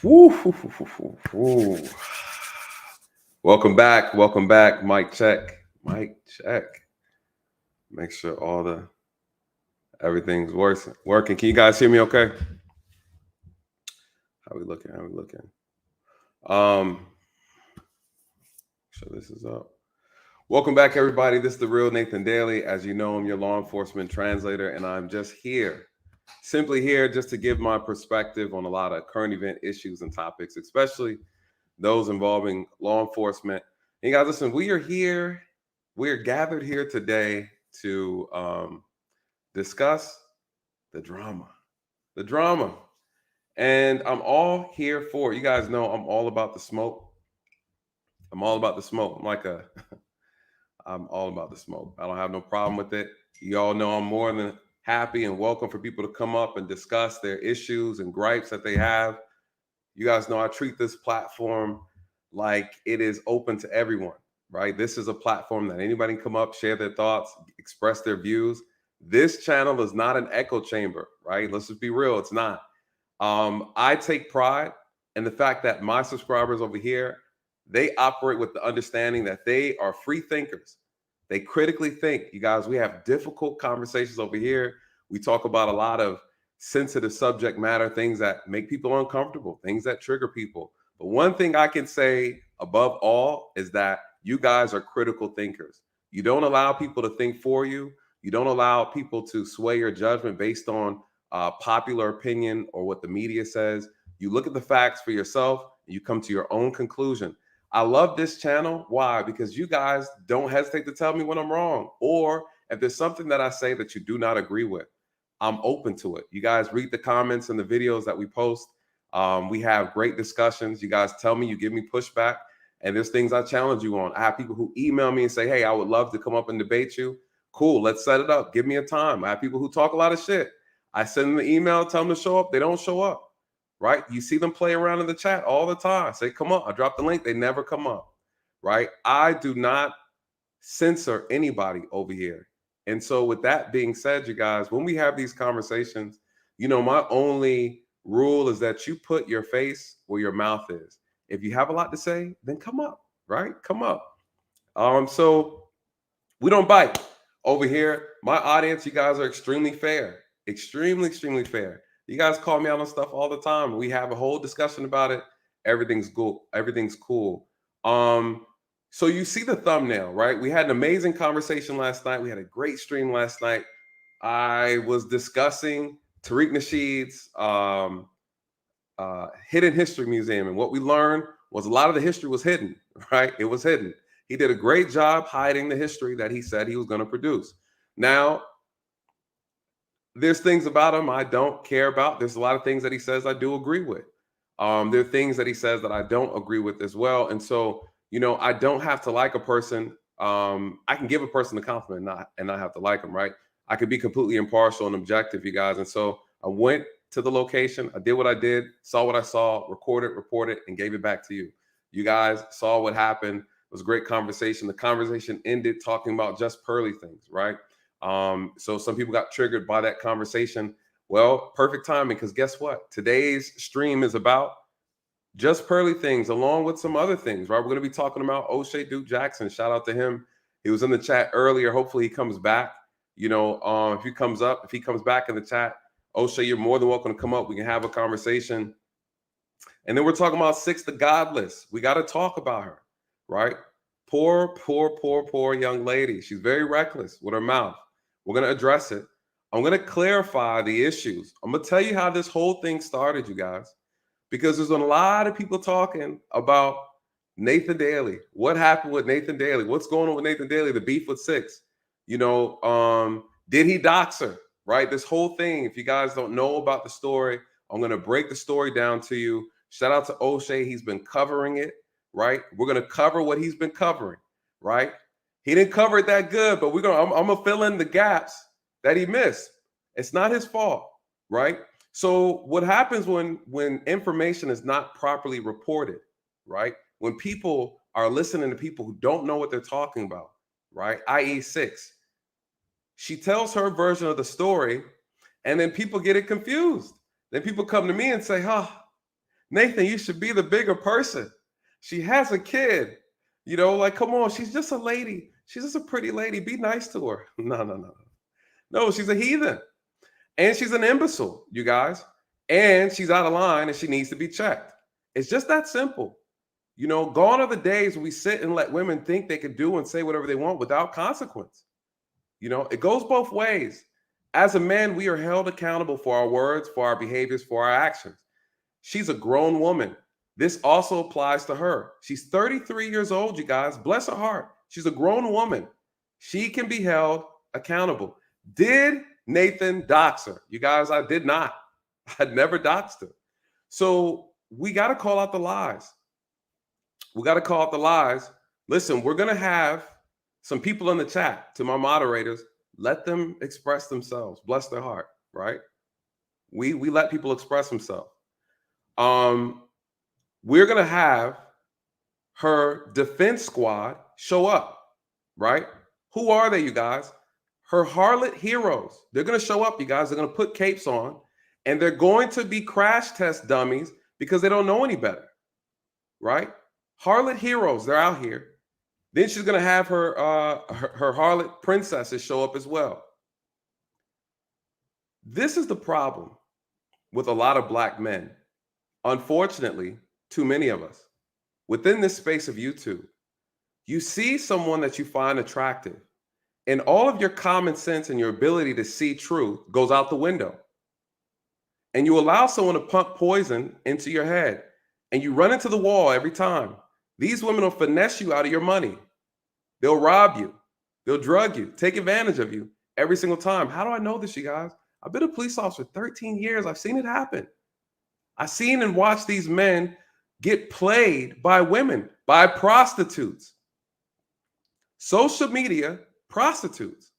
Woo, woo, woo, woo, woo. Welcome back. Welcome back. Mic check. Mic check. Make sure all the everything's working. Can you guys hear me okay? How we looking? How we looking? So this is up. Welcome back, everybody. This is the real Nathan Daly. As you know, I'm your law enforcement translator, and I'm just here, simply here, just to give my perspective on a lot of current event issues and topics, especially those involving law enforcement. And you guys, listen, we are here. We are gathered here today to discuss the drama. And I'm all here for it. You guys know I'm all about the smoke. I'm all about the smoke. I'm all about the smoke. I don't have no problem with it. You all know I'm more than happy and welcome for people to come up and discuss their issues and gripes that they have. You guys know I treat this platform like it is open to everyone, right? This is a platform that anybody can come up, share their thoughts, express their views. This channel is not an echo chamber, right? Let's just be real. It's not. I take pride in the fact that my subscribers over here, they operate with the understanding that they are free thinkers. They critically think. You guys, we have difficult conversations over here. We talk about a lot of sensitive subject matter, things that make people uncomfortable, things that trigger people. But one thing I can say above all is that you guys are critical thinkers. You don't allow people to think for you. You don't allow people to sway your judgment based on popular opinion or what the media says. You look at the facts for yourself and you come to your own conclusion. I love this channel. Why? Because you guys don't hesitate to tell me when I'm wrong, or if there's something that I say that you do not agree with, I'm open to it. You guys read the comments and the videos that we post. We have great discussions. You guys tell me, you give me pushback, and there's things I challenge you on. I have people who email me and say, hey, I would love to come up and debate you. Cool, let's set it up. Give me a time. I have people who talk a lot of shit. I send them the email, tell them to show up. They don't show up. Right? You see them play around in the chat all the time. Say, come up. I drop the link. They never come up. Right? I do not censor anybody over here. And so with that being said, you guys, when we have these conversations, you know, my only rule is that you put your face where your mouth is. If you have a lot to say, then come up, right? Come up. So we don't bite over here. My audience, you guys are extremely fair, extremely fair. You guys call me out on stuff all the time. We have a whole discussion about it. Everything's cool. Everything's cool. So you see the thumbnail, right? We had an amazing conversation last night. We had a great stream last night. I was discussing Tariq Nasheed's Hidden History Museum, and what we learned was a lot of the history was hidden, right? It was hidden. He did a great job hiding the history that he said he was going to produce. Now, there's things about him I don't care about. There's a lot of things that he says I do agree with. There are things that he says that I don't agree with as well. And so, you know, I don't have to like a person. I can give a person a compliment and not have to like them, right? I could be completely impartial and objective, you guys. And so I went to the location. I did what I did, saw what I saw, recorded, reported, and gave it back to you. You guys saw what happened. It was a great conversation. The conversation ended talking about just pearly things, right? So some people got triggered by that conversation. Well, perfect timing, because guess what? Today's stream is about just pearly things, along with some other things, right? We're going to be talking about Oshay Duke Jackson. Shout out to him. He was in the chat earlier. Hopefully he comes back. You know, if he comes back in the chat, Oshay, you're more than welcome to come up. We can have a conversation. And then we're talking about Six the Godless. We got to talk about her, right? Poor young lady. She's very reckless with her mouth. We're going to address it. I'm going to clarify the issues. I'm going to tell you how this whole thing started, you guys, because there's a lot of people talking about Nathan Daly. What happened with Nathan Daly? What's going on with Nathan Daly? The beef with Six. You know, did he dox her? Right? This whole thing, if you guys don't know about the story, I'm going to break the story down to you. Shout out to Oshay. He's been covering it, right? We're going to cover what he's been covering, right? He didn't cover it that good, but I'm going to fill in the gaps that he missed. It's not his fault, right? So what happens when information is not properly reported, right? When people are listening to people who don't know what they're talking about, right? i.e. Six. She tells her version of the story, and then people get it confused. Then people come to me and say, Nathan, you should be the bigger person. She has a kid. You know, like, come on, she's just a lady. She's just a pretty lady. Be nice to her. No. No, she's a heathen. And she's an imbecile, you guys. And she's out of line and she needs to be checked. It's just that simple. You know, gone are the days when we sit and let women think they can do and say whatever they want without consequence. You know, it goes both ways. As a man, we are held accountable for our words, for our behaviors, for our actions. She's a grown woman. This also applies to her. She's 33 years old, you guys. Bless her heart. She's a grown woman. She can be held accountable. Did Nathan dox her? You guys, I did not. I'd never doxed her. So we got to call out the lies. We got to call out the lies. Listen, we're going to have some people in the chat, to my moderators. Let them express themselves. Bless their heart, right? We let people express themselves. We're going to have her defense squad show up, right? Who are they, you guys? Her harlot heroes. They're going to show up, you guys. They're going to put capes on, and they're going to be crash test dummies because they don't know any better, right? Harlot heroes, they're out here. Then she's going to have her harlot princesses show up as well. This is the problem with a lot of Black men. Unfortunately, too many of us. Within this space of YouTube, you see someone that you find attractive, and all of your common sense and your ability to see truth goes out the window. And you allow someone to pump poison into your head, and you run into the wall every time. These women will finesse you out of your money. They'll rob you. They'll drug you, take advantage of you every single time. How do I know this, you guys? I've been a police officer for 13 years. I've seen it happen. I've seen and watched these men get played by women, by prostitutes. Social media prostitutes.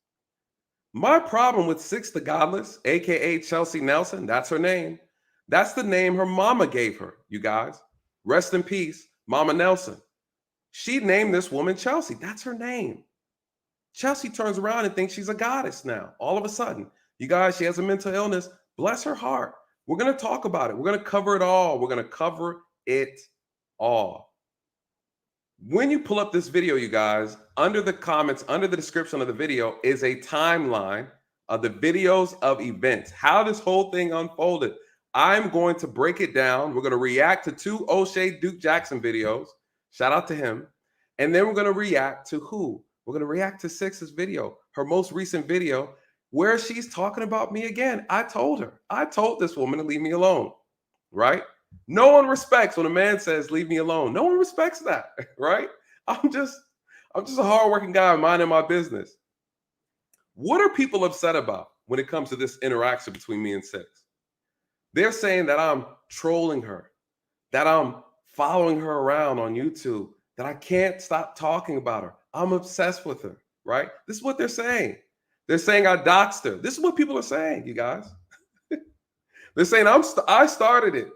My problem with Six the Godless, aka Chelsea Nelson, that's her name. That's the name her mama gave her, you guys. Rest in peace, Mama Nelson. She named this woman Chelsea. That's her name. Chelsea turns around and thinks she's a goddess now. All of a sudden, you guys, she has a mental illness. Bless her heart. We're going to talk about it. We're going to cover it all. We're going to cover it all. When you pull up this video, you guys, under the comments, under the description of the video is a timeline of the videos of events, how this whole thing unfolded. I'm going to break it down. We're going to react to 2 Oshay Duke Jackson videos. Shout out to him. And then we're going to react to who? We're going to react to Six's video, her most recent video, where she's talking about me again. I told this woman to leave me alone, right? No one respects when a man says, leave me alone. No one respects that, right? I'm just a hardworking guy minding my business. What are people upset about when it comes to this interaction between me and Six? They're saying that I'm trolling her, that I'm following her around on YouTube, that I can't stop talking about her. I'm obsessed with her, right? This is what they're saying. They're saying I doxed her. This is what people are saying, you guys. They're saying I started it.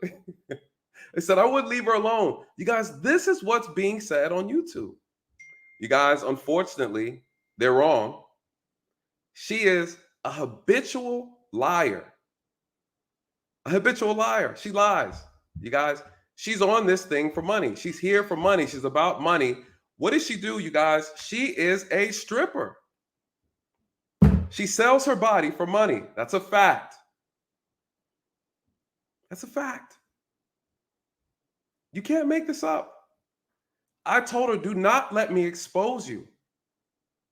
They said I wouldn't leave her alone. You guys, this is what's being said on YouTube. You guys, unfortunately, they're wrong. She is a habitual liar. A habitual liar. She lies. You guys, she's on this thing for money. She's here for money. She's about money. What does she do, you guys? She is a stripper. She sells her body for money. That's a fact. That's a fact. You can't make this up. I told her, do not let me expose you.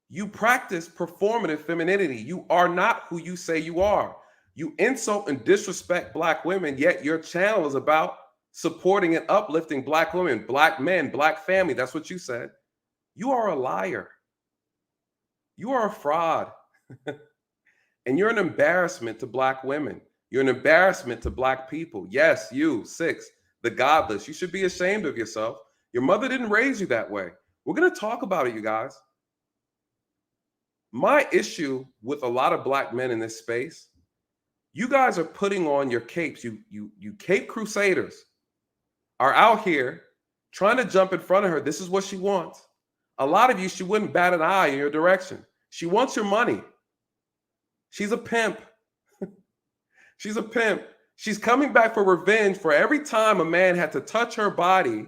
You practice performative femininity. You are not who you say you are. You insult and disrespect Black women, yet your channel is about supporting and uplifting Black women, Black men, Black family. That's what you said. You are a liar. You are a fraud. And you're an embarrassment to Black women. You're an embarrassment to Black people. Yes, you, Six, the godless. You should be ashamed of yourself. Your mother didn't raise you that way. We're going to talk about it, you guys. My issue with a lot of Black men in this space, you guys are putting on your capes. You cape crusaders are out here trying to jump in front of her. This is what she wants. A lot of you, she wouldn't bat an eye in your direction. She wants your money. She's a pimp. She's a pimp. She's coming back for revenge for every time a man had to touch her body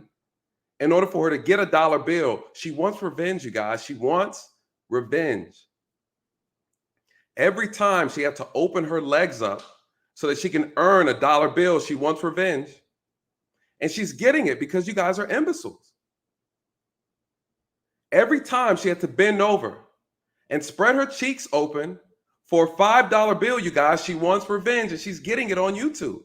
in order for her to get a dollar bill. She wants revenge, you guys. She wants revenge. Every time she had to open her legs up so that she can earn a dollar bill, she wants revenge. And she's getting it because you guys are imbeciles. Every time she had to bend over and spread her cheeks open for a $5 bill, you guys, she wants revenge, and she's getting it on YouTube.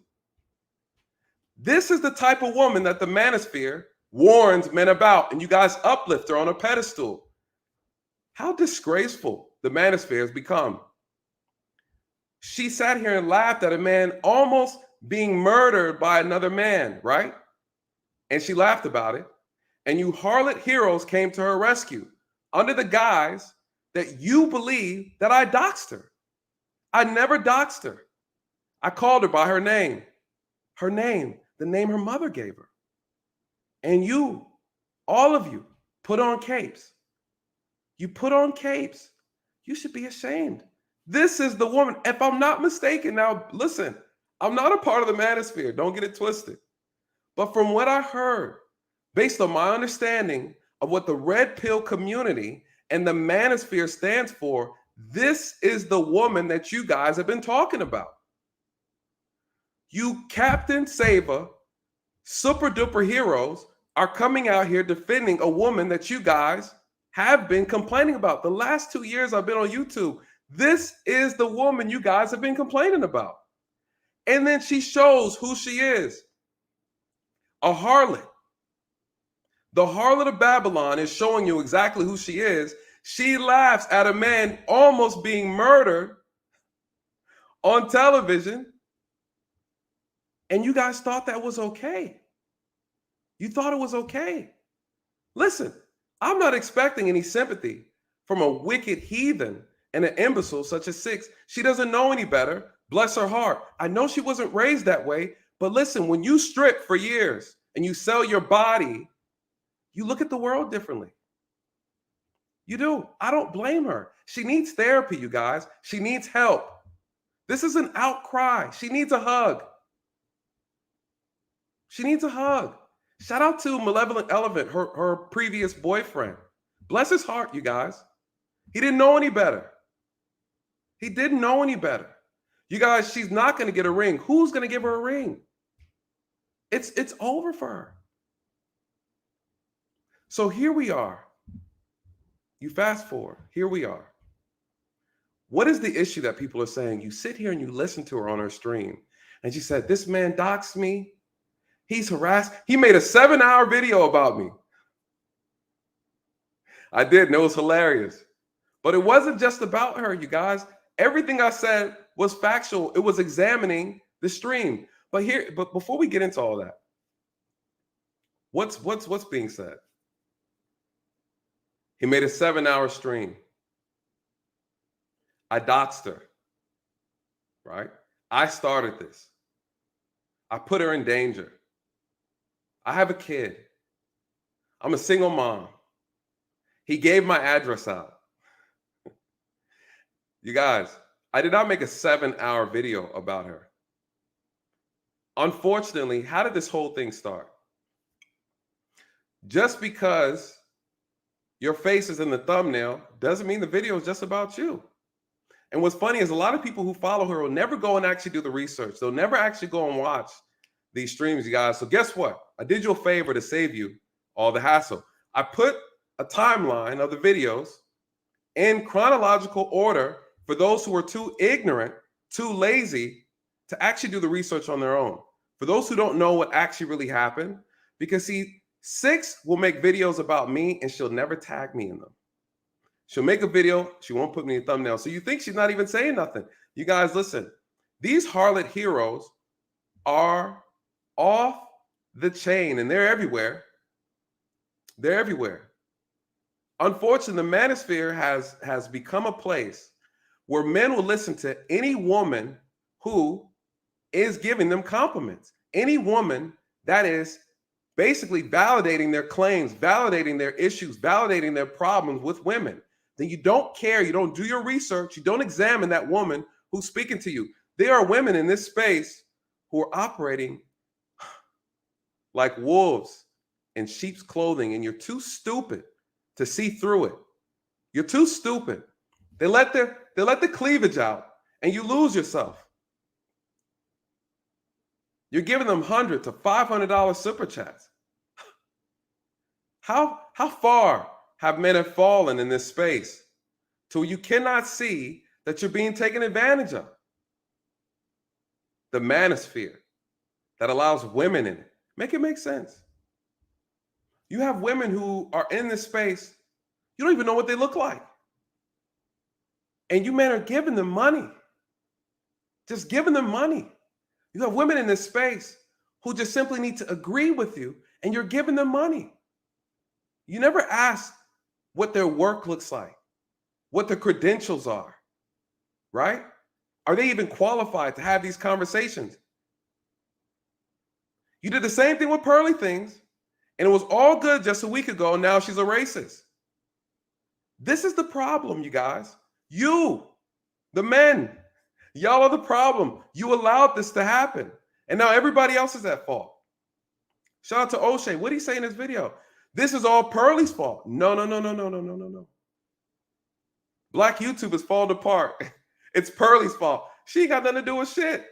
This is the type of woman that the manosphere warns men about, and you guys uplift her on a pedestal. How disgraceful the manosphere has become. She sat here and laughed at a man almost being murdered by another man, right? And she laughed about it. And you harlot heroes came to her rescue under the guise that you believe that I doxed her. I never doxed her. I called her by her name, the name her mother gave her. And you, all of you, put on capes. You put on capes. You should be ashamed. This is the woman. If I'm not mistaken, now listen, I'm not a part of the manosphere. Don't get it twisted. But from what I heard, based on my understanding of what the red pill community and the manosphere stands for, this is the woman that you guys have been talking about. You Captain Sava, super duper heroes are coming out here defending a woman that you guys have been complaining about. The last 2 years I've been on YouTube, this is the woman you guys have been complaining about. And then she shows who she is. A harlot. The harlot of Babylon is showing you exactly who she is. She laughs at a man almost being murdered on television. And you guys thought that was okay. You thought it was okay. Listen, I'm not expecting any sympathy from a wicked heathen and an imbecile such as Six. She doesn't know any better. Bless her heart. I know she wasn't raised that way. But listen, when you strip for years and you sell your body, you look at the world differently. You do. I don't blame her. She needs therapy, you guys. She needs help. This is an outcry. She needs a hug. She needs a hug. Shout out to Malevolent Elephant, her previous boyfriend. Bless his heart, you guys. He didn't know any better. He didn't know any better. You guys, she's not going to get a ring. Who's going to give her a ring? It's over for her. So here we are. You fast forward. Here we are. What is the issue that people are saying? You sit here and you listen to her on her stream. And she said, this man doxed me. He's harassed. He made a 7-hour video about me. I did, and it was hilarious. But it wasn't just about her, you guys. Everything I said was factual. It was examining the stream. But before we get into all that, what's being said? He made a 7-hour stream. I doxed her, right? I started this. I put her in danger. I have a kid. I'm a single mom. He gave my address out. You guys, I did not make a 7-hour video about her. Unfortunately, how did this whole thing start? Just because your face is in the thumbnail doesn't mean the video is just about you. And what's funny is a lot of people who follow her will never go and actually do the research. They'll never actually go and watch these streams, you guys. So guess what? I did you a favor to save you all the hassle. I put a timeline of the videos in chronological order for those who are too ignorant, too lazy to actually do the research on their own. For those who don't know what actually really happened, because see, Six will make videos about me and she'll never tag me in them. She'll make a video, she won't put me in the thumbnail. So you think she's not even saying nothing. You guys, listen, these harlot heroes are off the chain and they're everywhere. They're everywhere. Unfortunately, the manosphere has become a place where men will listen to any woman who is giving them compliments. Any woman that is basically validating their claims, validating their issues, validating their problems with women. Then you don't care, you don't do your research, you don't examine that woman who's speaking to you. There are women in this space who are operating like wolves in sheep's clothing, and you're too stupid to see through it. You're too stupid. They let the cleavage out, and you lose yourself. You're giving them $100 to $500 super chats. How far have men have fallen in this space till you cannot see that you're being taken advantage of? The manosphere that allows women in it. Make it make sense. You have women who are in this space, you don't even know what they look like. And you men are giving them money. Just giving them money. You have women in this space who just simply need to agree with you, and you're giving them money. You never ask what their work looks like, what their credentials are, right? Are they even qualified to have these conversations? You did the same thing with Pearly Things, and it was all good just a week ago, and now she's a racist. This is the problem, you guys. You, the men, y'all are the problem. You allowed this to happen, and now everybody else is at fault. Shout out to Oshay. What did he say in his video? This is all Pearly's fault. No. Black YouTube is falling apart. It's Pearly's fault. She got nothing to do with shit,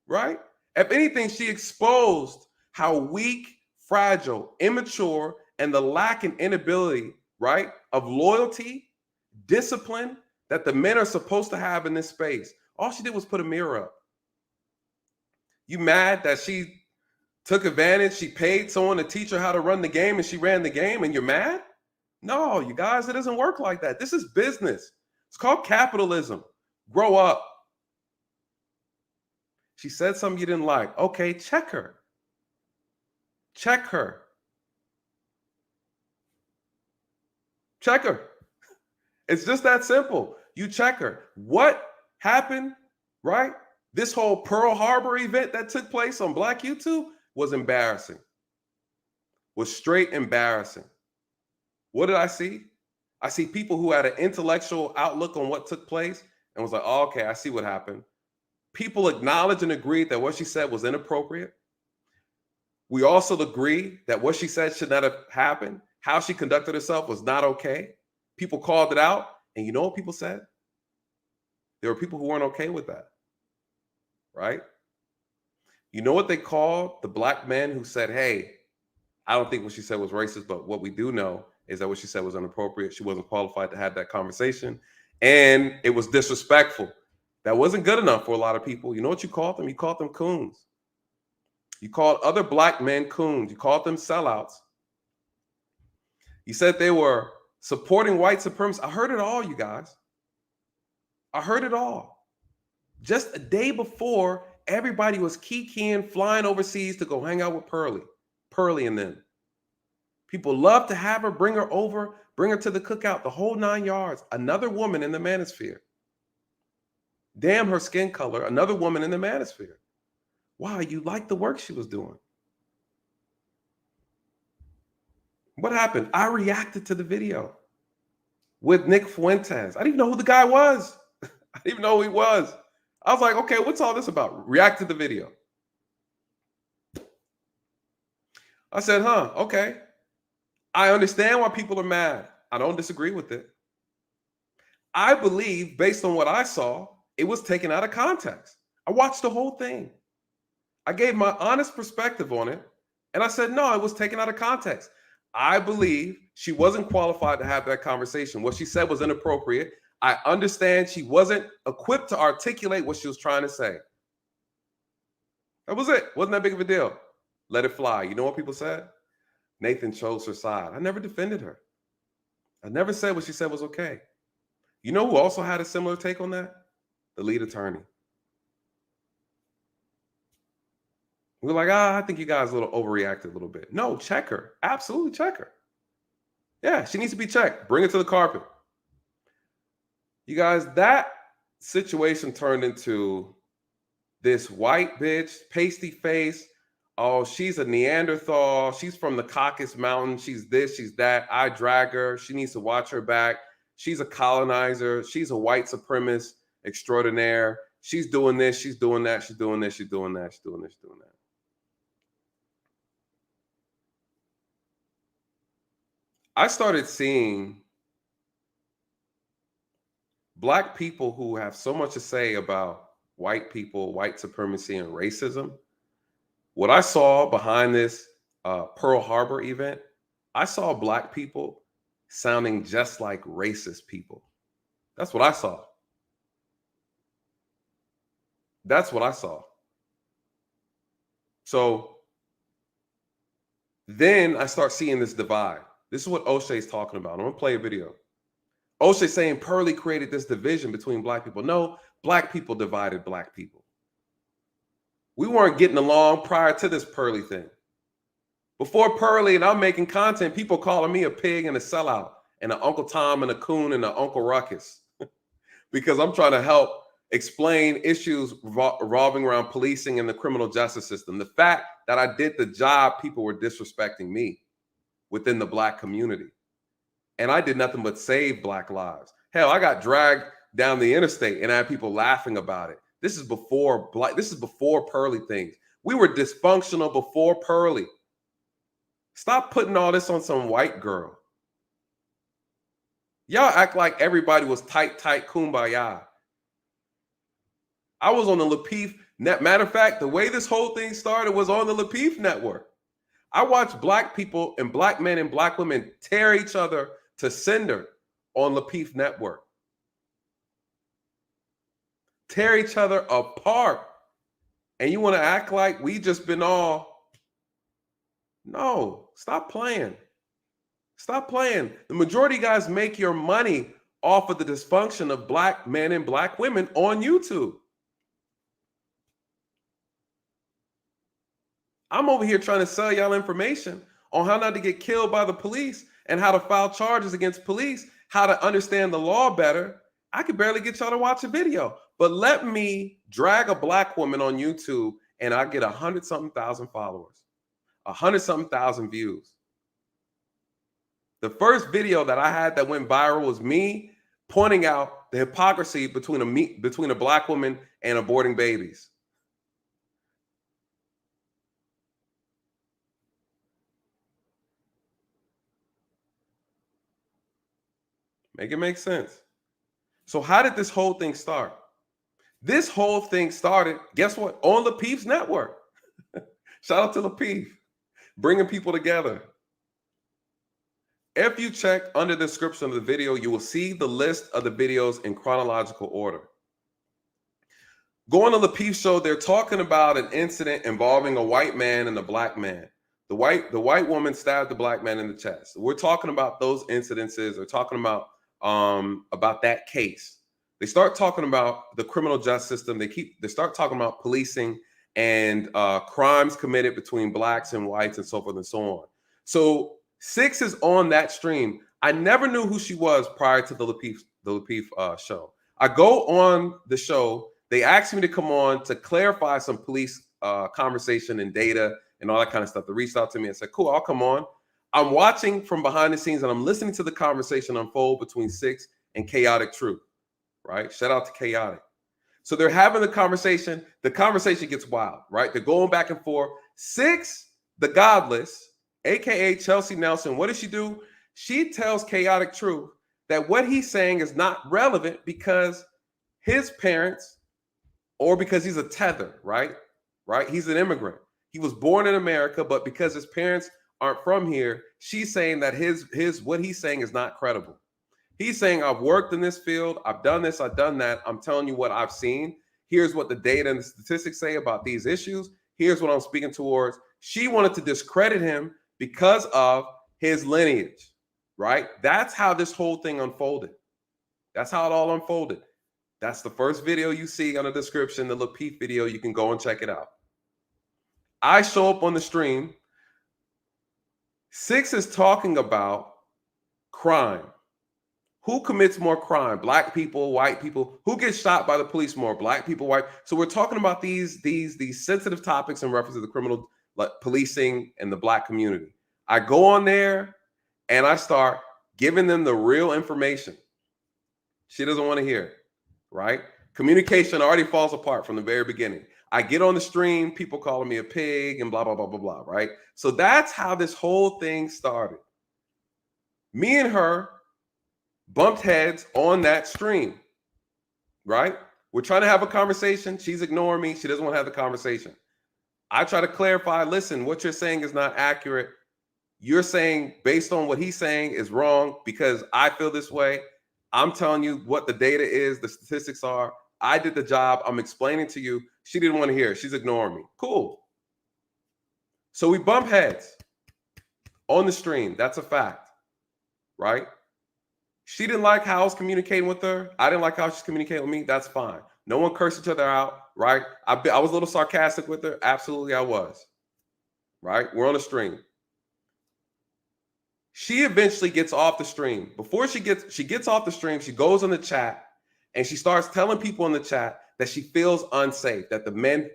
right? If anything, she exposed how weak, fragile, immature, and the lack and inability, right, of loyalty, discipline that the men are supposed to have in this space. All she did was put a mirror up. You mad that she took advantage? She paid someone to teach her how to run the game, and she ran the game, and you're mad? No, you guys, it doesn't work like that. This is business. It's called capitalism. Grow up. She said something you didn't like. Okay, check her. Check her. Check her. It's just that simple. You check her. What happened, right? This whole Pearl Harbor event that took place on Black YouTube was embarrassing. Was straight embarrassing. What did I see? I see people who had an intellectual outlook on what took place and was like, oh, okay, I see what happened. People acknowledged and agreed that what she said was inappropriate. We also agree that what she said should not have happened. How she conducted herself was not okay. People called it out. And you know what people said? There were people who weren't okay with that, right? You know what they called the black men who said, hey, I don't think what she said was racist, but what we do know is that what she said was inappropriate. She wasn't qualified to have that conversation. And it was disrespectful. That wasn't good enough for a lot of people. You know what you called them? You called them coons. You called other black men coons. You called them sellouts. You said they were supporting white supremacy. I heard it all, you guys. I heard it all. Just a day before, everybody was kikiing, flying overseas to go hang out with Pearly and them. People love to have her, bring her over, bring her to the cookout, the whole 9 yards. Another woman in the manosphere. Damn her skin color, another woman in the manosphere. Wow, you liked the work she was doing. What happened? I reacted to the video with Nick Fuentes. I didn't even know who the guy was. I didn't even know who he was. I was like, okay, what's all this about? React to the video. I said, okay. I understand why people are mad. I don't disagree with it. I believe, based on what I saw, it was taken out of context. I watched the whole thing. I gave my honest perspective on it. And I said, no, it was taken out of context. I believe she wasn't qualified to have that conversation. What she said was inappropriate. I understand she wasn't equipped to articulate what she was trying to say. That was it. Wasn't that big of a deal. Let it fly. You know what people said? Nathan chose her side. I never defended her. I never said what she said was okay. You know who also had a similar take on that? The lead attorney. We're like, I think you guys a little overreacted a little bit. No, check her. Absolutely check her. Yeah, she needs to be checked. Bring her to the carpet. You guys, that situation turned into this white bitch, pasty face. Oh, she's a Neanderthal. She's from the Caucasus Mountain. She's this, she's that. I drag her. She needs to watch her back. She's a colonizer. She's a white supremacist extraordinaire. She's doing this, she's doing that, she's doing this, she's doing that, she's doing this, she's doing that. I started seeing Black people who have so much to say about white people, white supremacy, and racism. What I saw behind this Pearl Harbor event, I saw Black people sounding just like racist people. That's what I saw. That's what I saw. So then I start seeing this divide. This is what Oshay's talking about. I'm going to play a video. Oshay saying Pearly created this division between Black people. No, Black people divided Black people. We weren't getting along prior to this Pearly thing. Before Pearly and I'm making content, people calling me a pig and a sellout and an Uncle Tom and a coon and an Uncle Ruckus because I'm trying to help explain issues revolving around policing and the criminal justice system. The fact that I did the job, people were disrespecting me within the Black community. And I did nothing but save Black lives. Hell, I got dragged down the interstate and I had people laughing about it. This is before Pearly things. We were dysfunctional before Pearly. Stop putting all this on some white girl. Y'all act like everybody was tight, kumbaya. I was on the Lapeef net. Matter of fact, the way this whole thing started was on the Lapeef network. I watched Black people and Black men and Black women tear each other to cinder on Lapeef network. Tear each other apart. And you want to act like we just been all... No, stop playing. Stop playing. The majority of guys make your money off of the dysfunction of Black men and Black women on YouTube. I'm over here trying to sell y'all information on how not to get killed by the police and how to file charges against police, how to understand the law better. I could barely get y'all to watch a video, but let me drag a Black woman on YouTube and I get 100-something thousand followers, 100-something thousand views. The first video that I had that went viral was me pointing out the hypocrisy between a Black woman and aborting babies. Make it make sense. So how did this whole thing start? This whole thing started, guess what? On Lapeef's network. Shout out to Lapeef, bringing people together. If you check under the description of the video, you will see the list of the videos in chronological order. Going on the Lapeef show, they're talking about an incident involving a white man and a Black man. The white woman stabbed the Black man in the chest. We're talking about those incidences. They're talking about that case. They start talking about the criminal justice system. They start talking about policing and crimes committed between Blacks and whites and so forth and so on. So 6 is on that stream. I never knew who she was prior to the Lapeef show. I go on the show. They asked me to come on to clarify some police conversation and data and all that kind of stuff. They reached out to me and said, cool, I'll come on. I'm watching from behind the scenes and I'm listening to the conversation unfold between 6 and Chaotic Truth, right? Shout out to Chaotic. So they're having the conversation. The conversation gets wild, right? They're going back and forth. 6, the Godless, AKA Chelsea Nelson, what does she do? She tells Chaotic Truth that what he's saying is not relevant because his parents, or because he's a tether, right? He's an immigrant. He was born in America, but because his parents aren't from here, she's saying that what he's saying is not credible. He's saying, I've worked in this field, I've done this, I've done that. I'm telling you what I've seen. Here's what the data and the statistics say about these issues. Here's what I'm speaking towards. She wanted to discredit him because of his lineage, right? That's how this whole thing unfolded. That's how it all unfolded. That's the first video you see on the description, the Lapeef video. You can go and check it out. I show up on the stream. 6 is talking about crime. Who commits more crime? Black people, white people? Who gets shot by the police more? Black people, white? So we're talking about these sensitive topics in reference to the criminal policing and the Black community. I go on there and I start giving them the real information. She doesn't want to hear it, right? Communication already falls apart from the very beginning. I get on the stream, people calling me a pig and blah, blah, blah, blah, blah, right? So that's how this whole thing started. Me and her bumped heads on that stream, right? We're trying to have a conversation. She's ignoring me. She doesn't want to have the conversation. I try to clarify, listen, what you're saying is not accurate. You're saying based on what he's saying is wrong because I feel this way. I'm telling you what the data is, the statistics are. I did the job. I'm explaining to you. She didn't want to hear it. She's ignoring me. Cool. So we bump heads on the stream. That's a fact, right? She didn't like how I was communicating with her. I didn't like how she's communicating with me. That's fine. No one cursed each other out, right? I was a little sarcastic with her. Absolutely, I was, right? We're on the stream. She eventually gets off the stream. Before she gets off the stream, she goes in the chat and she starts telling people in the chat that she feels unsafe, that the men,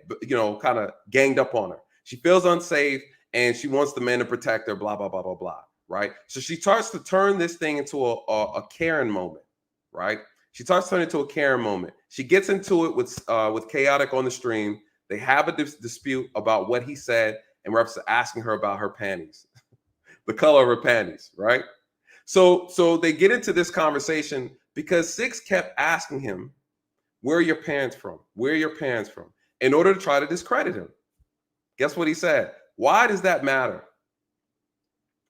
kind of ganged up on her. She feels unsafe and she wants the men to protect her, blah, blah, blah, blah, blah, right? So she starts to turn this thing into a Karen moment, right? She starts turning into a Karen moment. She gets into it with Chaotic on the stream. They have a dispute about what he said in reference to asking her about her panties. The color of her panties, right? So they get into this conversation because Six kept asking him, where are your parents from? Where are your parents from? In order to try to discredit him. Guess what he said? Why does that matter?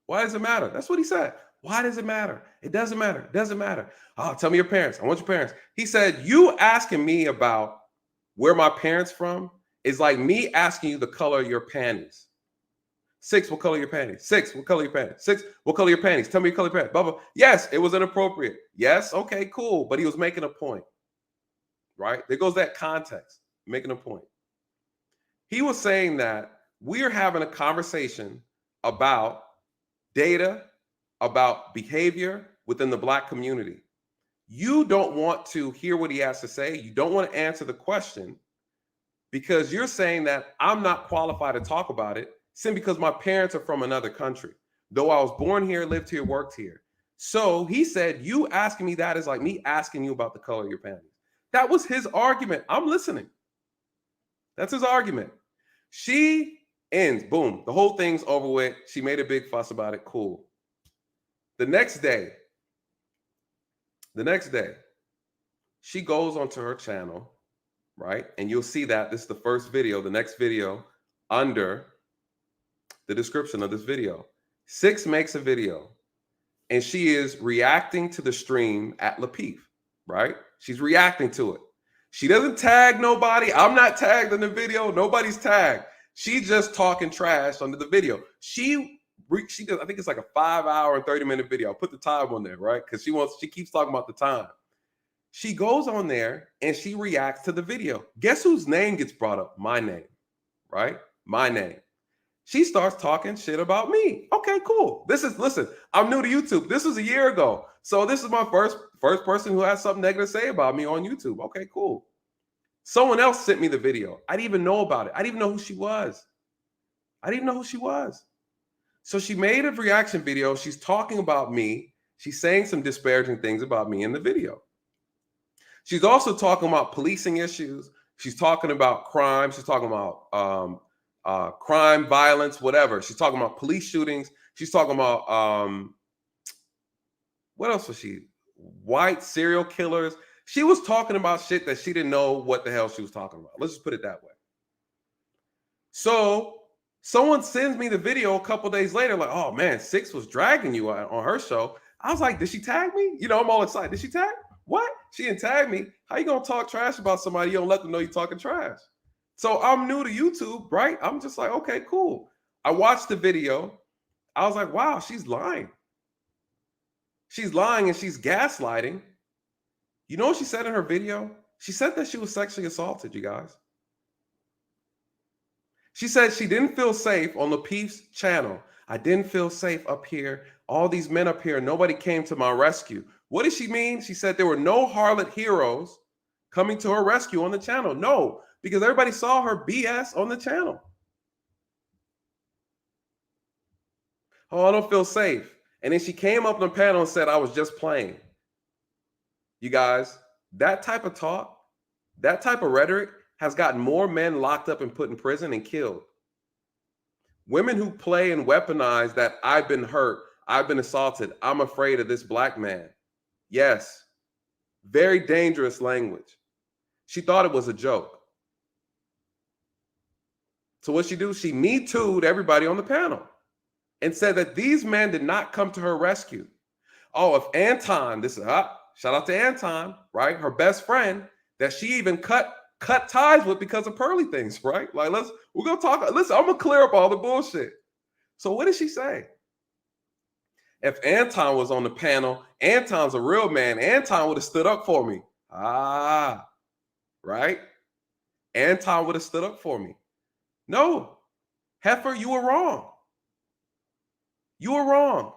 Why does it matter? That's what he said. Why does it matter? It doesn't matter. It doesn't matter. Oh, tell me your parents. I want your parents. He said, you asking me about where my parents from is like me asking you the color of your panties. Six, what color your panties? Six, what color your panties? Six, what color your panties? Tell me your color your panties. Blah, blah. Yes, it was inappropriate. Yes, okay, cool. But he was making a point, right? There goes that context, making a point. He was saying that we're having a conversation about data, about behavior within the Black community. You don't want to hear what he has to say. You don't want to answer the question because you're saying that I'm not qualified to talk about it simply because my parents are from another country. Though I was born here, lived here, worked here. So he said, you asking me that is like me asking you about the color of your panties. That was his argument. I'm listening. That's his argument. She ends, boom, the whole thing's over with. She made a big fuss about it. Cool. The next day, she goes onto her channel, right? And you'll see that this is the first video, the next video under the description of this video. Six makes a video and she is reacting to the stream at Lapeef, right? She's reacting to it. She doesn't tag nobody. I'm not tagged in the video. Nobody's tagged. She's just talking trash under the video. She does, I think it's like a 5-hour and 30-minute video. I'll put the time on there, right? Because she keeps talking about the time. She goes on there and she reacts to the video. Guess whose name gets brought up? My name, right? My name. She starts talking shit about me. Okay, cool. Listen, I'm new to YouTube. This was a year ago. So this is my first person who has something negative to say about me on YouTube. Okay, cool. Someone else sent me the video. I didn't even know about it. I didn't even know who she was. So she made a reaction video. She's talking about me. She's saying some disparaging things about me in the video. She's also talking about policing issues. She's talking about crime. She's talking about crime, violence, whatever. She's talking about police shootings. She's talking about what else was she? White serial killers. She was talking about shit that she didn't know what the hell she was talking about. Let's just put it that way. So someone sends me the video a couple days later, like, oh man, Six was dragging you on her show. I was like, did she tag me? I'm all excited. Did she tag? What? She didn't tag me. How you gonna talk trash about somebody? You don't let them know you're talking trash. So I'm new to YouTube, right? I'm just like, okay, cool. I watched the video. I was like, wow, she's lying. She's lying and she's gaslighting. You know what she said in her video? She said that she was sexually assaulted, you guys. She said she didn't feel safe on Lapeef's channel. I didn't feel safe up here. All these men up here, nobody came to my rescue. What did she mean? She said there were no harlot heroes coming to her rescue on the channel. No, because everybody saw her BS on the channel. Oh, I don't feel safe. And then she came up on the panel and said, I was just playing. You guys, that type of talk That type of rhetoric has gotten more men locked up and put in prison and killed. Women who play and weaponize that I've been hurt, I've been assaulted, I'm afraid of this black man. Yes, very dangerous language. She thought it was a joke. So what she do? She Me Too'd everybody on the panel and said that these men did not come to her rescue. Oh, if Anton, shout out to Anton, right? Her best friend that she even cut ties with because of Pearly Things, right? Like, we're gonna talk. Listen, I'm gonna clear up all the bullshit. So what did she say? If Anton was on the panel, Anton's a real man. Anton would have stood up for me. Right? Anton would have stood up for me. No, Heifer, you were wrong. You were wrong.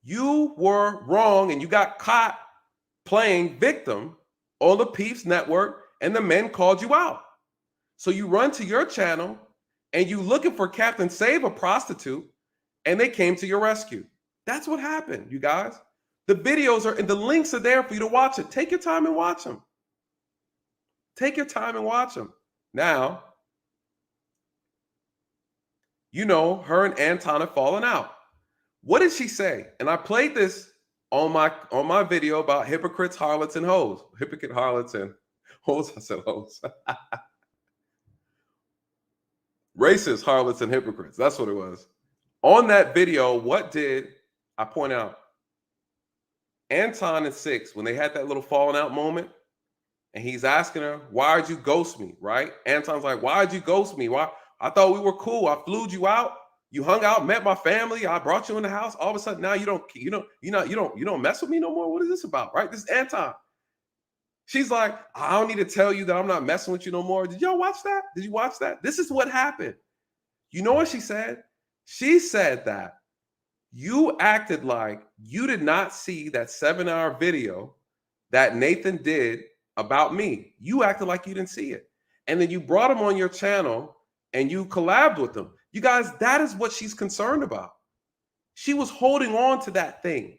You were wrong, and you got caught playing victim on Lapeef's network, and the men called you out. So you run to your channel, and you looking for Captain Save a prostitute, and they came to your rescue. That's what happened, you guys. The videos are, and the links are there for you to watch it. Take your time and watch them. Take your time and watch them. Now, you know, her and Anton have fallen out. What did she say? And I played this on my video about hypocrites, harlots, and hoes. Hypocrite, harlots, and hoes. I said hoes. Racist, harlots, and hypocrites. That's what it was. On that video, what did I point out? Anton and Six, when they had that little falling out moment, and he's asking her, why'd you ghost me, right? Anton's like, why'd you ghost me? Why? I thought we were cool. I flew you out. You hung out, met my family. I brought you in the house. All of a sudden, now you don't mess with me no more. What is this about, right? This is Anton. She's like, I don't need to tell you that I'm not messing with you no more. Did y'all watch that? Did you watch that? This is what happened. You know what she said? She said that you acted like you did not see that 7-hour video that Nathan did about me. You acted like you didn't see it. And then you brought him on your channel and you collabed with them. You guys, that is what she's concerned about. She was holding on to that thing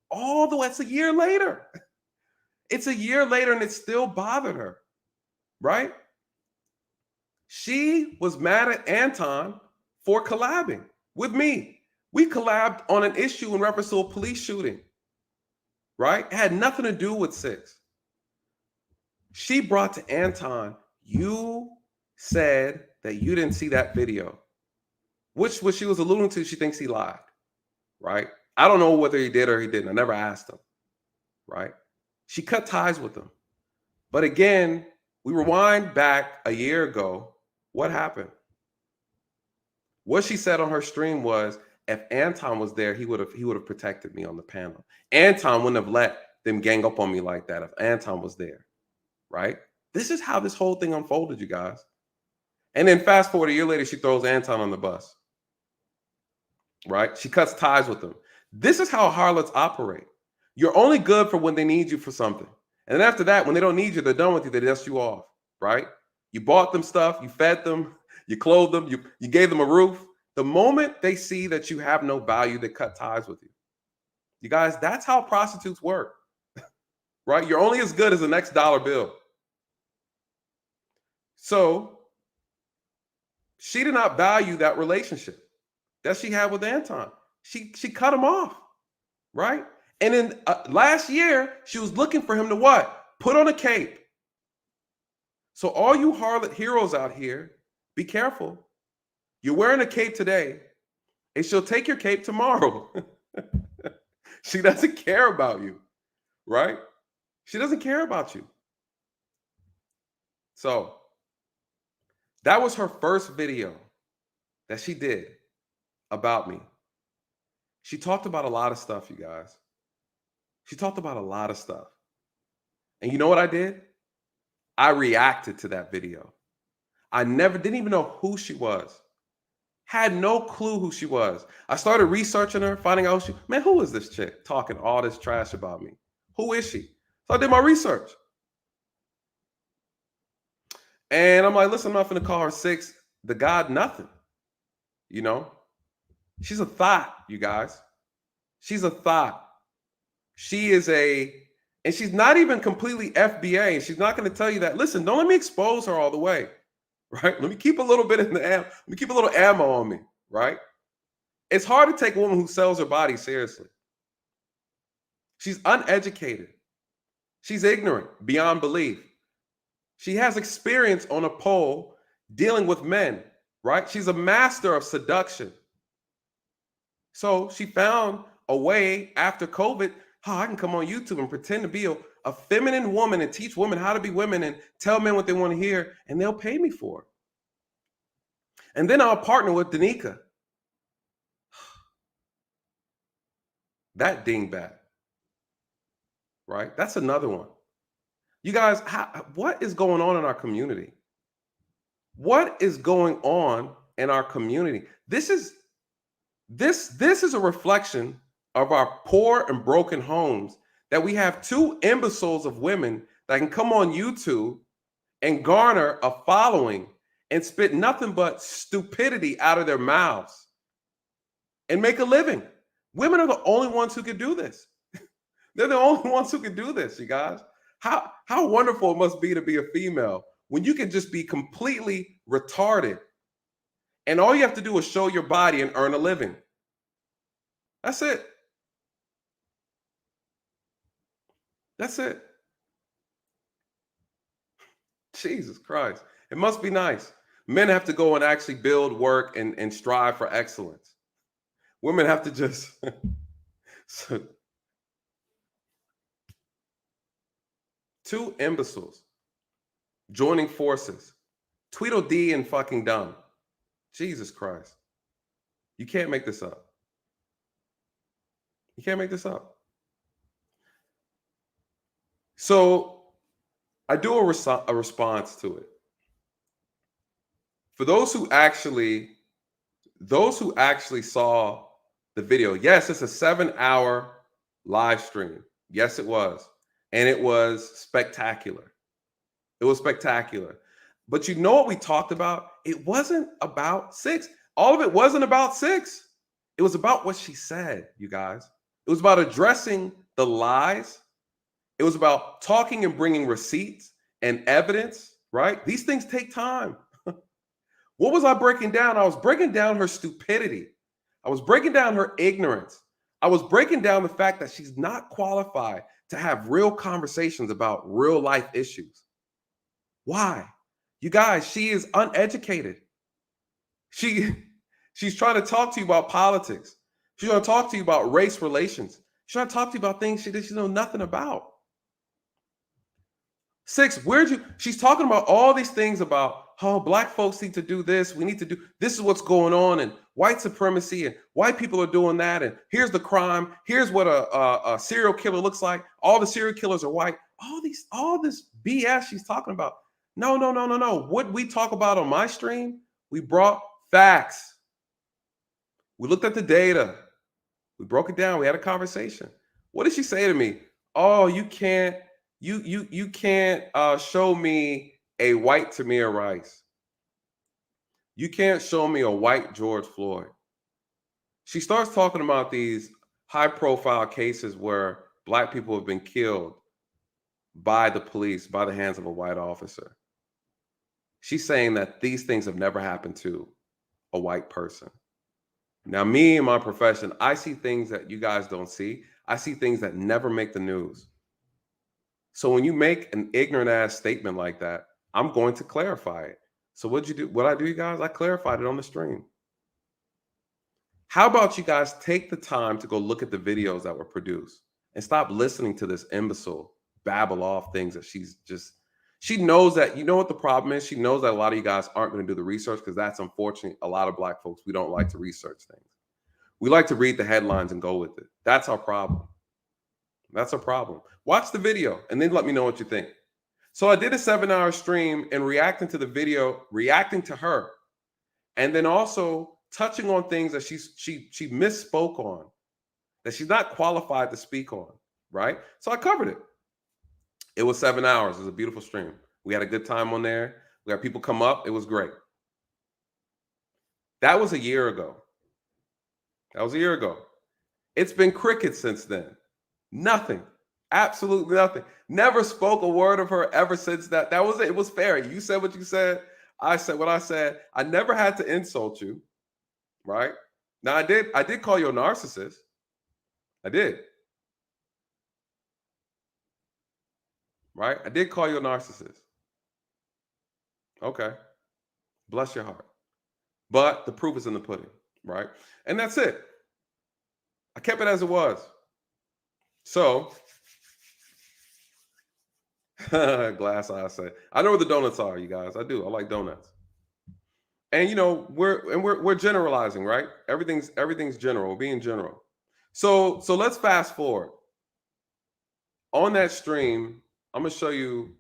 all the way. It's a year later. It's a year later and it still bothered her, right? She was mad at Anton for collabing with me. We collabed on an issue in reference to a police shooting, right? It had nothing to do with Six. She brought to Anton, you said that you didn't see that video, which what she was alluding to, she thinks he lied, right? I don't know whether he did or he didn't. I never asked him, right? She cut ties with him. But again, we rewind back a year ago. What happened? What she said on her stream was, if Anton was there, he would have protected me on the panel. Anton wouldn't have let them gang up on me like that if Anton was there, right? This is how this whole thing unfolded, you guys. And then fast forward a year later, she throws Anton on the bus, right? She cuts ties with him. This is how harlots operate. You're only good for when they need you for something. And then after that, when they don't need you, they're done with you. They dust you off, right? You bought them stuff, you fed them, you clothed them, you gave them a roof. The moment they see that you have no value, they cut ties with you. You guys, that's how prostitutes work, right? You're only as good as the next dollar bill. So she did not value that relationship that she had with Anton. She cut him off, right? And then last year, she was looking for him to what? Put on a cape. So all you harlot heroes out here, be careful. You're wearing a cape today, and she'll take your cape tomorrow. She doesn't care about you, right? She doesn't care about you. So that was her first video that she did about me. She talked about a lot of stuff, you guys. She talked about a lot of stuff. And you know what I did? I reacted to that video. I didn't even know who she was. Had no clue who she was. I started researching her, finding out who is this chick talking all this trash about me? Who is she? So I did my research. And I'm like, listen, I'm not going to call her Six, the God nothing. You know? She's a thought, you guys. She's a thought. She is a And she's not even completely FBA. And she's not going to tell you that, listen, don't let me expose her all the way, right? Let me keep a little bit in the ammo. Let me keep a little ammo on me, right? It's hard to take a woman who sells her body seriously. She's uneducated. She's ignorant beyond belief. She has experience on a pole dealing with men, right? She's a master of seduction. So she found a way after COVID, oh, I can come on YouTube and pretend to be a feminine woman and teach women how to be women and tell men what they want to hear, and they'll pay me for it. And then I'll partner with Danica. That dingbat, right? That's another one. You guys, what is going on in our community? What is going on in our community? This is a reflection of our poor and broken homes, that we have two imbeciles of women that can come on YouTube and garner a following and spit nothing but stupidity out of their mouths and make a living. Women are the only ones who can do this. They're the only ones who can do this, you guys. How wonderful it must be to be a female when you can just be completely retarded and all you have to do is show your body and earn a living. That's it. That's it. Jesus Christ. It must be nice. Men have to go and actually build, work, and strive for excellence. Women have to just... So, two imbeciles joining forces. Tweedledee and fucking dumb. Jesus Christ. You can't make this up. You can't make this up. So I do a response to it. For those who actually saw the video, yes, it's a 7-hour live stream. Yes, it was. And it was spectacular. It was spectacular. But you know what we talked about? It wasn't about sex. All of it wasn't about sex. It was about what she said, you guys. It was about addressing the lies. It was about talking and bringing receipts and evidence, right? These things take time. What was I breaking down? I was breaking down her stupidity. I was breaking down her ignorance. I was breaking down the fact that she's not qualified to have real conversations about real life issues. Why? You guys, she is uneducated. She's trying to talk to you about politics. She's going to talk to you about race relations. She's trying to talk to you about things she knows nothing about. Six, she's talking about all these things about how Black folks need to do this. We need to do, this is what's going on, and white supremacy, and white people are doing that. And here's the crime. Here's what a serial killer looks like. All the serial killers are white. All this BS she's talking about. No. What we talk about on my stream, we brought facts. We looked at the data. We broke it down. We had a conversation. What did she say to me? Oh, you can't show me a white Tamir Rice. You can't show me a white George Floyd. She starts talking about these high-profile cases where Black people have been killed by the police, by the hands of a white officer. She's saying that these things have never happened to a white person. Now, me in my profession, I see things that you guys don't see. I see things that never make the news. So when you make an ignorant ass statement like that, I'm going to clarify it. So what'd you do? What I do, you guys, I clarified it on the stream. How about you guys take the time to go look at the videos that were produced and stop listening to this imbecile babble off things that she knows that, you know what the problem is? She knows that a lot of you guys aren't going to do the research, because that's unfortunate. A lot of Black folks, we don't like to research things. We like to read the headlines and go with it. That's our problem. That's a problem. Watch the video and then let me know what you think. So I did a 7-hour stream and reacting to the video, reacting to her, and then also touching on things that she misspoke on, that she's not qualified to speak on, right? So I covered it. It was 7 hours. It was a beautiful stream. We had a good time on there. We had people come up. It was great. That was a year ago. That was a year ago. It's been crickets since then. Nothing. Absolutely nothing. Never spoke a word of her ever since that. That was it. It was fair. You said what you said. I said what I said. I never had to insult you, right? Now I did call you a narcissist. I did. Right? I did call you a narcissist. Okay. Bless your heart. But the proof is in the pudding, right? And that's it. I kept it as it was. So, glass eye say, I know where the donuts are, you guys. I do. I like donuts. And you know, we're generalizing, right? Everything's general. We're being general. So let's fast forward. On that stream, I'm gonna show you,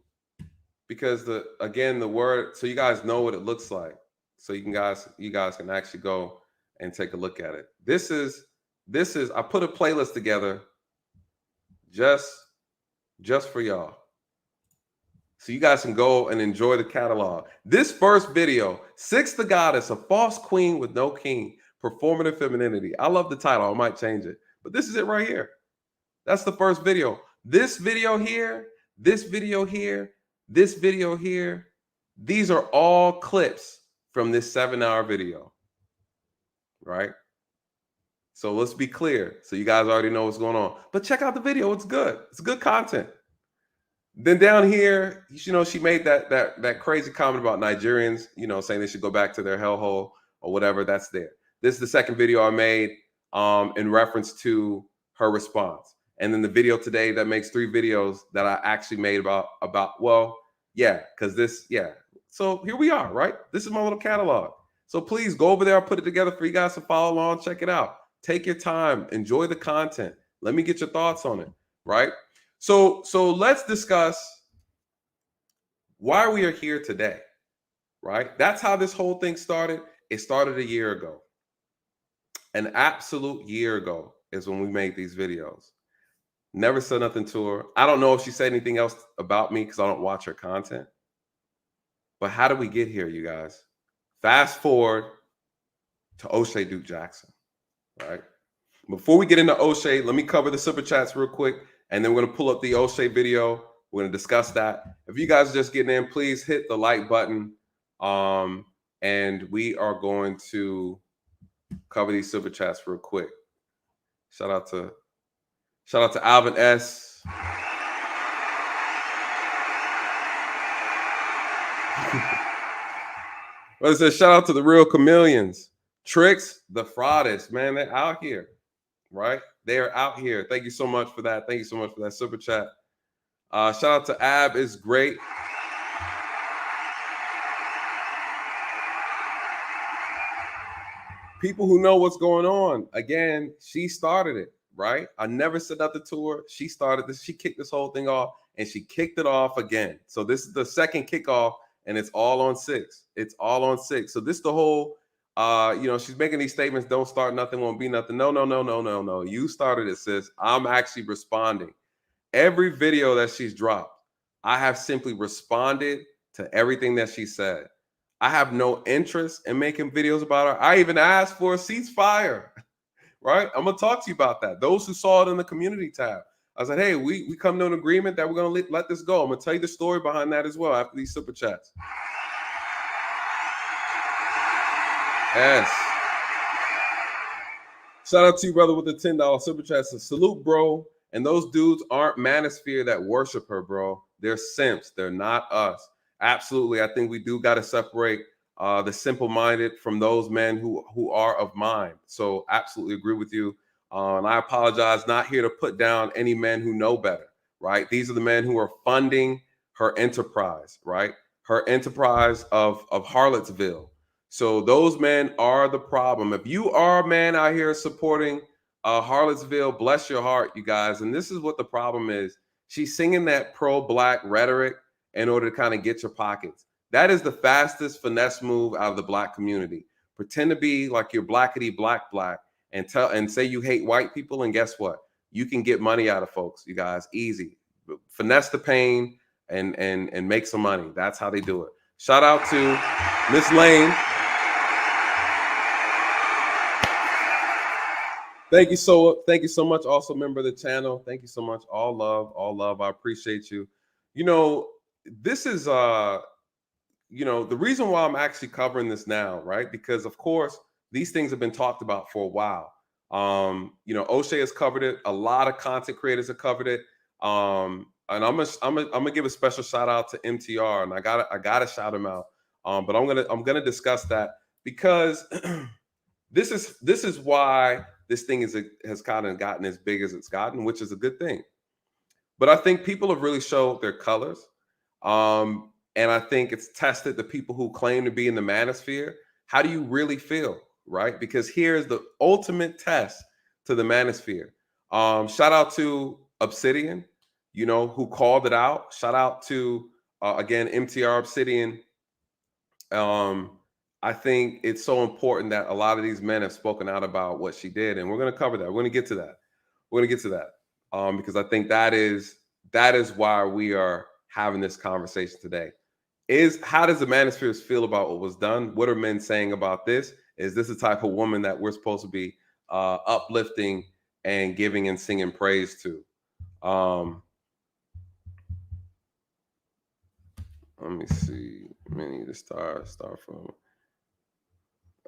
because the word, so you guys know what it looks like. So you guys can actually go and take a look at it. This is I put a playlist together just for y'all, so you guys can go and enjoy the catalog. This first video, Six the Goddess, a false queen with no king, performative femininity. I love the title. I might change it, but this is it right here. That's the first video. This video here, this video here, this video here, these are all clips from this 7-hour video, right? So let's be clear. So you guys already know what's going on. But check out the video. It's good. It's good content. Then down here, you know, she made that crazy comment about Nigerians, you know, saying they should go back to their hellhole or whatever. That's there. This is the second video I made in reference to her response. And then the video today that makes 3 videos that I actually made about well, yeah, because this, yeah. So here we are, right? This is my little catalog. So please go over there. I'll put it together for you guys to follow along. Check it out. Take your time. Enjoy the content. Let me get your thoughts on it, right? So let's discuss why we are here today, right? That's how this whole thing started. It started a year ago. An absolute year ago is when we made these videos. Never said nothing to her. I don't know if she said anything else about me because I don't watch her content. But how did we get here, you guys? Fast forward to Oshay Duke Jackson, right? Before we get into Oshay, let me cover the super chats real quick, and then we're going to pull up the Oshay video. We're going to discuss that. If you guys are just getting in, please hit the like button, and we are going to cover these super chats real quick. Shout out to Alvin S. What is it? Shout out to the real chameleons. Tricks, the fraudist, man, they're out here, right? They are out here. Thank you so much for that. Thank you so much for that super chat. Shout out to Ab is great. People who know what's going on. Again, she started it, right? I never said nothing to her. She started this. She kicked this whole thing off, and she kicked it off again. So this is the second kickoff, and it's all on 6. It's all on 6. So this is the whole, you know, she's making these statements. Don't start nothing, won't be nothing. No. You started it, sis. I'm actually responding. Every video that she's dropped, I have simply responded to everything that she said. I have no interest in making videos about her. I even asked for a ceasefire, right? I'm going to talk to you about that. Those who saw it in the community tab, I said, hey, we come to an agreement that we're going to let this go. I'm going to tell you the story behind that as well after these super chats. Yes. Shout out to you, brother, with the $10 super chat. So salute, bro. And those dudes aren't manosphere that worship her, bro. They're simps. They're not us. Absolutely. I think we do got to separate the simple-minded from those men who are of mind. So absolutely agree with you. And I apologize, not here to put down any men who know better, right? These are the men who are funding her enterprise, right? Her enterprise of Harlotsville. So those men are the problem. If you are a man out here supporting Harlotsville, bless your heart, you guys. And this is what the problem is. She's singing that pro-black rhetoric in order to kind of get your pockets. That is the fastest finesse move out of the black community. Pretend to be like you're blackety black and say you hate white people, and guess what? You can get money out of folks, you guys, easy. Finesse the pain and make some money. That's how they do it. Shout out to Miss Lane. Thank you so much. Also, member of the channel. Thank you so much. All love, all love. I appreciate you. You know, this is the reason why I'm actually covering this now, right? Because of course these things have been talked about for a while. Oshay has covered it. A lot of content creators have covered it. And I'm gonna give a special shout out to MTR, and I gotta shout him out. But I'm gonna discuss that because this is why this thing has kind of gotten as big as it's gotten, which is a good thing. But I think people have really showed their colors. And I think it's tested the people who claim to be in the manosphere. How do you really feel, right? Because here's the ultimate test to the manosphere. Shout out to Obsidian, who called it out. Shout out to, again, MTR Obsidian. I think it's so important that a lot of these men have spoken out about what she did. And we're going to cover that. We're going to get to that. Because I think that is why we are having this conversation today. How does the manosphere feel about what was done? What are men saying about this? Is this the type of woman that we're supposed to be uplifting and giving and singing praise to? Let me see. Many the star from.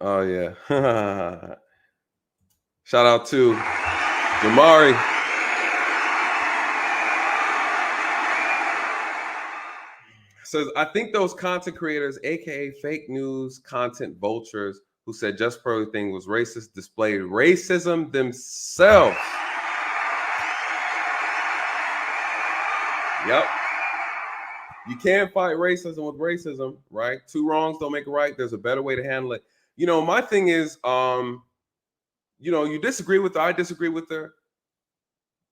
Oh yeah. Shout out to Jamari. Says, I think those content creators, aka fake news content vultures, who said JustPearlyThings was racist, displayed racism themselves. Yep. You can't fight racism with racism, right? Two wrongs don't make a right. There's a better way to handle it. My thing is, you disagree with her, I disagree with her.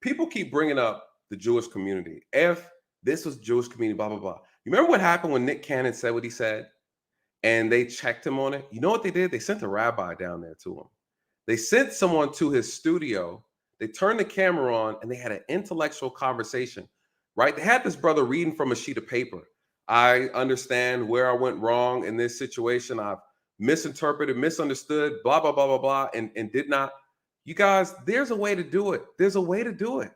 People keep bringing up the Jewish community. If this was Jewish community, blah, blah, blah. You remember what happened when Nick Cannon said what he said? And they checked him on it? You know what they did? They sent a rabbi down there to him. They sent someone to his studio. They turned the camera on and they had an intellectual conversation, right? They had this brother reading from a sheet of paper. I understand where I went wrong in this situation. I've misinterpreted, misunderstood, blah, blah, blah, blah, blah, and did not. You guys, there's a way to do it. There's a way to do it.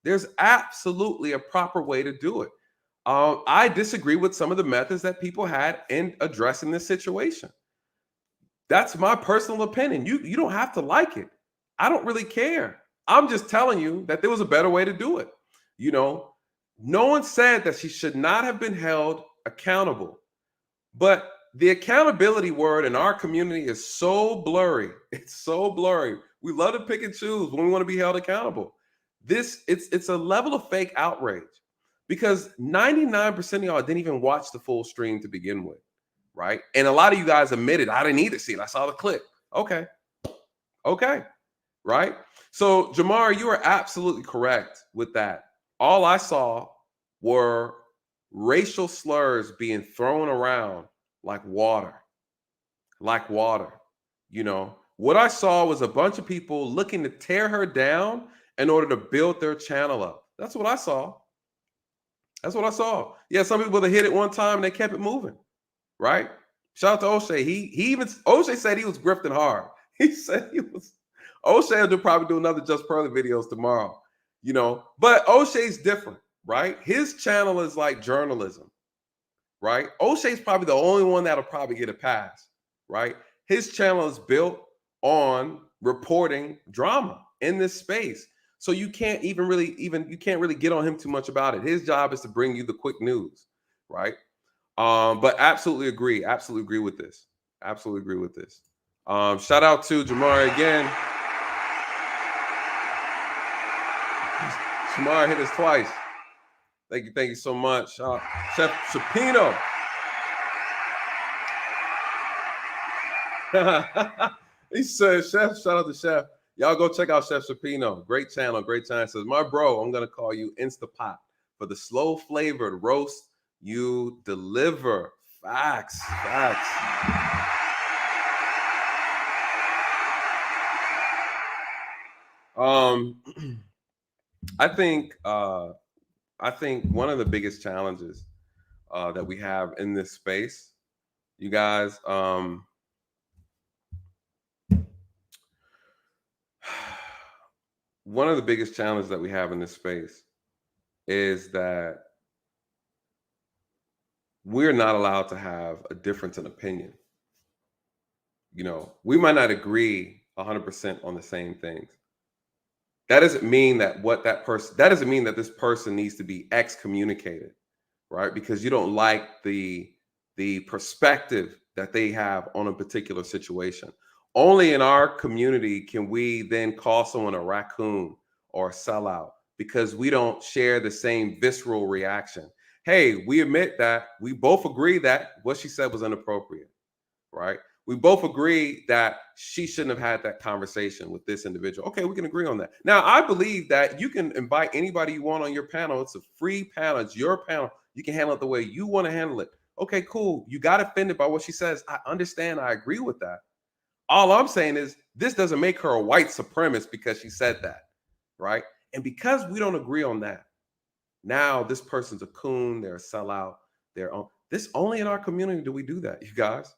There's absolutely a proper way to do it. I disagree with some of the methods that people had in addressing this situation. That's my personal opinion. You don't have to like it. I don't really care. I'm just telling you that there was a better way to do it. No one said that she should not have been held accountable. But the accountability word in our community is so blurry. It's so blurry. We love to pick and choose when we want to be held accountable. It's a level of fake outrage because 99% of y'all didn't even watch the full stream to begin with, right? And a lot of you guys admitted, I didn't need to see it. I saw the clip. Okay, right? So, Jamar, you are absolutely correct with that. All I saw were racial slurs being thrown around like water. What I saw was a bunch of people looking to tear her down in order to build their channel up. That's what I saw. Yeah, some people hit it one time and they kept it moving, right? Shout out to Oshay. Oshay said he was grifting hard. He said he was. Oshay will probably do another Just Pearly videos tomorrow, But Oshay's different, right? His channel is like journalism, right? Oshay's probably the only one that'll probably get a pass, right? His channel is built on reporting drama in this space. So you can't really get on him too much about it. His job is to bring you the quick news, right? But absolutely agree with this. Shout out to Jamari again. Jamari hit us twice. Thank you so much. Chef Shapino. He said, Chef, shout out to Chef. Y'all go check out Chef Shapino. Great channel. Says, my bro, I'm going to call you Instapot for the slow flavored roast you deliver. Facts. I think one of the biggest challenges that we have in this space, you guys, one of the biggest challenges that we have in this space is that we're not allowed to have a difference in opinion. You know, we might not agree 100% on the same things. That doesn't mean that that doesn't mean that this person needs to be excommunicated, right? Because you don't like the perspective that they have on a particular situation. Only in our community can we then call someone a raccoon or a sellout because we don't share the same visceral reaction. Hey, we admit that we both agree that what she said was inappropriate, right? We both agree that she shouldn't have had that conversation with this individual. Okay, we can agree on that. Now, I believe that you can invite anybody you want on your panel. It's a free panel. It's your panel. You can handle it the way you want to handle it. Okay, cool. You got offended by what she says. I understand. I agree with that. All I'm saying is this doesn't make her a white supremacist because she said that, right? And because we don't agree on that, now this person's a coon. They're a sellout. They're on this. Only in our community do we do that, you guys.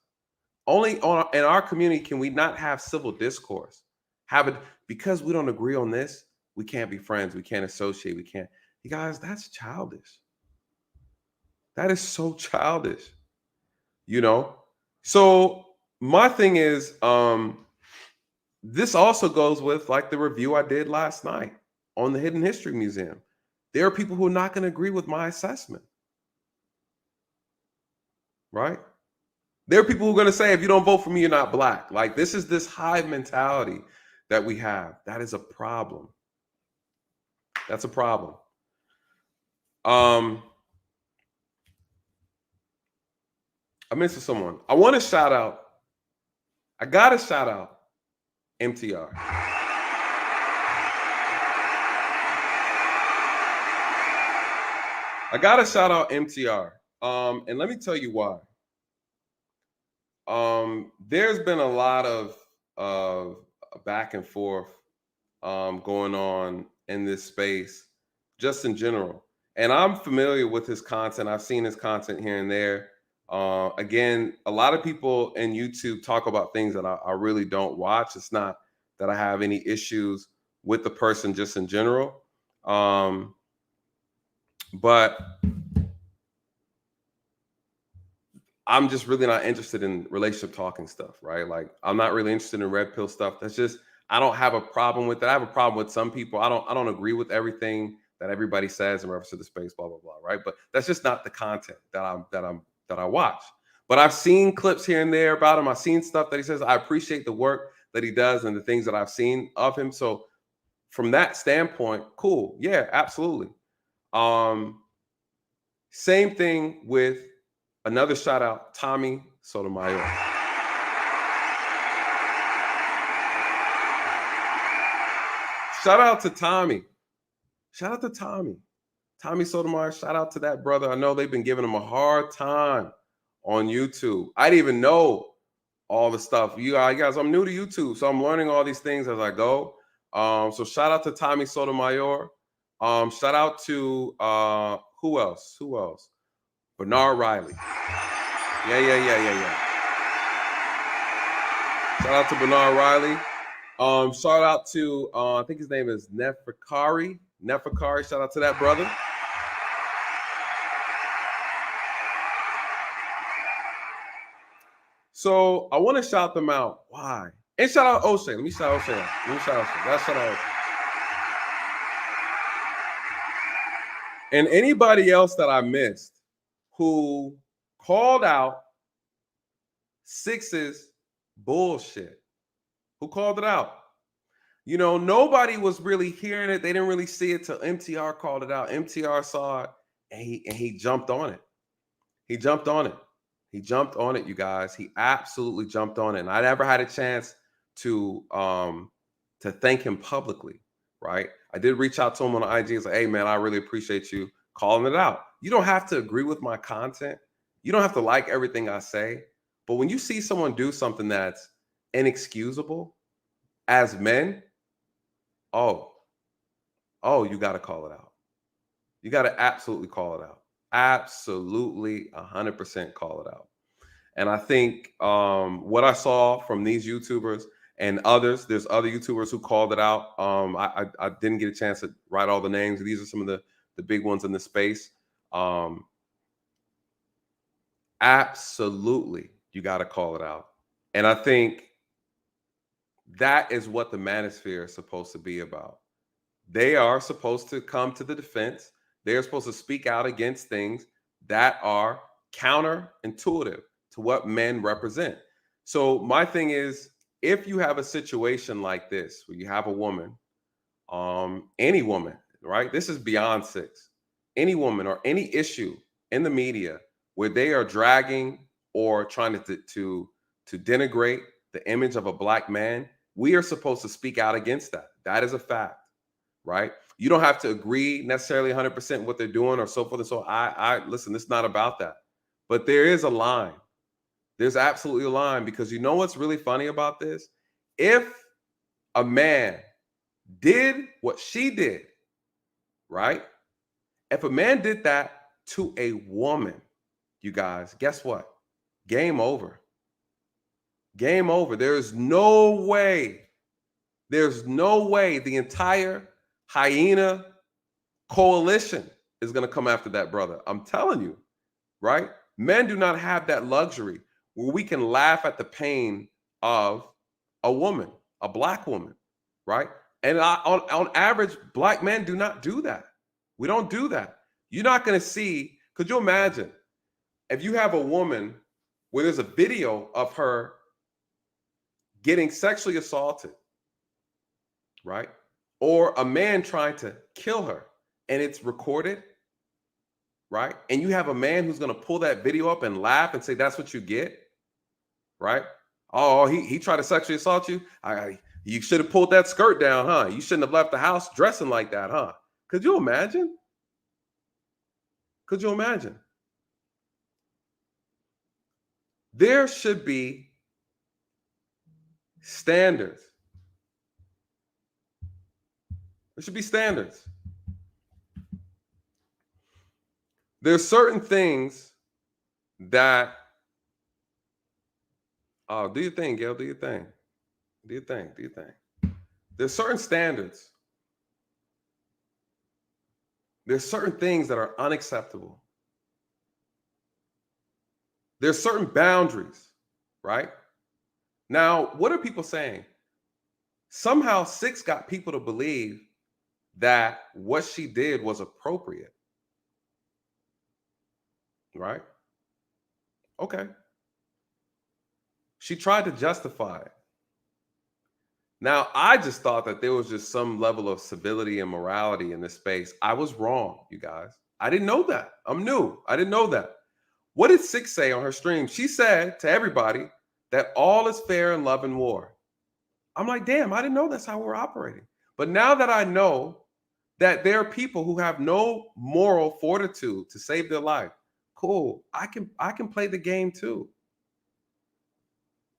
Only in our community can we not have civil discourse. Have it because we don't agree on this. We can't be friends. We can't associate. We can't. You guys, that's childish. That is so childish. You know. So my thing is, this also goes with like the review I did last night on the Hidden History Museum. There are people who are not going to agree with my assessment, right? There are people who are going to say, if you don't vote for me, you're not black. Like this is this hive mentality that we have. That is a problem. That's a problem. I mentioned someone. I want to shout out. I got to shout out MTR. I got to shout out MTR. And let me tell you why. There's been a lot of back and forth going on in this space, just in general. And I'm familiar with his content. I've seen his content here and there. Again, a lot of people in YouTube talk about things that I really don't watch. It's not that I have any issues with the person just in general. But I'm just really not interested in relationship talking stuff, right? Like I'm not really interested in red pill stuff. That's just I don't have a problem with that. I have a problem with some people. I don't agree with everything that everybody says in reference to the space, blah blah blah, right? But that's just not the content that I watch. But I've seen clips here and there about him. I've seen stuff that he says. I appreciate the work that he does and the things that I've seen of him. So from that standpoint, cool. Yeah, absolutely. Same thing with another shout out, Tommy Sotomayor. Shout out to Tommy. Shout out to Tommy. Tommy Sotomayor, shout out to that brother. I know they've been giving him a hard time on YouTube. I didn't even know all the stuff. You guys, I'm new to YouTube, so I'm learning all these things as I go. So shout out to Tommy Sotomayor. Shout out to who else? Who else? Bernard Riley. Yeah. Shout out to Bernard Riley. Shout out to I think his name is Neferkari. Neferkari, shout out to that brother. So I want to shout them out. Why? And shout out Oshay. Let me shout Oshay out. That's shout out Oshay. And anybody else that I missed who called out Six's bullshit. Who called it out? You know, nobody was really hearing it. They didn't really see it till MTR called it out. MTR saw it and he jumped on it. He jumped on it. He jumped on it, you guys. He absolutely jumped on it. And I never had a chance to thank him publicly, right? I did reach out to him on IG and say, hey man, I really appreciate you calling it out. You don't have to agree with my content. You don't have to like everything I say. But when you see someone do something that's inexcusable as men, oh, you got to call it out. You got to absolutely call it out. Absolutely 100% call it out. And I think what I saw from these YouTubers, and others. There's other YouTubers who called it out. I didn't get a chance to write all the names. These are some of the big ones in the space. Absolutely, you got to call it out. And I think that is what the manosphere is supposed to be about. They are supposed to come to the defense. They're supposed to speak out against things that are counterintuitive to what men represent. So my thing is, if you have a situation like this where you have a woman, any woman, right? This is beyond sex. Any woman or any issue in the media where they are dragging or trying to denigrate the image of a black man, we are supposed to speak out against that. That is a fact, right? You don't have to agree necessarily 100% what they're doing or so forth and so on. I listen, it's not about that. But there is a line. There's absolutely a line, because you know what's really funny about this? If a man did what she did, right? If a man did that to a woman, you guys, guess what? Game over. Game over. There's no way the entire hyena coalition is going to come after that brother. I'm telling you, right? Men do not have that luxury where we can laugh at the pain of a woman, a black woman, right? And on average, black men do not do that. We don't do that. You're not going to see, could you imagine if you have a woman where there's a video of her getting sexually assaulted, right? Or a man trying to kill her and it's recorded, right? And you have a man who's going to pull that video up and laugh and say, that's what you get, right? Oh, he tried to sexually assault you. You should have pulled that skirt down, huh? You shouldn't have left the house dressing like that, huh? Could you imagine? Could you imagine? There should be standards. There should be standards. There's certain things that, oh, do your thing, Gail, do your thing. Do your thing, do your thing. There's certain standards. There's certain things that are unacceptable. There's certain boundaries, right? Now, what are people saying? Somehow Six got people to believe that what she did was appropriate, right? Okay. She tried to justify it. Now, I just thought that there was just some level of civility and morality in this space. I was wrong, you guys. I didn't know that. I'm new. I didn't know that. What did Six say on her stream? She said to everybody that all is fair in love and war. I'm like, damn, I didn't know that's how we're operating. But now that I know that there are people who have no moral fortitude to save their life, cool. I can play the game too.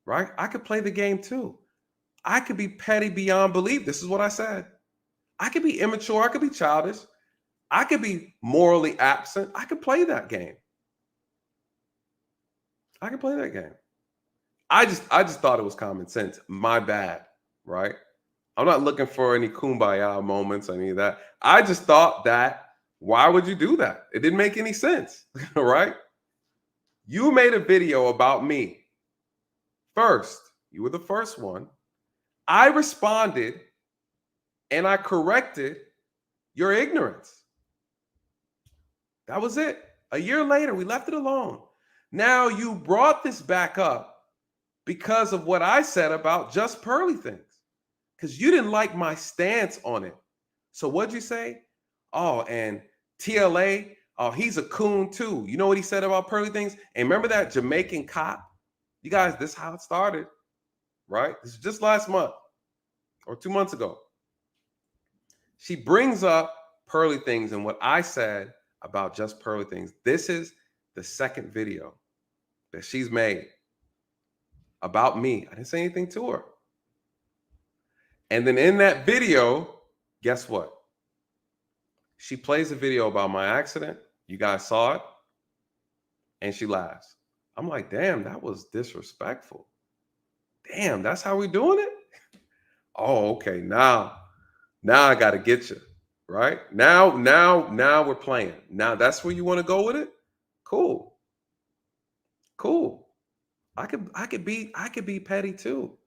Right? I could play the game too. I could be petty beyond belief. This is what I said. I could be immature. I could be childish. I could be morally absent. I could play that game. I could play that game. I just thought it was common sense. My bad, right? I'm not looking for any kumbaya moments, any of that. I just thought that, why would you do that? It didn't make any sense, right? You made a video about me. First, you were the first one. I responded and I corrected your ignorance. That was it. A year later, we left it alone. Now you brought this back up because of what I said about JustPearlyThings, because you didn't like my stance on it. So what'd you say? Oh, and TLA, oh, he's a coon too. You know what he said about PearlyThings? And remember that Jamaican cop? You guys, this is how it started, right? This is just last month or 2 months ago. She brings up PearlyThings and what I said about JustPearlyThings. This is the second video that she's made about me. I didn't say anything to her. And then in that video, guess what? She plays a video about my accident. You guys saw it. And she laughs. I'm like, damn, that was disrespectful. Damn, that's how we doing it? Oh, okay. Now I got to get you. Right? Now we're playing. Now that's where you want to go with it? Cool. Cool. I could be petty too.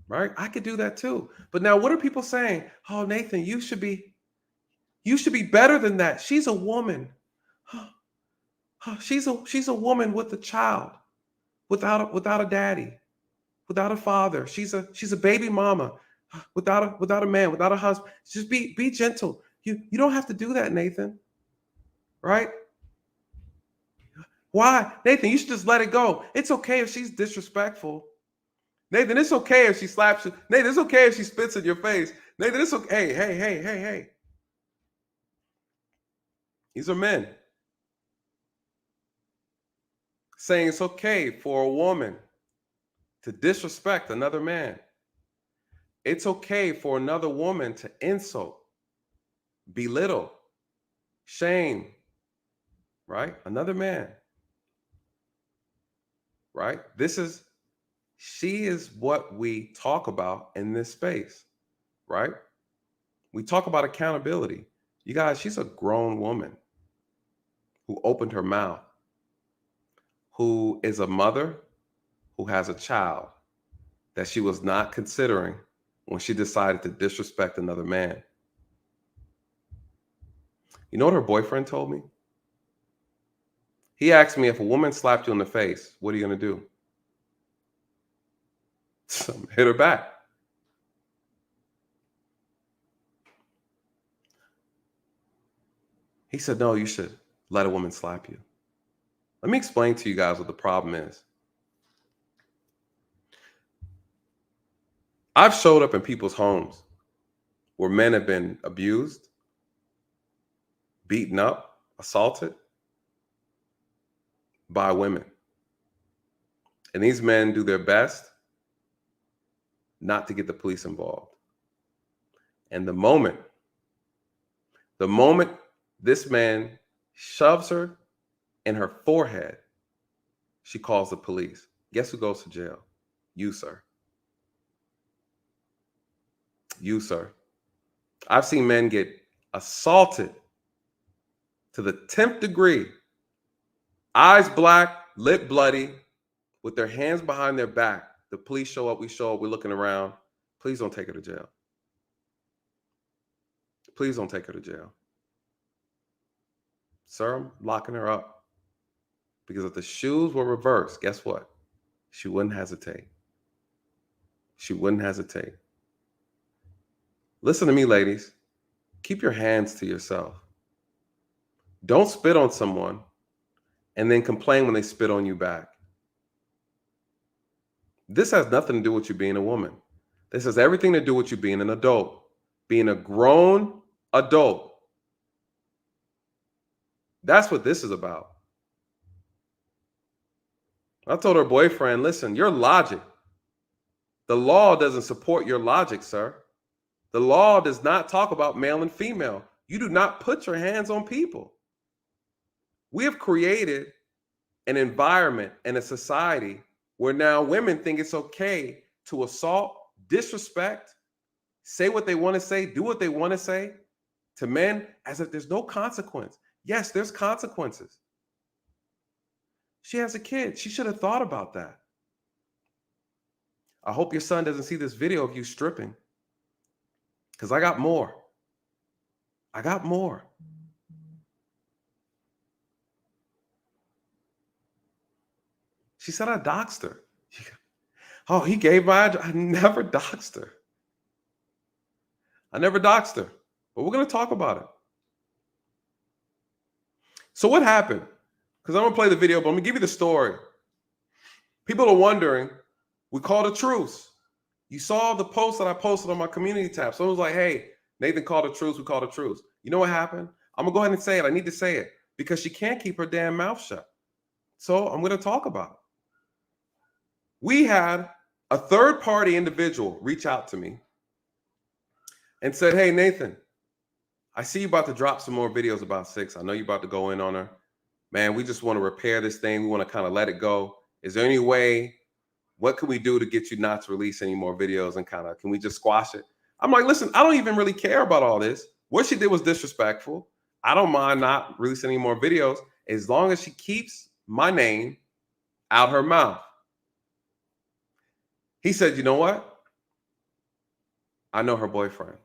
Right? I could do that too. But now what are people saying? Oh, Nathan, you should be better than that. She's a woman. She's a woman with a child, without a daddy, without a father. She's a baby mama, without a man, without a husband. Just be gentle. You don't have to do that, Nathan. Right? Why? Nathan, you should just let it go. It's okay if she's disrespectful. Nathan, it's okay if she slaps you. Nathan, it's okay if she spits in your face. Nathan, it's okay. Hey. These are men saying it's okay for a woman to disrespect another man. It's okay for another woman to insult, belittle, shame, right? Another man, right? She is what we talk about in this space, right? We talk about accountability. You guys, she's a grown woman who opened her mouth, who is a mother, who has a child that she was not considering when she decided to disrespect another man. You know what her boyfriend told me? He asked me, if a woman slapped you in the face, what are you going to do? Hit her back. He said, no, you should let a woman slap you. Let me explain to you guys what the problem is. I've showed up in people's homes where men have been abused, beaten up, assaulted by women. And these men do their best not to get the police involved. And the moment this man shoves her in her forehead, she calls the police. Guess who goes to jail? You, sir. You, sir. I've seen men get assaulted to the 10th degree, eyes black, lip bloody, with their hands behind their back. The police show up, we're looking around. Please don't take her to jail. Please don't take her to jail. Sir, I'm locking her up. Because if the shoes were reversed, guess what? She wouldn't hesitate. She wouldn't hesitate. Listen to me, ladies. Keep your hands to yourself. Don't spit on someone and then complain when they spit on you back. This has nothing to do with you being a woman. This has everything to do with you being an adult, being a grown adult. That's what this is about. I told her boyfriend, listen, your logic, the law doesn't support your logic, sir. The law does not talk about male and female. You do not put your hands on people. We have created an environment and a society where now women think it's okay to assault, disrespect, say what they want to say, do what they want to say to men as if there's no consequence. Yes, there's consequences. She has a kid. She should have thought about that. I hope your son doesn't see this video of you stripping, because I got more. I got more. She said I doxed her. Oh, he gave my address. I never doxed her. I never doxed her. But we're going to talk about it. So what happened? Because I'm going to play the video, but I'm going to give you the story. People are wondering, we called a truce. You saw the post that I posted on my community tab. Someone was like, hey, Nathan called a truce. We called a truce. You know what happened? I'm going to go ahead and say it. I need to say it because she can't keep her damn mouth shut. So I'm going to talk about it. We had a third-party individual reach out to me and said, hey, Nathan, I see you about to drop some more videos about Six. I know you're about to go in on her. Man, we just want to repair this thing. We want to kind of let it go. Is there any way what can we do to get you not to release any more videos, and kind of, can we just squash it? I'm like, listen, I don't even really care about all this. What she did was disrespectful. I don't mind not releasing any more videos as long as she keeps my name out her mouth. He said, you know what? I know her boyfriend.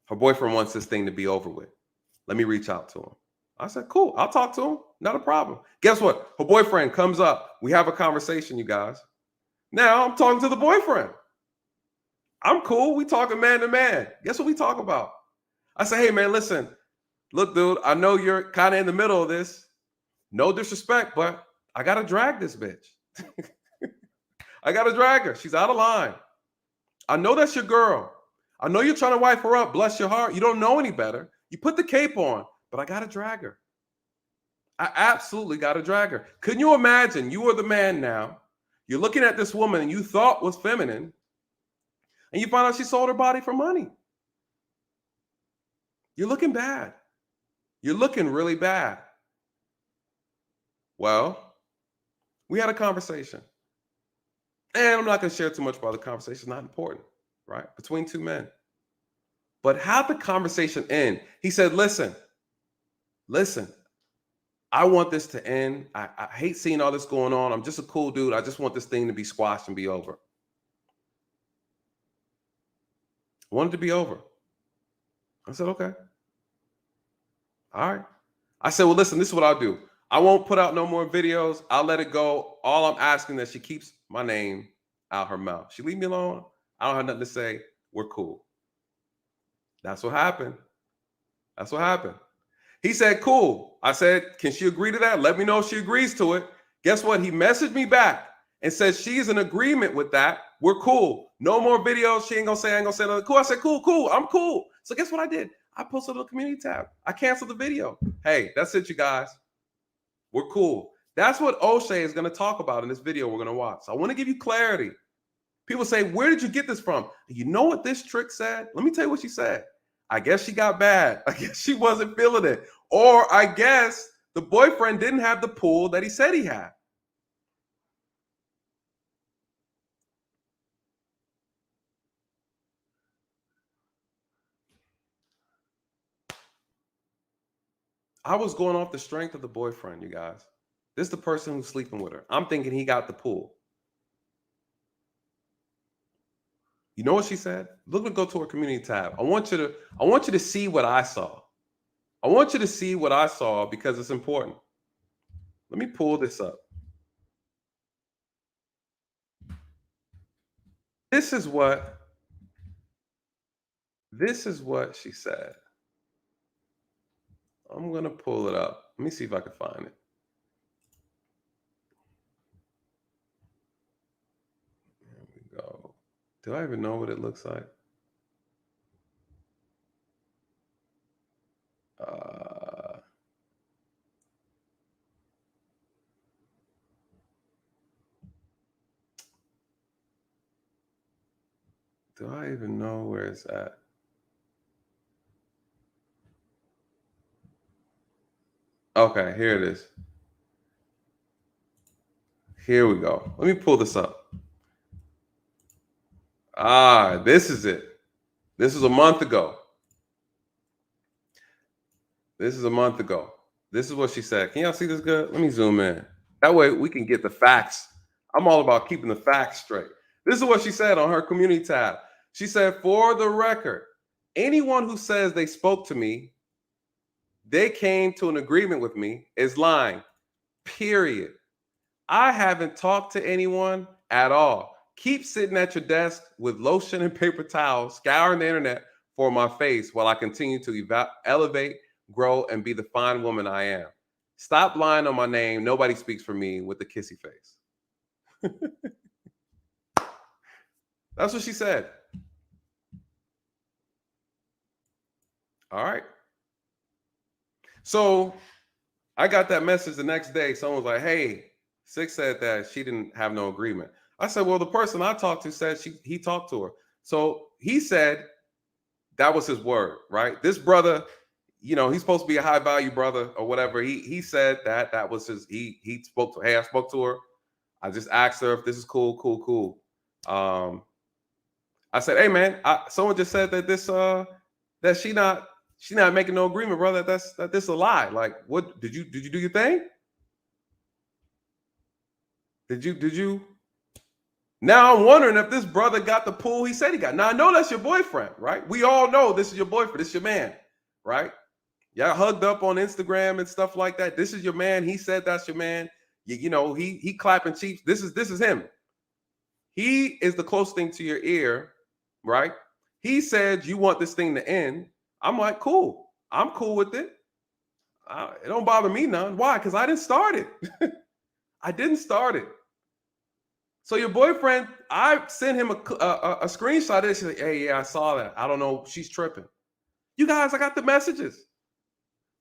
Her boyfriend wants this thing to be over with. Let me reach out to him. I said, cool, I'll talk to him. Not a problem. Guess what? Her boyfriend comes up. We have a conversation, you guys. Now I'm talking to the boyfriend. I'm cool. We talking man to man. Guess what we talk about? I say, hey, man, listen. Look, dude, I know you're kind of in the middle of this. No disrespect, but I got to drag this bitch. I got to drag her. She's out of line. I know that's your girl. I know you're trying to wipe her up. Bless your heart. You don't know any better. You put the cape on, but I got to drag her. I absolutely got to drag her. Couldn't you imagine? You are the man now. You're looking at this woman and you thought was feminine, and you find out she sold her body for money. You're looking bad. You're looking really bad. Well, we had a conversation. And I'm not going to share too much about the conversation. It's not important, right? Between two men. But how'd the conversation end? He said, listen, I want this to end. I hate seeing all this going on. I'm just a cool dude. I just want this thing to be squashed and be over. I want it to be over. I said, okay. All right. I said, well, listen, this is what I'll do. I won't put out no more videos. I'll let it go. All I'm asking is that she keeps my name out her mouth. She leave me alone. I don't have nothing to say. We're cool. That's what happened. That's what happened. He said, cool. I said, can she agree to that? Let me know if she agrees to it. Guess what? He messaged me back and said she's in agreement with that. We're cool. No more videos. She ain't gonna say, I ain't gonna say nothing. Cool. I said, cool. I'm cool. So guess what I did? I posted on the community tab. I canceled the video. Hey, that's it, you guys. We're cool. That's what Oshay is going to talk about in this video we're going to watch. So I want to give you clarity. People say, where did you get this from? You know what this trick said? Let me tell you what she said. I guess she got bad. I guess she wasn't feeling it. Or I guess the boyfriend didn't have the pull that he said he had. I was going off the strength of the boyfriend, you guys. This is the person who's sleeping with her. I'm thinking he got the pull. You know what she said? Look, go to her community tab. I want you to see what I saw. I want you to see what I saw because it's important. Let me pull this up. This is what she said. I'm going to pull it up. Let me see if I can find it. There we go. Do I even know what it looks like? Do I even know where it's at? Okay, here it is. Here we go. Let me pull this up. This is it. This is a month ago. This is a month ago. This is what she said. Can y'all see this good? Let me zoom in. That way we can get the facts. I'm all about keeping the facts straight. This is what she said on her community tab. She said, for the record, anyone who says they spoke to me, they came to an agreement with me, is lying. Period. I haven't talked to anyone at all. Keep sitting at your desk with lotion and paper towels, scouring the internet for my face while I continue to elevate, grow, and be the fine woman I am. Stop lying on my name. Nobody speaks for me with the kissy face. That's what she said. All right. So I got that message the next day. Someone was like, hey, Six said that she didn't have no agreement. I said, well, the person I talked to said he talked to her. So he said that was his word, right? This brother, you know, he's supposed to be a high value brother or whatever. He said that was his, he spoke to, hey, I spoke to her. I just asked her if this is cool, cool. I said, hey man, someone just said that that she not making no agreement, brother. That this is a lie. Like, what did you do your thing? Did you? Now I'm wondering if this brother got the pull he said he got. Now I know that's your boyfriend, right? We all know this is your boyfriend. This is your man, right? Y'all hugged up on Instagram and stuff like that. This is your man. He said that's your man. You know, he clapping cheeks. This is him. He is the close thing to your ear, right? He said you want this thing to end. I'm like, cool. I'm cool with it. It don't bother me none. Why? Because I didn't start it. I didn't start it. So your boyfriend, I sent him a screenshot of this. She's like, hey, yeah, I saw that. I don't know. She's tripping. You guys, I got the messages.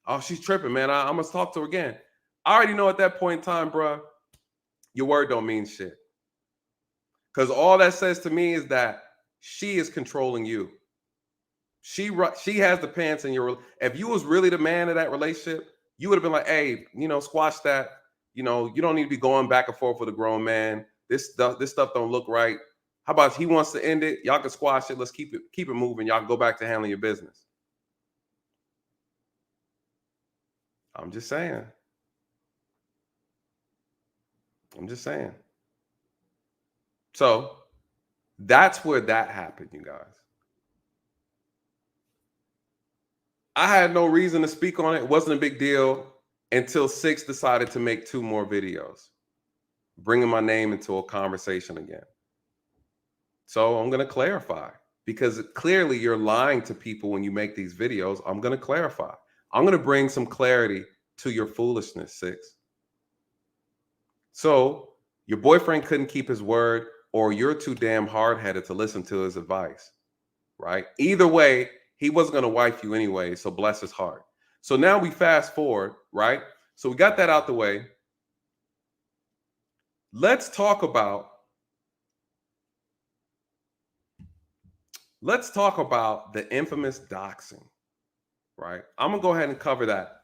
Oh, she's tripping, man. I must talk to her again. I already know at that point in time, bro, your word don't mean shit. Because all that says to me is that she is controlling you. She has the pants in your. If you was really the man of that relationship, you would have been like, hey, you know, squash that. You know, you don't need to be going back and forth with a grown man. This stuff don't look right. How about he wants to end it? Y'all can squash it. Let's keep it moving. Y'all can go back to handling your business. I'm just saying. So that's where that happened, you guys. I had no reason to speak on it. It wasn't a big deal until Six decided to make 2 more videos, bringing my name into a conversation again. So I'm going to clarify, because clearly you're lying to people when you make these videos. I'm going to clarify. I'm going to bring some clarity to your foolishness, Six. So your boyfriend couldn't keep his word, or you're too damn hard-headed to listen to his advice, right? Either way, he wasn't going to wife you anyway, so bless his heart. So now we fast forward, right? So we got that out the way. Let's talk about the infamous doxing, right? I'm going to go ahead and cover that,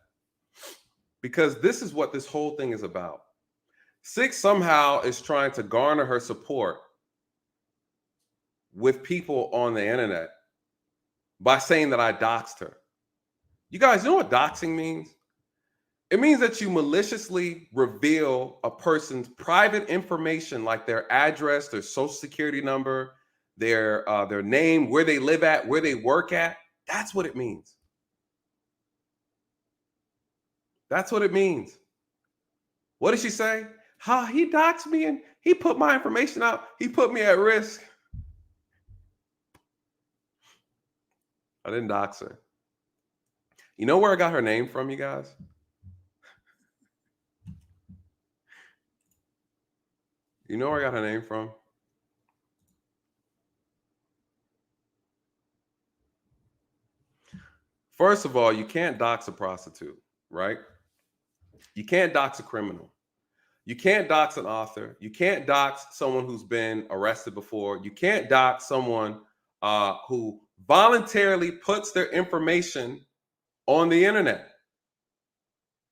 because this is what this whole thing is about. Six somehow is trying to garner her support with people on the internet by saying that I doxed her. You guys know what doxing means? It means that you maliciously reveal a person's private information, like their address, their social security number, their name, where they live at, where they work at. That's what it means. That's what it means. What did she say? He doxed me and he put my information out. He put me at risk. I didn't dox her. You know where I got her name from, you guys? You know where I got her name from? First of all, you can't dox a prostitute, right? You can't dox a criminal. You can't dox an author. You can't dox someone who's been arrested before. You can't dox someone who voluntarily puts their information on the internet.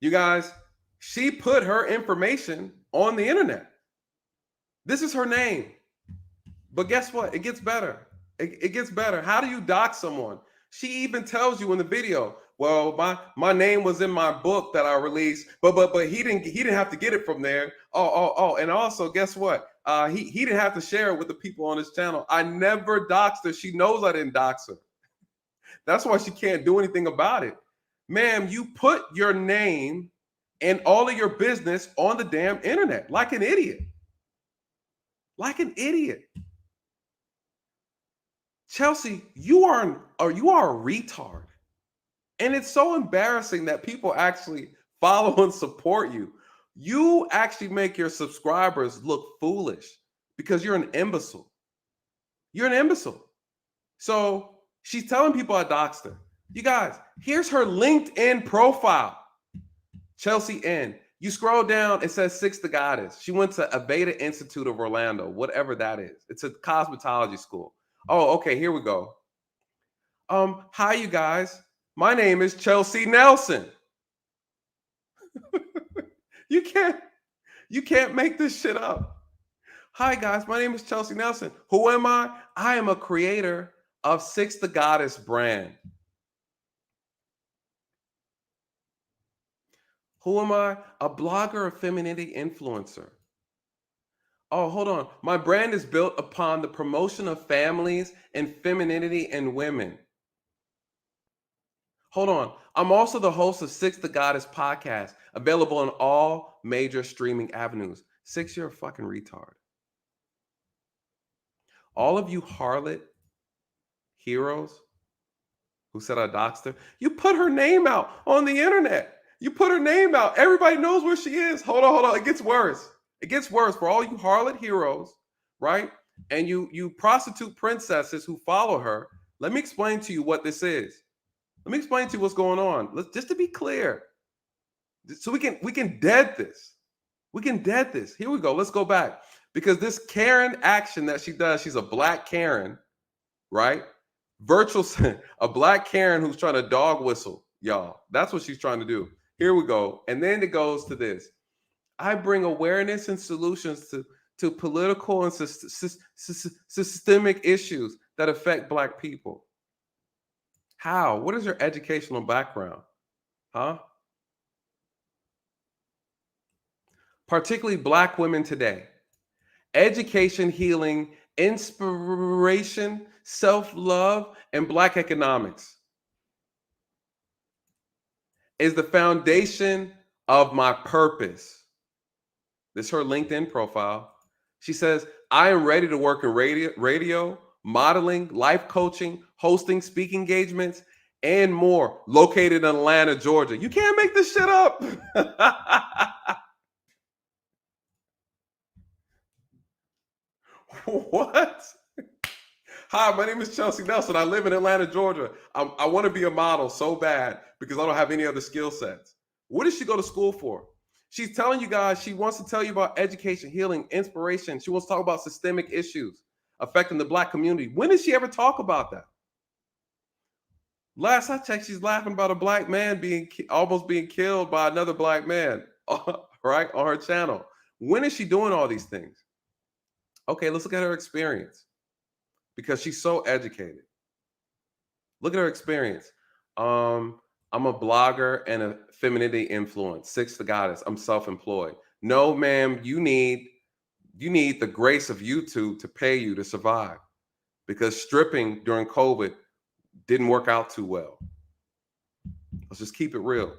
You guys, she put her information on the internet. This is her name. But guess what? It gets better. It gets better. How do you dox someone? She even tells you in the video, well, my name was in my book that I released, but he didn't have to get it from there. Oh, and also guess what? He didn't have to share it with the people on his channel. I never doxed her. She knows I didn't dox her. That's why she can't do anything about it. Ma'am, you put your name and all of your business on the damn internet like an idiot. Like an idiot. Chelsea, you are a retard. And it's so embarrassing that people actually follow and support you. You actually make your subscribers look foolish because you're an imbecile. You're an imbecile. So she's telling people I doxed her. You guys, here's her LinkedIn profile. Chelsea N. You scroll down, it says Six the Goddess. She went to Aveda Institute of Orlando, whatever that is. It's a cosmetology school. Oh, okay, here we go. Hi, you guys. My name is Chelsea Nelson. You You can't make this shit up. Hi, guys. My name is Chelsea Nelson. Who am I? I am a creator of Six the Goddess brand. Who am I? A blogger, a femininity influencer. Oh, hold on. My brand is built upon the promotion of families and femininity and women. Hold on. I'm also the host of Six the Goddess podcast, available on all major streaming avenues. Six, you're a fucking retard. All of you harlot heroes who said I doxed her, you put her name out on the internet. You put her name out. Everybody knows where she is. Hold on. It gets worse. It gets worse for all you harlot heroes, right? And you prostitute princesses who follow her. Let me explain to you what this is. Let me explain to you what's going on. Just to be clear, so we can dead this. We can dead this. Here we go. Let's go back, because this Karen action that she does, she's a black Karen, right? A black Karen who's trying to dog whistle y'all. That's what she's trying to do. Here we go. And then it goes to this. I bring awareness and solutions to political and systemic issues that affect Black people. How? What is your educational background? Huh? Particularly Black women today. Education, healing, inspiration, self-love, and Black economics is the foundation of my purpose. This is her LinkedIn profile. She says, I am ready to work in radio, modeling, life coaching, hosting, speaking engagements, and more, located in Atlanta, Georgia. You can't make this shit up. What? Hi, my name is Chelsea Nelson. I live in Atlanta, Georgia. I want to be a model so bad because I don't have any other skill sets. What did she go to school for? She's telling you guys she wants to tell you about education, healing, inspiration. She wants to talk about systemic issues affecting the Black community. When did she ever talk about that? Last I checked, she's laughing about a Black man almost being killed by another Black man, right, on her channel. When is she doing all these things? Okay, let's look at her experience, because she's so educated. Look at her experience. I'm a blogger and a femininity influence. Six the Goddess. I'm self-employed. No, ma'am, you need the grace of YouTube to pay you to survive, because stripping during COVID didn't work out too well. Let's just keep it real,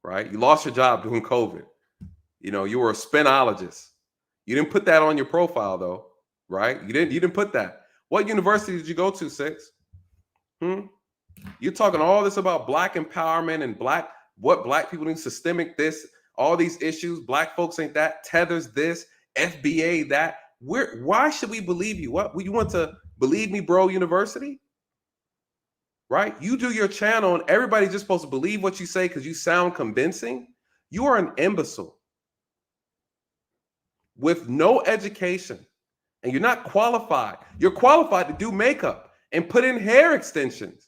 right? You lost your job during COVID. You were a spinologist. You didn't put that on your profile though, right? You didn't put that. What university did you go to, Six? You're talking all this about Black empowerment and what Black people need, systemic this, all these issues. Black folks ain't that, tethers this, FBA that. Why should we believe you? What, you want to believe me, bro? University, right? You do your channel and everybody's just supposed to believe what you say because you sound convincing. You are an imbecile with no education, and you're not qualified. You're qualified to do makeup and put in hair extensions.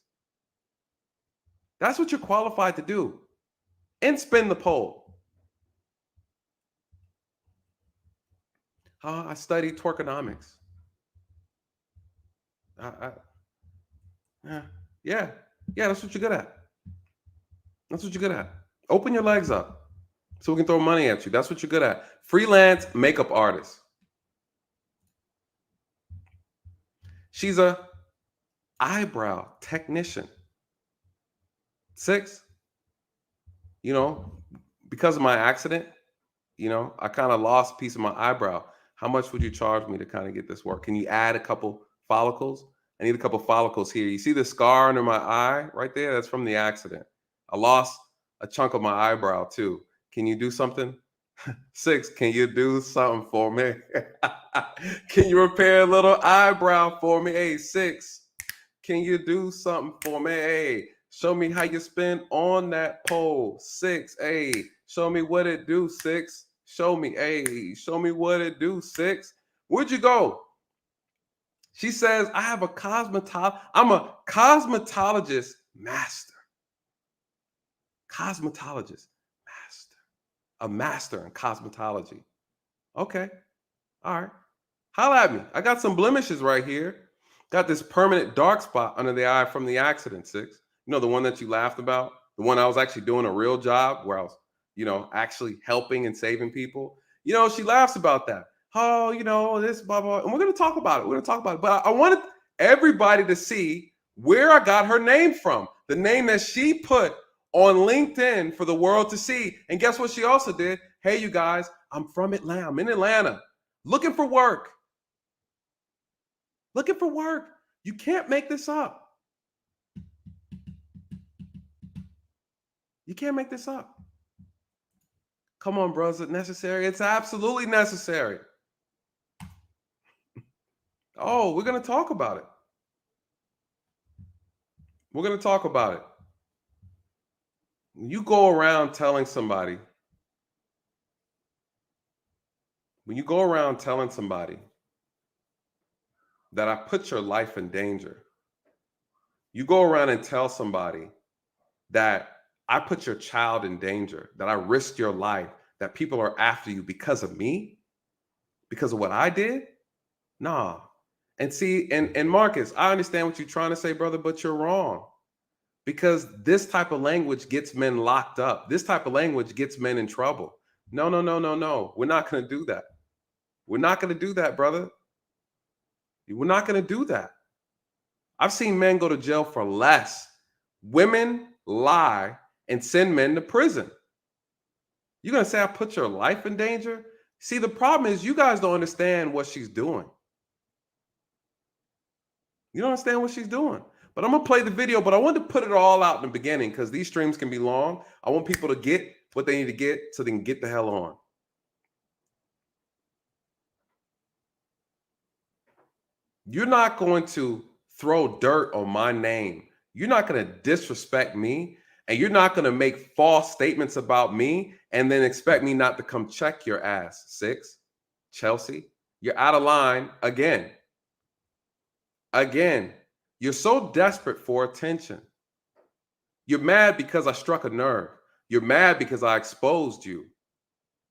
That's what you're qualified to do. And spin the pole. I studied twerkonomics. Yeah, that's what you're good at. That's what you're good at. Open your legs up so we can throw money at you. That's what you're good at. Freelance makeup artist. She's a eyebrow technician. Six, because of my accident, I kind of lost a piece of my eyebrow. How much would you charge me to kind of get this work? Can you add a couple follicles? I need a couple follicles here. You see the scar under my eye right there? That's from the accident. I lost a chunk of my eyebrow too. Can you do something? Six, can you do something for me? Can you repair a little eyebrow for me? Hey, Six, can you do something for me? Hey, show me how you spin on that pole. Six, hey, show me what it do, Six. Show me, hey, show me what it do, Six. Where'd you go? She says, I'm a cosmetologist master. Cosmetologist master. a master in cosmetology. Okay. All right. Holla at me. I got some blemishes right here. Got this permanent dark spot under the eye from the accident, Six. You know, the one that you laughed about? The one I was actually doing a real job where I was, actually helping and saving people. She laughs about that. Oh, this, blah, blah. And we're going to talk about it. We're going to talk about it. But I wanted everybody to see where I got her name from. The name that she put on LinkedIn for the world to see. And guess what she also did? Hey, you guys, I'm from Atlanta. I'm in Atlanta looking for work. Looking for work. You can't make this up. You can't make this up. Come on, bro. Is it necessary? It's absolutely necessary. Oh, we're going to talk about it. We're going to talk about it. When you go around telling somebody that I put your life in danger, you go around and tell somebody that I put your child in danger, that I risked your life, that people are after you because of me, because of what I did? Nah. And see, and Marcus, I understand what you're trying to say, brother, but you're wrong. Because this type of language gets men locked up. This type of language gets men in trouble. No. We're not going to do that. We're not going to do that, brother. We're not going to do that. I've seen men go to jail for less. Women lie and send men to prison. You're going to say I put your life in danger? See, the problem is you guys don't understand what she's doing. You don't understand what she's doing. But I'm going to play the video, but I wanted to put it all out in the beginning because these streams can be long. I want people to get what they need to get so they can get the hell on. You're not going to throw dirt on my name. You're not going to disrespect me, and you're not going to make false statements about me and then expect me not to come check your ass. Six, Chelsea, you're out of line again. Again, you're so desperate for attention. You're mad because I struck a nerve. You're mad because I exposed you.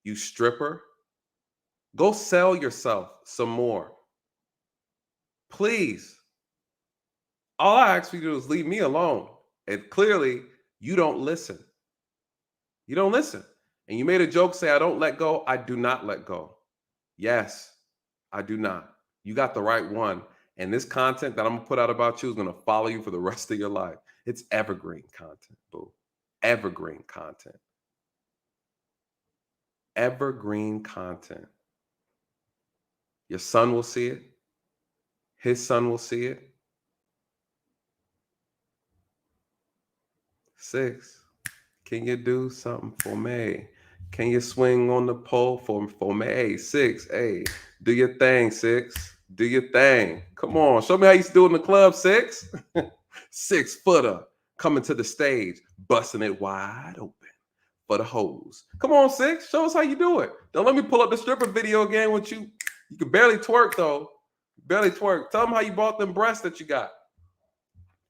You stripper. Go sell yourself some more. Please. All I ask you to do is leave me alone. And clearly, you don't listen. You don't listen. And you made a joke, say, I don't let go. I do not let go. Yes, I do not. You got the right one. And this content that I'm going to put out about you is going to follow you for the rest of your life. It's evergreen content, boo. Evergreen content. Evergreen content. Your son will see it. His son will see it. Six, can you do something for me? Can you swing on the pole for me? Hey, Six, hey, do your thing, Six. Do your thing. Come on, show me how you do in the club, Six. 6 footer coming to the stage, busting it wide open for the hoes. Come on, Six, show us how you do it. Don't let me pull up the stripper video again with you. You can barely twerk though. Barely twerk. Tell them how you bought them breasts that you got.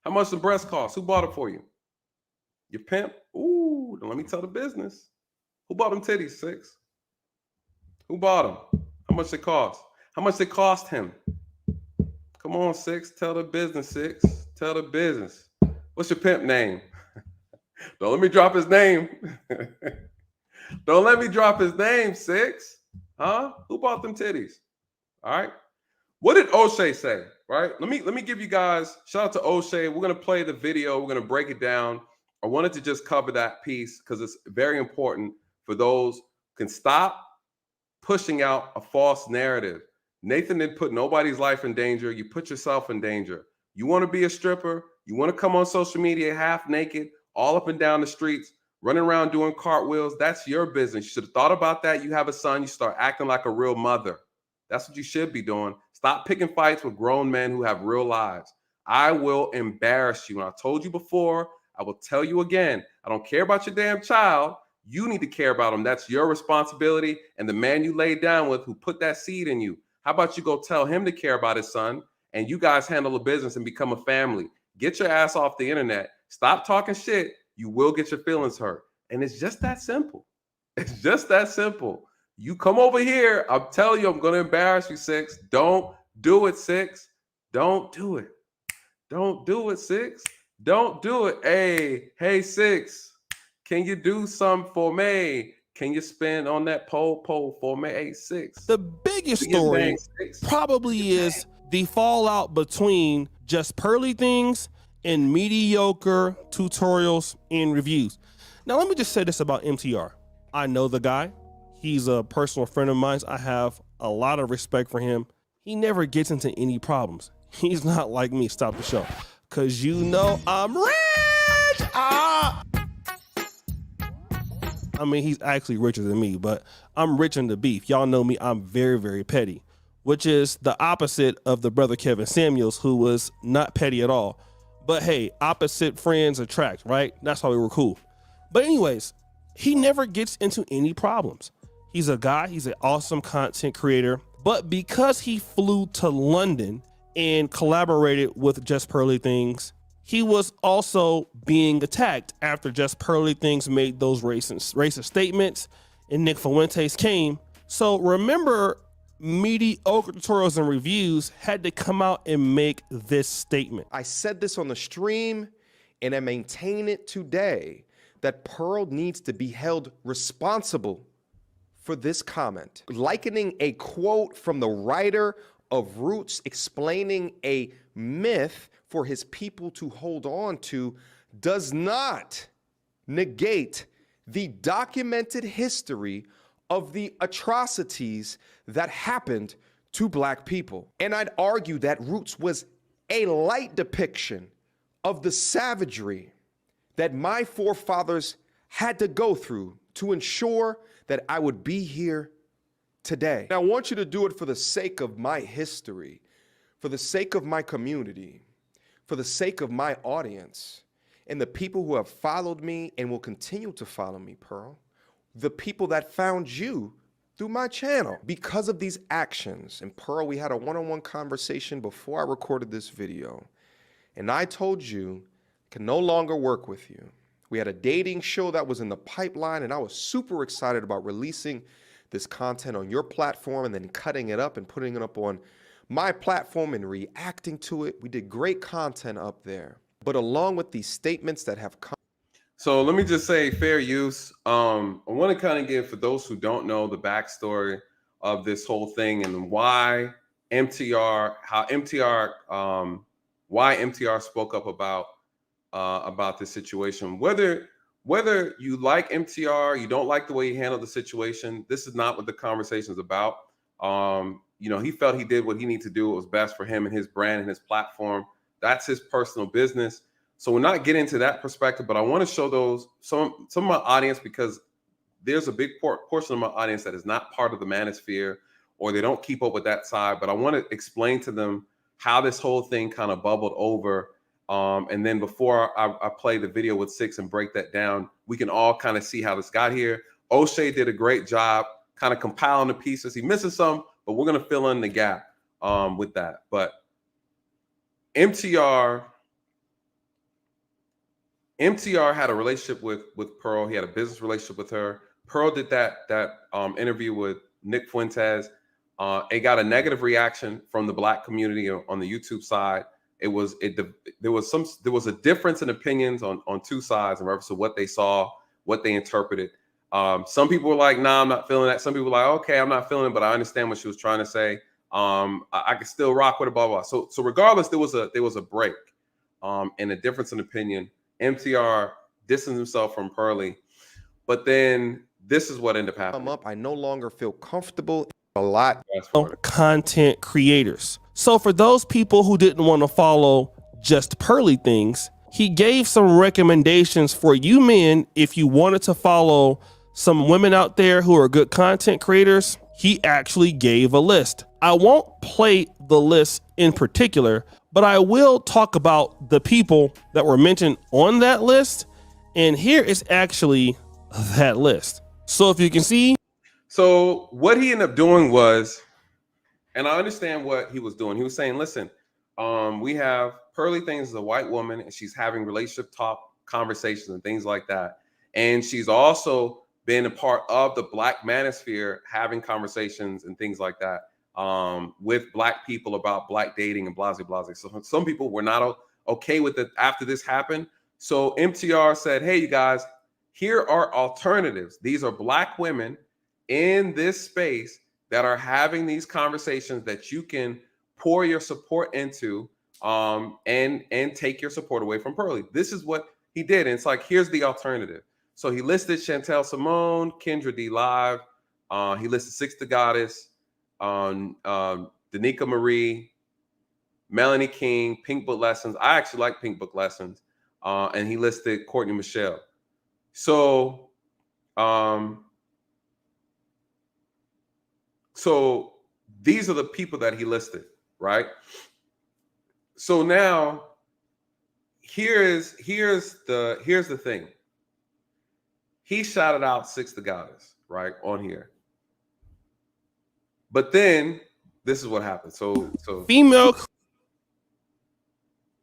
How much the breasts cost? Who bought it for you? Your pimp? Ooh, don't let me tell the business. Who bought them titties, Six? Who bought them? How much they cost? How much they cost him? Come on, Six. Tell the business, Six. Tell the business. What's your pimp name? Don't let me drop his name. Don't let me drop his name, Six. Huh? Who bought them titties? All right. What did Oshay say? Right? Let me give you guys, shout out to Oshay. We're going to play the video. We're going to break it down. I wanted to just cover that piece because it's very important for those who can stop pushing out a false narrative. Nathan didn't put nobody's life in danger. You put yourself in danger. You want to be a stripper? You want to come on social media half naked, all up and down the streets, running around doing cartwheels? That's your business. You should have thought about that. You have a son. You start acting like a real mother. That's what you should be doing. Stop picking fights with grown men who have real lives. I will embarrass you. And I told you before, I will tell you again. I don't care about your damn child. You need to care about him. That's your responsibility. And the man you laid down with who put that seed in you, how about you go tell him to care about his son and you guys handle the business and become a family? Get your ass off the internet. Stop talking shit. You will get your feelings hurt. And it's just that simple. It's just that simple. You come over here, I'm telling you, I'm going to embarrass you, Six. Don't do it, Six. Don't do it. Don't do it, Six. Don't do it. Hey, Six. Can you do something for me? Can you spin on that pole for me? Hey, Six. The biggest story probably is the fallout between JustPearlyThings and mediocre tutorials and reviews. Now, let me just say this about MTR. I know the guy. He's a personal friend of mine. I have a lot of respect for him. He never gets into any problems. He's not like me. Stop the show. Because you know I'm rich. I mean, he's actually richer than me, but I'm rich in the beef. Y'all know me. I'm very, very petty, which is the opposite of the brother Kevin Samuels, who was not petty at all. But hey, opposite friends attract, right? That's why we were cool. But anyways, he never gets into any problems. He's a guy, he's an awesome content creator, but because he flew to London and collaborated with JustPearlyThings, he was also being attacked after JustPearlyThings made those racist statements and Nick Fuentes came. So remember, mediocre tutorials and reviews had to come out and make this statement. I said this on the stream and I maintain it today that Pearl needs to be held responsible for this comment. Likening a quote from the writer of Roots explaining a myth for his people to hold on to does not negate the documented history of the atrocities that happened to Black people. And I'd argue that Roots was a light depiction of the savagery that my forefathers had to go through to ensure that I would be here today. And I want you to do it for the sake of my history, for the sake of my community, for the sake of my audience, and the people who have followed me and will continue to follow me, Pearl, the people that found you through my channel. Because of these actions, and Pearl, we had a one-on-one conversation before I recorded this video, and I told you I can no longer work with you. We had a dating show that was in the pipeline, and I was super excited about releasing this content on your platform and then cutting it up and putting it up on my platform and reacting to it. We did great content up there. But along with these statements that have come. So let me just say fair use. I want to kind of give, for those who don't know, the backstory of this whole thing and why MTR, why MTR spoke up about this situation. Whether you like MTR, you don't like the way he handled the situation, this is not what the conversation is about. You know, he felt he did what he needed to do. It was best for him and his brand and his platform. That's his personal business. So we're not getting into that perspective, but I want to show those some of my audience, because there's a big portion of my audience that is not part of the manosphere, or they don't keep up with that side. But I want to explain to them how this whole thing kind of bubbled over. And then before I play the video with Six and break that down, we can all kind of see how this got here. Oshay did a great job kind of compiling the pieces. He misses some, but we're going to fill in the gap with that. But MTR had a relationship with Pearl. He had a business relationship with her. Pearl did that interview with Nick Fuentes. It got a negative reaction from the Black community on the YouTube side. There was a difference in opinions on two sides in reference to what they saw, what they interpreted. Some people were like, "Nah, I'm not feeling that." Some people were like, "Okay, I'm not feeling it, but I understand what she was trying to say. I can still rock with it." Blah blah. So regardless, there was a break, and a difference in opinion. MTR distanced himself from Pearly, but then this is what ended up happening. I no longer feel comfortable. A lot of content creators. So for those people who didn't want to follow JustPearlyThings, he gave some recommendations for you men. If you wanted to follow some women out there who are good content creators, he actually gave a list. I won't play the list in particular, but I will talk about the people that were mentioned on that list. And here is actually that list. So if you can see. So what he ended up doing was, and I understand what he was doing. He was saying, listen, we have JustPearlyThings is a white woman, and she's having relationship talk conversations and things like that. And she's also been a part of the Black manosphere, having conversations and things like that with Black people about Black dating and blah, blah, blah. So some people were not okay with it after this happened. So MTR said, hey, you guys, here are alternatives. These are Black women in this space that are having these conversations that you can pour your support into and take your support away from Pearly. This is what he did. And it's like, here's the alternative. So he listed Chantel Simone, Kendra D Live. He listed Six the Goddess, Danica Marie, Melanie King, Pink Book Lessons. I actually like Pink Book Lessons. And he listed Courtney Michelle. So, so these are the people that he listed, right? So now here's the thing. He shouted out Six the Goddess, right, on here. But then this is what happened. So female.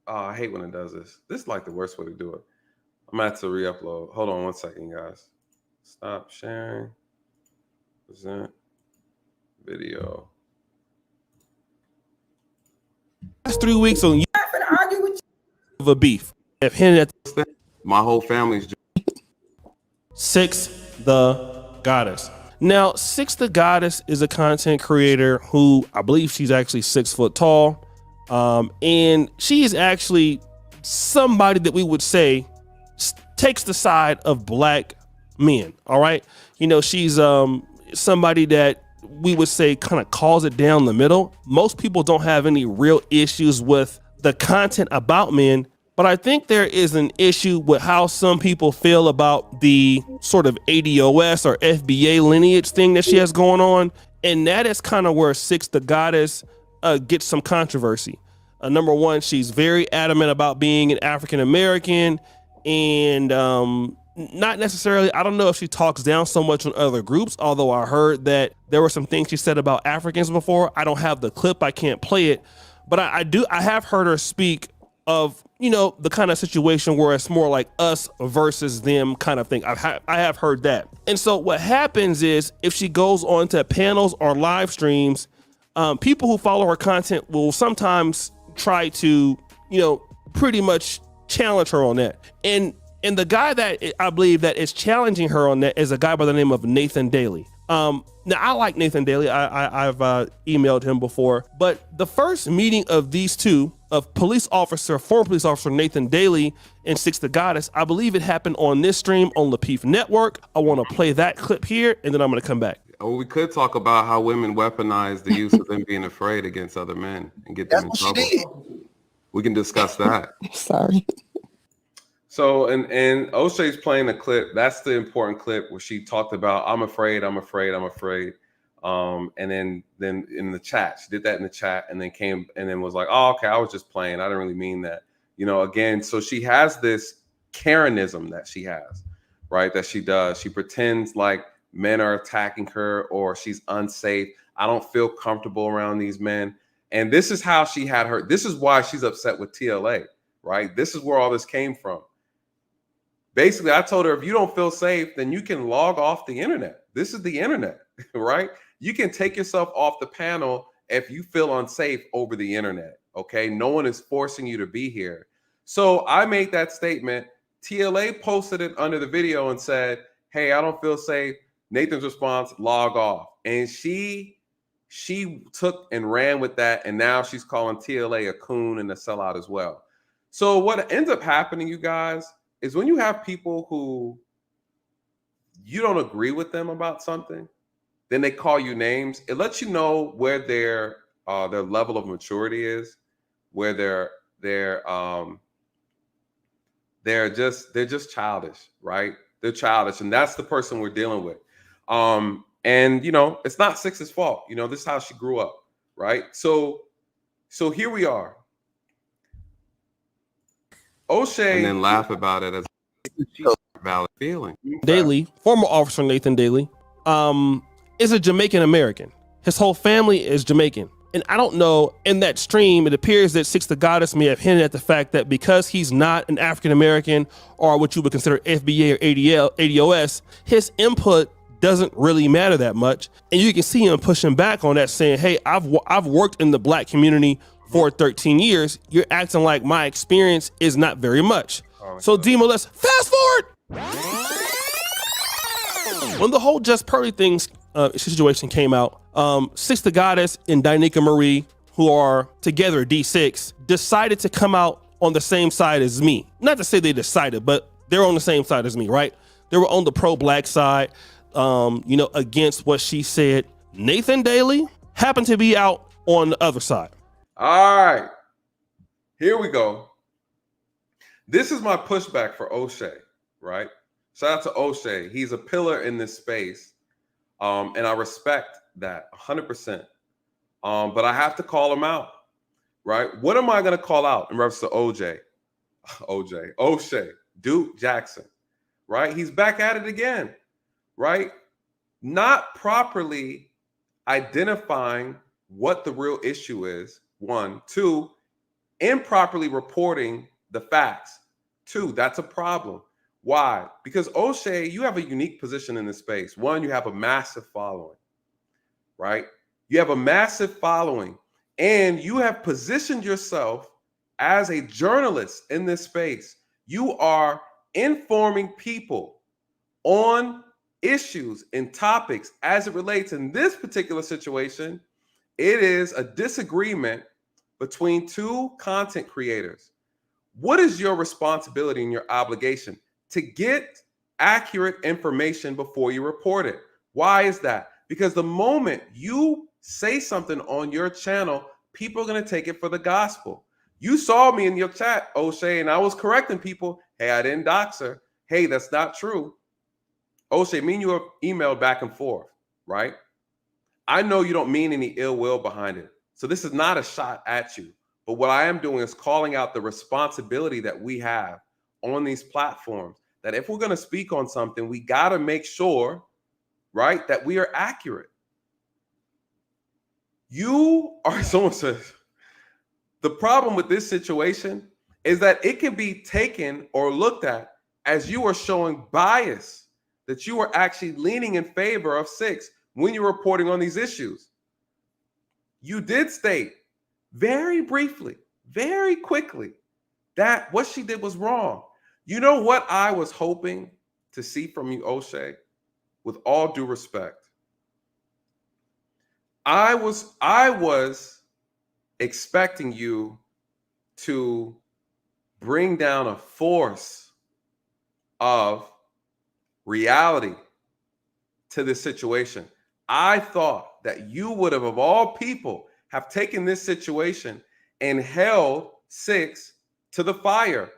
Oh, I hate when it does this. This is like the worst way to do it. I'm gonna have to re-upload. Hold on 1 second, guys. Stop sharing. Present video. Last 3 weeks on you I'm not gonna argue with you. of a beef. Have hinted at My whole family's Six the Goddess. Now, Six the Goddess is a content creator who I believe she's actually 6 foot tall. And she is actually somebody that we would say takes the side of Black men. All right. You know, she's somebody that we would say kind of calls it down the middle. Most people don't have any real issues with the content about men, but I think there is an issue with how some people feel about the sort of ADOS or FBA lineage thing that she has going on. And that is kind of where Six the Goddess gets some controversy. Number one, she's very adamant about being an African-American and not necessarily, I don't know if she talks down so much on other groups, although I heard that there were some things she said about Africans before. I don't have the clip, I can't play it, but I have heard her speak of, you know, the kind of situation where it's more like us versus them kind of thing. I have heard that. And so what happens is if she goes on to panels or live streams, people who follow her content will sometimes try to, you know, pretty much challenge her on that. And the guy that I believe that is challenging her on that is a guy by the name of Nathan Daly. Now I like Nathan Daly. I've emailed him before, but the first meeting of these two, of former police officer Nathan Daly and Six the Goddess, I believe it happened on this stream on Lapeef Network. I want to play that clip here, and then I'm going to come back. Well, we could talk about how women weaponize the use of them being afraid against other men and get them in trouble. We can discuss that. Sorry. So, and Oshay's playing the clip. That's the important clip where she talked about, I'm afraid. And then in the chat, she did that in the chat and then was like, oh, okay, I was just playing. I didn't really mean that. You know, again, so she has this Karenism that she has, right? That she does. She pretends like men are attacking her or she's unsafe. I don't feel comfortable around these men. And this is how she had her. This is why she's upset with TLA, right? This is where all this came from. Basically, I told her, if you don't feel safe, then you can log off the internet. This is the internet, right? You can take yourself off the panel if you feel unsafe over the internet, okay? No one is forcing you to be here. So I made that statement. TLA posted it under the video and said, hey, I don't feel safe. Nathan's response, log off. And she took and ran with that, and now she's calling TLA a coon and a sellout as well. So what ends up happening, you guys, is when you have people who you don't agree with them about something, then they call you names. It lets you know where their level of maturity is, where they're just childish, right? They're childish, and that's the person we're dealing with. And you know, it's not Six's fault. You know, this is how she grew up, right? So here we are. Oshay, and then laugh about it as a valid feeling. Daly, former officer Nathan Daly, is a Jamaican American. His whole family is Jamaican. And I don't know, in that stream, it appears that Six the Goddess may have hinted at the fact that because he's not an African American or what you would consider FBA or ADOS, his input doesn't really matter that much. And you can see him pushing back on that, saying, hey, I've worked in the black community for 13 years. You're acting like my experience is not very much. So Demo, let's fast forward. When the whole Just Pearly Things situation came out, Six the Goddess and Danica Marie, who are together at D6, decided to come out on the same side as me. Not to say they decided, but they're on the same side as me, right? They were on the pro-black side, against what she said. Nathan Daly happened to be out on the other side. All right, here we go. This is my pushback for Oshay, right? Shout out to Oshay. He's a pillar in this space, and I respect that 100%. But I have to call him out, right? What am I going to call out in reference to Oshay, Duke Jackson, right? He's back at it again, right? Not properly identifying what the real issue is, 1. 2, improperly reporting the facts. 2, that's a problem. Why? Because Oshay, you have a unique position in this space. 1, you have a massive following, right? You have a massive following, and you have positioned yourself as a journalist in this space. You are informing people on issues and topics as it relates. In this particular situation, it is a disagreement between 2 content creators. What is your responsibility and your obligation? To get accurate information before you report it. Why is that? Because the moment you say something on your channel, people are going to take it for the gospel. You saw me in your chat, Oshay, and I was correcting people. Hey, I didn't dox her. Hey, that's not true. Oshay, me and you have emailed back and forth, right? I know you don't mean any ill will behind it. So this is not a shot at you. But what I am doing is calling out the responsibility that we have on these platforms, that if we're going to speak on something, we got to make sure, right, that we are accurate. Someone says, the problem with this situation is that it can be taken or looked at as you are showing bias, that you are actually leaning in favor of Six when you're reporting on these issues. You did state very briefly, very quickly, that what she did was wrong. You know what I was hoping to see from you, Oshay? With all due respect, I was expecting you to bring down a force of reality to this situation. I thought that you would have, of all people, have taken this situation and held Six to the fire,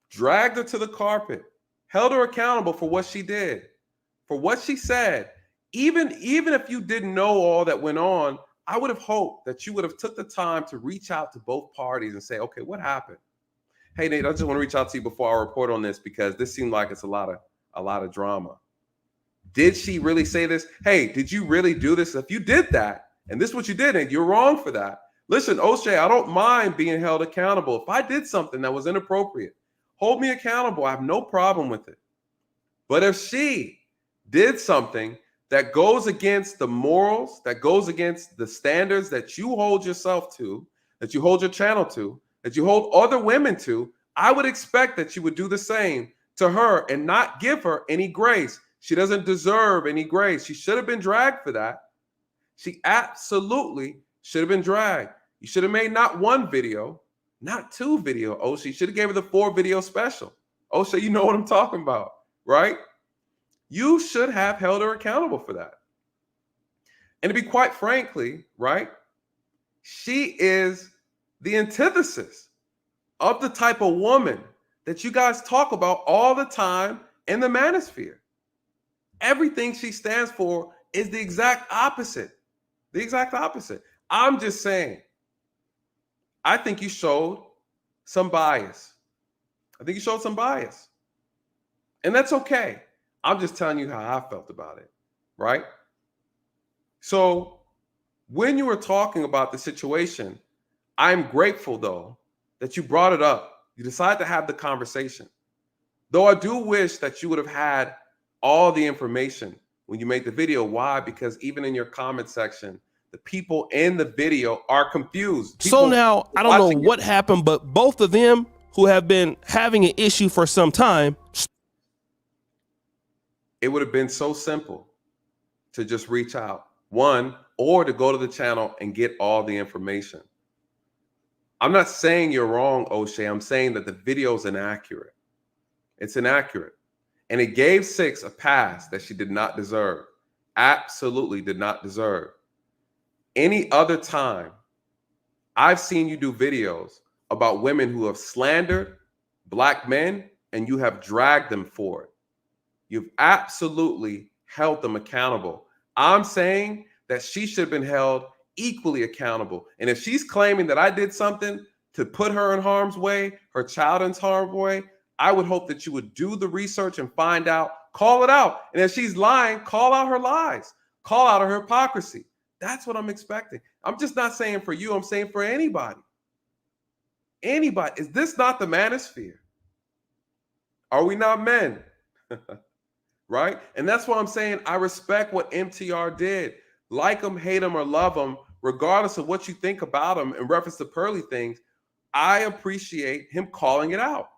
dragged her to the carpet, held her accountable for what she did, for what she said. Even if you didn't know all that went on, I would have hoped that you would have took the time to reach out to both parties and say, okay, what happened? Hey, Nate, I just want to reach out to you before I report on this because this seemed like it's a lot of drama. Did she really say this? Hey, did you really do this? If you did that, and this is what you did, and you're wrong for that. Listen, Oshay, I don't mind being held accountable. If I did something that was inappropriate, hold me accountable. I have no problem with it. But if she did something that goes against the morals, that goes against the standards that you hold yourself to, that you hold your channel to, that you hold other women to, I would expect that you would do the same to her and not give her any grace. She doesn't deserve any grace. She should have been dragged for that. She absolutely should have been dragged. You should have made not 1 video, not 2 video. Oshay, you should have gave her the 4-video special. Oshay, you know what I'm talking about, right? You should have held her accountable for that. And to be quite frankly, right, she is the antithesis of the type of woman that you guys talk about all the time in the manosphere. Everything she stands for is the exact opposite. The exact opposite. I'm just saying, I think you showed some bias. I think you showed some bias. And that's okay. I'm just telling you how I felt about it, right? So When you were talking about the situation, I'm grateful, though, that you brought it up. You decided to have the conversation. Though I do wish that you would have had all the information when you made the video. Why? Because even in your comment section, the people in the video are confused. So now, I don't know what happened, but both of them who have been having an issue for some time. It would have been so simple to just reach out, one, or to go to the channel and get all the information. I'm not saying you're wrong, Oshay. I'm saying that the video is inaccurate. It's inaccurate. And it gave 6 a pass that she did not deserve. Absolutely did not deserve. Any other time, I've seen you do videos about women who have slandered Black men and you have dragged them for it. You've absolutely held them accountable. I'm saying that she should have been held equally accountable. And if she's claiming that I did something to put her in harm's way, her child in harm's way, I would hope that you would do the research and find out, call it out. And if she's lying, call out her lies, call out her hypocrisy. That's what I'm expecting. I'm just not saying for you, I'm saying for anybody. Anybody. Is this not the manosphere? Are we not men? Right? And that's why I'm saying I respect what MTR did. Like him, hate him, or love him, regardless of what you think about him in reference to Pearly Things, I appreciate him calling it out.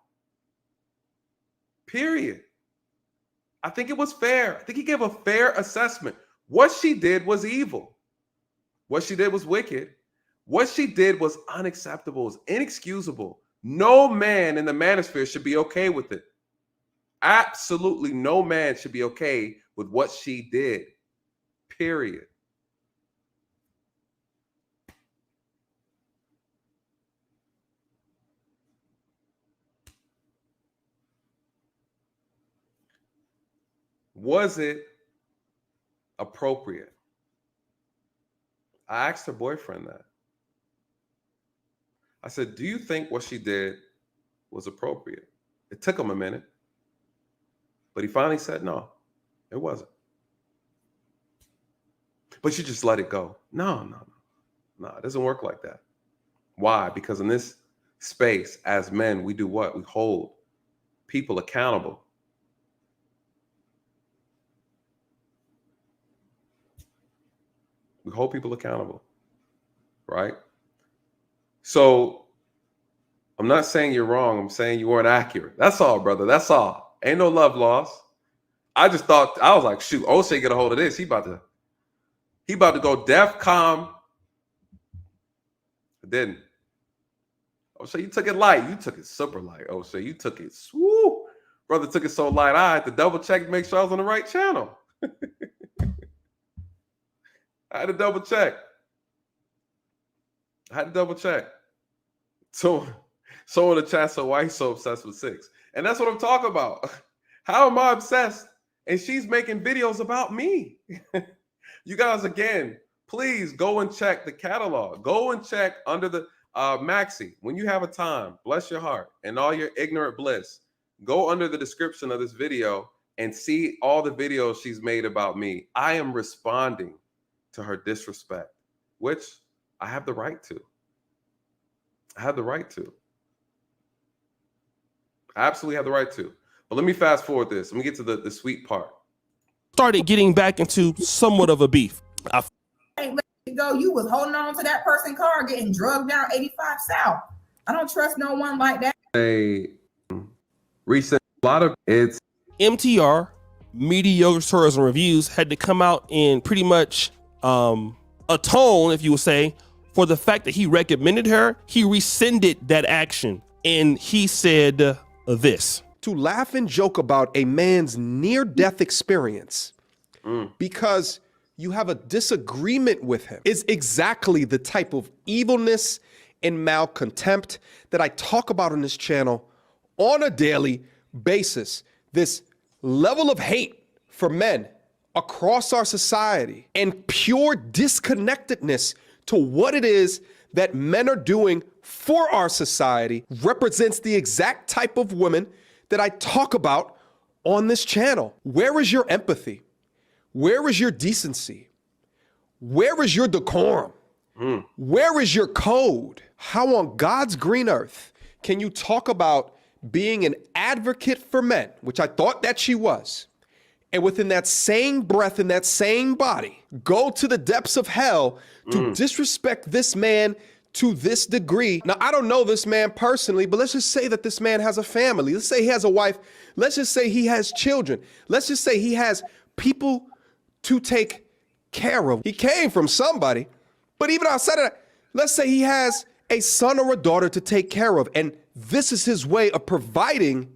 Period. I think it was fair. I think he gave a fair assessment. What she did was evil. What she did was wicked. What she did was unacceptable, was inexcusable. No man in the manosphere should be okay with it. Absolutely no man should be okay with what she did. Period. Was it appropriate? I asked her boyfriend that. I said, do you think what she did was appropriate? It took him a minute, but he finally said, no, it wasn't. But you just let it go. No, it doesn't work like that. Why? Because in this space, as men, we do what? We hold people accountable. We hold people accountable, right? So I'm not saying you're wrong. I'm saying you weren't accurate. That's all, brother. That's all. Ain't no love lost. I just thought, I was like, shoot, Oshay get a hold of this. He about to go DEFCON. I didn't. Oshay, you took it light. You took it super light, Oshay. You took it, woo. Brother took it so light, I had to double check to make sure I was on the right channel. I had to double check. So in the chat, so why he's so obsessed with 6? And that's what I'm talking about. How am I obsessed? And she's making videos about me. You guys, again, please go and check the catalog. Go and check under the Maxi. When you have a time, bless your heart and all your ignorant bliss, go under the description of this video and see all the videos she's made about me. I am responding to her disrespect, which I have the right to. I absolutely have the right to. But let me fast forward this. Let me get to the sweet part. Started getting back into somewhat of a beef. Hey, let it go. You was holding on to that person's car, getting drugged down 85 South. I don't trust no one like that. A recent, a lot of it's MTR, Mediocre Tourism Reviews, had to come out and pretty much atone, if you would say, for the fact that he recommended her. He rescinded that action, and he said this. To laugh and joke about a man's near-death experience because you have a disagreement with him is exactly the type of evilness and malcontempt that I talk about on this channel on a daily basis. This level of hate for men across our society and pure disconnectedness to what it is that men are doing for our society represents the exact type of woman that I talk about on this channel. Where is your empathy? Where is your decency? Where is your decorum? Where is your code? How on God's green earth can you talk about being an advocate for men, which I thought that she was, and within that same breath, in that same body, go to the depths of hell to disrespect this man to this degree? Now, I don't know this man personally, but let's just say that this man has a family. Let's say he has a wife. Let's just say he has children. Let's just say he has people to take care of. He came from somebody, but even outside of that, let's say he has a son or a daughter to take care of, and this is his way of providing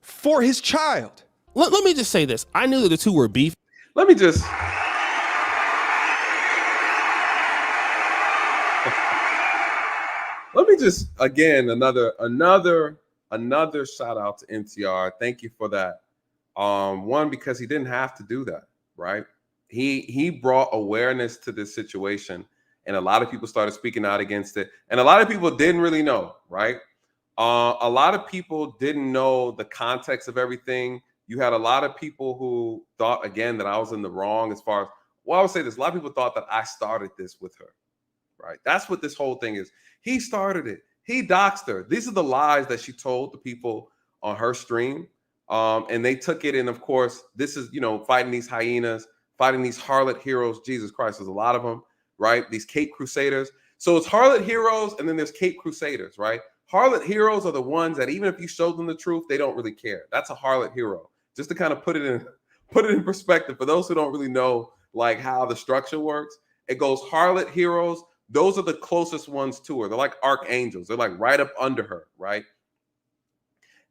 for his child. Let me just say this. I knew that the two were beef. Let me just again another shout out to NTR. Thank you for that. One, because he didn't have to do that, right? He brought awareness to this situation, and a lot of people started speaking out against it, and a lot of people didn't really know, right? A lot of people didn't know the context of everything. You had a lot of people who thought, again, that I was in the wrong as far as, well, I would say this. A lot of people thought that I started this with her, right? That's what this whole thing is. He started it. He doxed her. These are the lies that she told the people on her stream. And they took it. And of course, this is, fighting these hyenas, fighting these harlot heroes. Jesus Christ, there's a lot of them, right? These Cape Crusaders. So it's harlot heroes, and then there's Cape Crusaders, right? Harlot heroes are the ones that even if you show them the truth, they don't really care. That's a harlot hero. Just to kind of put it in perspective for those who don't really know like how the structure works. It goes harlot heroes. Those are the closest ones to her. They're like archangels. They're like right up under her, right?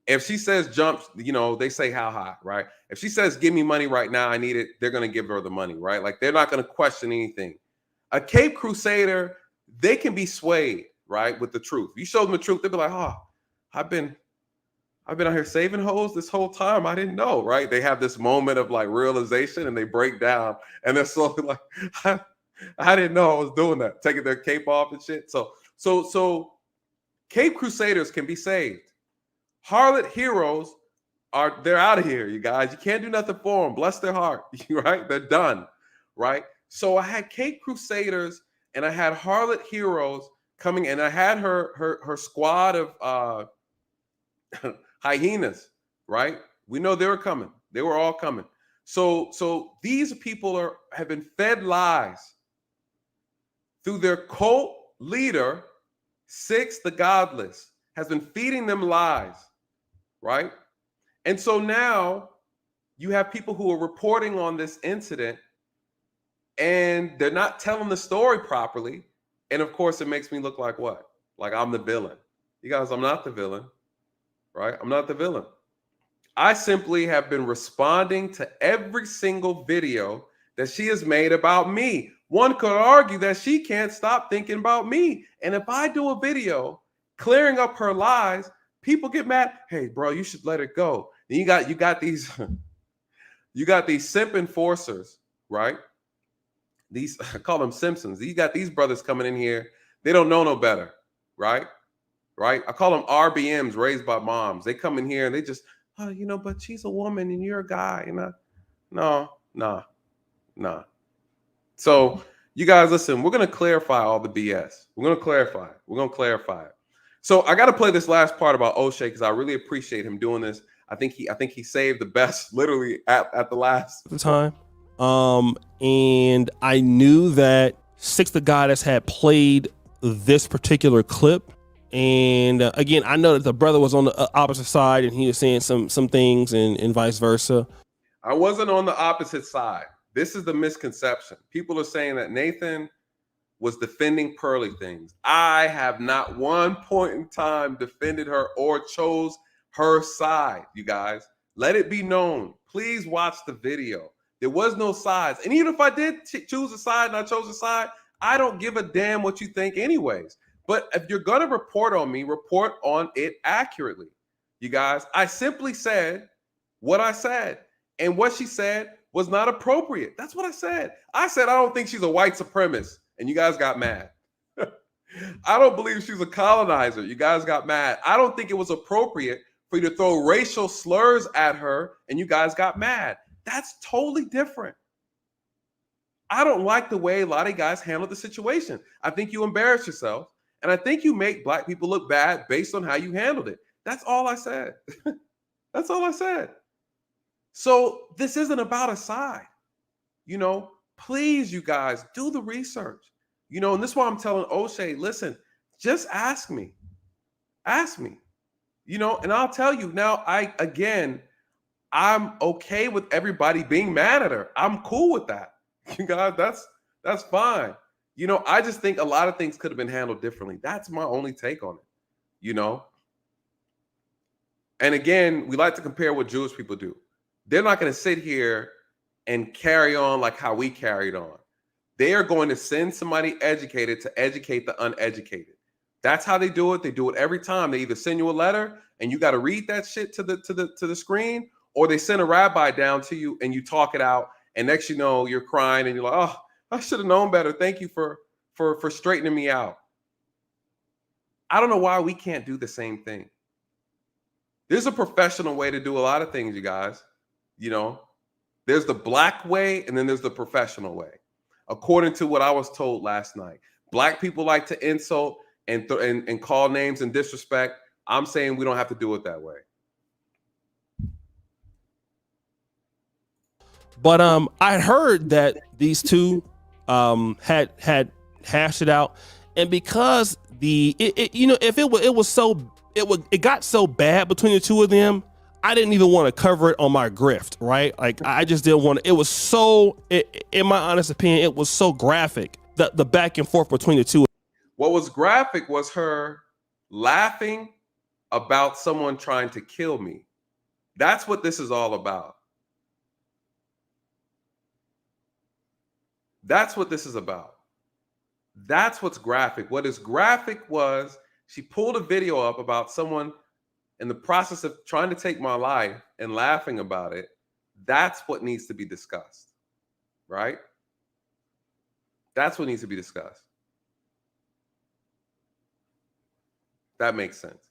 If she says jump, they say how high, right? If she says give me money right now, I need it, they're going to give her the money, right? Like they're not going to question anything. A Cape Crusader, they can be swayed, right, with the truth. You show them the truth, they'll be like, oh, I've been out here saving hoes this whole time. I didn't know, right? They have this moment of like realization and they break down and they're slowly like, I didn't know I was doing that, taking their cape off and shit. So Cape Crusaders can be saved. Harlot heroes they're out of here, you guys. You can't do nothing for them. Bless their heart, right? They're done, right? So I had Cape Crusaders and I had harlot heroes coming, and I had her squad of hyenas, right? We know they were coming. They were all coming. So these people have been fed lies through their cult leader, Six the Godless, has been feeding them lies, right? And so now you have people who are reporting on this incident and they're not telling the story properly. And of course, it makes me look like what? Like I'm the villain. You guys, I'm not the villain, right? I'm not the villain. I simply have been responding to every single video that she has made about me. One could argue that she can't stop thinking about me. And if I do a video clearing up her lies, people get mad. Hey, bro, you should let it go. And you got these simp enforcers, right? These, I call them Simpsons. You got these brothers coming in here. They don't know no better, right? Right? I call them RBMs, raised by moms. They come in here and they just, but she's a woman and you're a guy. Nah. So you guys, listen, we're going to clarify all the BS. We're going to clarify it. So I got to play this last part about Oshay because I really appreciate him doing this. I think he saved the best literally at the last time. And I knew that Six the Goddess had played this particular clip. And again, I know that the brother was on the opposite side and he was saying some things and vice versa. I wasn't on the opposite side. This is the misconception. People are saying that Nathan was defending JustPearlyThings. I have not one point in time defended her or chose her side, you guys. Let it be known. Please watch the video. There was no sides. And even if I did choose a side and I chose a side, I don't give a damn what you think anyways. But if you're going to report on me, report on it accurately. You guys, I simply said what I said. And what she said was not appropriate. That's what I said. I said, I don't think she's a white supremacist. And you guys got mad. I don't believe she's a colonizer. You guys got mad. I don't think it was appropriate for you to throw racial slurs at her. And you guys got mad. That's totally different. I don't like the way a lot of guys handled the situation. I think you embarrass yourself, and I think you make black people look bad based on how you handled it. That's all I said. That's all I said. So this isn't about a side. You know, please, you guys, do the research. You know, and this is why I'm telling Oshay, listen, just ask me. Ask me. You know, and I'll tell you now, I'm okay with everybody being mad at her. I'm cool with that. You guys, that's fine. You know, I just think a lot of things could have been handled differently. That's my only take on it, you know? And again, we like to compare what Jewish people do. They're not going to sit here and carry on like how we carried on. They are going to send somebody educated to educate the uneducated. That's how they do it. They do it every time. They either send you a letter and you got to read that shit to the screen, or they send a rabbi down to you and you talk it out. And next you know, you're crying and you're like, oh, I should have known better. Thank you for straightening me out. I don't know why we can't do the same thing. There's a professional way to do a lot of things, you guys. You know, there's the black way and then there's the professional way. According to what I was told last night, black people like to insult and call names and disrespect. I'm saying we don't have to do it that way. But I heard that these two had hashed it out, and because it got so bad between the two of them, I didn't even want to cover it on my grift, right? Like I just didn't want to. It was so, in my honest opinion, it was so graphic, the back and forth between the two. What was graphic was her laughing about someone trying to kill me. That's what this is all about. That's what this is about. That's what's graphic. What is graphic was she pulled a video up about someone in the process of trying to take my life and laughing about it. That's what needs to be discussed, right? That's what needs to be discussed. That makes sense.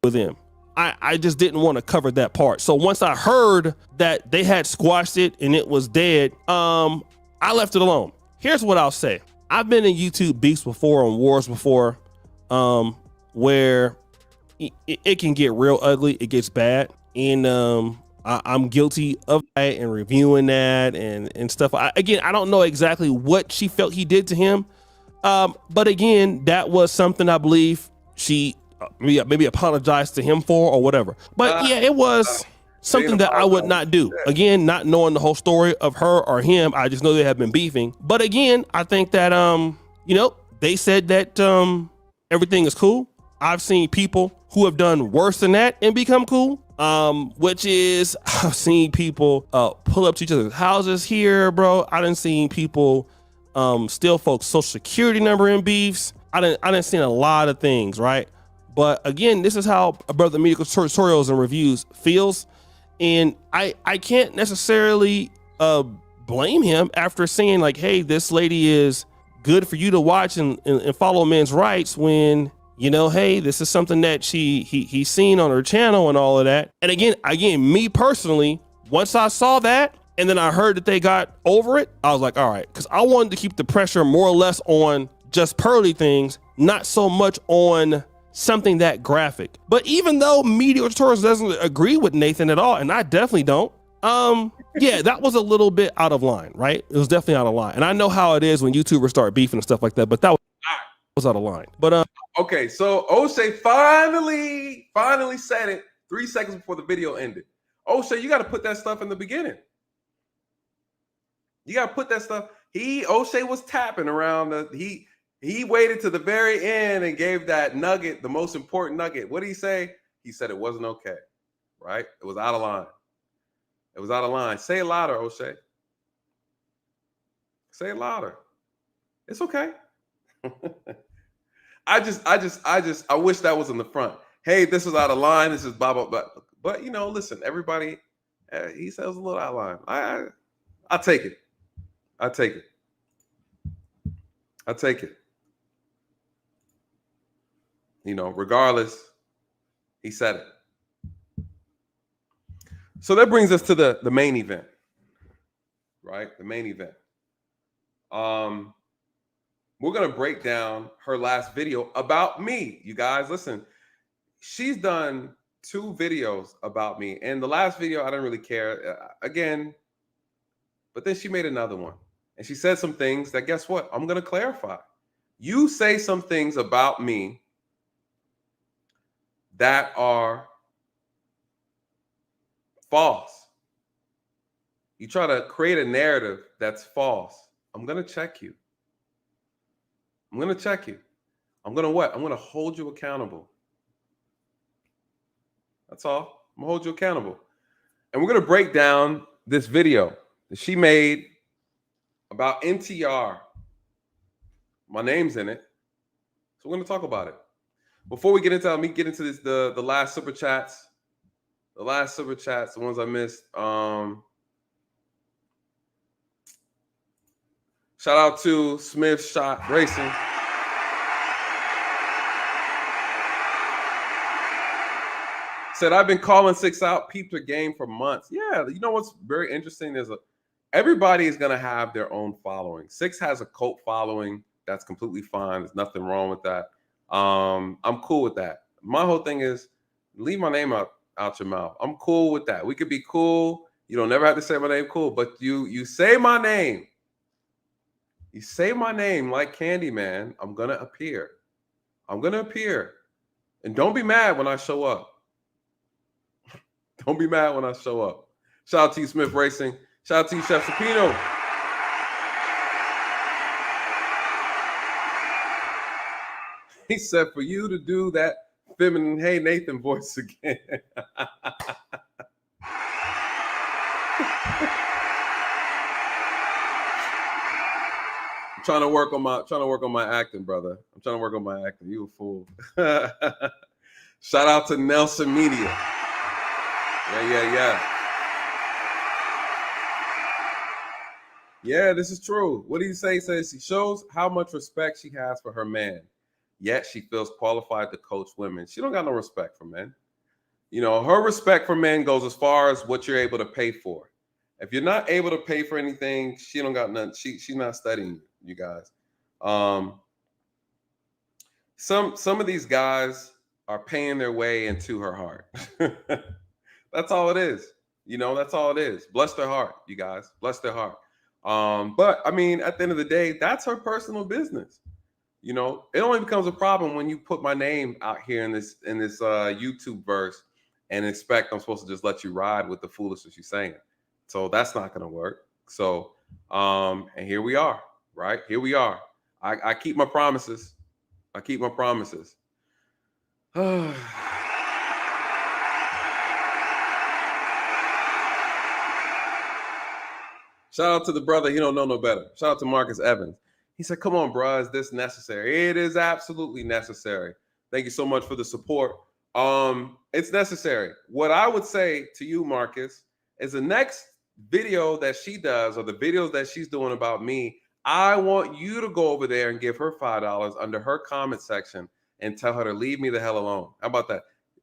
With them. I just didn't want to cover that part. So once I heard that they had squashed it and it was dead, I left it alone. Here's what I'll say. I've been in YouTube beefs before, on wars before, where it can get real ugly. It gets bad. And I'm guilty of that and reviewing that and stuff. I don't know exactly what she felt he did to him. But again, that was something I believe she maybe apologized to him for or whatever. But yeah, it was something that I would not do. Again, not knowing the whole story of her or him, I just know they have been beefing. But again, I think that they said that everything is cool. I've seen people who have done worse than that and become cool. Which is, I've seen people pull up to each other's houses here, bro. I done seen people steal folks' social security number in beefs. I done seen a lot of things, right? But again, this is how a brother media tutorials and reviews feels. And I can't necessarily blame him after saying like, hey, this lady is good for you to watch and follow men's rights when, hey, this is something that he's seen on her channel and all of that. And again, me personally, once I saw that and then I heard that they got over it, I was like, all right, because I wanted to keep the pressure more or less on Just Pearly Things, not so much on something that graphic. But even though media tutorials doesn't agree with Nathan at all, and I definitely don't, yeah, that was a little bit out of line, right? It was definitely out of line. And I know how it is when YouTubers start beefing and stuff like that, but that was out of line. But okay, so Oshay finally said it 3 seconds before the video ended. Oshay, you got to put that stuff in the beginning. You got to put that stuff. Oshay was tapping around he waited to the very end and gave that nugget, the most important nugget. What did he say? He said it wasn't okay, right? It was out of line. It was out of line. Say it louder, Oshay. Say it louder. It's okay. I wish that was in the front. Hey, this is out of line. This is blah, blah, blah. But, listen, everybody, he says a little out of line. I'll take it. I'll take it. I'll take it. Regardless, he said it. So that brings us to the main event, right? The main event. We're gonna break down her last video about me. You guys, listen. She's done 2 videos about me, and the last video I didn't really care again. But then she made another one, and she said some things that, guess what? I'm gonna clarify. You say some things about me that are false. You try to create a narrative that's false. I'm gonna check you. I'm gonna check you. I'm gonna what? I'm gonna hold you accountable. That's all. I'm gonna hold you accountable. And we're gonna break down this video that she made about NTR. My name's in it. So we're gonna talk about it. Before we get into let me get into this, the last super chats. The last super chats, the ones I missed. Shout out to Smith Shot Racing. Said, I've been calling 6 out, peeped her game for months. Yeah, you know what's very interesting? Everybody is going to have their own following. 6 has a cult following. That's completely fine. There's nothing wrong with that. I'm cool with that. My whole thing is leave my name out your mouth. I'm cool with that. We could be cool. You don't never have to say my name, cool. But you say my name. You say my name like Candyman, I'm going to appear. I'm going to appear. And don't be mad when I show up. Don't be mad when I show up. Shout out to you, Smith Racing. Shout out to you, Chef Sapino. He said for you to do that feminine, hey, Nathan voice again. I'm trying to work on my acting, brother. I'm trying to work on my acting. You a fool. Shout out to Nelson Media. Yeah. Yeah, this is true. What do you say? He says she shows how much respect she has for her man, yet she feels qualified to coach women. She don't got no respect for men. You know, her respect for men goes as far as what you're able to pay for. If you're not able to pay for anything, she don't got nothing. She's not studying you guys. Some of these guys are paying their way into her heart. That's all it is. You know, that's all it is. Bless their heart, you guys. Bless their heart. But I mean, at the end of the day, that's her personal business. You know, it only becomes a problem when you put my name out here in this YouTube verse and expect I'm supposed to just let you ride with the foolishness you're saying. So that's not going to work. So, and here we are, right? Here we are. I keep my promises. I keep my promises. Shout out to the brother. He don't know no better. Shout out to Marcus Evans. He said, come on, bro. Is this necessary? It is absolutely necessary. Thank you so much for the support. It's necessary. What I would say to you, Marcus, is the next video that she does or the videos that she's doing about me, I want you to go over there and give her $5 under her comment section and tell her to leave me the hell alone. How about that?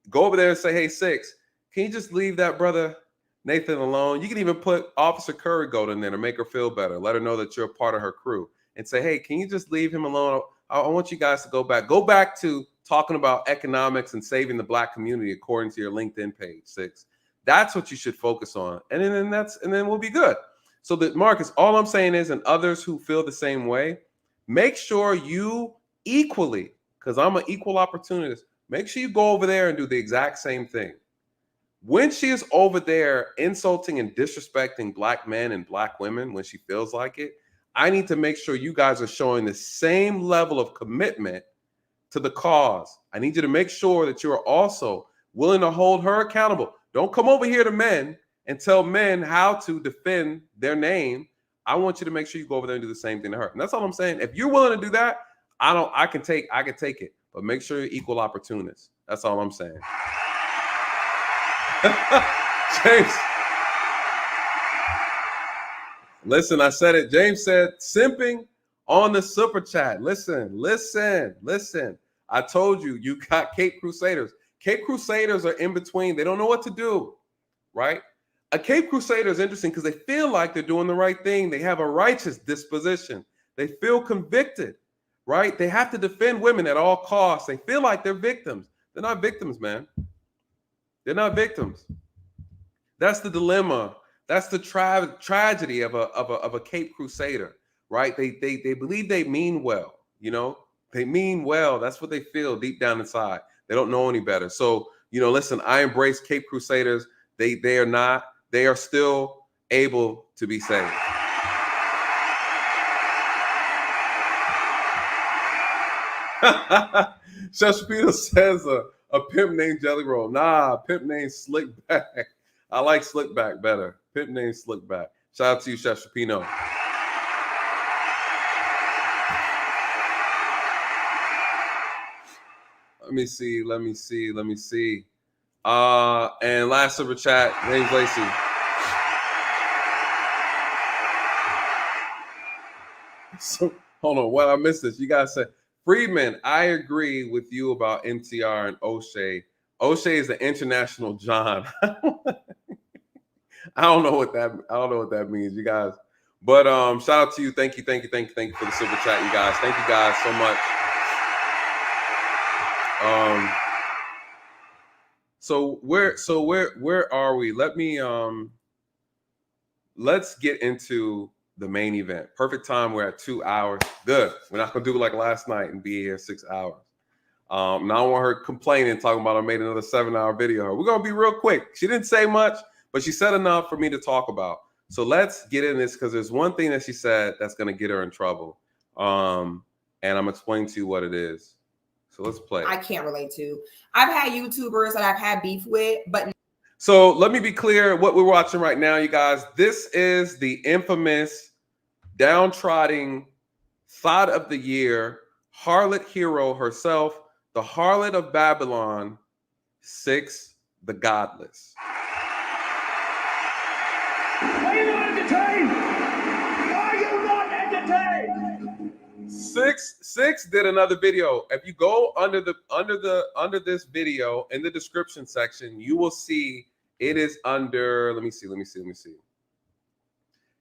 Go over there and say, hey, 6, can you just leave that brother Nathan alone? You can even put Officer Curry Gold in there to make her feel better. Let her know that you're a part of her crew and say, hey, can you just leave him alone? I want you guys to go back to talking about economics and saving the Black community according to your LinkedIn page, 6. That's what you should focus on. And then we'll be good. So that, Marcus, all I'm saying is, and others who feel the same way, make sure you equally, because I'm an equal opportunist, make sure you go over there and do the exact same thing. When she is over there insulting and disrespecting Black men and Black women when she feels like it, I need to make sure you guys are showing the same level of commitment to the cause. I need you to make sure that you are also willing to hold her accountable. Don't come over here to men and tell men how to defend their name. I want you to make sure you go over there and do the same thing to her. And that's all I'm saying. If you're willing to do that, I can take it. But make sure you're equal opportunists. That's all I'm saying. James. Listen, I said it. James said, simping on the super chat. Listen. I told you, you got Cape Crusaders. Cape Crusaders are in between. They don't know what to do, right? A Cape Crusader is interesting because they feel like they're doing the right thing. They have a righteous disposition. They feel convicted, right? They have to defend women at all costs. They feel like they're victims. They're not victims, man. They're not victims. That's the dilemma. That's the tragedy of a Cape Crusader, right? They believe they mean well, you know? They mean well. That's what they feel deep down inside. They don't know any better. So, you know, listen, I embrace Cape Crusaders. They are still able to be saved. Shashpito says a pimp named Jelly Roll. Nah, pimp named Slickback. I like Slickback better. Pimp named Slickback. Shout out to you, Shashpino. Let me see. And last super chat, name's Lacey. So hold on, well, I missed this. You guys said Friedman, I agree with you about MTR and Oshay. Oshay is the international John. I don't know what that means, you guys. But shout out to you. Thank you for the super chat, you guys. Thank you guys so much. So where are we? Let's get into the main event. Perfect time. We're at 2 hours. Good. We're not gonna do it like last night and be here 6 hours. Now I don't want her complaining, talking about I made another 7-hour video. We're gonna be real quick. She didn't say much, but she said enough for me to talk about. So let's get in this because there's one thing that she said that's gonna get her in trouble. And I'm explaining to you what it is. So let's play. I can't relate to. I've had YouTubers that I've had beef with, but so let me be clear what we're watching right now, you guys. This is the infamous downtrodden thought of the year, harlot hero herself, the harlot of Babylon, 6 the Godless. Are you not entertained? Are you not entertained? 6 did another video. If you go under this video in the description section, you will see it is under, let me see.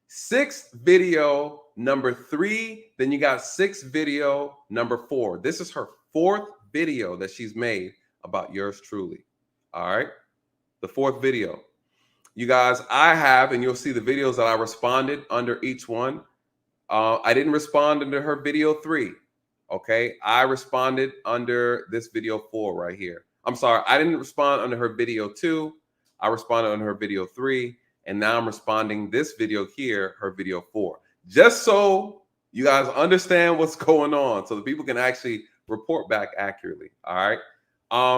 6 video number 3, then you got 6 video number 4. This is her 4th video that she's made about yours truly. All right, the 4th video. You guys, I have, and you'll see the videos that I responded under each one. I didn't respond under her video 3. Okay, I responded under this video 4 right here. I'm sorry, I didn't respond under her video 2. I responded under her video 3, and now I'm responding this video here, her video 4. Just so you guys understand what's going on, so the people can actually report back accurately. All right.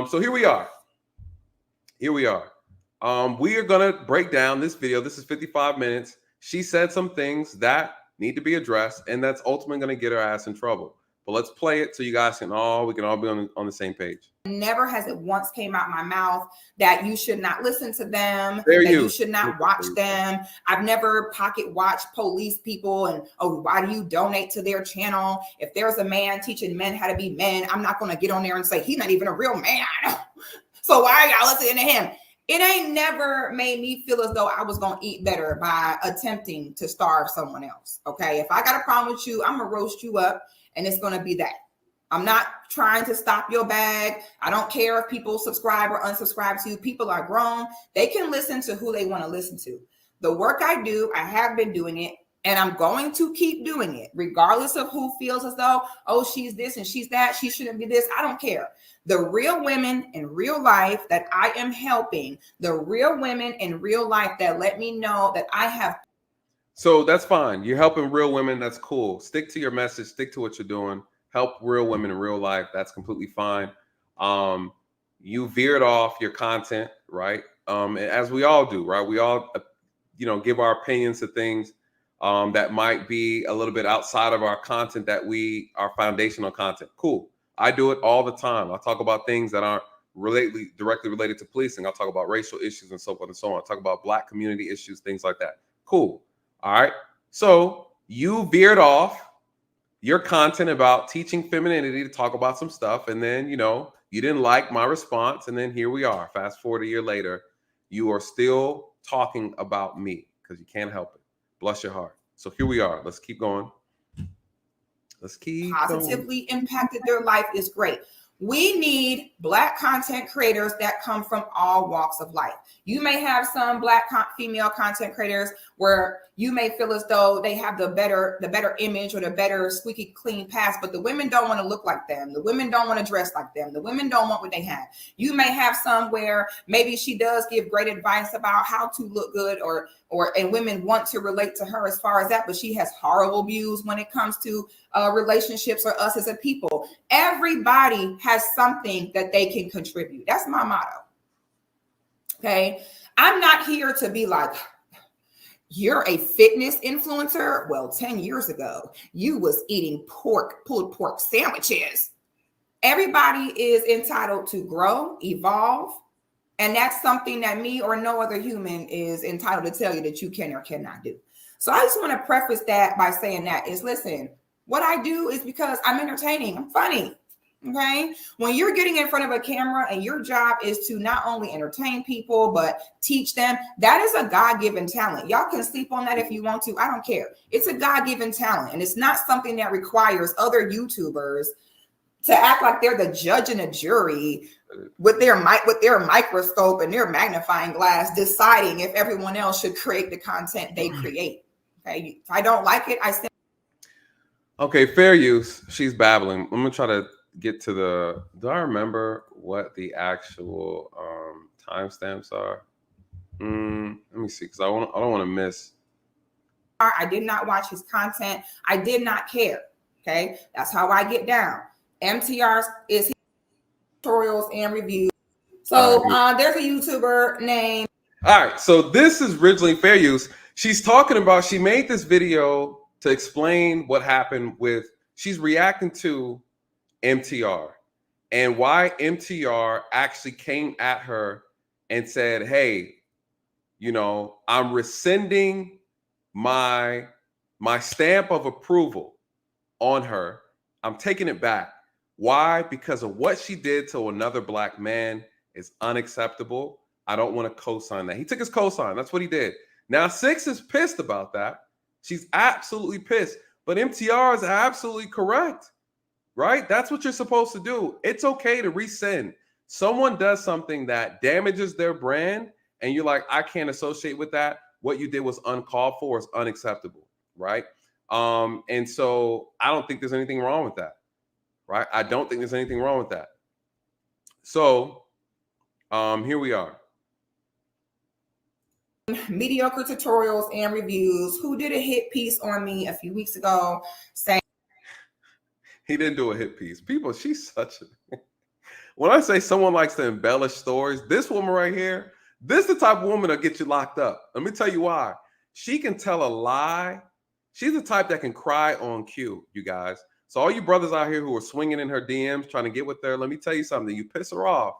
So here we are. We are gonna break down this video. This is 55 minutes. She said some things that need to be addressed, and that's ultimately going to get her ass in trouble. But let's play it so you guys can all be on the same page. never has it once came out my mouth that you should not listen to them, you should not watch them. I've never pocket watched police people and, oh, why do you donate to their channel? If there's a man teaching men how to be men, I'm not going to get on there and say he's not even a real man. So why are y'all listening to him? It ain't never made me feel as though I was going to eat better by attempting to starve someone else. Okay. If I got a problem with you, I'm going to roast you up, and it's going to be that. I'm not trying to stop your bag. I don't care if people subscribe or unsubscribe to you. People are grown. They can listen to who they want to listen to. The work I do, I have been doing it, and I'm going to keep doing it, regardless of who feels as though, oh, she's this and she's that, she shouldn't be this. I don't care. The real women in real life that I am helping, the real women in real life that let me know that I have. So that's fine. You're helping real women. That's cool. Stick to your message. Stick to what you're doing. Help real women in real life. That's completely fine. You veered off your content, right? As we all do, right? We all, give our opinions to things that might be a little bit outside of our content our foundational content. Cool. I do it all the time. I talk about things that aren't directly related to policing. I'll talk about racial issues and so forth and so on. I talk about Black community issues, things like that. Cool. All right. So you veered off your content about teaching femininity to talk about some stuff. And then, you didn't like my response. And then here we are. Fast forward a year later, you are still talking about me because you can't help it. Bless your heart. So here we are. Let's keep going. Let's keep positively impacted their life is great. We need Black content creators that come from all walks of life. You may have some Black female content creators where you may feel as though they have the better image or the better squeaky clean past, but the women don't want to look like them. The women don't want to dress like them. The women don't want what they have. You may have some where maybe she does give great advice about how to look good and women want to relate to her as far as that, but she has horrible views when it comes to relationships or us as a people. Everybody has something that they can contribute. That's my motto. Okay. I'm not here to be like, you're a fitness influencer. Well, 10 years ago, you was eating pulled pork sandwiches. Everybody is entitled to grow, evolve. And that's something that me or no other human is entitled to tell you that you can or cannot do. So I just want to preface that by saying that is, listen, what I do is because I'm entertaining. I'm funny. Okay. When you're getting in front of a camera and your job is to not only entertain people, but teach them, that is a God-given talent. Y'all can sleep on that if you want to. I don't care. It's a God-given talent. And it's not something that requires other YouTubers to act like they're the judge and a jury with their microscope and their magnifying glass, deciding if everyone else should create the content they create. Okay. If I don't like it, I say. Okay, fair use. She's babbling. I'm gonna try to get to the. Do I remember what the actual timestamps are? Let me see, because I don't want to miss. I did not watch his content. I did not care. Okay, that's how I get down. MTR is his tutorials and reviews. So there's a YouTuber named. All right, so this is originally fair use. She's talking about, she made this video to explain what happened with, she's reacting to MTR and why MTR actually came at her and said, hey, you know, I'm rescinding my stamp of approval on her. I'm taking it back. Why? Because of what she did to another Black man is unacceptable. I don't want to co-sign that. He took his co-sign. That's what he did. Now, Six is pissed about that. She's absolutely pissed. But MTR is absolutely correct, right? That's what you're supposed to do. It's okay to rescind. Someone does something that damages their brand, and you're like, I can't associate with that. What you did was uncalled for, is unacceptable, right? And so I don't think there's anything wrong with that, right? I don't think there's anything wrong with that. So here we are. Mediocre tutorials and reviews, who did a hit piece on me a few weeks ago saying he didn't do a hit piece. People, she's such a when I say someone likes to embellish stories, this woman right here, this is the type of woman that'll get you locked up. Let me tell you why. She can tell a lie. She's the type that can cry on cue, you guys. So all you brothers out here who are swinging in her DMs trying to get with her, let me tell you something. You piss her off,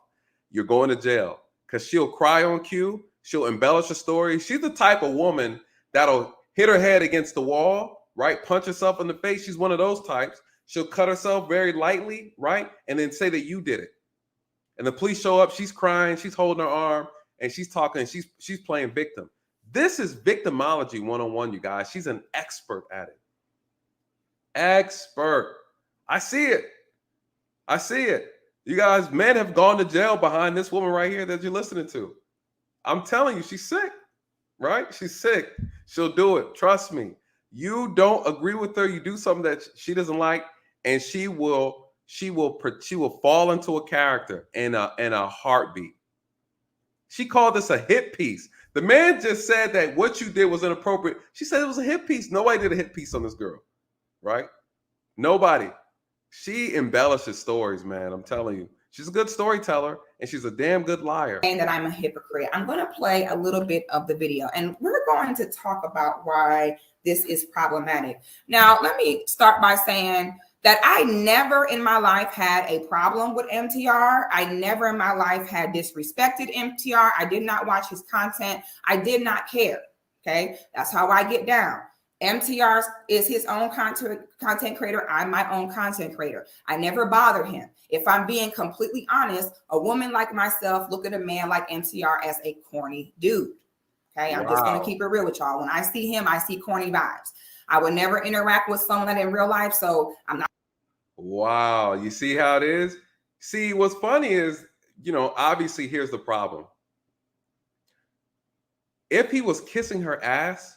you're going to jail, because she'll cry on cue. She'll embellish a story. She's the type of woman that'll hit her head against the wall, right? Punch herself in the face. She's one of those types. She'll cut herself very lightly, right? And then say that you did it. And the police show up. She's crying. She's holding her arm. And she's talking. She's playing victim. This is victimology 101, you guys. She's an expert at it. Expert. I see it. I see it. You guys, men have gone to jail behind this woman right here that you're listening to. I'm telling you, she's sick, right? She's sick. She'll do it. Trust me. You don't agree with her. You do something that she doesn't like, and she will fall into a character in a heartbeat. She called this a hit piece. The man just said that what you did was inappropriate. She said it was a hit piece. Nobody did a hit piece on this girl, right? Nobody. She embellishes stories, man. I'm telling you. She's a good storyteller, and she's a damn good liar. And that I'm a hypocrite. I'm going to play a little bit of the video, and we're going to talk about why this is problematic. Now, let me start by saying that I never in my life had a problem with MTR. I never in my life had disrespected MTR. I did not watch his content. I did not care. Okay, that's how I get down. MTR is his own content creator. I'm my own content creator. I never bother him. If I'm being completely honest, a woman like myself look at a man like MTR as a corny dude. Okay, I'm just going to keep it real with y'all. When I see him, I see corny vibes. I would never interact with someone in real life, so I'm not. Wow. You see how it is? See, what's funny is, obviously here's the problem. If he was kissing her ass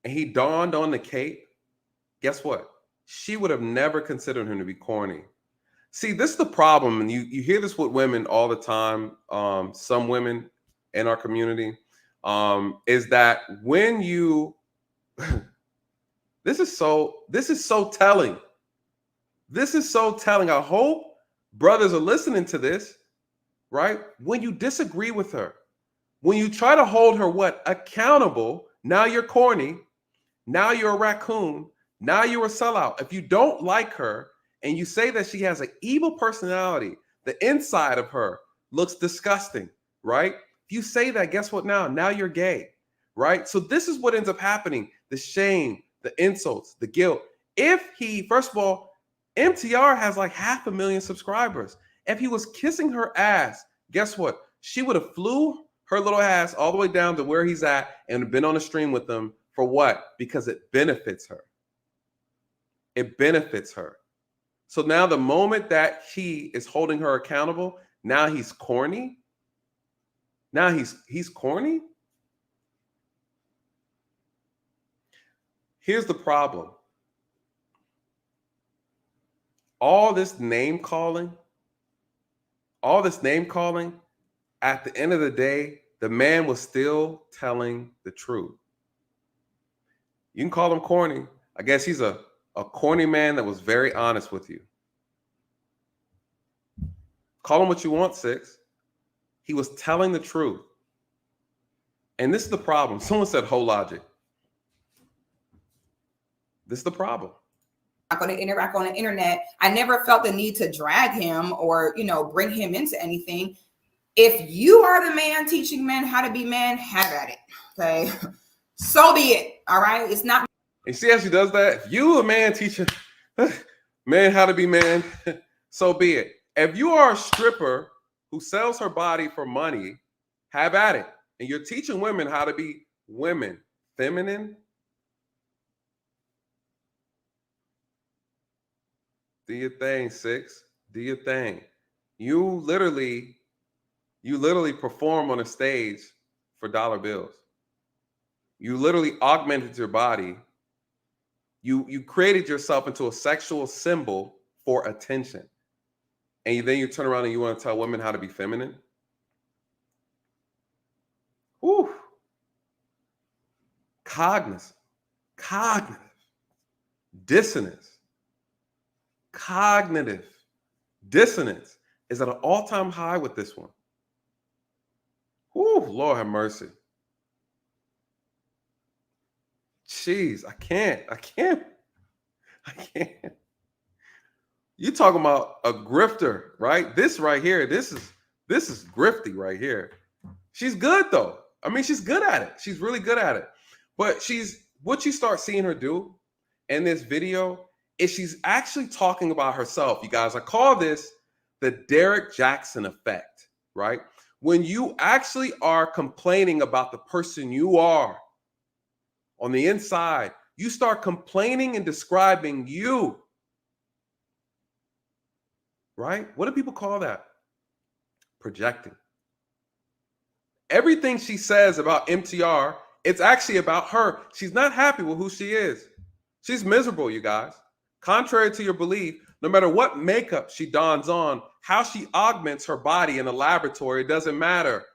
and he donned on the cape, guess what? She would have never considered him to be corny. See, this is the problem, and you hear this with women all the time. Some women in our community, is that when you this is so telling. This is so telling. I hope brothers are listening to this, right? When you disagree with her, when you try to hold her accountable, now you're corny, now you're a raccoon, now you're a sellout. If you don't like her and you say that she has an evil personality, the inside of her looks disgusting, right? If you say that, guess what now? Now you're gay, right? So this is what ends up happening. The shame, the insults, the guilt. If he, first of all, MTR has like 500,000 subscribers. If he was kissing her ass, guess what? She would have flew her little ass all the way down to where he's at and been on a stream with them for what? Because it benefits her. It benefits her. So now the moment that he is holding her accountable, now he's corny. Now he's corny. Here's the problem. All this name calling, at the end of the day, the man was still telling the truth. You can call him corny. I guess he's a corny man that was very honest with you. Call him what you want, Six. He was telling the truth. And this is the problem. Someone said whole logic. This is the problem. Not going to interact on the internet. I never felt the need to drag him or, bring him into anything. If you are the man teaching men how to be men, have at it. Okay. So be it. All right. It's not. And see how she does that? If you a man teaching men how to be man, so be it. If you are a stripper who sells her body for money, have at it. And you're teaching women how to be women, feminine. Do your thing, Six. Do your thing. You literally perform on a stage for dollar bills. You literally augmented your body. You created yourself into a sexual symbol for attention. And then you turn around and you want to tell women how to be feminine? Whew. Cognitive. Dissonance. Cognitive dissonance is at an all-time high with this one. Whew, Lord have mercy. Jeez, I can't. You talking about a grifter, right? This right here, this is grifty right here. She's good though. I mean, she's good at it. She's really good at it. But what you start seeing her do in this video is she's actually talking about herself. You guys, I call this the Derek Jackson effect, right? When you actually are complaining about the person you are on the inside, you start complaining and describing you, right? What do people call that? Projecting. Everything she says about MTR, it's actually about her. She's not happy with who she is. She's miserable, you guys. Contrary to your belief, no matter what makeup she dons on, how she augments her body in a laboratory, it doesn't matter.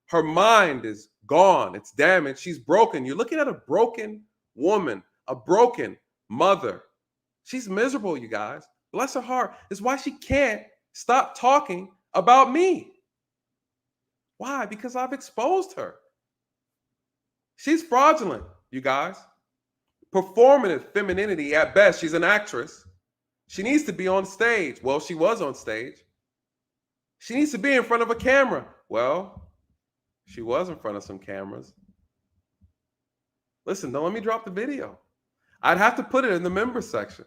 Her mind is gone. It's damaged. She's broken. You're looking at a broken woman, a broken mother. She's miserable, you guys. Bless her heart. It's why she can't stop talking about me. Why? Because I've exposed her. She's fraudulent, you guys. Performative femininity at best. She's an actress. She needs to be on stage. Well, she was on stage. She needs to be in front of a camera. Well, she was in front of some cameras. Listen, don't let me drop the video. I'd have to put it in the members section,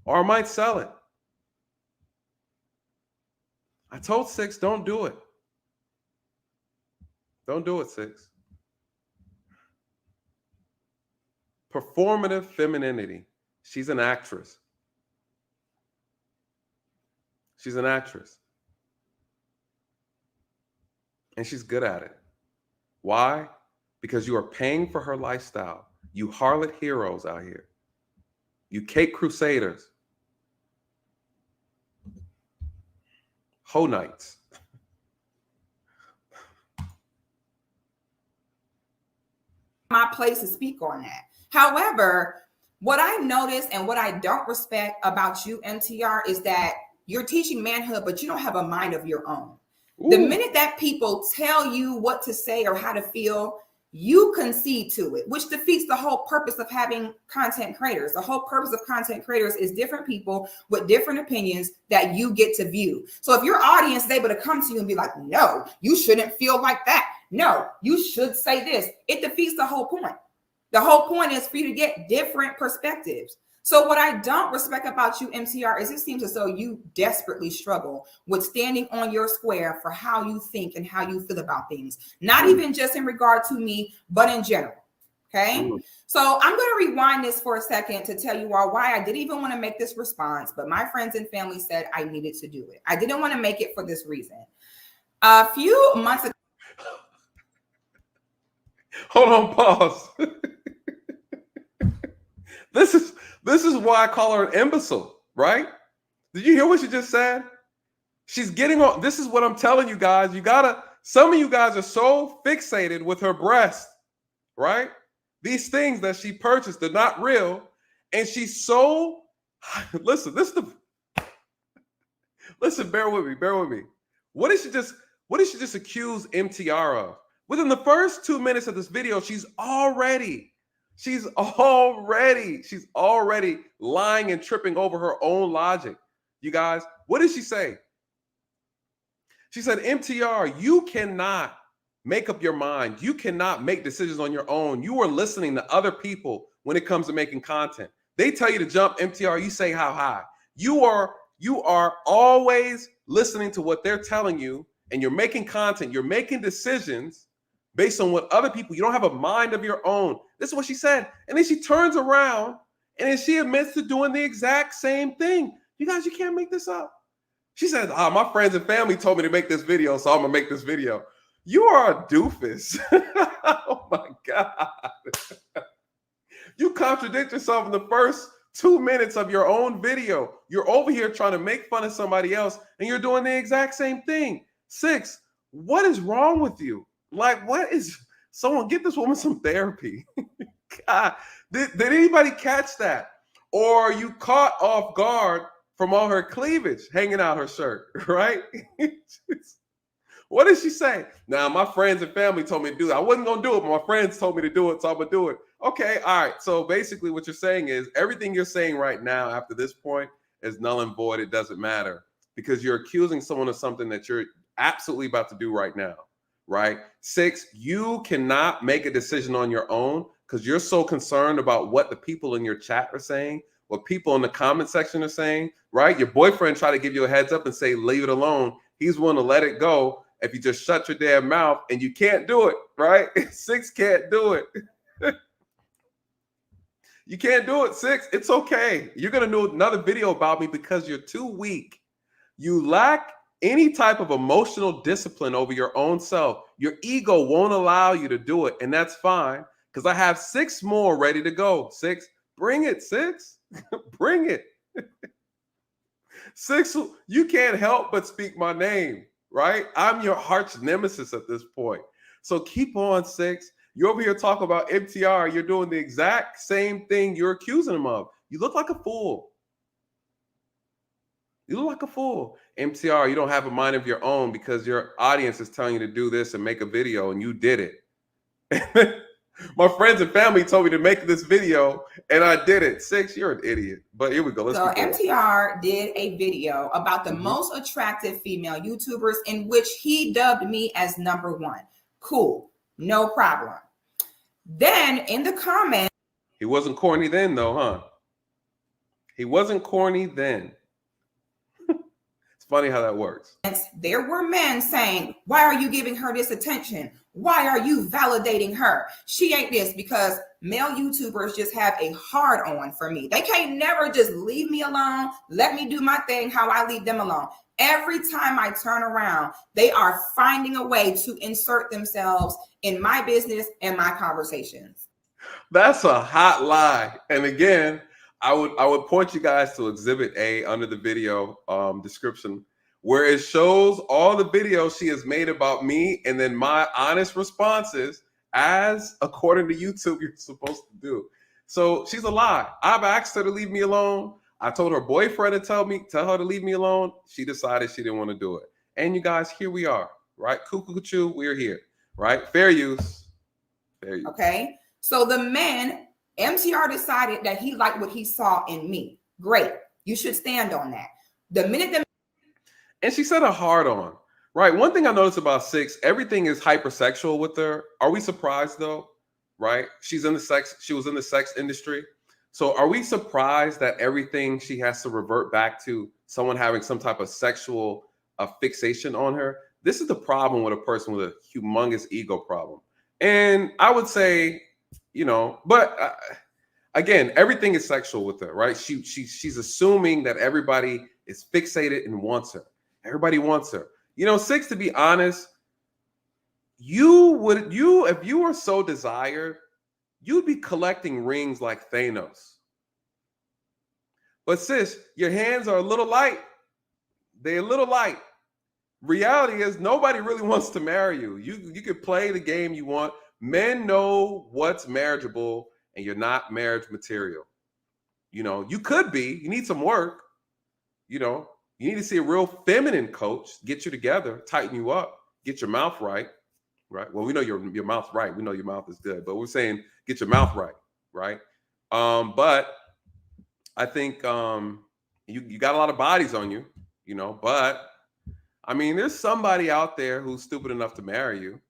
or I might sell it. I told Six, don't do it. Don't do it, Six. Performative femininity. She's an actress. She's an actress. And she's good at it. Why? Because you are paying for her lifestyle. You harlot heroes out here. You cake crusaders. Hoe knights. My place to speak on that. However, what I notice and what I don't respect about you, MTR, is that you're teaching manhood, but you don't have a mind of your own. Ooh. The minute that people tell you what to say or how to feel, you concede to it, which defeats the whole purpose of having content creators. The whole purpose of content creators is different people with different opinions that you get to view. So if your audience is able to come to you and be like, no, you shouldn't feel like that. No, you should say this. It defeats the whole point. The whole point is for you to get different perspectives. So what I don't respect about you, MTR, is it seems as though you desperately struggle with standing on your square for how you think and how you feel about things. Not even just in regard to me, but in general. Okay. So I'm going to rewind this for a second to tell you all why I didn't even want to make this response, but my friends and family said I needed to do it. I didn't want to make it for this reason. A few months ago. Hold on, pause. This is why I call her an imbecile, right? Did you hear what she just said? She's getting on. This is what I'm telling you guys. Some of you guys are so fixated with her breast, right? These things that she purchased, they're not real. And she's so, listen, bear with me. What did she just accuse MTR of? Within the first 2 minutes of this video, she's already lying and tripping over her own logic. You guys, what did she say? She said, MTR, you cannot make up your mind. You cannot make decisions on your own. You are listening to other people when it comes to making content. They tell you to jump, MTR, you say how high. You are always listening to what they're telling you, and you're making content. You're making decisions based on what other people, you don't have a mind of your own. This is what she said. And then she turns around and then she admits to doing the exact same thing. You guys, you can't make this up. She says, my friends and family told me to make this video, so I'm gonna make this video. You are a doofus. Oh my God. You contradict yourself in the first 2 minutes of your own video. You're over here trying to make fun of somebody else and you're doing the exact same thing. 6, what is wrong with you? Like, what is, someone get this woman some therapy. God, did anybody catch that? Or you caught off guard from all her cleavage hanging out her shirt, right? What did she say? Now, my friends and family told me to do it. I wasn't going to do it, but my friends told me to do it, so I'm going to do it. Okay, all right. So basically what you're saying is everything you're saying right now after this point is null and void. It doesn't matter because you're accusing someone of something that you're absolutely about to do right now. Right? 6, you cannot make a decision on your own because you're so concerned about what the people in your chat are saying, what people in the comment section are saying, right? Your boyfriend tried to give you a heads up and say, leave it alone. He's willing to let it go if you just shut your damn mouth, and you can't do it, right? 6 can't do it. You can't do it, 6. It's okay. You're going to do another video about me because you're too weak. You lack any type of emotional discipline over your own self. Your ego won't allow you to do it, and that's fine because I have 6 more ready to go. 6, bring it, 6. Bring it. 6, you can't help but speak my name, right? I'm your arch nemesis at this point. So keep on, 6. You're over here talking about MTR. You're doing the exact same thing you're accusing him of. You look like a fool. You look like a fool. MTR, you don't have a mind of your own because your audience is telling you to do this and make a video, and you did it. My friends and family told me to make this video, and I did it. 6, you're an idiot. But here we go. So MTR did a video about the most attractive female YouTubers in which he dubbed me as #1. Cool. No problem. Then in the comments. He wasn't corny then, though, huh? He wasn't corny then. funny how that works. There were men saying, why are you giving her this attention? Why are you validating her? She ain't this, because male YouTubers just have a hard on for me. They can't never just leave me alone. Let me do my thing how I leave them alone. Every time I turn around, they are finding a way to insert themselves in my business and my conversations. That's a hot lie. And again, I would point you guys to Exhibit A under the video description, where it shows all the videos she has made about me and then my honest responses, as according to YouTube you're supposed to do. So she's a lie. I've asked her to leave me alone. I told her boyfriend to tell her to leave me alone. She decided she didn't want to do it. And you guys, here we are, right? Cuckoo, we're here, right? Fair use. Fair use. Okay. So the men, MTR decided that he liked what he saw in me. Great. You should stand on that. The minute the And she said a hard on, right? One thing I noticed about Six, everything is hypersexual with her. Are we surprised though? Right? She was in the sex industry. So are we surprised that everything she has to revert back to someone having some type of sexual fixation on her? This is the problem with a person with a humongous ego problem. And I would say, but again, everything is sexual with her, right? She's assuming that everybody is fixated and wants her. Everybody wants her. Six, to be honest, if you were so desired, you'd be collecting rings like Thanos. But sis, your hands are a little light. They're a little light. Reality is nobody really wants to marry you. You can play the game you want. Men know what's marriageable, and you're not marriage material. You could be. You need some work. You need to see a real feminine coach, get you together, tighten you up, get your mouth right. Right. Well, we know your mouth's right. We know your mouth is good, but we're saying get your mouth right. Right. But I think you got a lot of bodies on you, but I mean, there's somebody out there who's stupid enough to marry you.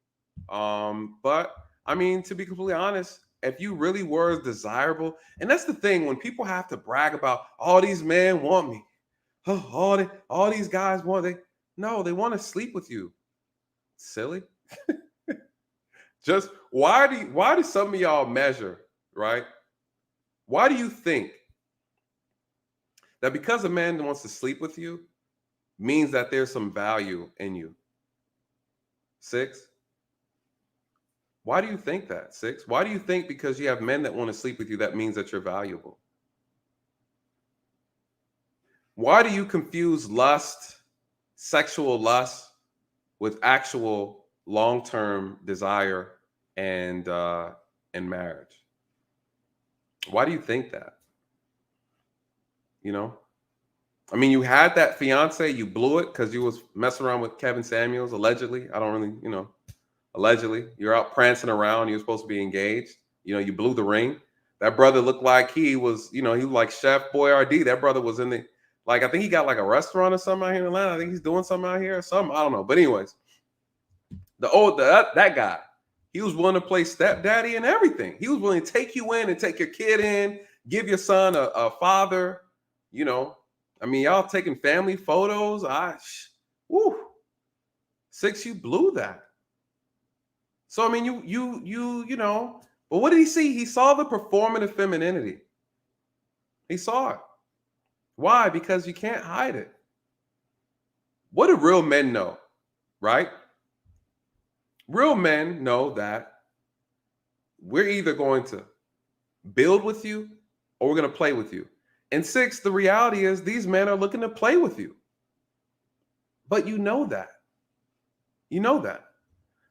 But I mean, to be completely honest, if you really were as desirable, and that's the thing, when people have to brag about all these men want me, all these guys want, they want to sleep with you. Silly. Just why do some of y'all measure, right? Why do you think that because a man wants to sleep with you means that there's some value in you? Six. Why do you think that, Six? Why do you think because you have men that want to sleep with you, that means that you're valuable? Why do you confuse lust, sexual lust, with actual long-term desire and marriage? Why do you think that? I mean, you had that fiance, you blew it because you was messing around with Kevin Samuels, allegedly. I don't really, allegedly. You're out prancing around. You're supposed to be engaged. You blew the ring. That brother looked like he was, he was like Chef Boyardee. That brother was in the, I think he got like a restaurant or something out here in Atlanta. I think he's doing something out here or something. I don't know. But anyways, that guy, he was willing to play stepdaddy and everything. He was willing to take you in and take your kid in, give your son a father. I mean, y'all taking family photos. Six, you blew that. So I mean, but what did he see? He saw the performative femininity. He saw it. Why? Because you can't hide it. What do real men know, right? Real men know that we're either going to build with you or we're going to play with you. And Six, the reality is these men are looking to play with you. But you know that.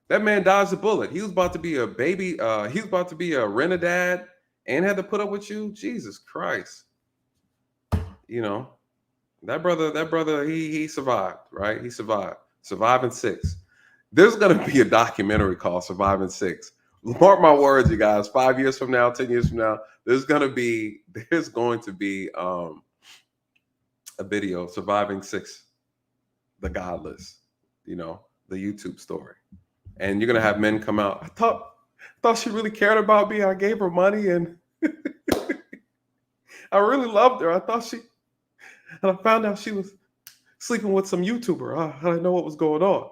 That man dodged a bullet. He was about to be a baby. He was about to be a rent-a-dad and had to put up with you. Jesus Christ. That brother, he survived, right? He survived. Surviving Six. There's going to be a documentary called Surviving Six. Mark my words, you guys. 5 years from now, 10 years from now, there's going to be a video, Surviving Six, the Godless, the YouTube story. And you're going to have men come out. I thought she really cared about me. I gave her money and I really loved her. And I found out she was sleeping with some YouTuber. I didn't know what was going on.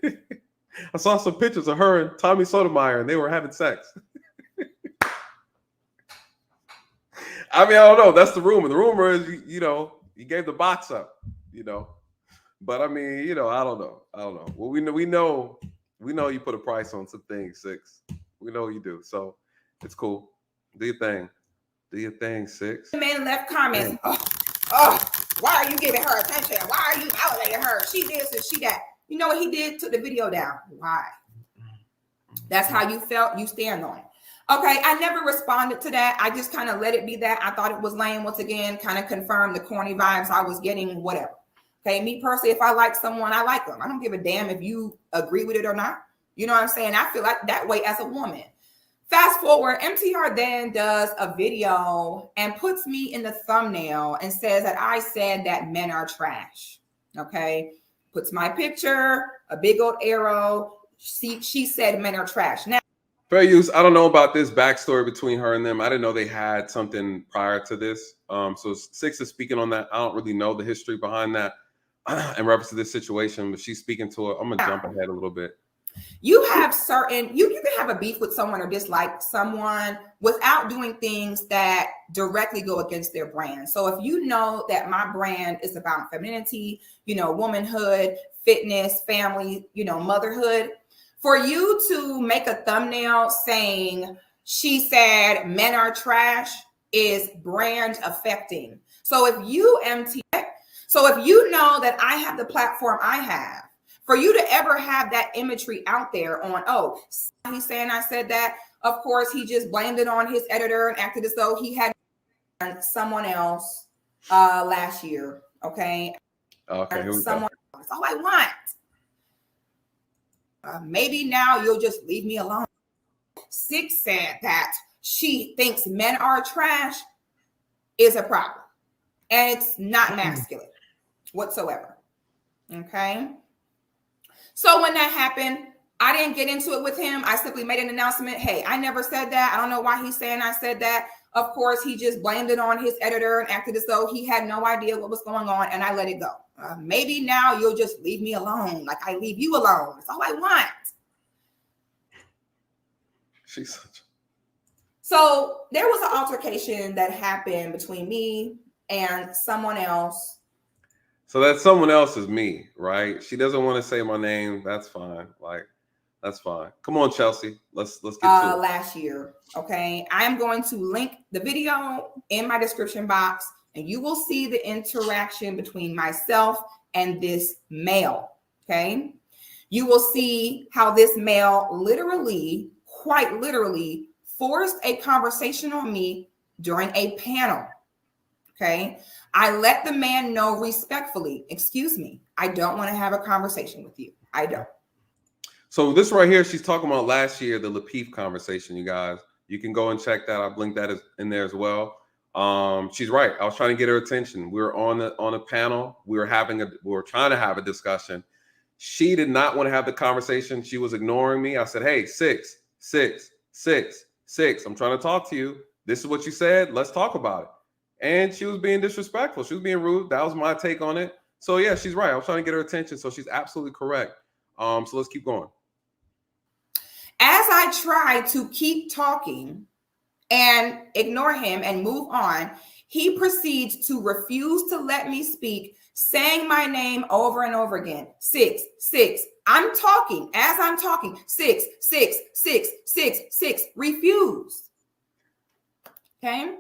I saw some pictures of her and Tommy Sotomayor, and they were having sex. I mean, I don't know. That's the rumor. The rumor is, you gave the box up, But I mean, I don't know. Well, we know you put a price on some things, Six. We know you do. So it's cool. Do your thing. Do your thing, Six. The man left comments. Oh, why are you giving her attention? Why are you validating her? She this and she that. You know what he did? Took the video down. Why? That's how you felt. You stand on it. Okay, I never responded to that. I just kind of let it be that. I thought it was lame once again, kind of confirmed the corny vibes I was getting, whatever. Okay, me personally, if I like someone, I like them. I don't give a damn if you agree with it or not. You know what I'm saying? I feel like that way as a woman. Fast forward, MTR then does a video and puts me in the thumbnail and says that I said that men are trash. Okay, puts my picture, a big old arrow. She said men are trash. Now, fair use. I don't know about this backstory between her and them. I didn't know they had something prior to this. So Six is speaking on that. I don't really know the history behind that in reference to this situation, but she's speaking to it. I'm gonna jump ahead a little bit. You have certain, you can have a beef with someone or dislike someone without doing things that directly go against their brand. So if you know that my brand is about femininity, womanhood, fitness, family, motherhood, for you to make a thumbnail saying she said men are trash is brand affecting. So if you know that I have the platform I have, for you to ever have that imagery out there on, oh, he's saying I said that. Of course, he just blamed it on his editor and acted as though he had someone else last year. Okay. Okay. Someone else. That's all I want. Maybe now you'll just leave me alone. Six said that she thinks men are trash is a problem. And it's not masculine whatsoever. Okay. So when that happened, I didn't get into it with him. I simply made an announcement. Hey, I never said that. I don't know why he's saying I said that. Of course, he just blamed it on his editor and acted as though he had no idea what was going on. And I let it go. Maybe now you'll just leave me alone. Like I leave you alone. That's all I want. She's such. So there was an altercation that happened between me and someone else. So that someone else is me, right? She doesn't want to say my name. That's fine. That's fine. Come on, Chelsea. Let's get to it. Last year. Okay. I am going to link the video in my description box, and you will see the interaction between myself and this male. Okay. You will see how this male literally, quite literally, forced a conversation on me during a panel. Okay. I let the man know respectfully, excuse me, I don't want to have a conversation with you. I don't. So this right here, she's talking about last year, the Lapeef conversation, you guys. You can go and check that. I've linked that in there as well. She's right. I was trying to get her attention. We were on a panel. We were trying to have a discussion. She did not want to have the conversation. She was ignoring me. I said, hey, six. I'm trying to talk to you. This is what you said. Let's talk about it. And she was being disrespectful. She was being rude. That was my take on it. So yeah, she's right. I was trying to get her attention. So she's absolutely correct. So let's keep going. As I try to keep talking and ignore him and move on, he proceeds to refuse to let me speak, saying my name over and over again. Six. I'm talking. As I'm talking, six. Refused. Okay.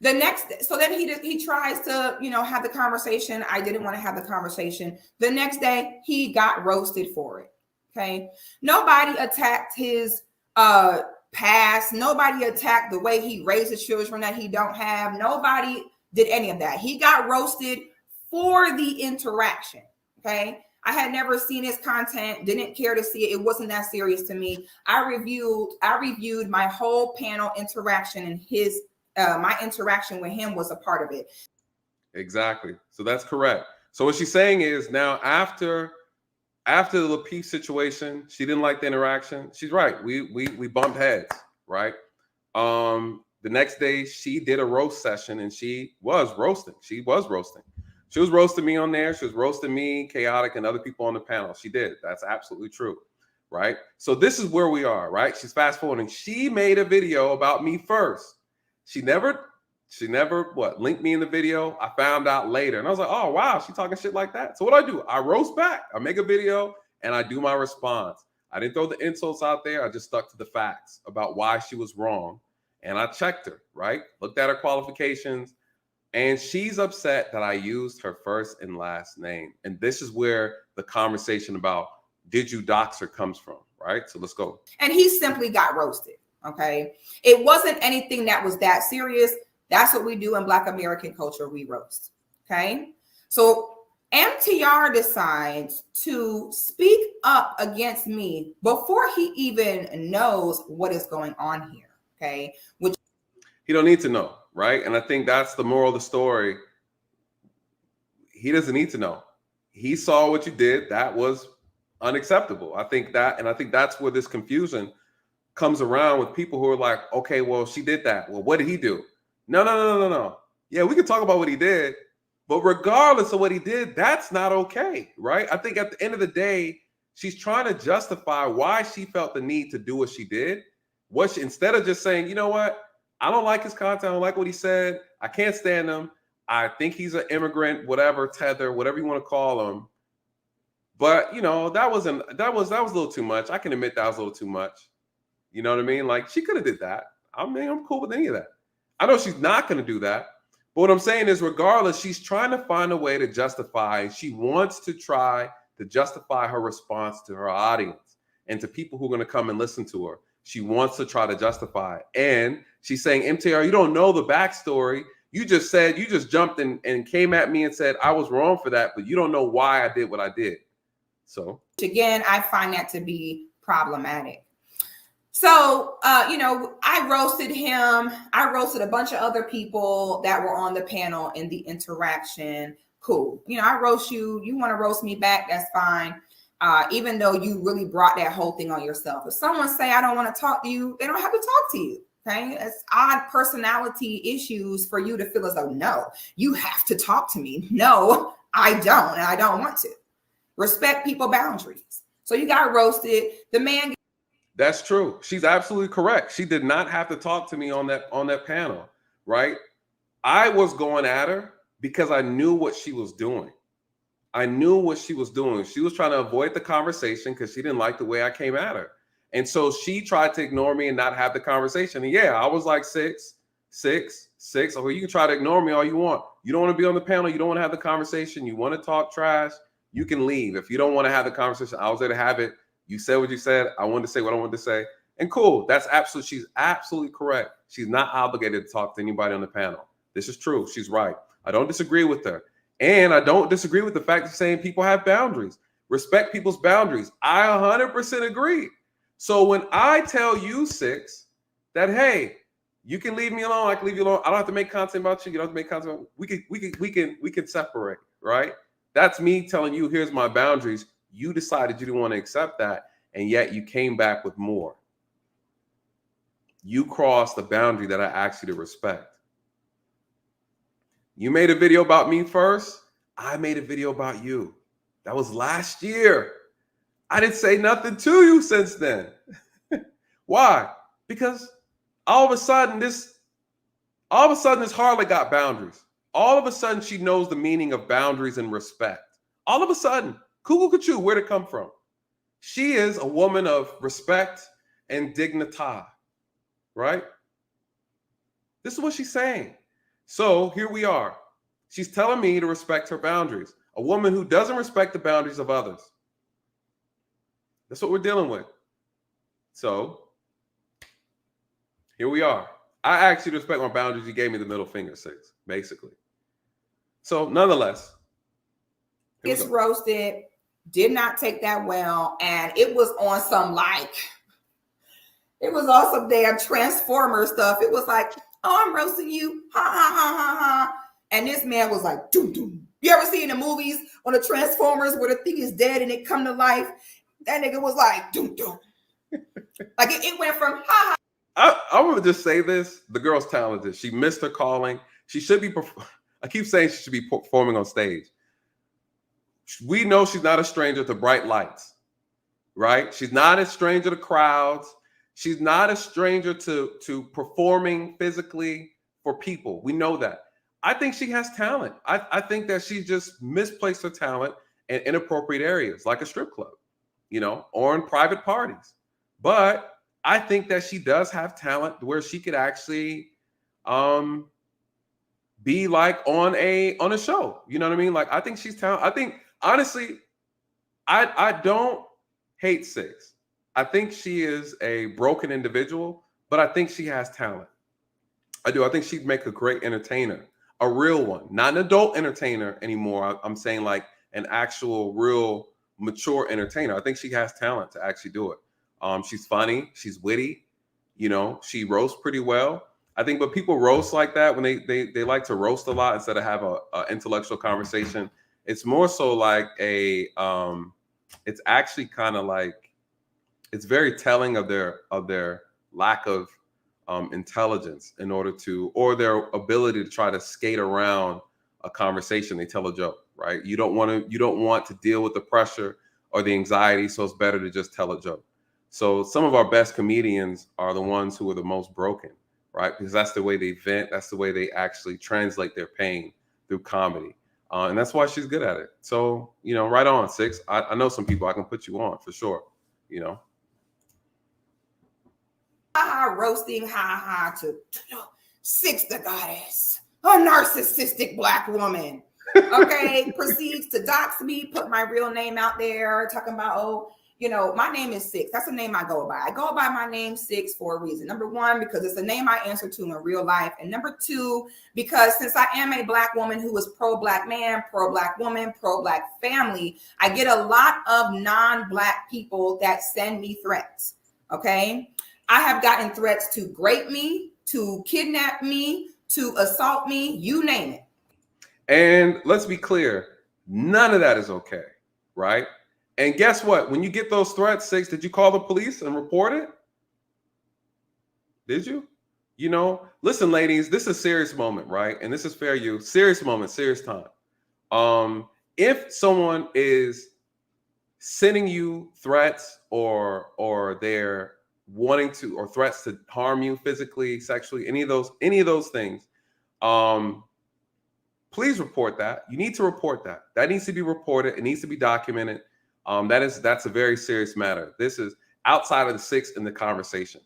The next, so then he tries to, have the conversation. I didn't want to have the conversation. The next day, he got roasted for it. Okay. Nobody attacked his past. Nobody attacked the way he raised his children that he don't have. Nobody did any of that. He got roasted for the interaction. Okay. I had never seen his content, didn't care to see it. It wasn't that serious to me. I reviewed my whole panel interaction, and my interaction with him was a part of it. Exactly. So that's correct. So what she's saying is now after the Lapeef situation, she didn't like the interaction. She's right. We bumped heads, right? The next day she did a roast session and she was roasting. She was roasting me on there. She was roasting me, Chaotic, and other people on the panel. She did. That's absolutely true, right? So this is where we are, right? She's fast forwarding. She made a video about me first. She never linked me in the video. I found out later, and I was like, oh wow, she talking shit like that. So what do? I roast back. I make a video and I do my response. I didn't throw the insults out there. I just stuck to the facts about why she was wrong, and I checked her, right? Looked at her qualifications. And she's upset that I used her first and last name. And this is where the conversation about did you dox her comes from, right? So let's go. And he simply got roasted, okay? It wasn't anything that was that serious. That's what we do in Black American culture. We roast, okay? So MTR decides to speak up against me before he even knows what is going on here, okay? Which he don't need to know. Right. And I think that's the moral of the story. He doesn't need to know. He saw what you did. That was unacceptable. I think that's where this confusion comes around with people who are like, okay, well, she did that. Well, what did he do? No. Yeah, we can talk about what he did, but regardless of what he did, that's not okay. Right. I think at the end of the day, she's trying to justify why she felt the need to do what she did. Instead of just saying, you know what? I don't like his content. I don't like what he said. I can't stand him. I think he's an immigrant, whatever, tether, whatever you want to call him. But you know, that was a little too much. I can admit that was a little too much. You know what I mean? Like she could have did that. I mean, I'm cool with any of that. I know she's not going to do that. But what I'm saying is, regardless, she's trying to find a way to justify. She wants to try to justify her response to her audience and to people who are going to come and listen to her. She wants to try to justify it. And she's saying, MTR, you don't know the backstory. You just jumped and came at me and said, I was wrong for that, but you don't know why I did what I did. So again, I find that to be problematic. So, I roasted him. I roasted a bunch of other people that were on the panel in the interaction. Cool. I roast you. You want to roast me back? That's fine. Even though you really brought that whole thing on yourself. If someone say, I don't want to talk to you, they don't have to talk to you. Okay. It's odd personality issues for you to feel as though, no, you have to talk to me. No, I don't. And I don't want to. Respect people's boundaries. So you got roasted. The man. That's true. She's absolutely correct. She did not have to talk to me on that panel. Right. I was going at her because I knew what she was doing. I knew what she was doing. She was trying to avoid the conversation because she didn't like the way I came at her. And so she tried to ignore me and not have the conversation. And yeah, I was like 6. Okay, you can try to ignore me all you want. You don't want to be on the panel. You don't want to have the conversation. You want to talk trash. You can leave. If you don't want to have the conversation, I was there to have it. You said what you said. I wanted to say what I wanted to say. And cool. She's absolutely correct. She's not obligated to talk to anybody on the panel. This is true. She's right. I don't disagree with her. And I don't disagree with the fact of saying people have boundaries. Respect people's boundaries. I 100% agree. So when I tell you, 6, that, hey, you can leave me alone. I can leave you alone. I don't have to make content about you. You don't have to make content. We can separate, right? That's me telling you, here's my boundaries. You decided you didn't want to accept that. And yet you came back with more. You crossed the boundary that I asked you to respect. You made a video about me first. I made a video about you. That was last year. I didn't say nothing to you since then. Why? Because all of a sudden this harlot got boundaries. All of a sudden she knows the meaning of boundaries and respect. All of a sudden, cuckoo, where'd it come from? She is a woman of respect and dignity, right? This is what she's saying. So here we are. She's telling me to respect her boundaries. A woman who doesn't respect the boundaries of others. That's what we're dealing with. So here we are. I asked you to respect my boundaries. You gave me the middle finger, 6, basically. So nonetheless. It's roasted. Did not take that well. And it was on some it was on some damn Transformer stuff. It was like, oh, I'm roasting you. Ha, ha, ha, ha, ha. And this man was like, doom, doom. You ever see in the movies on the Transformers where the thing is dead and it come to life? That nigga was like, doom, doom. Like it went from, ha, ha. I want to just say this. The girl's talented. She missed her calling. She should be, I keep saying she should be performing on stage. We know she's not a stranger to bright lights, right? She's not a stranger to crowds. She's not a stranger to performing physically for people. We know that. I think she has talent. I think that she just misplaced her talent in inappropriate areas, like a strip club, you know, or in private parties. But I think that she does have talent where she could actually be like on a show. You know what I mean? Like, I think she's talented. I think, honestly, I don't hate Six. I think she is a broken individual, but I think she has talent. I do. I think she'd make a great entertainer, a real one, not an adult entertainer anymore. I'm saying like an actual, real, mature entertainer. I think she has talent to actually do it. She's funny. She's witty. You know, she roasts pretty well. I think, but people roast like that when they like to roast a lot instead of have a intellectual conversation. It's more so like it's actually kind of like, it's very telling of their lack of intelligence in order to, or their ability to try to skate around a conversation. They tell a joke, right? You don't want to deal with the pressure or the anxiety, so it's better to just tell a joke. So some of our best comedians are the ones who are the most broken, right? Because that's the way they vent. That's the way they actually translate their pain through comedy. And that's why she's good at it. So, you know, right on, Six. I know some people I can put you on for sure, you know. Roasting, to Six the Goddess, a narcissistic Black woman. Okay, proceeds to dox me, put my real name out there, talking about, oh, you know, my name is Six. That's the name I go by. I go by my name Six for a reason. Number one, because it's a name I answer to in real life. And number two, because since I am a Black woman who is pro-Black man, pro-Black woman, pro-Black family, I get a lot of non-Black people that send me threats. Okay. I have gotten threats to grape me, to kidnap me, to assault me, you name it. And let's be clear, none of that is okay, right? And guess what? When you get those threats, Six, did you call the police and report it? Did you? You know, listen, ladies, this is a serious moment, right? And this is fair use. Serious moment, serious time. If someone is sending you threats or they're wanting to, or threats to harm you physically, sexually, any of those things, please report that. You need to report that. That needs to be reported. It needs to be documented. That's a very serious matter. This is outside of the Six in the conversation.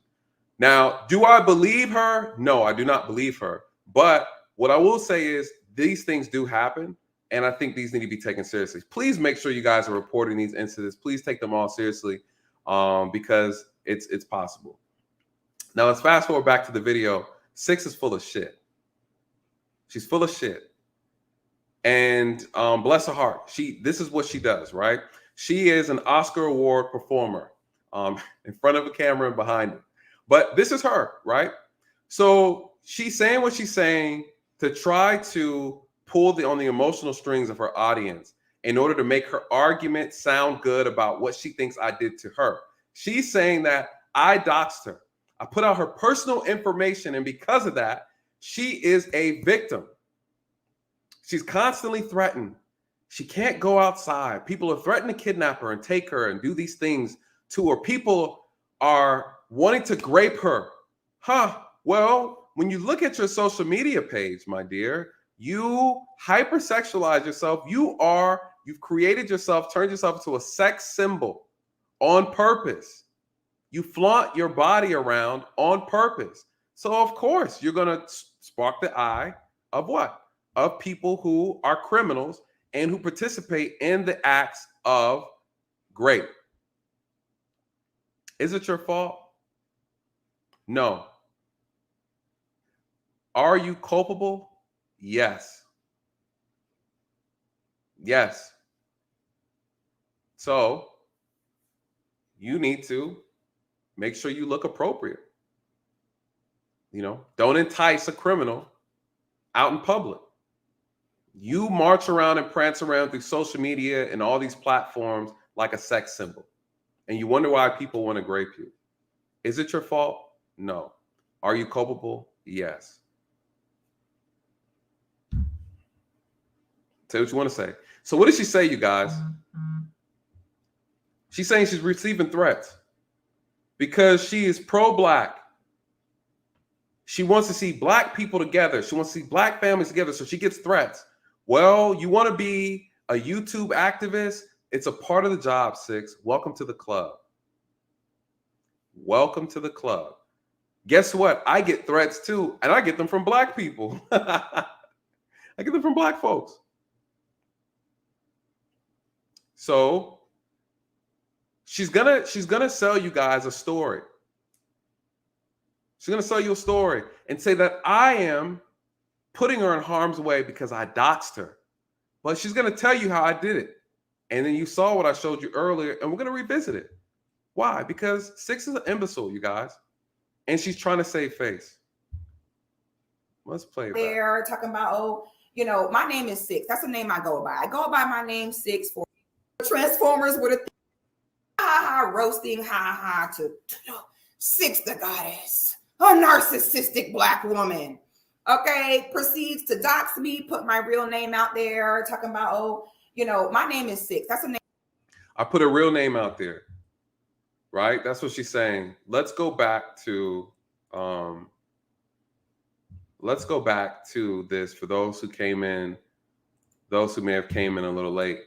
Now, do I believe her? No, I do not believe her. But what I will say is these things do happen, and I think these need to be taken seriously. Please make sure you guys are reporting these incidents. Please take them all seriously, because it's possible. Now let's fast forward back to the video. Six is full of shit. She's full of shit. And bless her heart, this is what she does, right? She is an Oscar Award performer in front of a camera and behind it. But this is her, right? So she's saying what she's saying to try to pull on the emotional strings of her audience in order to make her argument sound good about what she thinks I did to her. She's saying that I doxed her. I put out her personal information, and because of that, she is a victim. She's constantly threatened. She can't go outside. People are threatening to kidnap her and take her and do these things to her. People are wanting to grape her. Well, when you look at your social media page, my dear, you hypersexualize yourself. You've created yourself, turned yourself into a sex symbol on purpose. You flaunt your body around on purpose. So of course, you're going to spark the eye of what? Of people who are criminals and who participate in the acts of rape. Is it your fault? No. Are you culpable? Yes. Yes. So you need to make sure you look appropriate. You know, don't entice a criminal out in public. You march around and prance around through social media and all these platforms like a sex symbol. And you wonder why people want to grape you. Is it your fault? No. Are you culpable? Yes. Say what you want to say. So what did she say, you guys? She's saying she's receiving threats because she is pro-black. She wants to see black people together. She wants to see black families together. So she gets threats. Well, you want to be a YouTube activist? It's a part of the job, Six. Welcome to the club. Welcome to the club. Guess what? I get threats too, and I get them from black people. I get them from black folks. So she's gonna sell you guys a story. She's gonna sell you a story and say that I am putting her in harm's way because I doxed her. But she's gonna tell you how I did it. And then you saw what I showed you earlier, and we're gonna revisit it. Why? Because Six is an imbecile, you guys. And she's trying to save face. Let's play it. They're talking about, oh, you know, my name is Six. That's the name I go by. I go by my name Six for Transformers with a roasting to Six the Goddess, a narcissistic black woman. Okay, proceeds to dox me, put my real name out there, talking about, oh, you know, my name is Six. That's a name. I put a real name out there. Right? That's what she's saying. Let's go back to this for those who came in, those who may have came in a little late.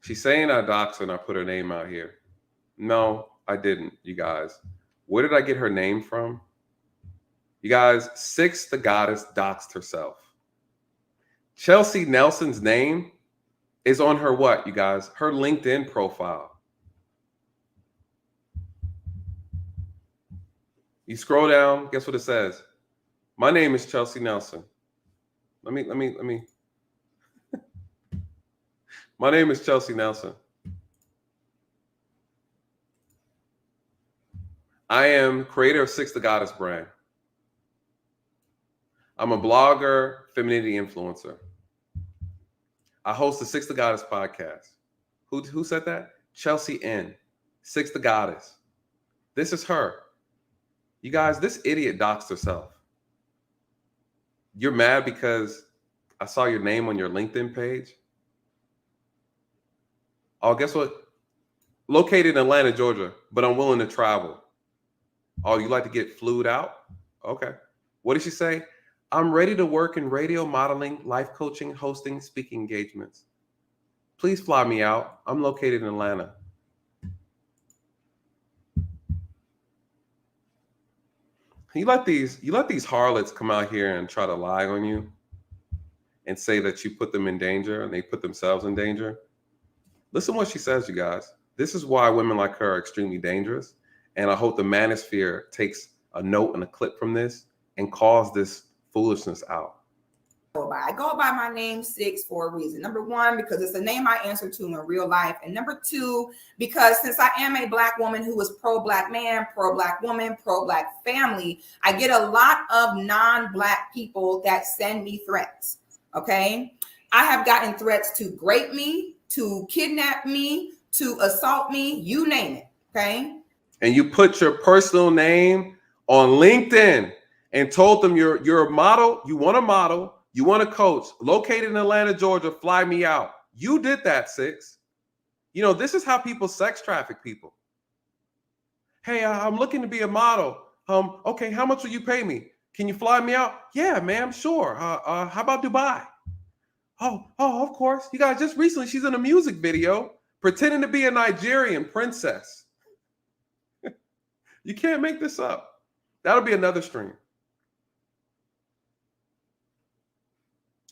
She's saying I doxed her and I put her name out here. No, I didn't, you guys. Where did I get her name from? You guys, Six the Goddess doxed herself. Chelsea Nelson's name is on her what, you guys? Her LinkedIn profile. You scroll down, guess what it says? My name is Chelsea Nelson. Let me. My name is Chelsea Nelson. I am creator of Six the Goddess brand. I'm a blogger, femininity influencer. I host the Six the Goddess podcast. Who said that? Chelsea N. Six the Goddess. This is her. You guys, this idiot doxed herself. You're mad because I saw your name on your LinkedIn page? Oh, guess what? Located in Atlanta, Georgia, but I'm willing to travel. Oh, you like to get flued out? Okay. What did she say? I'm ready to work in radio, modeling, life coaching, hosting, speaking engagements. Please fly me out. I'm located in Atlanta. You let these harlots come out here and try to lie on you and say that you put them in danger and they put themselves in danger. Listen to what she says, you guys. This is why women like her are extremely dangerous. And I hope the manosphere takes a note and a clip from this and calls this foolishness out. I go by my name Six for a reason. Number one, because it's the name I answer to in real life. And number two, because since I am a black woman who is pro-black man, pro-black woman, pro-black family, I get a lot of non-black people that send me threats. Okay. I have gotten threats to grape me, to kidnap me, to assault me, you name it. Okay. And you put your personal name on LinkedIn and told them you're a model, you want a model, you want a coach, located in Atlanta, Georgia, fly me out. You did that, Six. You know, this is how people sex traffic people. Hey, I'm looking to be a model. Okay, how much will you pay me? Can you fly me out? Yeah, ma'am, sure. How about Dubai? Oh, of course. You guys, just recently, she's in a music video pretending to be a Nigerian princess. You can't make this up. That'll be another stream.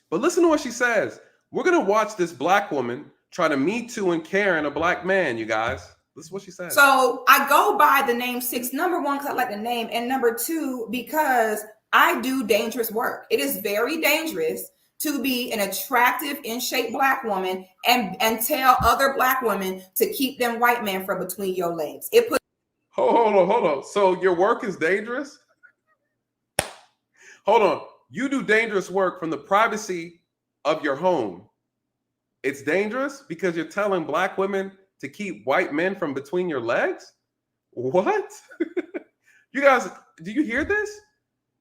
But listen to what she says. We're going to watch this black woman try to Me Too and Karen a black man, you guys. This is what she says. So I go by the name Six, number one, because I like the name. And number two, because I do dangerous work. It is very dangerous to be an attractive, in shape black woman and tell other black women to keep them white men from between your legs. It puts. Hold on. So your work is dangerous? Hold on. You do dangerous work from the privacy of your home. It's dangerous because you're telling black women to keep white men from between your legs? What? You guys, do you hear this?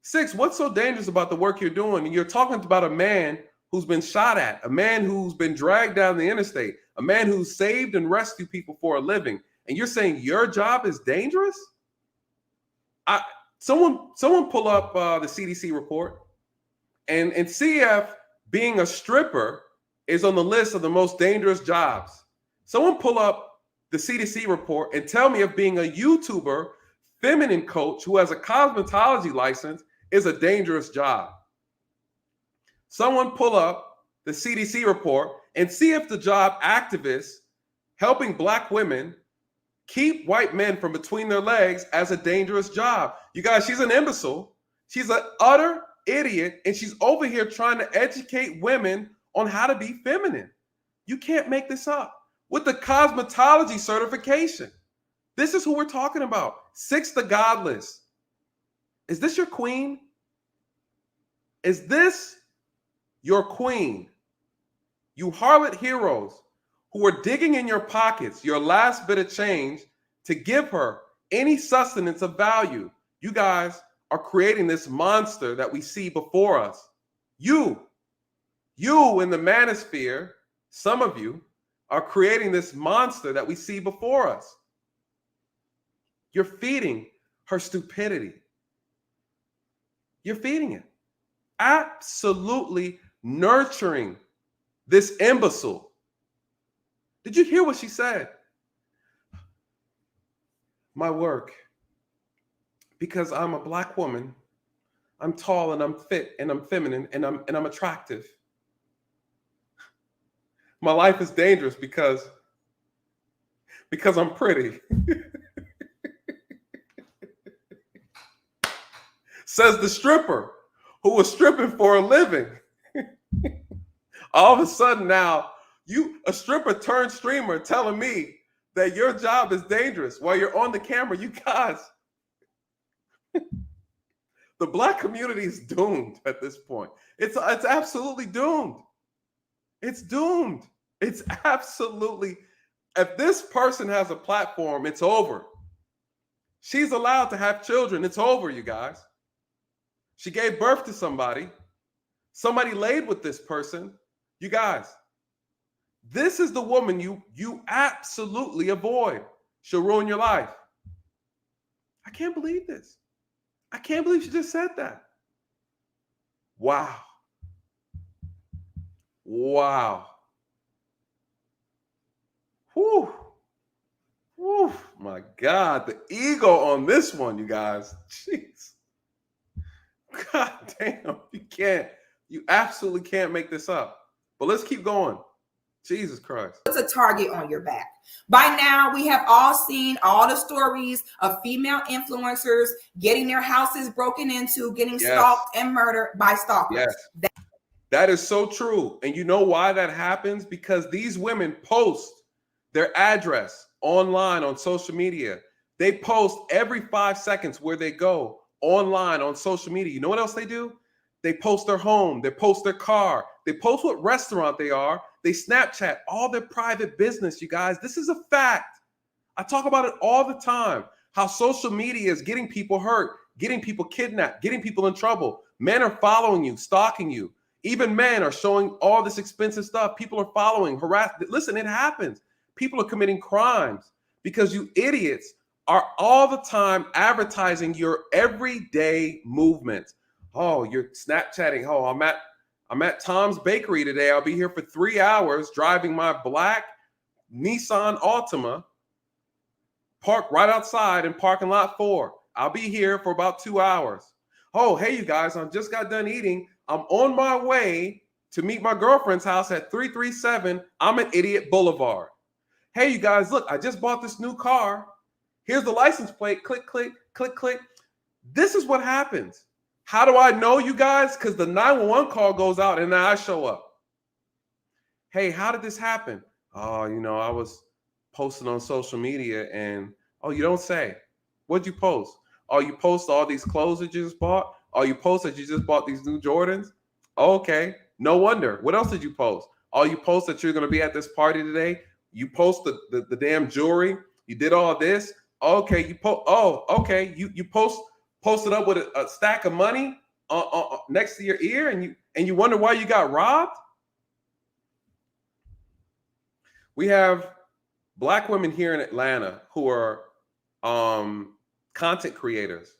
6, what's so dangerous about the work you're doing? And you're talking about a man who's been shot at, a man who's been dragged down the interstate, a man who's saved and rescued people for a living. And you're saying your job is dangerous? Someone pull up the CDC report, and see if being a stripper is on the list of the most dangerous jobs. Someone pull up the CDC report and tell me if being a YouTuber feminine coach who has a cosmetology license is a dangerous job. Someone pull up the CDC report and see if the job activist helping Black women keep white men from between their legs as a dangerous job. You guys, she's an imbecile. She's an utter idiot, and she's over here trying to educate women on how to be feminine. You can't make this up. With the cosmetology certification. This is who we're talking about. 6 the godless. Is this your queen? Is this your queen? You harlot heroes who are digging in your pockets, your last bit of change, to give her any sustenance of value. You guys are creating this monster that we see before us. You in the manosphere, some of you, are creating this monster that we see before us. You're feeding her stupidity. You're feeding it. Absolutely nurturing this imbecile. Did you hear what she said? My work, because I'm a Black woman, I'm tall and I'm fit and I'm feminine and I'm attractive. My life is dangerous because I'm pretty. Says the stripper who was stripping for a living. All of a sudden now, you, a stripper turned streamer, telling me that your job is dangerous while you're on the camera. You guys, the Black community is doomed at this point. It's absolutely doomed. It's doomed. It's absolutely, if this person has a platform, it's over. She's allowed to have children. It's over, you guys. She gave birth to somebody. Somebody laid with this person. You guys, this is the woman you absolutely avoid. She'll ruin your life. I can't believe this. I can't believe she just said that. Wow. Wow. Whew. Whew. My God, the ego on this one, you guys. Jeez. God damn, you absolutely can't make this up. But let's keep going. Jesus Christ. It's a target on your back. By now, we have all seen all the stories of female influencers getting their houses broken into, getting stalked and murdered by stalkers. Yes. That is so true. And you know why that happens? Because these women post their address online on social media. They post every 5 seconds where they go online on social media. You know what else they do? They post their home. They post their car. They post what restaurant they are. They Snapchat all their private business, you guys. This is a fact. I talk about it all the time, how social media is getting people hurt, getting people kidnapped, getting people in trouble. Men are following you, stalking you. Even men are showing all this expensive stuff. People are following, harassing. Listen, it happens. People are committing crimes because you idiots are all the time advertising your everyday movements. Oh, you're Snapchatting. Oh, I'm at Tom's Bakery today. I'll be here for 3 hours driving my black Nissan Altima, parked right outside in parking lot 4. I'll be here for about 2 hours. Oh, hey, you guys, I just got done eating. I'm on my way to meet my girlfriend's house at 337 I'm an Idiot Boulevard. Hey, you guys, look, I just bought this new car. Here's the license plate. Click, click, click, click. This is what happens. How do I know, you guys? Because the 911 call goes out and then I show up. Hey, how did this happen? Oh, you know, I was posting on social media and, oh, you don't say. What'd you post? Oh, you post all these clothes that you just bought? Oh, you post that you just bought these new Jordans? Oh, okay. No wonder. What else did you post? Oh, you post that you're going to be at this party today? You post the damn jewelry? You did all this? Okay, you post. Oh, okay. You post posted up with a stack of money next to your ear, and you wonder why you got robbed? We have Black women here in Atlanta who are content creators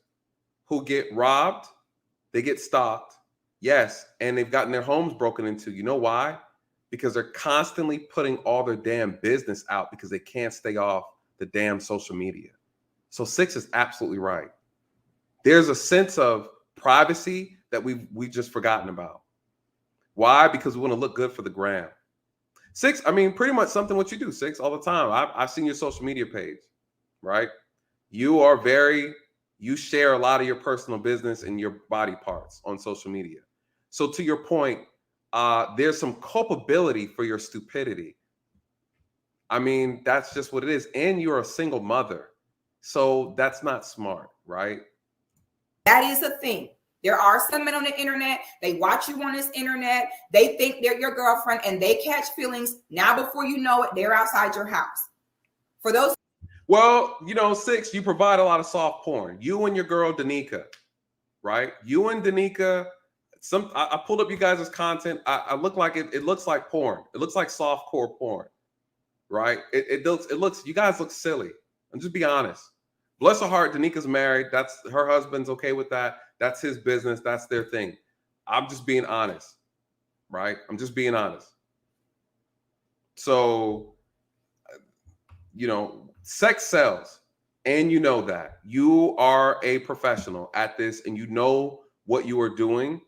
who get robbed, they get stalked, yes, and they've gotten their homes broken into. You know why? Because they're constantly putting all their damn business out because they can't stay off the damn social media. So 6 is absolutely right. There's a sense of privacy that we've just forgotten about. Why? Because we want to look good for the gram. 6, I mean, pretty much something what you do, 6, all the time. I've seen your social media page, right? You share a lot of your personal business and your body parts on social media. So to your point, there's some culpability for your stupidity. I mean, that's just what it is. And you're a single mother. So that's not smart, right? That is a thing. There are some men on the internet. They watch you on this internet. They think they're your girlfriend and they catch feelings. Now, before you know it, they're outside your house. For those. Well, 6, you provide a lot of soft porn. You and your girl, Danica, right? You and Danica, I pulled up you guys' content. I look like it looks like porn. It looks like soft core porn, right? It looks, you guys look silly. And just be honest. Bless her heart, Danica's married. That's her husband's okay with that. That's his business. That's their thing. I'm just being honest, right? I'm just being honest. So, sex sells, and you know that. You are a professional at this, and you know what you are doing.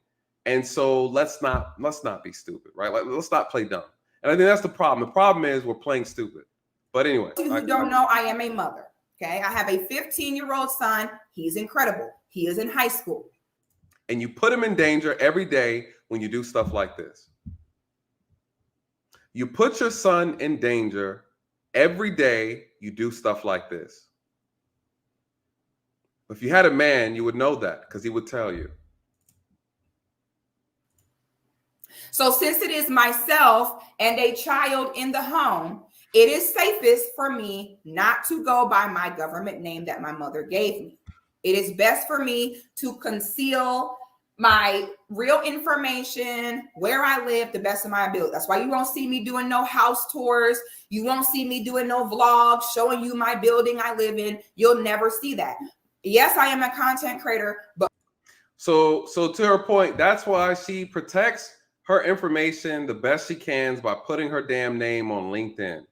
And so let's not be stupid, right? Let's not play dumb. And I think that's the problem. The problem is we're playing stupid. But anyway. You don't know I am a mother. Okay, I have a 15-year-old son. He's incredible. He is in high school. And you put him in danger every day when you do stuff like this. You put your son in danger every day you do stuff like this. If you had a man, you would know that because he would tell you. So since it is myself and a child in the home, it is safest for me not to go by my government name that my mother gave me. It is best for me to conceal my real information, where I live, the best of my ability. That's why you won't see me doing no house tours. You won't see me doing no vlogs showing you my building I live in. You'll never see that. Yes, I am a content creator, but so to her point, that's why she protects her information the best she can by putting her damn name on LinkedIn.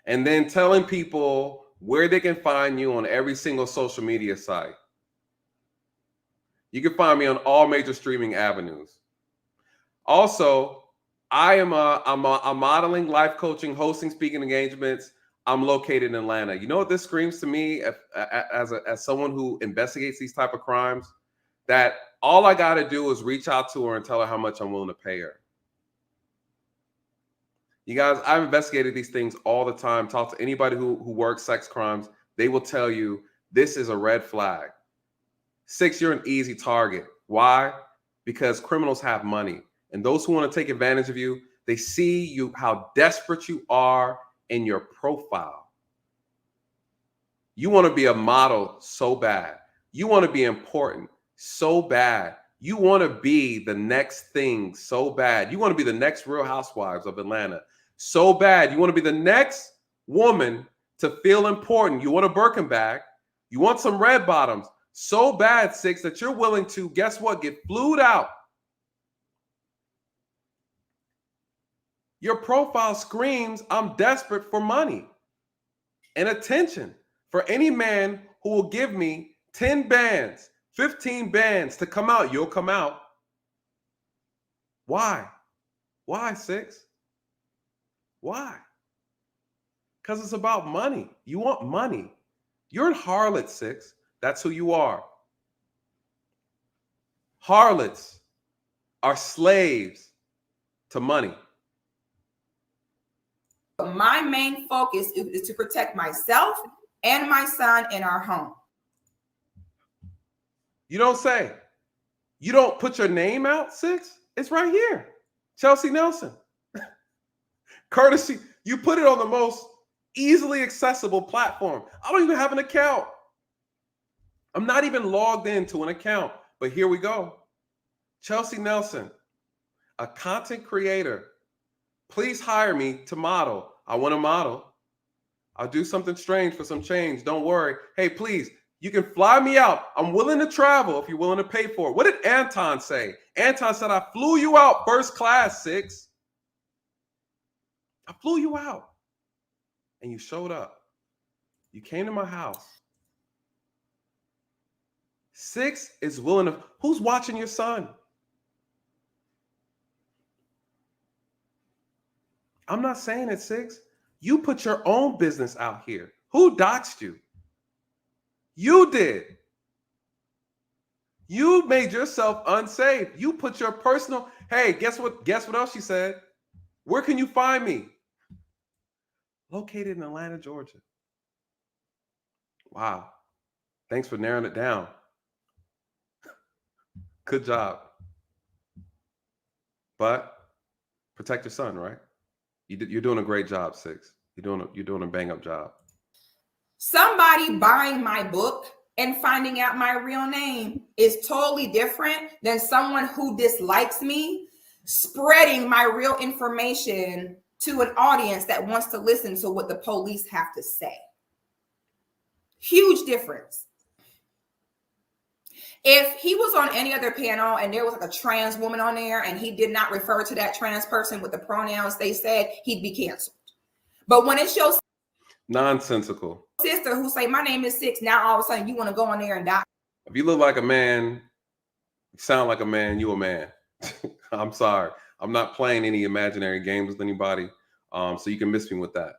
And then telling people where they can find you on every single social media site. You can find me on all major streaming avenues. Also, I'm modeling, life coaching, hosting, speaking engagements. I'm located in Atlanta. You know what this screams to me as someone who investigates these type of crimes? That all I got to do is reach out to her and tell her how much I'm willing to pay her. You guys, I've investigated these things all the time. Talk to anybody who works sex crimes. They will tell you this is a red flag. 6, you're an easy target. Why? Because criminals have money. And those who want to take advantage of you, they see you how desperate you are in your profile. You want to be a model so bad. You want to be important so bad. You want to be the next thing so bad. You want to be the next Real Housewives of Atlanta so bad. You want to be the next woman to feel important. You want a Birkin bag. You want some red bottoms so bad, 6, that you're willing to, guess what, get flued out. Your profile screams, I'm desperate for money and attention. For any man who will give me 10 bands, 15 bands to come out, you'll come out. Why? Why, 6? Why? Because it's about money. You want money. You're in Harlots, 6. That's who you are. Harlots are slaves to money. my main focus is to protect myself and my son in our home. You don't say. You don't put your name out, 6? It's right here. Chelsea Nelson. Courtesy. You put it on the most easily accessible platform. I don't even have an account. I'm not even logged into an account, but here we go. Chelsea Nelson, a content creator. Please hire me to model. I want to model. I'll do something strange for some change. Don't worry. Hey, please, you can fly me out. I'm willing to travel if you're willing to pay for it. What did Anton say? Anton said, I flew you out first class, Six. I flew you out. And you showed up. You came to my house. Six is willing to. Who's watching your son? I'm not saying it, Six. You put your own business out here. Who doxed you? You did. You made yourself unsafe. You put your personal. Hey, guess what? Guess what else she said? Where can you find me? Located in Atlanta, Georgia. Wow. Thanks for narrowing it down. Good job. But protect your son, right? You're doing a great job, Six. You're doing a bang-up job. Somebody buying my book and finding out my real name is totally different than someone who dislikes me spreading my real information to an audience that wants to listen to what the police have to say. Huge difference. If he was on any other panel and there was like a trans woman on there and he did not refer to that trans person with the pronouns they said, he'd be canceled. But when it's your nonsensical sister who say, my name is Six, now all of a sudden you want to go on there and die. If you look like a man, you sound like a man, you a man. I'm sorry. I'm not playing any imaginary games with anybody. So you can miss me with that.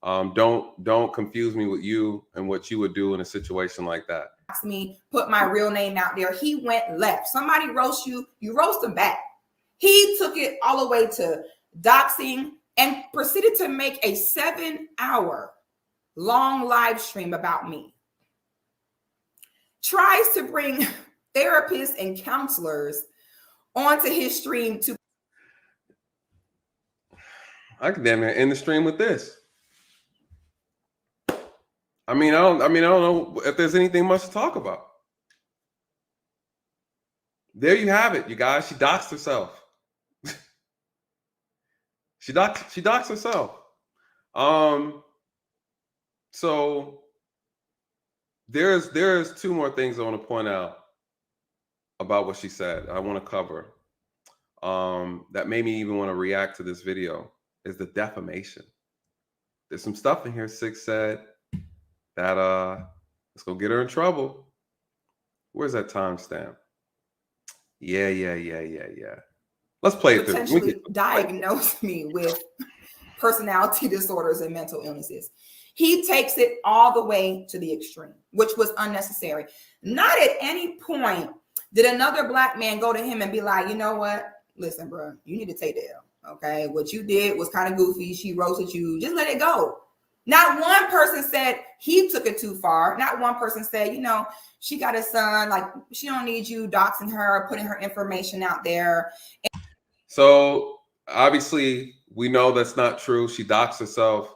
Don't confuse me with you and what you would do in a situation like that. Me, put my real name out there. He went left. Somebody roast you, you roast him back. He took it all the way to doxing and proceeded to make a 7-hour long live stream about me. Tries to bring therapists and counselors onto his stream to. I could damn near end the stream with this. I don't know if there's anything much to talk about. There you have it, you guys. She doxed herself. She doxed herself. So there's two more things I want to point out about what she said. I want to cover. That made me even want to react to this video is the defamation. There's some stuff in here Six said that it's gonna get her in trouble. Where's that timestamp? Yeah. Let's play it through. Potentially diagnose me with personality disorders and mental illnesses. He takes it all the way to the extreme, which was unnecessary. Not at any point did another Black man go to him and be like, you know what? Listen, bro, you need to take the L. Okay, what you did was kind of goofy. She roasted you. Just let it go. Not one person said he took it too far. Not one person said, she got a son, like she don't need you doxing her, putting her information out there. So obviously we know that's not true. She doxed herself.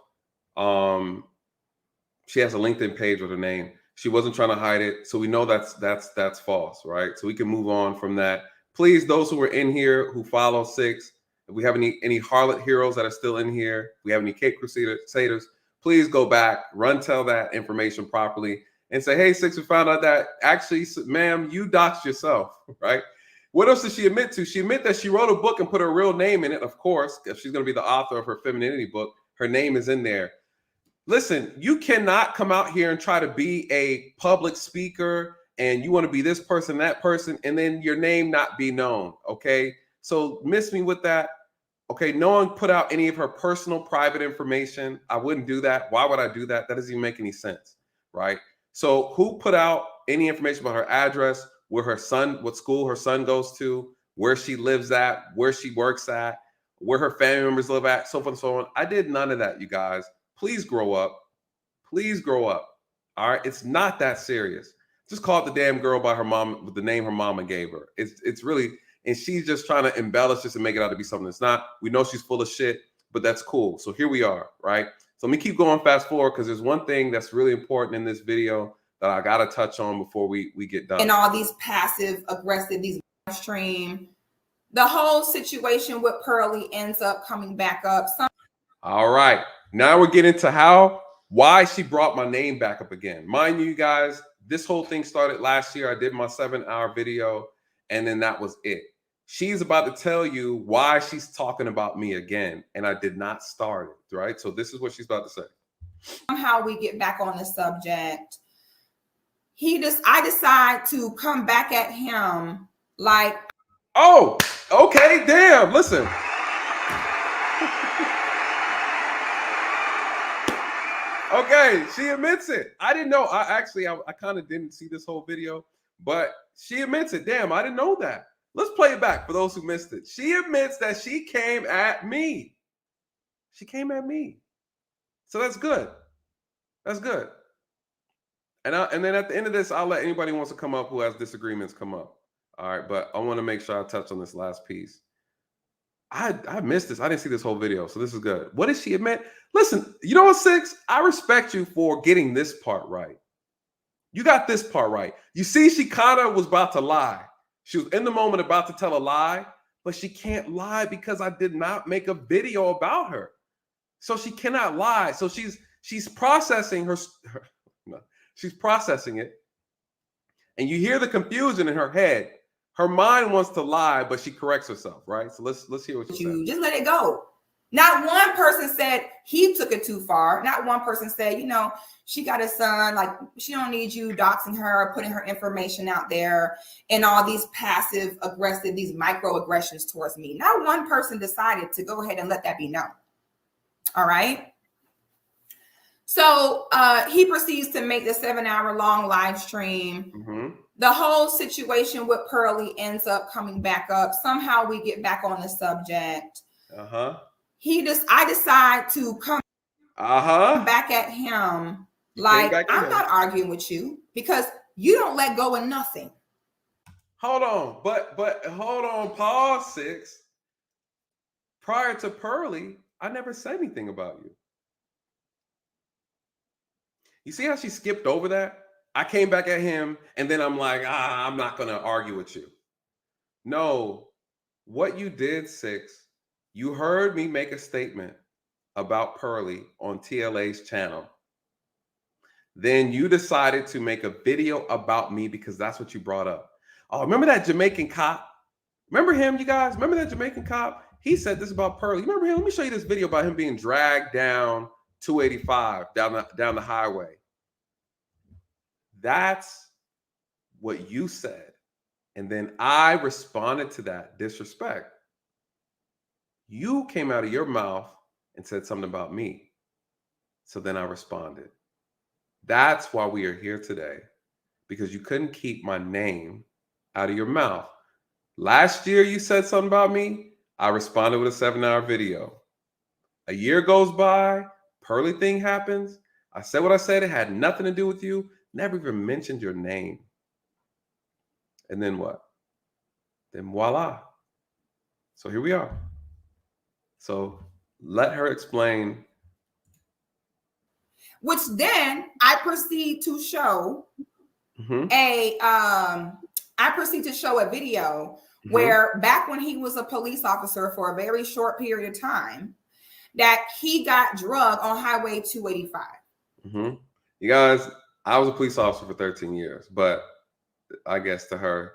She has a LinkedIn page with her name. She wasn't trying to hide it. So we know that's false, right? So we can move on from that. Please, those who are in here who follow Six, if we have any Harlot heroes that are still in here, if we have any Cape Crusaders, please go back, tell that information properly, and say, hey, Six, we found out that actually, ma'am, you doxed yourself, right? What else did she admit to? She admit that she wrote a book and put her real name in it, of course, if she's going to be the author of her femininity book, her name is in there. Listen, you cannot come out here and try to be a public speaker and you want to be this person, that person, and then your name not be known, okay? So miss me with that. Okay, no one put out any of her personal private information. I wouldn't do that. Why would I do that? That doesn't even make any sense, right? So who put out any information about her address, where her son, what school her son goes to, where she lives at, where she works at, where her family members live at, so forth and so on? I did none of that, you guys. Please grow up. Please grow up. All right, it's not that serious. Just call it the damn girl by her mom with the name her mama gave her. It's really. And she's just trying to embellish this and make it out to be something it's not. We know she's full of shit, but that's cool. So here we are, right? So let me keep going fast forward because there's one thing that's really important in this video that I got to touch on before we get done. And all these passive aggressive, these stream, the whole situation with Pearly ends up coming back up. All right. Now we're getting to why she brought my name back up again. Mind you guys, this whole thing started last year. I did my 7-hour video and then that was it. She's about to tell you why she's talking about me again. And I did not start it, right? So this is what she's about to say. Somehow we get back on the subject. I decide to come back at him like, oh, okay, damn, listen. Okay, she admits it. I didn't know. I kind of didn't see this whole video, but she admits it. Damn, I didn't know that. Let's play it back for those who missed it. She admits that she came at me. She came at me. So that's good. That's good. And then at the end of this, I'll let anybody who wants to come up who has disagreements come up. All right, but I want to make sure I touch on this last piece. I missed this. I didn't see this whole video, so this is good. What did she admit? Listen, you know what, Six? I respect you for getting this part right. You got this part right. You see, she kind of was about to lie. She was in the moment about to tell a lie, but she can't lie because I did not make a video about her. So she cannot lie. So she's processing she's processing it. And you hear the confusion in her head. Her mind wants to lie, but she corrects herself, right? So let's hear what she said. Just let it go. Not one person said he took it too far. Not one person said, you know, she got a son, like she don't need you doxing her, putting her information out there, and all these passive aggressive, these microaggressions towards me. Not one person decided to go ahead and let that be known. All right. So he proceeds to make the 7-hour long live stream. Mm-hmm. The whole situation with Pearly ends up coming back up. Somehow we get back on the subject. Uh-huh. I decide to come back at him like, I'm not arguing with you because you don't let go of nothing. Hold on, but hold on, pause, Six. Prior to Pearly, I never said anything about you. You see how she skipped over that? I came back at him and then I'm like, I'm not going to argue with you. No, what you did, Six, you heard me make a statement about Pearly on TLA's channel. Then you decided to make a video about me because that's what you brought up. Oh, remember that Jamaican cop? Remember him, you guys? Remember that Jamaican cop? He said this about Pearly. Remember him? Let me show you this video about him being dragged down 285 down the highway. That's what you said. And then I responded to that disrespect. You came out of your mouth and said something about me. So then I responded. That's why we are here today, because you couldn't keep my name out of your mouth. Last year, you said something about me. I responded with a 7-hour video. A year goes by, Pearly thing happens. I said what I said. It had nothing to do with you. Never even mentioned your name. And then what? Then voila. So here we are. So let her explain. Which then I proceed to show a video where back when he was a police officer for a very short period of time, that he got drugged on Highway 285. You guys, I was a police officer for 13 years, but I guess to her,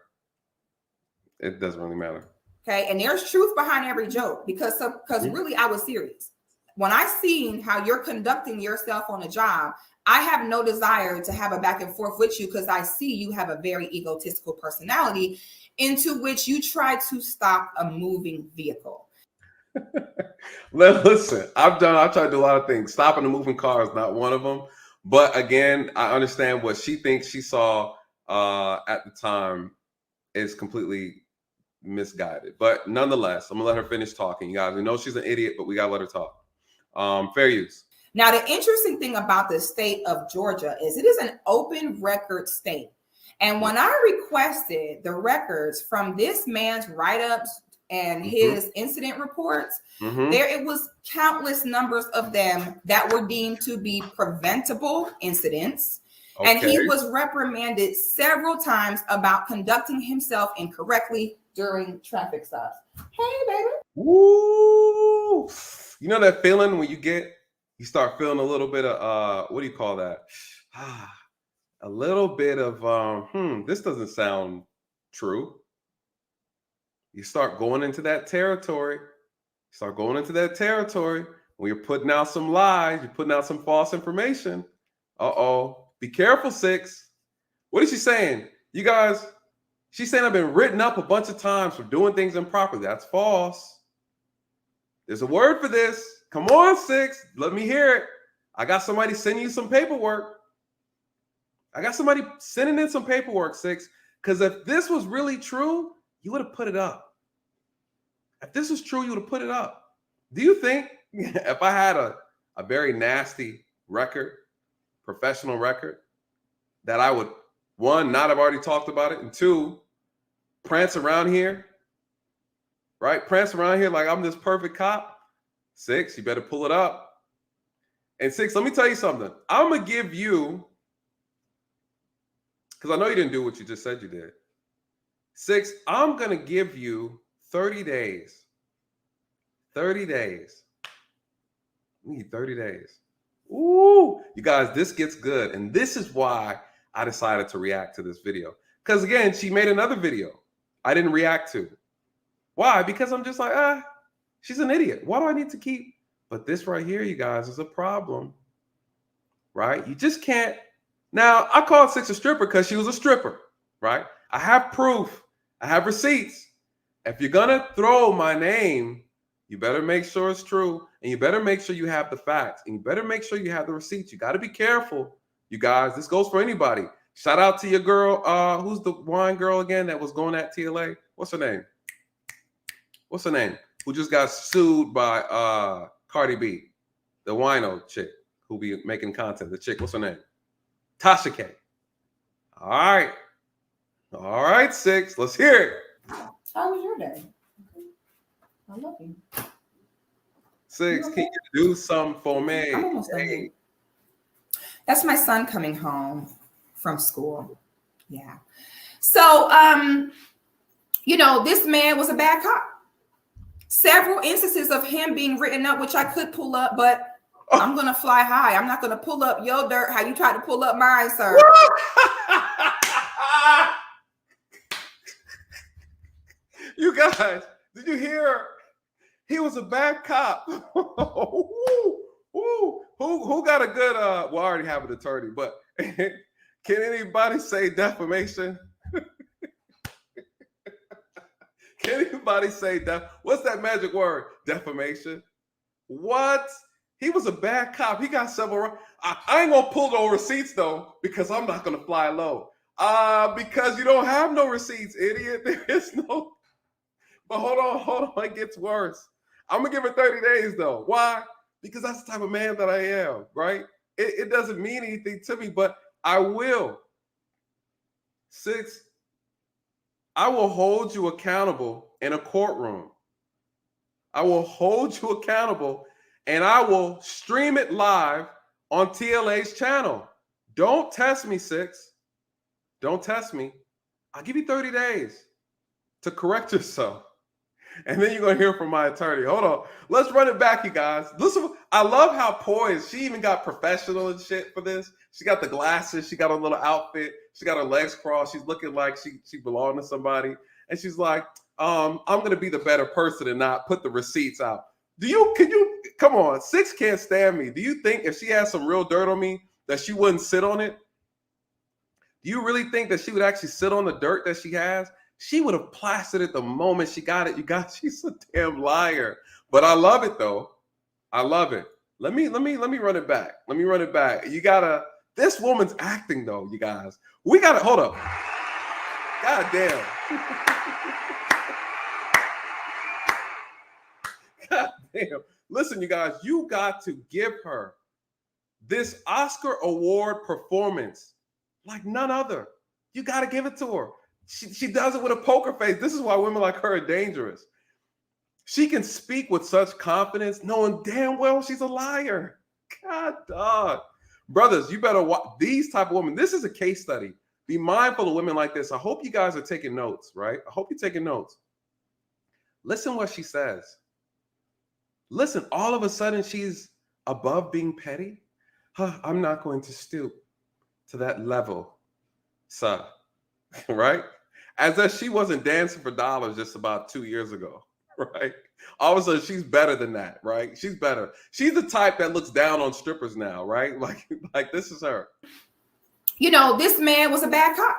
it doesn't really matter. Okay, and there's truth behind every joke because really I was serious. When I seen how you're conducting yourself on a job, I have no desire to have a back and forth with you because I see you have a very egotistical personality into which you try to stop a moving vehicle. Listen, I tried to do a lot of things. Stopping a moving car is not one of them. But again, I understand what she thinks she saw at the time is completely misguided. But nonetheless, I'm gonna let her finish talking. You guys, we know she's an idiot, but we gotta let her talk. Fair use. Now, the interesting thing about the state of Georgia is it is an open record state. And when I requested the records from this man's write-ups and his incident reports, it was countless numbers of them that were deemed to be preventable incidents. And he was reprimanded several times about conducting himself incorrectly during traffic stops. Hey, baby. Woo! You know that feeling when you start feeling a little bit of, what do you call that? A little bit of, this doesn't sound true. You start going into that territory. When you're putting out some lies, you're putting out some false information. Be careful, 6. What is she saying? You guys, she's saying I've been written up a bunch of times for doing things improperly. That's false. There's a word for this. Come on, 6. Let me hear it. I got somebody sending you some paperwork. I got somebody sending in some paperwork, 6. Because if this was really true, you would have put it up. If this was true, you would have put it up. Do you think if I had a very nasty record, professional record, that I would, 1, not have already talked about it, and 2, prance around here, right? Prance around here like I'm this perfect cop? 6, you better pull it up. And 6, let me tell you something. I'm going to give you, because I know you didn't do what you just said you did. 6, I'm going to give you 30 days. 30 days. We need 30 days. Ooh, you guys, this gets good. And this is why I decided to react to this video. Because again, she made another video I didn't react to. Why? Because I'm just like, she's an idiot. Why do I need to keep? But this right here, you guys, is a problem. Right? You just can't. Now, I called 6 a stripper because she was a stripper. Right? I have proof. I have receipts. If you're going to throw my name, you better make sure it's true. And you better make sure you have the facts. And you better make sure you have the receipts. You got to be careful, you guys. This goes for anybody. Shout out to your girl. Who's the wine girl again that was going at TLA? What's her name? Who just got sued by Cardi B. The wino chick who be making content. The chick, what's her name? Tasha K. All right, 6. Let's hear it. How was your day? I love you. 6, can you do something for me? I'm almost done. That's my son coming home from school. Yeah. So, this man was a bad cop. Several instances of him being written up, which I could pull up, but I'm going to fly high. I'm not going to pull up your dirt how you tried to pull up mine, sir. You guys, did you hear? He was a bad cop. Who got a good, well, I already have an attorney, but can anybody say defamation? Can anybody say what's that magic word? Defamation? What? He was a bad cop. He got several. I ain't gonna pull no receipts though, because I'm not gonna fly low. Because you don't have no receipts, idiot. There is no. But hold on. It gets worse. I'm gonna give her 30 days though. Why? Because that's the type of man that I am, right? It doesn't mean anything to me, but I will. 6, I will hold you accountable in a courtroom. I will hold you accountable and I will stream it live on TLA's channel. Don't test me, 6. Don't test me. I'll give you 30 days to correct yourself. And then you're going to hear from my attorney. Hold on. Let's run it back, you guys. Listen, I love how poised. She even got professional and shit for this. She got the glasses. She got a little outfit. She got her legs crossed. She's looking like she belonged to somebody. And she's like, I'm going to be the better person and not put the receipts out. Come on. 6 can't stand me. Do you think if she had some real dirt on me that she wouldn't sit on it? Do you really think that she would actually sit on the dirt that she has? She would have plastered it the moment she got it. You guys, she's a damn liar. But I love it though. I love it. Let me run it back. You gotta. This woman's acting though, you guys. We gotta hold up. God damn. God damn. Listen, you guys, you got to give her this Oscar award performance like none other. You got to give it to her. She does it with a poker face. This is why women like her are dangerous. She can speak with such confidence, knowing damn well she's a liar. God, dog. Brothers, you better watch these type of women. This is a case study. Be mindful of women like this. I hope you guys are taking notes, right? I hope you're taking notes. Listen what she says. Listen, all of a sudden she's above being petty. I'm not going to stoop to that level, sir. Right? As if she wasn't dancing for dollars just about 2 years ago, right? All of a sudden she's better than that, right? She's better. She's the type that looks down on strippers now, right? Like this is her. You know, this man was a bad cop.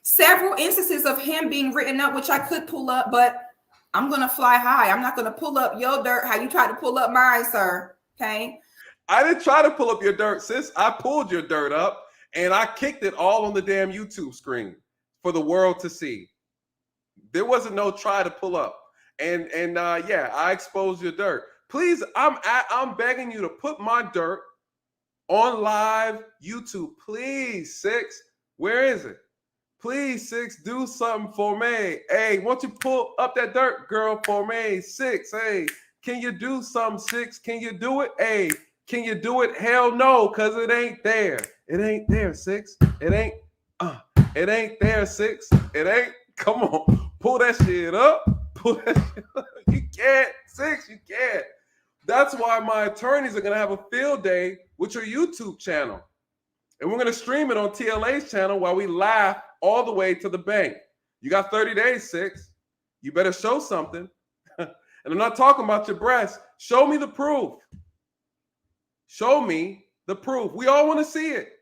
Several instances of him being written up, which I could pull up, but I'm going to fly high. I'm not going to pull up your dirt how you tried to pull up mine, sir. Okay? I didn't try to pull up your dirt, sis. I pulled your dirt up and I kicked it all on the damn YouTube screen for the world to see. There wasn't no try to pull up. And yeah, I exposed your dirt. Please, I'm begging you to put my dirt on live YouTube. Please, Six. Where is it? Please, Six, do something for me. Hey, won't you pull up that dirt, girl, for me? Six, hey, can you do something, Six? Can you do it? Hey, can you do it? Hell no, because it ain't there. It ain't there, Six. It ain't there, Six. It ain't. Come on, pull that shit up. Pull that shit up. You can't, Six, you can't. That's why my attorneys are going to have a field day with your YouTube channel. And we're going to stream it on TLA's channel while we laugh all the way to the bank. You got 30 days, Six. You better show something. And I'm not talking about your breasts. Show me the proof. Show me the proof. We all want to see it.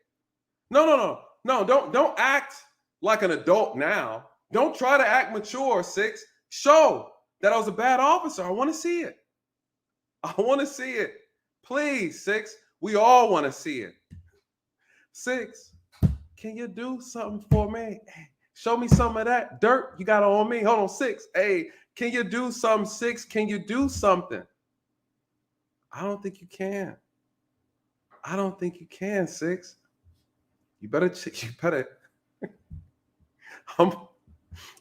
No. Don't act like an adult now. Don't try to act mature, Six. Show that I was a bad officer. I want to see it. I want to see it. Please, Six. We all want to see it. Six, can you do something for me? Hey, show me some of that dirt you got on me. Hold on, Six. Hey, can you do something, Six? Can you do something? I don't think you can. I don't think you can, Six. You better.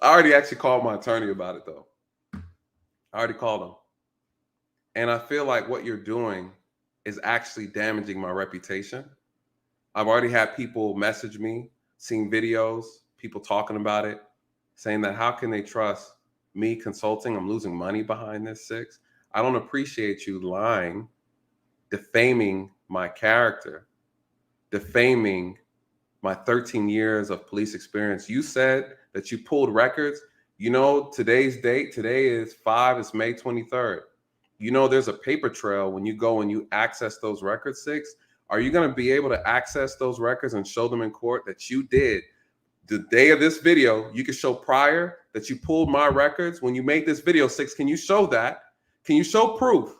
I already actually called my attorney about it, though. I already called him. And I feel like what you're doing is actually damaging my reputation. I've already had people message me, seeing videos, people talking about it, saying that how can they trust me consulting? I'm losing money behind this, Six. I don't appreciate you lying, defaming my character, defaming my 13 years of police experience. You said that you pulled records. You know, today's date, today is it's May 23rd. You know, there's a paper trail when you go and you access those records, Six. Are you going to be able to access those records and show them in court that you did the day of this video? You can show prior that you pulled my records when you made this video, Six. Can you show that? Can you show proof?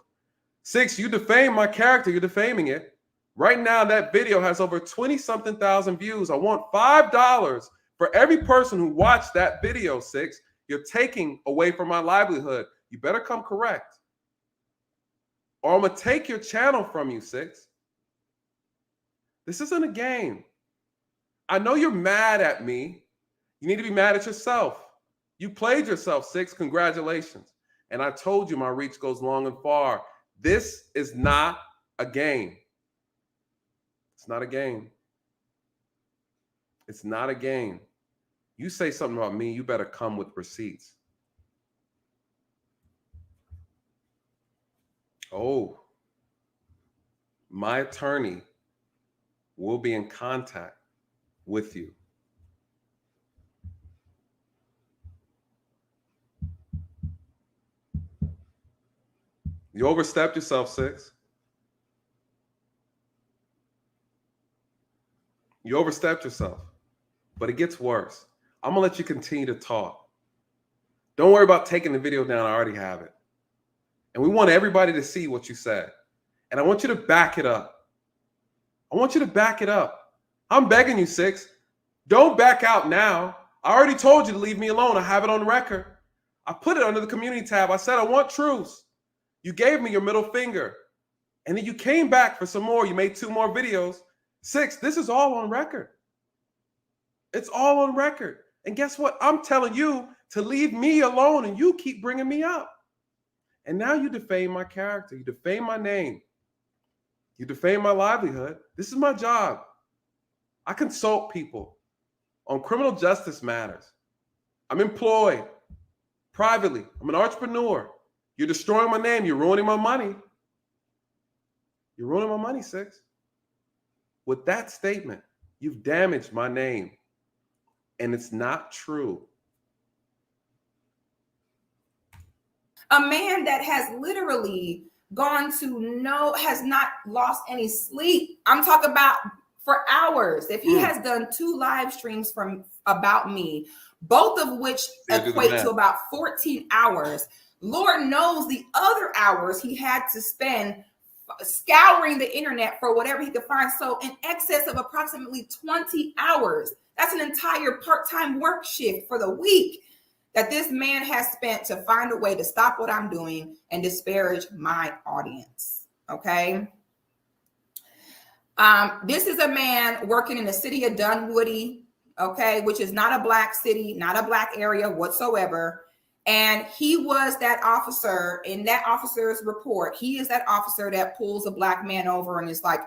Six, you defame my character. You're defaming it. Right now, that video has over 20-something thousand views. I want $5 for every person who watched that video, Six. You're taking away from my livelihood. You better come correct, or I'm going to take your channel from you, Six. This isn't a game. I know you're mad at me. You need to be mad at yourself. You played yourself, Six. Congratulations. And I told you my reach goes long and far. This is not a game. It's not a game. It's not a game. You say something about me, you better come with receipts. Oh, my attorney will be in contact with you. You overstepped yourself, Six. You overstepped yourself. But it gets worse. I'm going to let you continue to talk. Don't worry about taking the video down. I already have it. And we want everybody to see what you said. And I want you to back it up. I want you to back it up. I'm begging you, Six. Don't back out now. I already told you to leave me alone. I have it on record. I put it under the community tab. I said, I want truths. You gave me your middle finger. And then you came back for some more. You made 2 more videos. Six, this is all on record. It's all on record. And guess what? I'm telling you to leave me alone and you keep bringing me up. And now you defame my character. You defame my name. You defame my livelihood. This is my job. I consult people on criminal justice matters. I'm employed privately. I'm an entrepreneur. You're destroying my name. You're ruining my money. You're ruining my money, Six. With that statement, you've damaged my name. And it's not true. A man that has literally gone to has not lost any sleep. I'm talking about for hours. If he has done 2 live streams from about me, both of which equate to about 14 hours, Lord knows the other hours he had to spend scouring the internet for whatever he could find. So in excess of approximately 20 hours, that's an entire part-time work shift for the week that this man has spent to find a way to stop what I'm doing and disparage my audience. Okay. This is a man working in the city of Dunwoody, okay, which is not a black city, not a black area whatsoever. And he was that officer in that officer's report. He is that officer that pulls a black man over and is like,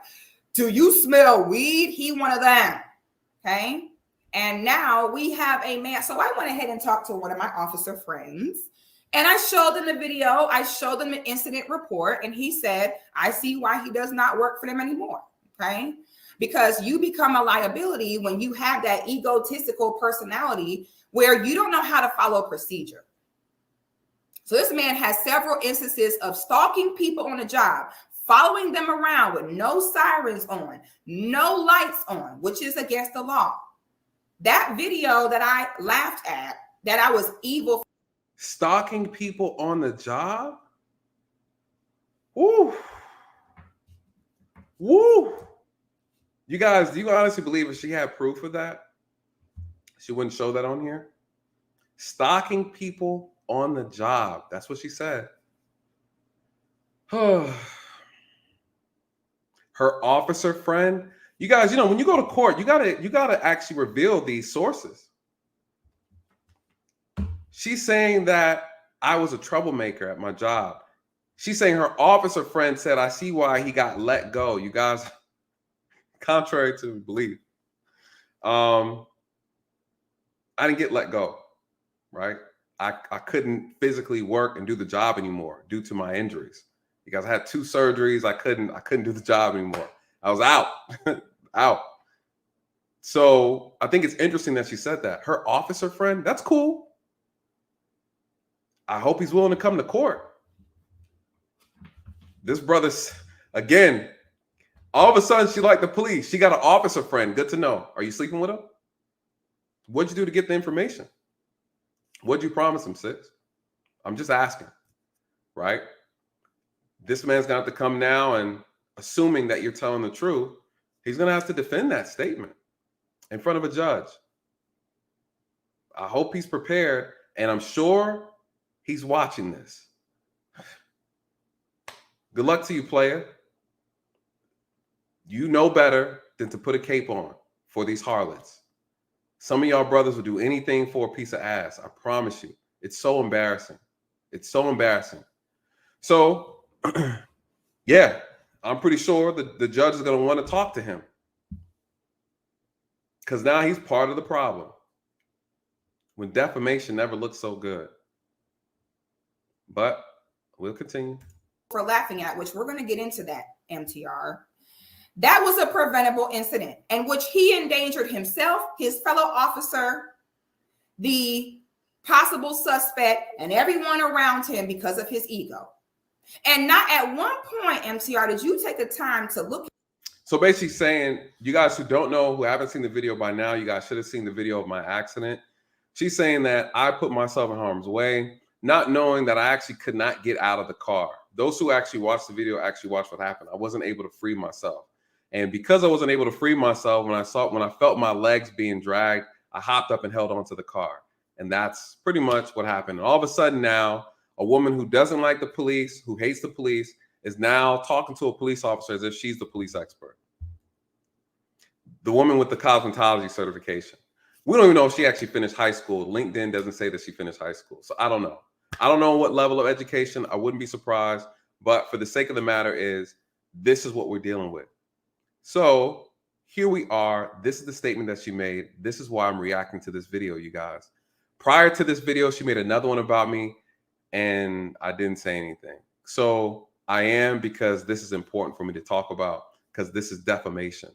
do you smell weed? He one of them. Okay. And now we have a man. So I went ahead and talked to one of my officer friends and I showed them the video. I showed them the incident report. And he said, I see why he does not work for them anymore. Okay. Because you become a liability when you have that egotistical personality where you don't know how to follow procedure. So this man has several instances of stalking people on the job, following them around with no sirens on, no lights on, which is against the law. That video that I laughed at, that I was evil. Stalking people on the job? Woo. Woo. You guys, do you honestly believe if she had proof of that, she wouldn't show that on here? Stalking people on the job. That's what she said. Her officer friend. You guys, you know, when you go to court, you gotta actually reveal these sources. She's saying that I was a troublemaker at my job. She's saying her officer friend said, I see why he got let go. You guys, contrary to belief, I didn't get let go, right? I couldn't physically work and do the job anymore due to my injuries. Because I had 2 surgeries, I couldn't do the job anymore. I was out, out. So I think it's interesting that she said that. Her officer friend, that's cool. I hope he's willing to come to court. This brother's, again, all of a sudden she liked the police. She got an officer friend. Good to know. Are you sleeping with him? What'd you do to get the information? What'd you promise him, Sis? I'm just asking, right? This man's going to have to come now and assuming that you're telling the truth, he's going to have to defend that statement in front of a judge. I hope he's prepared, and I'm sure he's watching this. Good luck to you, player. You know better than to put a cape on for these harlots. Some of y'all brothers will do anything for a piece of ass. I promise you. It's so embarrassing. It's so embarrassing. So, yeah, I'm pretty sure the judge is going to want to talk to him. Because now he's part of the problem. When defamation never looked so good. But we'll continue. For laughing at, which we're going to get into that, MTR. That was a preventable incident in which he endangered himself, his fellow officer, the possible suspect, and everyone around him because of his ego. And not at one point, MTR, did you take the time to look? So basically saying, you guys who don't know, who haven't seen the video by now, you guys should have seen the video of my accident. She's saying that I put myself in harm's way, not knowing that I actually could not get out of the car. Those who actually watched the video actually watched what happened. I wasn't able to free myself. And because I wasn't able to free myself, when I felt my legs being dragged, I hopped up and held onto the car. And that's pretty much what happened. And all of a sudden now, a woman who doesn't like the police, who hates the police, is now talking to a police officer as if she's the police expert. The woman with the cosmetology certification. We don't even know if she actually finished high school. LinkedIn doesn't say that she finished high school. So I don't know. I don't know what level of education. I wouldn't be surprised. But for the sake of the matter is, this is what we're dealing with. So here we are. This is the statement that she made. This is why I'm reacting to this video, you guys. Prior to this video, she made another one about me, and I didn't say anything. So I am, because this is important for me to talk about, because this is defamation.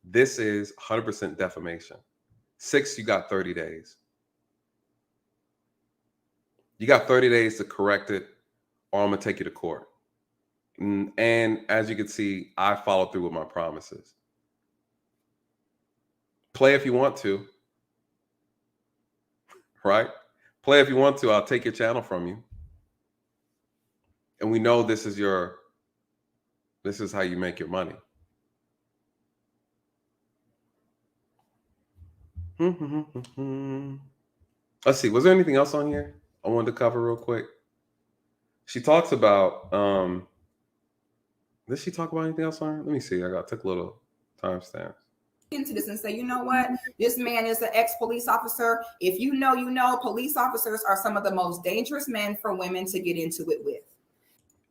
This is 100% defamation. 6, you got 30 days. You got 30 days to correct it, or I'm going to take you to court. And as you can see, I follow through with my promises. Play if you want to, right? Play if you want to. I'll take your channel from you. And we know this is how you make your money. Let's see. Was there anything else on here I wanted to cover real quick? She talks about, did she talk about anything else on her? Let me see. I took a little timestamp into this and say, you know what, this man is an ex-police officer. If you know, you know, police officers are some of the most dangerous men for women to get into it with.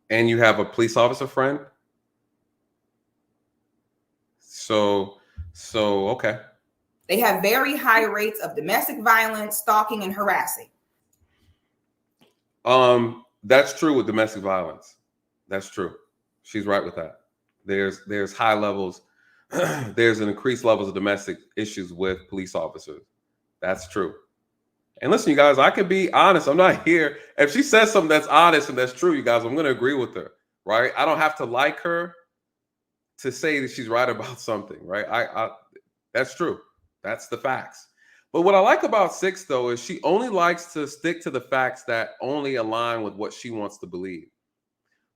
And you have a police officer friend? So okay. They have very high rates of domestic violence, stalking, and harassing. That's true with domestic violence. That's true. She's right with that. There's high levels. There's an increased levels of domestic issues with police officers. That's true. And listen, you guys, I can be honest. I'm not here. If she says something that's honest and that's true, you guys, I'm going to agree with her, right? I don't have to like her to say that she's right about something, right? That's true. That's the facts. But what I like about 6, though, is she only likes to stick to the facts that only align with what she wants to believe.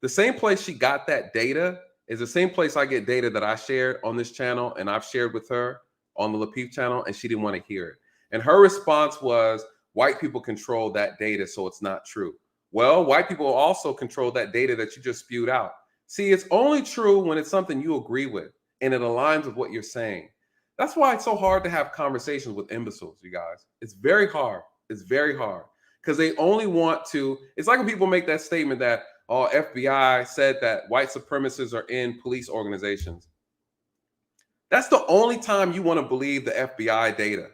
The same place she got that data is the same place I get data that I shared on this channel, and I've shared with her on the Lapeef channel, and she didn't want to hear it. And her response was, white people control that data, so it's not true. Well, white people also control that data that you just spewed out. See, it's only true when it's something you agree with and it aligns with what you're saying. That's why it's so hard to have conversations with imbeciles, you guys. It's very hard. It's very hard because they only want to. It's like when people make that statement that, oh, FBI said that white supremacists are in police organizations. That's the only time you want to believe the FBI data,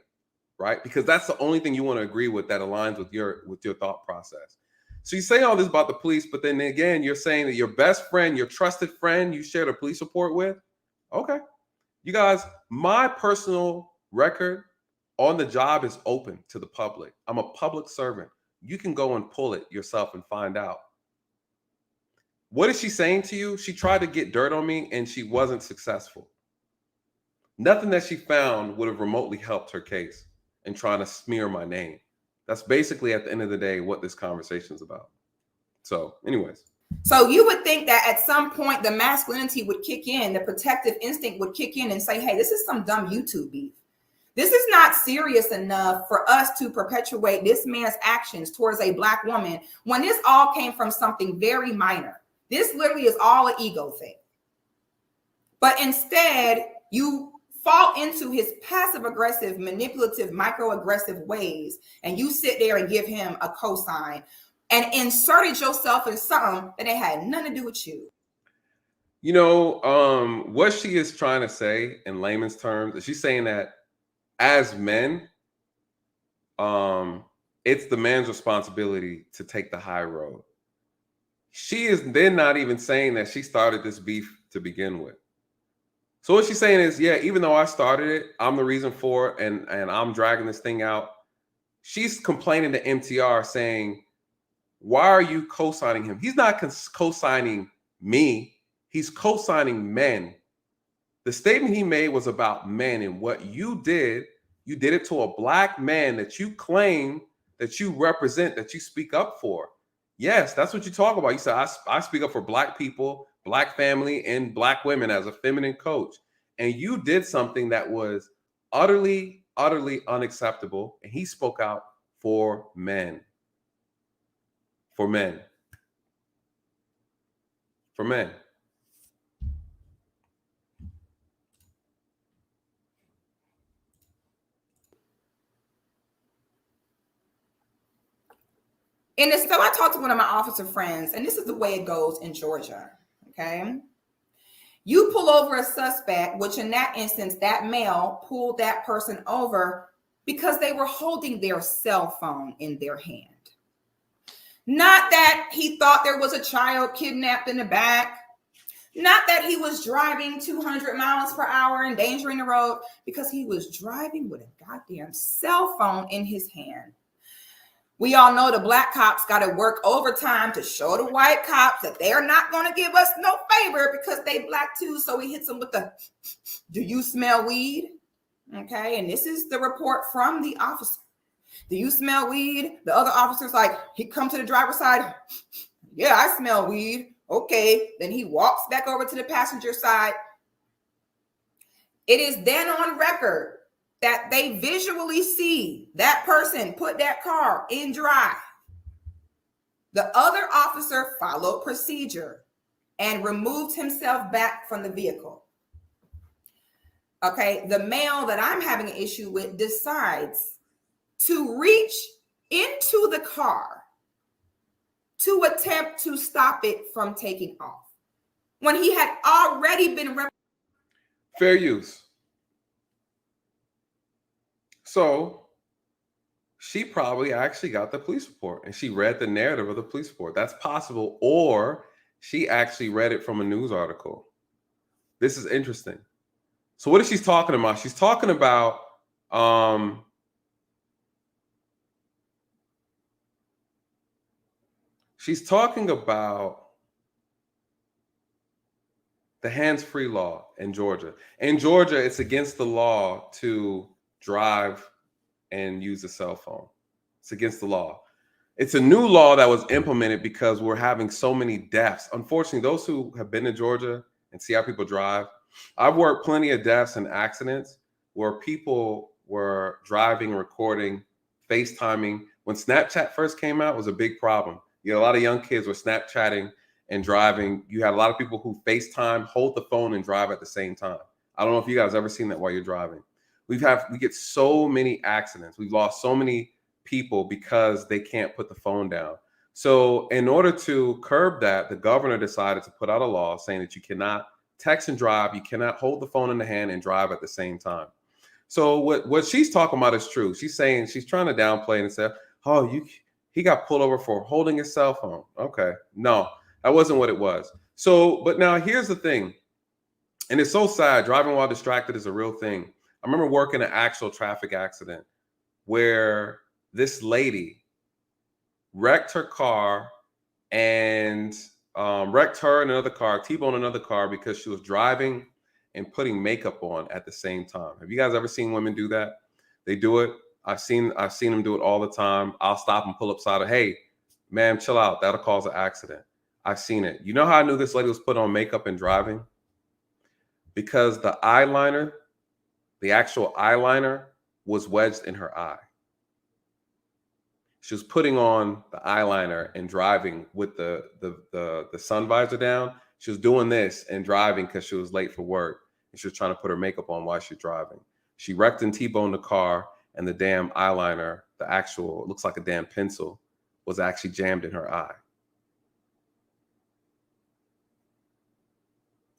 right? Because that's the only thing you want to agree with that aligns with your thought process. So you say all this about the police, but then again, you're saying that your best friend, your trusted friend, you shared a police report with. Okay. You guys, my personal record on the job is open to the public. I'm a public servant. You can go and pull it yourself and find out. What is she saying to you? She tried to get dirt on me and she wasn't successful. Nothing that she found would have remotely helped her case in trying to smear my name. That's basically at the end of the day what this conversation is about. So anyways. So you would think that at some point the masculinity would kick in, the protective instinct would kick in and say, hey, this is some dumb YouTube beef. This is not serious enough for us to perpetuate this man's actions towards a Black woman when this all came from something very minor. This literally is all an ego thing. But instead, you fall into his passive-aggressive, manipulative, microaggressive ways, and you sit there and give him a cosign and inserted yourself in something that it had nothing to do with you. You know, what she is trying to say in layman's terms is she's saying that as men, it's the man's responsibility to take the high road. She is then not even saying that she started this beef to begin with. So what she's saying is, yeah, even though I started it, I'm the reason for it, and I'm dragging this thing out. She's complaining to MTR saying, why are you co-signing him? He's not co-signing me. He's co-signing men. The statement he made was about men, and what you did it to a Black man that you claim, that you represent, that you speak up for. Yes, that's what you talk about. You said, I speak up for Black people, Black family, and Black women as a feminine coach. And you did something that was utterly, utterly unacceptable. And he spoke out for men. For men. For men. And so I talked to one of my officer friends, and this is the way it goes in Georgia. Okay. You pull over a suspect, which in that instance, that male pulled that person over because they were holding their cell phone in their hand. Not that he thought there was a child kidnapped in the back. Not that he was driving 200 miles per hour, endangering the road, because he was driving with a goddamn cell phone in his hand. We all know the black cops got to work overtime to show the white cops that they're not going to give us no favor because they black too. So he hits them with the, do you smell weed? Okay. And this is the report from the officer. Do you smell weed? The other officer's like, he come to the driver's side. Yeah, I smell weed. Okay. Then he walks back over to the passenger side. It is then on record that they visually see that person put that car in drive. The other officer followed procedure and removed himself back from the vehicle. Okay, the male that I'm having an issue with decides to reach into the car to attempt to stop it from taking off when he had already been fair use. So she probably actually got the police report and she read the narrative of the police report. That's possible. Or she actually read it from a news article. This is interesting. So what is she talking about? She's talking about the hands-free law in Georgia. In Georgia, it's against the law to drive and use a cell phone. It's against the law. It's a new law that was implemented because we're having so many deaths. Unfortunately, those who have been to Georgia and see how people drive, I've worked plenty of deaths and accidents where people were driving, recording, FaceTiming. When Snapchat first came out, it was a big problem. You know, a lot of young kids were Snapchatting and driving. You had a lot of people who FaceTime, hold the phone and drive at the same time. I don't know if you guys ever seen that while you're driving. We get so many accidents. We've lost so many people because they can't put the phone down. So in order to curb that, the governor decided to put out a law saying that you cannot text and drive. You cannot hold the phone in the hand and drive at the same time. So what she's talking about is true. She's saying, she's trying to downplay and say, oh, he got pulled over for holding his cell phone. Okay. No, that wasn't what it was. So, but now here's the thing. And it's so sad. Driving while distracted is a real thing. I remember working an actual traffic accident where this lady wrecked her car and wrecked her in another car, T-boned another car because she was driving and putting makeup on at the same time. Have you guys ever seen women do that? They do it. I've seen them do it all the time. I'll stop and pull up side of, hey, ma'am, chill out. That'll cause an accident. I've seen it. You know how I knew this lady was putting on makeup and driving? Because the eyeliner, the actual eyeliner was wedged in her eye. She was putting on the eyeliner and driving with the sun visor down. She was doing this and driving because she was late for work. And she was trying to put her makeup on while she's driving. She wrecked and T-boned the car, and the damn eyeliner, the actual, it looks like a damn pencil, was actually jammed in her eye.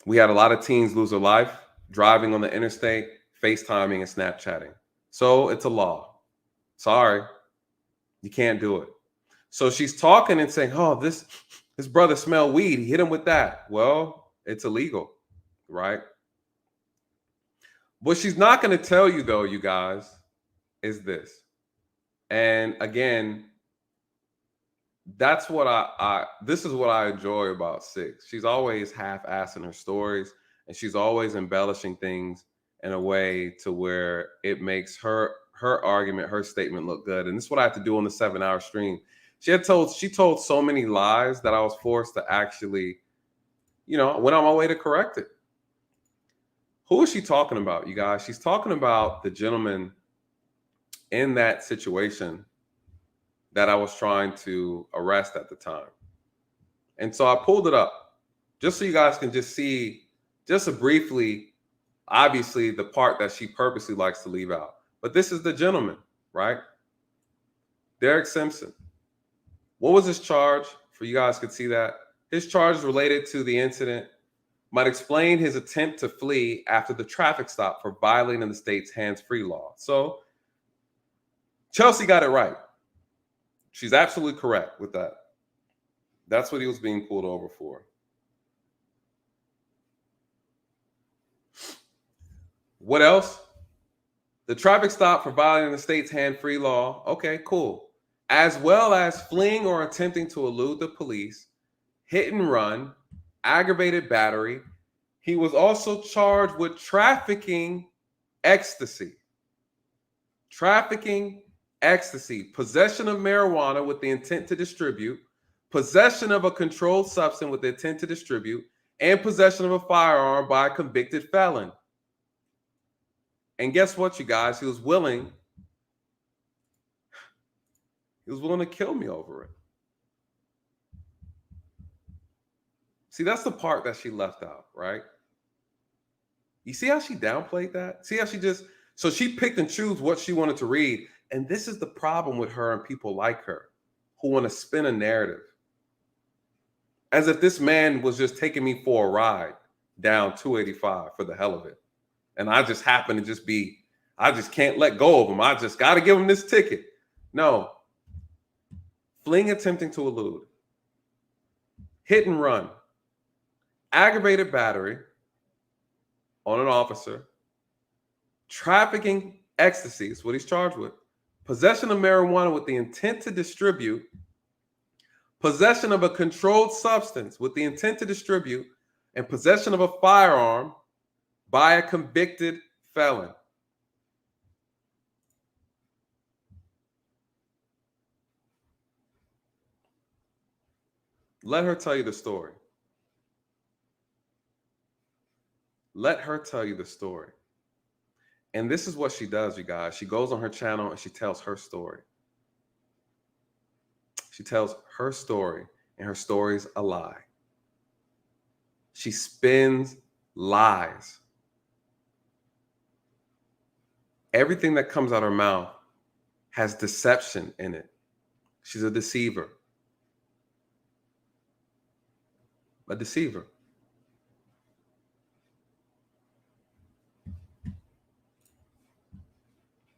We had a lot of teens lose their life driving on the interstate, FaceTiming and Snapchatting. So it's a law. Sorry, you can't do it. So she's talking and saying, oh, this brother smelled weed. He hit him with that. Well, it's illegal, right? What she's not going to tell you, though, you guys, is this. And again, that's what this is what I enjoy about Six. She's always half-assing her stories, and she's always embellishing things in a way to where it makes her argument, her statement look good. And this is what I had to do on the 7-hour stream. She told so many lies that I was forced to actually, went on my way to correct it. Who is she talking about, you guys? She's talking about the gentleman in that situation that I was trying to arrest at the time. And so I pulled it up just so you guys can just see, just briefly, obviously the part that she purposely likes to leave out. But this is the gentleman, right? Derek Simpson. What was his charge? For you guys could see that. His charge is related to the incident. Might explain his attempt to flee after the traffic stop for violating the state's hands-free law. So Chelsea got it right. She's absolutely correct with that. That's what he was being pulled over for. What else? The traffic stop for violating the state's hands-free law. Okay, cool. As well as fleeing or attempting to elude the police, hit and run, aggravated battery. He was also charged with trafficking ecstasy. Trafficking ecstasy, possession of marijuana with the intent to distribute, possession of a controlled substance with the intent to distribute, and possession of a firearm by a convicted felon. And guess what, you guys? He was willing to kill me over it. See, that's the part that she left out, right? You see how she downplayed that? See how so she picked and chose what she wanted to read. And this is the problem with her and people like her who want to spin a narrative. As if this man was just taking me for a ride down 285 for the hell of it. And I just happen to I just can't let go of him. I just got to give him this ticket. No. Fleeing, attempting to elude. Hit and run. Aggravated battery on an officer. Trafficking ecstasy is what he's charged with. Possession of marijuana with the intent to distribute. Possession of a controlled substance with the intent to distribute. And possession of a firearm by a convicted felon. Let her tell you the story. Let her tell you the story. And this is what she does, you guys. She goes on her channel and she tells her story. She tells her story, and her story's a lie. She spins lies. Everything that comes out of her mouth has deception in it. She's a deceiver. A deceiver.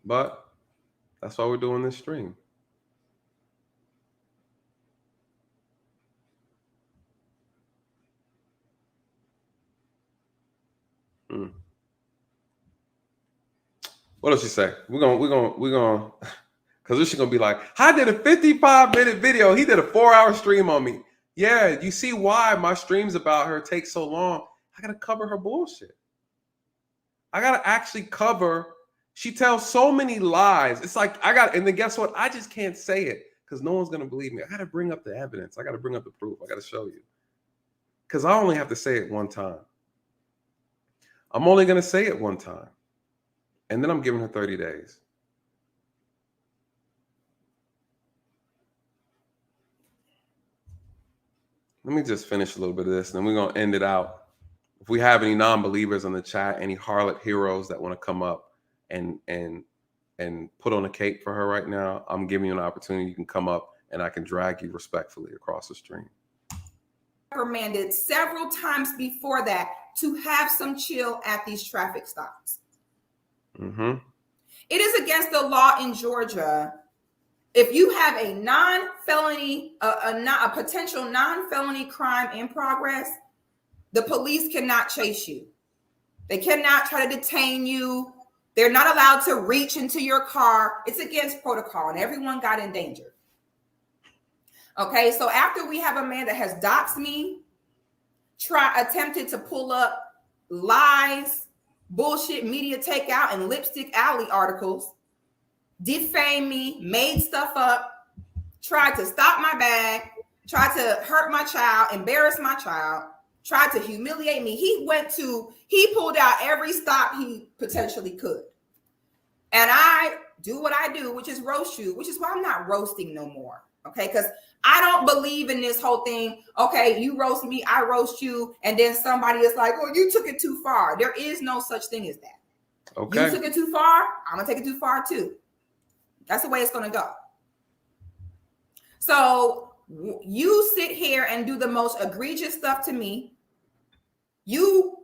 But that's why we're doing this stream. What else she say? We're gonna, because she's gonna be like, I did a 55-minute video. He did a 4-hour stream on me. Yeah, you see why my streams about her take so long. I gotta cover her bullshit. I gotta actually cover. She tells so many lies. It's like and then guess what? I just can't say it because no one's gonna believe me. I gotta bring up the evidence. I gotta bring up the proof. I gotta show you. Because I only have to say it one time. I'm only gonna say it one time. And then I'm giving her 30 days. Let me just finish a little bit of this, and then we're going to end it out. If we have any non-believers on the chat, any harlot heroes that want to come up and put on a cape for her right now, I'm giving you an opportunity. You can come up, and I can drag you respectfully across the stream. Recommended several times before that to have some chill at these traffic stops. Mm-hmm. It is against the law in Georgia. If you have a non-felony, a potential non-felony crime in progress, the police cannot chase you. They cannot try to detain you. They're not allowed to reach into your car. It's against protocol, and everyone got in danger. Okay, so after we have a man that has doxed me, attempted to pull up lies, bullshit media takeout and lipstick alley articles, defame me, made stuff up, tried to stop my bag, tried to hurt my child, embarrass my child, tried to humiliate me. He pulled out every stop he potentially could. And I do what I do, which is roast you, which is why I'm not roasting no more. Okay, because I don't believe in this whole thing. Okay, you roast me, I roast you, and then somebody is like, "Oh, you took it too far." There is no such thing as that. Okay, you took it too far. I'm gonna take it too far too. That's the way it's gonna go. So You sit here and do the most egregious stuff to me. You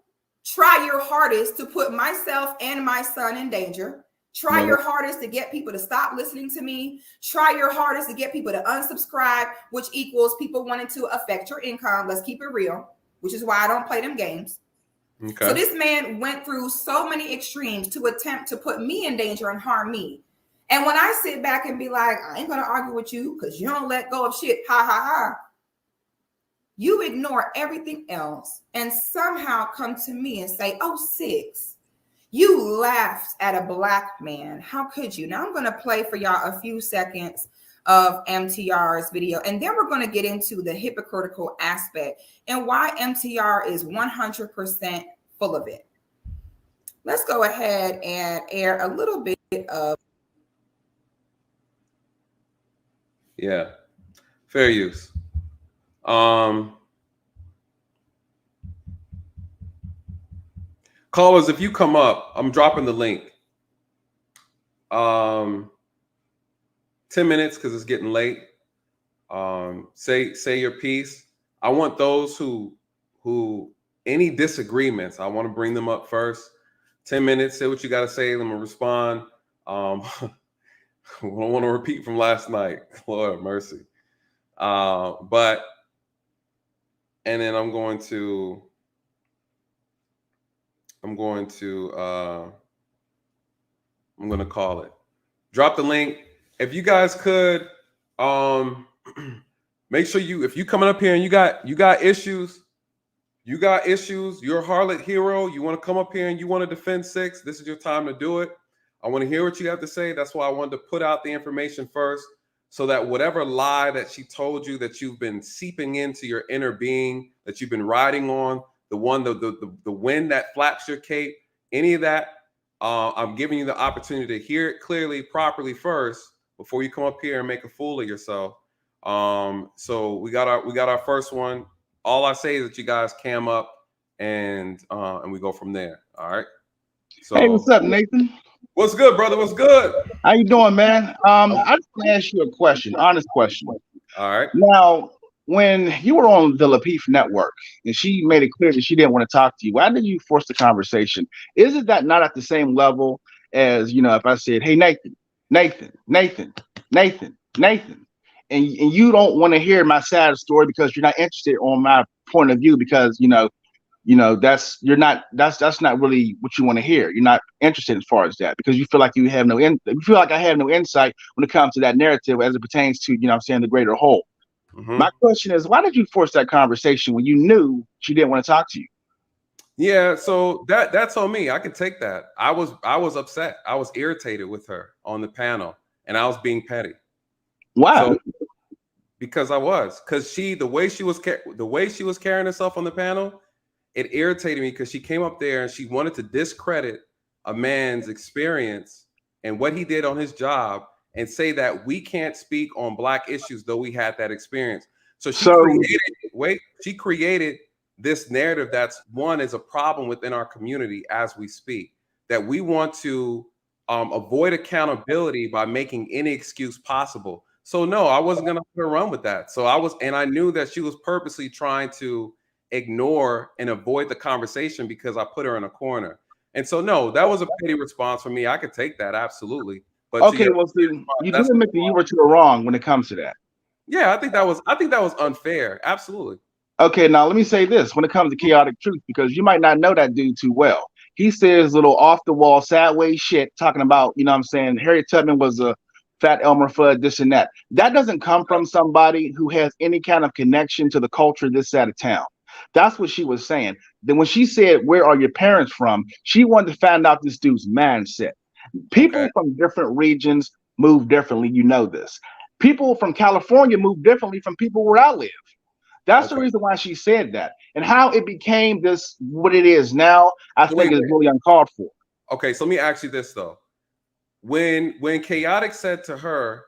try your hardest to put myself and my son in danger. Try your hardest to get people to stop listening to me. Try your hardest to get people to unsubscribe, which equals people wanting to affect your income. Let's keep it real, which is why I don't play them games. Okay. So this man went through so many extremes to attempt to put me in danger and harm me. And when I sit back and be like, I ain't going to argue with you because you don't let go of shit, ha, ha, ha. You ignore everything else and somehow come to me and say, oh, sis, you laughed at a black man. How could you? Now I'm going to play for y'all a few seconds of MTR's video, and then we're going to get into the hypocritical aspect and why MTR is 100% full of it. Let's go ahead and air a little bit of. Yeah, fair use. Callers, if you come up, I'm dropping the link. 10 minutes because it's getting late. Say your piece. I want those who any disagreements, I want to bring them up first. 10 minutes, say what you got to say. Let me respond. I don't want to repeat from last night. Lord have mercy. And then I'm going to call it. Drop the link. If you guys could, make sure if you coming up here and you got issues, you're a harlot hero, you want to come up here and you want to defend 6, this is your time to do it. I want to hear what you have to say. That's why I wanted to put out the information first, so that whatever lie that she told you that you've been seeping into your inner being, that you've been riding on, the wind that flaps your cape, any of that, I'm giving you the opportunity to hear it clearly, properly first, before you come up here and make a fool of yourself. So we got our first one. All I say is that you guys cam up and we go from there. All right. So, hey, what's up, Nathan? What's good, brother? What's good? How you doing, man? I just want to ask you a question, honest question. All right. Now, when you were on the Lapeef network and she made it clear that she didn't want to talk to you, why did you force the conversation? Isn't that not at the same level as, if I said, hey, Nathan, and you don't want to hear my sad story because you're not interested on my point of view because, that's not really what you want to hear. You're not interested as far as that because you feel like you have you feel like I have no insight when it comes to that narrative as it pertains to, the greater whole. Mm-hmm. My question is, why did you force that conversation when you knew she didn't want to talk to you? Yeah, so that's on me. I can take that. I was upset. I was irritated with her on the panel, and I was being petty. Wow. So, because the way she was carrying herself on the panel, it irritated me because she came up there and she wanted to discredit a man's experience and what he did on his job and say that we can't speak on Black issues though we had that experience. So she created this narrative that's is a problem within our community as we speak, that we want to avoid accountability by making any excuse possible. So no, I wasn't going to run with that. So I knew that she was purposely trying to ignore and avoid the conversation because I put her in a corner. And so no, that was a petty response for me. I could take that, absolutely. But okay, well, you do admit that you were wrong when it comes to that. Yeah, I think that was unfair. Absolutely. Okay, now let me say this when it comes to chaotic truth, because you might not know that dude too well. He says little off the wall, sideways shit, talking about, Harriet Tubman was a fat Elmer Fudd, this and that. That doesn't come from somebody who has any kind of connection to the culture this side of town. That's what she was saying. Then when she said, where are your parents from? She wanted to find out this dude's mindset. People from different regions move differently. You know this. People from California move differently from people where I live. That's the reason why she said that. And how it became what it is now, I think is really uncalled for. Okay, so let me ask you this, though. When Chaotic said to her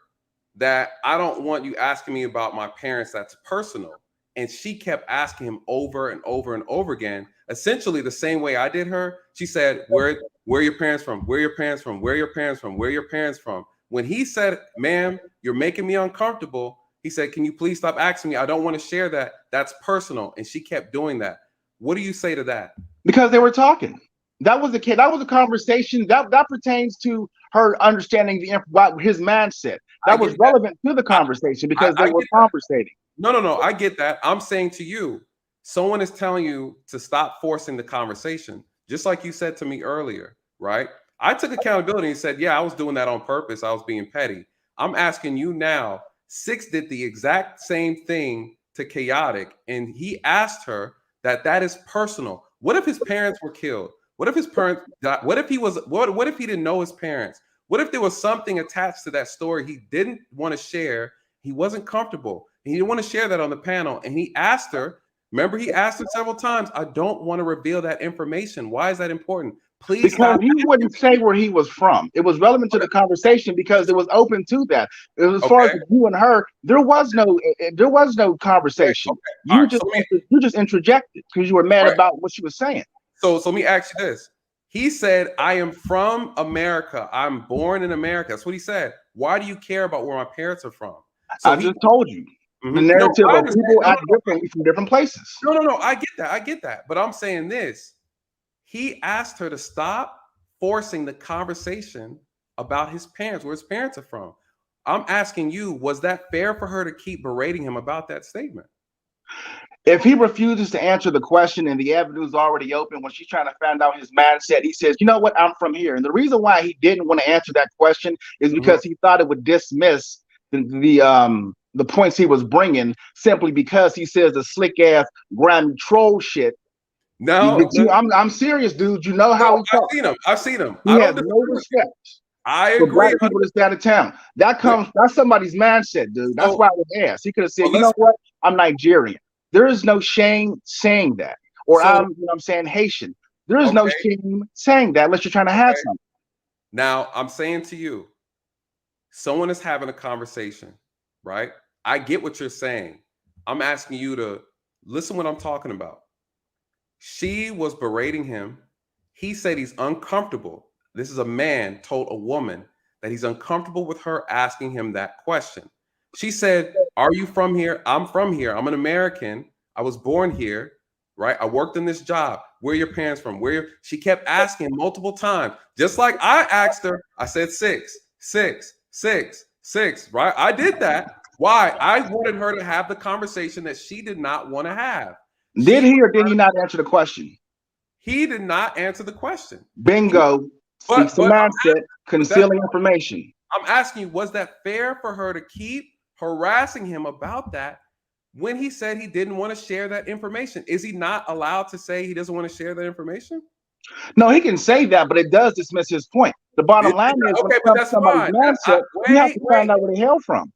that I don't want you asking me about my parents, that's personal, and she kept asking him over and over and over again, essentially the same way I did her, she said, where are your parents from? Where are your parents from? Where are your parents from? Where are your parents from? When he said, ma'am, you're making me uncomfortable, He said, can you please stop asking me? I don't want to share that. That's personal. And she kept doing that. What do you say to that? Because they were talking. That was the kid. That was a conversation that pertains to her understanding about his mindset. That was relevant to the conversation because they were conversating. No. I get that. I'm saying to you, someone is telling you to stop forcing the conversation, just like you said to me earlier, right? I took accountability and said, yeah, I was doing that on purpose. I was being petty. I'm asking you now. Six did the exact same thing to Chaotic, and he asked her that is personal. What if his parents were killed? What if his parents died? What if he didn't know his parents? What if there was something attached to that story he didn't want to share? He wasn't comfortable. He didn't want to share that on the panel. And he asked her, remember, he asked her several times, I don't want to reveal that information. Why is that important? Please because stop. he wouldn't say where he was from. It was relevant to the conversation because it was open to that. As far as you and her, there was no conversation. You just interjected because you were mad about what she was saying. So let me ask you this. He said, I am from America. I'm born in America. That's what he said. Why do you care about where my parents are from? So I just told you. The narrative of people act differently from different places. No. I get that. But I'm saying this. He asked her to stop forcing the conversation about his parents, where his parents are from. I'm asking you, was that fair for her to keep berating him about that statement? If he refuses to answer the question and the avenue is already open, when she's trying to find out his mindset, he says, you know what, I'm from here. And the reason why he didn't want to answer that question is because he thought it would dismiss the points he was bringing simply because he says the slick ass grimy troll shit. No, I'm serious, dude. You know how he talks. I've seen him. He has no respect. I for agree. black people that's out of town. That's somebody's mindset, dude. That's why I was asked. He could have said, you know what? I'm Nigerian. There is no shame saying that. Or I'm saying Haitian. There is no shame saying that unless you're trying to have something. Now, I'm saying to you, someone is having a conversation, right? I get what you're saying. I'm asking you to listen what I'm talking about. She was berating him. He said he's uncomfortable. This is a man told a woman that he's uncomfortable with her asking him that question. She said, are you from here? I'm from here. I'm an American. I was born here, right? I worked in this job. Where are your parents from? She kept asking multiple times. Just like I asked her, I said 6, 6, 6, 6, right? I did that. Why? I wanted her to have the conversation that she did not want to have. Did he or did he not answer the question? He did not answer the question. Bingo. Speaks the mindset, concealing information. I'm asking you, was that fair for her to keep harassing him about that when he said he didn't want to share that information? Is he not allowed to say he doesn't want to share that information? No, he can say that, but it does dismiss his point. The bottom line is, okay, but that's fine. Mindset, you have to find out where they hail from.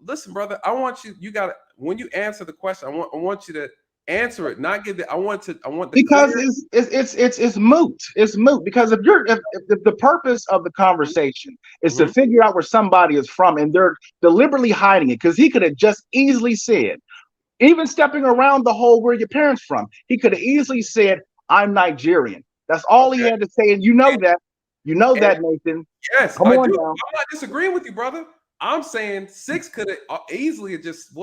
Listen, brother, I want you got to, when you answer the question, I want you to answer it, not give it. Because it's moot. It's moot because if the purpose of the conversation is to figure out where somebody is from and they're deliberately hiding it, because he could have just easily said, even stepping around the whole where your parents from, he could have easily said, I'm Nigerian. That's all he had to say, and you know that, Nathan. Yes, come on now. I'm not disagreeing with you, brother. I'm saying 6 could have easily just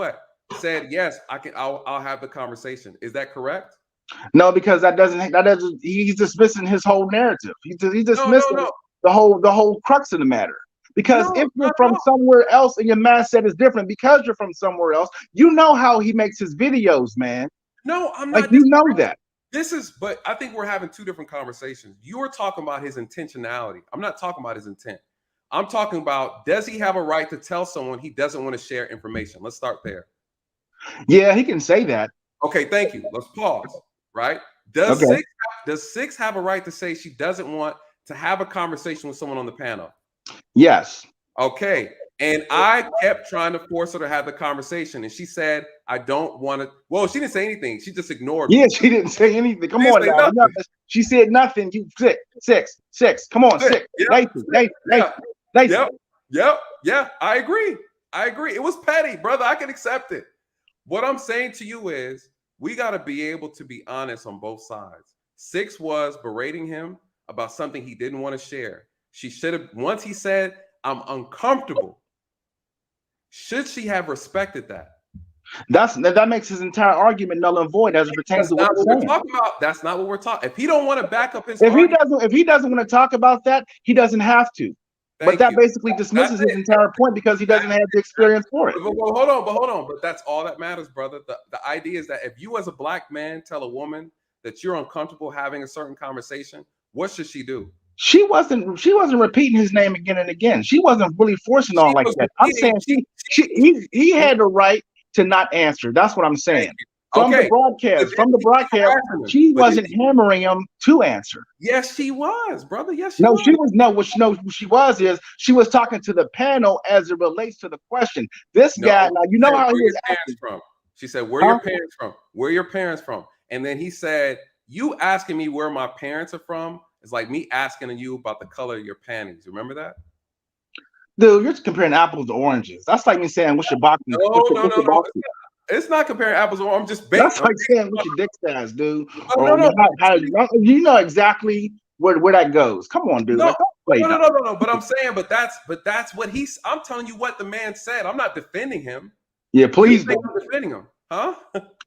said, yes, I'll have the conversation. Is that correct? No, because that doesn't he's dismissing his whole narrative. He's dismissing the whole crux of the matter. Because if you're from somewhere else and your mindset is different because you're from somewhere else, you know how he makes his videos, man. No, I'm not. Like, you know that. But I think we're having two different conversations. You are talking about his intentionality. I'm not talking about his intent. I'm talking about, does he have a right to tell someone he doesn't want to share information? Let's start there. Yeah, he can say that. Okay, thank you. Let's pause. Right? Does Six have a right to say she doesn't want to have a conversation with someone on the panel? Yes. Okay. And I kept trying to force her to have the conversation, and she said, "I don't want to." Well, she didn't say anything. She just ignored me. Yeah, she didn't say anything. Come on now. She said nothing. You six. Come on, 6. Nathan. Yep. Yeah. I agree. It was petty, brother. I can accept it. What I'm saying to you is, we got to be able to be honest on both sides. 6 was berating him about something he didn't want to share. She should have, once he said, I'm uncomfortable. Should she have respected that? That makes his entire argument null and void as it pertains to what he's saying. Talking about. That's not what we're talking. If he don't want to back up his if argument, he doesn't want to talk about that, he doesn't have to. But that basically dismisses his entire point because he doesn't have the experience for it. But hold on. But that's all that matters, brother. The idea is that if you as a black man tell a woman that you're uncomfortable having a certain conversation, what should she do? She wasn't repeating his name again and again. She wasn't really forcing on like that. I'm saying he had the right to not answer. That's what I'm saying. From the broadcast, she wasn't hammering him to answer. Yes, she was, brother. Yes, she was. She was talking to the panel as it relates to the question. This guy, now you know how he was acting. From. She said, "Where are your parents from? Where are your parents from?" And then he said, "You asking me where my parents are from is like me asking you about the color of your panties." Remember that? Dude, you're comparing apples to oranges. That's like me saying, "What's your boxing?" No. It's not comparing apples to oranges. I'm just That's like saying what your dick size, dude. You know exactly where that goes. Come on, dude. No. But I'm saying, but that's what I'm telling you what the man said. I'm not defending him. Yeah, please don't. I'm defending him, huh?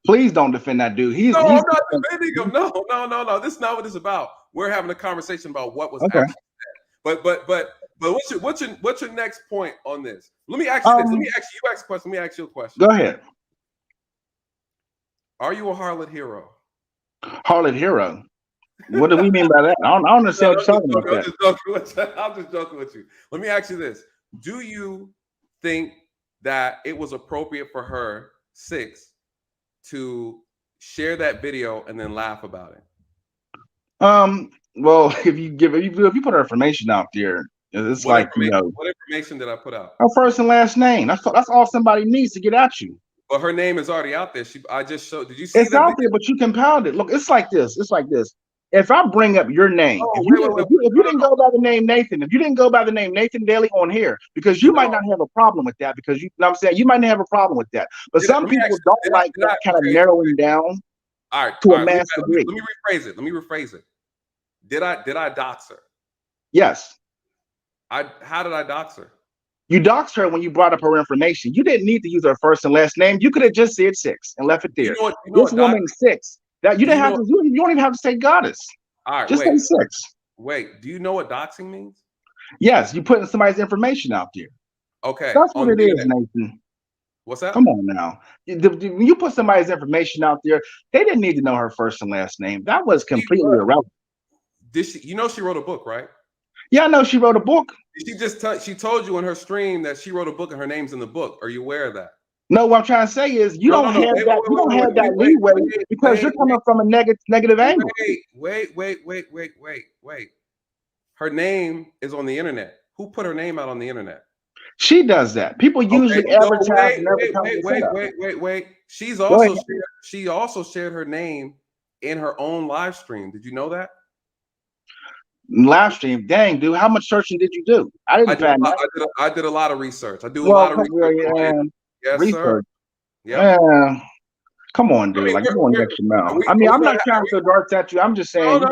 Please don't defend that dude. I'm not defending him. No. This is not what it's about. We're having a conversation about what was actually said. But what's your next point on this? Let me ask you this. Let me ask you a question. Let me ask you a question. Go ahead. Are you a harlot hero? Harlot hero? What do we mean by that? I don't understand what you're talking about. I'm just joking with you. Let me ask you this. Do you think that it was appropriate for her, 6, to share that video and then laugh about it? Well, if you put her information out there, it's what what information did I put out? Her first and last name. That's all somebody needs to get at you. But her name is already out there. I just showed. Did you see? It's out there, but you compound it. Look, it's like this. If I bring up your name, if you didn't go by the name Nathan, if you didn't go by the name Nathan Daly on here, because you might not have a problem with that, because you know what I'm saying, you might not have a problem with that. But some people don't like that kind of narrowing down to a mass degree. Let me rephrase it. Did I dox her? Yes. How did I dox her? You doxed her when you brought up her information. You didn't need to use her first and last name. You could have just said 6 and left it there. This woman 6. That you didn't have to. You don't even have to say Goddis. All right, just say 6. Wait, do you know what doxing means? Yes, you putting somebody's information out there. Okay, that's what it is, Nathan. What's that? Come on now. When you put somebody's information out there, they didn't need to know her first and last name. That was completely irrelevant. Did she? You know she wrote a book, right? Yeah, I know she wrote a book. She told you in her stream that she wrote a book and her name's in the book. Are you aware of that? No, what I'm trying to say is you don't have that leeway because you're coming from a negative angle. Wait. Her name is on the internet. Who put her name out on the internet? She does that. People usually advertise. Wait. She also shared her name in her own live stream. Did you know that? Live stream, dang, dude, how much searching did you do? I did a lot of research. I do a lot of research. Yes, research. Sir. Yeah. Come on, dude. Like, you want to get your mouth. I mean, I'm not trying to dart at you. I'm just saying.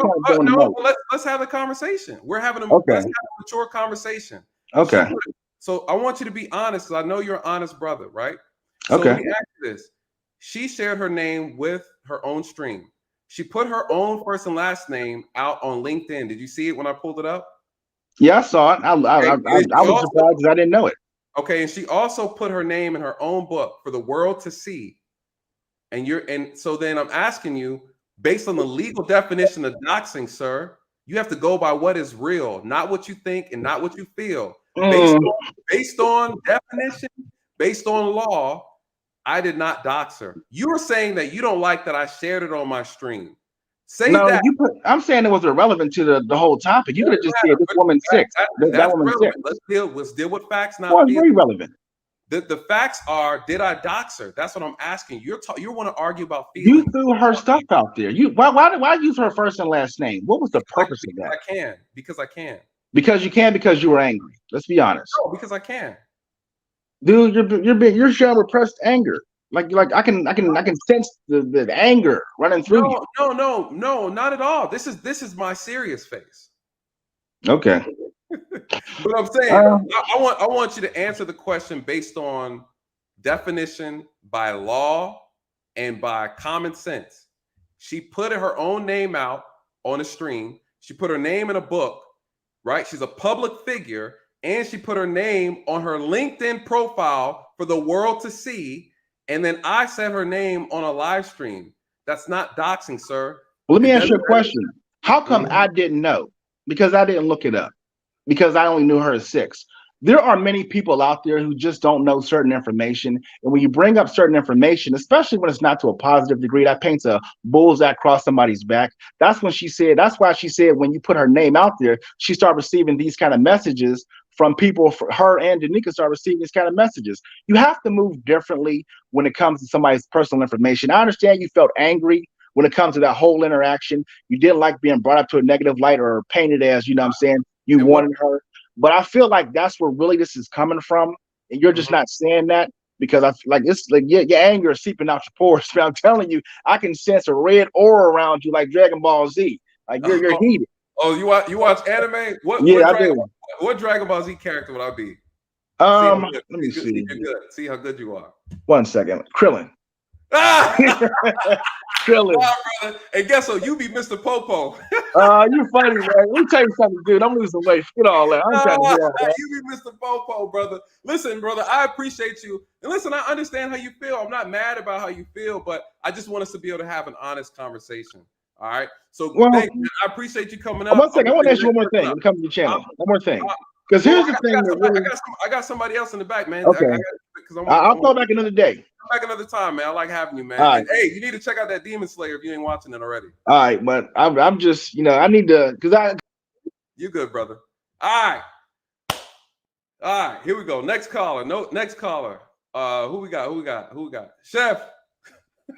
Let's have a conversation. We're having a mature conversation. Okay. So I want you to be honest, because I know you're an honest brother, right? So let me ask you this. She shared her name with her own stream. She put her own first and last name out on LinkedIn. Did you see it when I pulled it up? Yeah, I saw it. I was surprised because I didn't know it. Okay, and she also put her name in her own book for the world to see. And so then I'm asking you, based on the legal definition of doxing, sir, you have to go by what is real, not what you think and not what you feel. Based on definition, based on law, I did not dox her. You were saying that you don't like that I shared it on my stream. That. I'm saying it was irrelevant to the whole topic. You could have just said this woman's 6. That woman's 6. Let's deal with facts now. Well, it's very relevant. The facts are, did I dox her? That's what I'm asking. You want to argue about feelings. You threw her stuff out there. Why use her first and last name? What was the purpose of that? Because I can. Because you can, because you were angry. Let's be honest. No, because I can. Dude, you're showing repressed anger. Like I can sense the anger running through you. No, not at all. This is my serious face. Okay. But I'm saying, I want you to answer the question based on definition by law and by common sense. She put her own name out on a stream. She put her name in a book, right? She's a public figure, and she put her name on her LinkedIn profile for the world to see. And then I said her name on a live stream. That's not doxing, sir. Well, let me ask you a question. How come I didn't know? Because I didn't look it up. Because I only knew her as 6. There are many people out there who just don't know certain information. And when you bring up certain information, especially when it's not to a positive degree, that paints a bullseye across somebody's back. That's why she said when you put her name out there, she started receiving these kind of messages from people. For her and Danica start receiving these kind of messages. You have to move differently when it comes to somebody's personal information. I understand you felt angry when it comes to that whole interaction. You didn't like being brought up to a negative light or painted as, you know what I'm saying, you wanted her. But I feel like that's where really this is coming from. And you're just not saying that because I feel like it's like your anger is seeping out your pores. But I'm telling you, I can sense a red aura around you like Dragon Ball Z. Like you're heated. Oh, you watch anime? What Dragon Ball Z character would I be? Let me see. You're good. See how good you are. 1 second. Krillin. Krillin. Brother. And guess what? You be Mr. Popo. You funny, man. Let me tell you something, dude. I'm losing weight. Forget all that. I'm trying to do all that. You be Mr. Popo, brother. Listen, brother, I appreciate you. And listen, I understand how you feel. I'm not mad about how you feel, but I just want us to be able to have an honest conversation. All right. So thank you. I appreciate you coming up. 1 second. I want to ask you one more thing when it comes to the channel. One more thing. Because here's the thing. I got somebody else in the back, man. Okay. I'll call back another day. Come back another time, man. I like having you, man. Right. Hey, you need to check out that Demon Slayer if you ain't watching it already. All right, but I'm just, I need to, You good, brother. All right. Here we go. Next caller. Next caller. Who we got? Chef.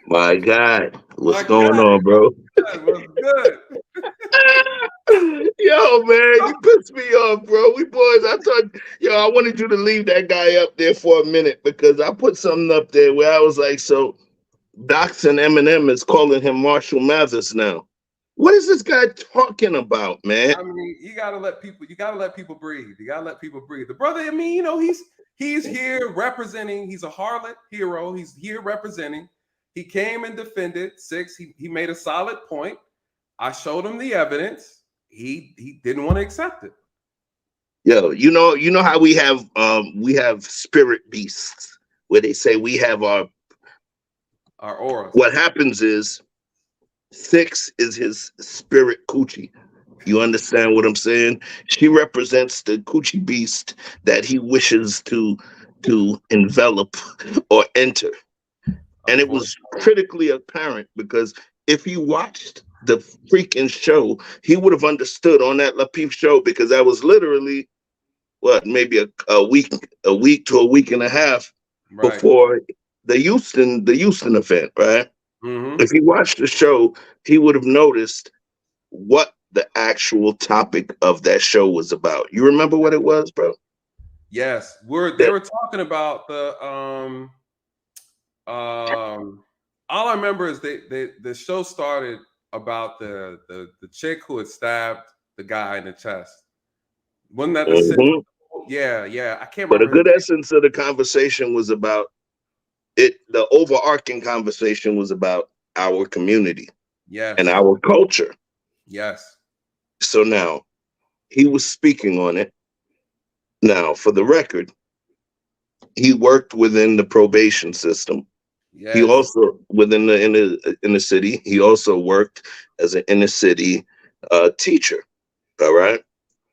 My God, what's going on, bro? What's good? Yo, man, you pissed me off, bro. We boys, I wanted you to leave that guy up there for a minute because I put something up there where I was like, so Docs and Eminem is calling him Marshall Mathers now. What is this guy talking about, man? I mean, you gotta let people breathe. You gotta let people breathe. The brother, I mean, he's here representing, he's a harlot hero. He's here representing. He came and defended 6. He made a solid point. I showed him the evidence. He didn't want to accept it. Yo, you know how we have spirit beasts where they say we have our aura. What happens is 6 is his spirit coochie. You understand what I'm saying? She represents the coochie beast that he wishes to envelop or enter. And it was critically apparent because if he watched the freaking show, he would have understood on that Lapeef show because that was literally maybe a week to a week and a half before the Houston event, right? Mm-hmm. If he watched the show, he would have noticed what the actual topic of that show was about. You remember what it was, bro? Yes, they were talking about the all I remember is the show started about the chick who had stabbed the guy in the chest. Wasn't that the Yeah, I can't remember. But a good essence of the conversation was about it. The overarching conversation was about our community, and our culture. Yes. So now he was speaking on it. Now, for the record, he worked within the probation system. Yes. He also within the inner city. He also worked as an inner city teacher. All right.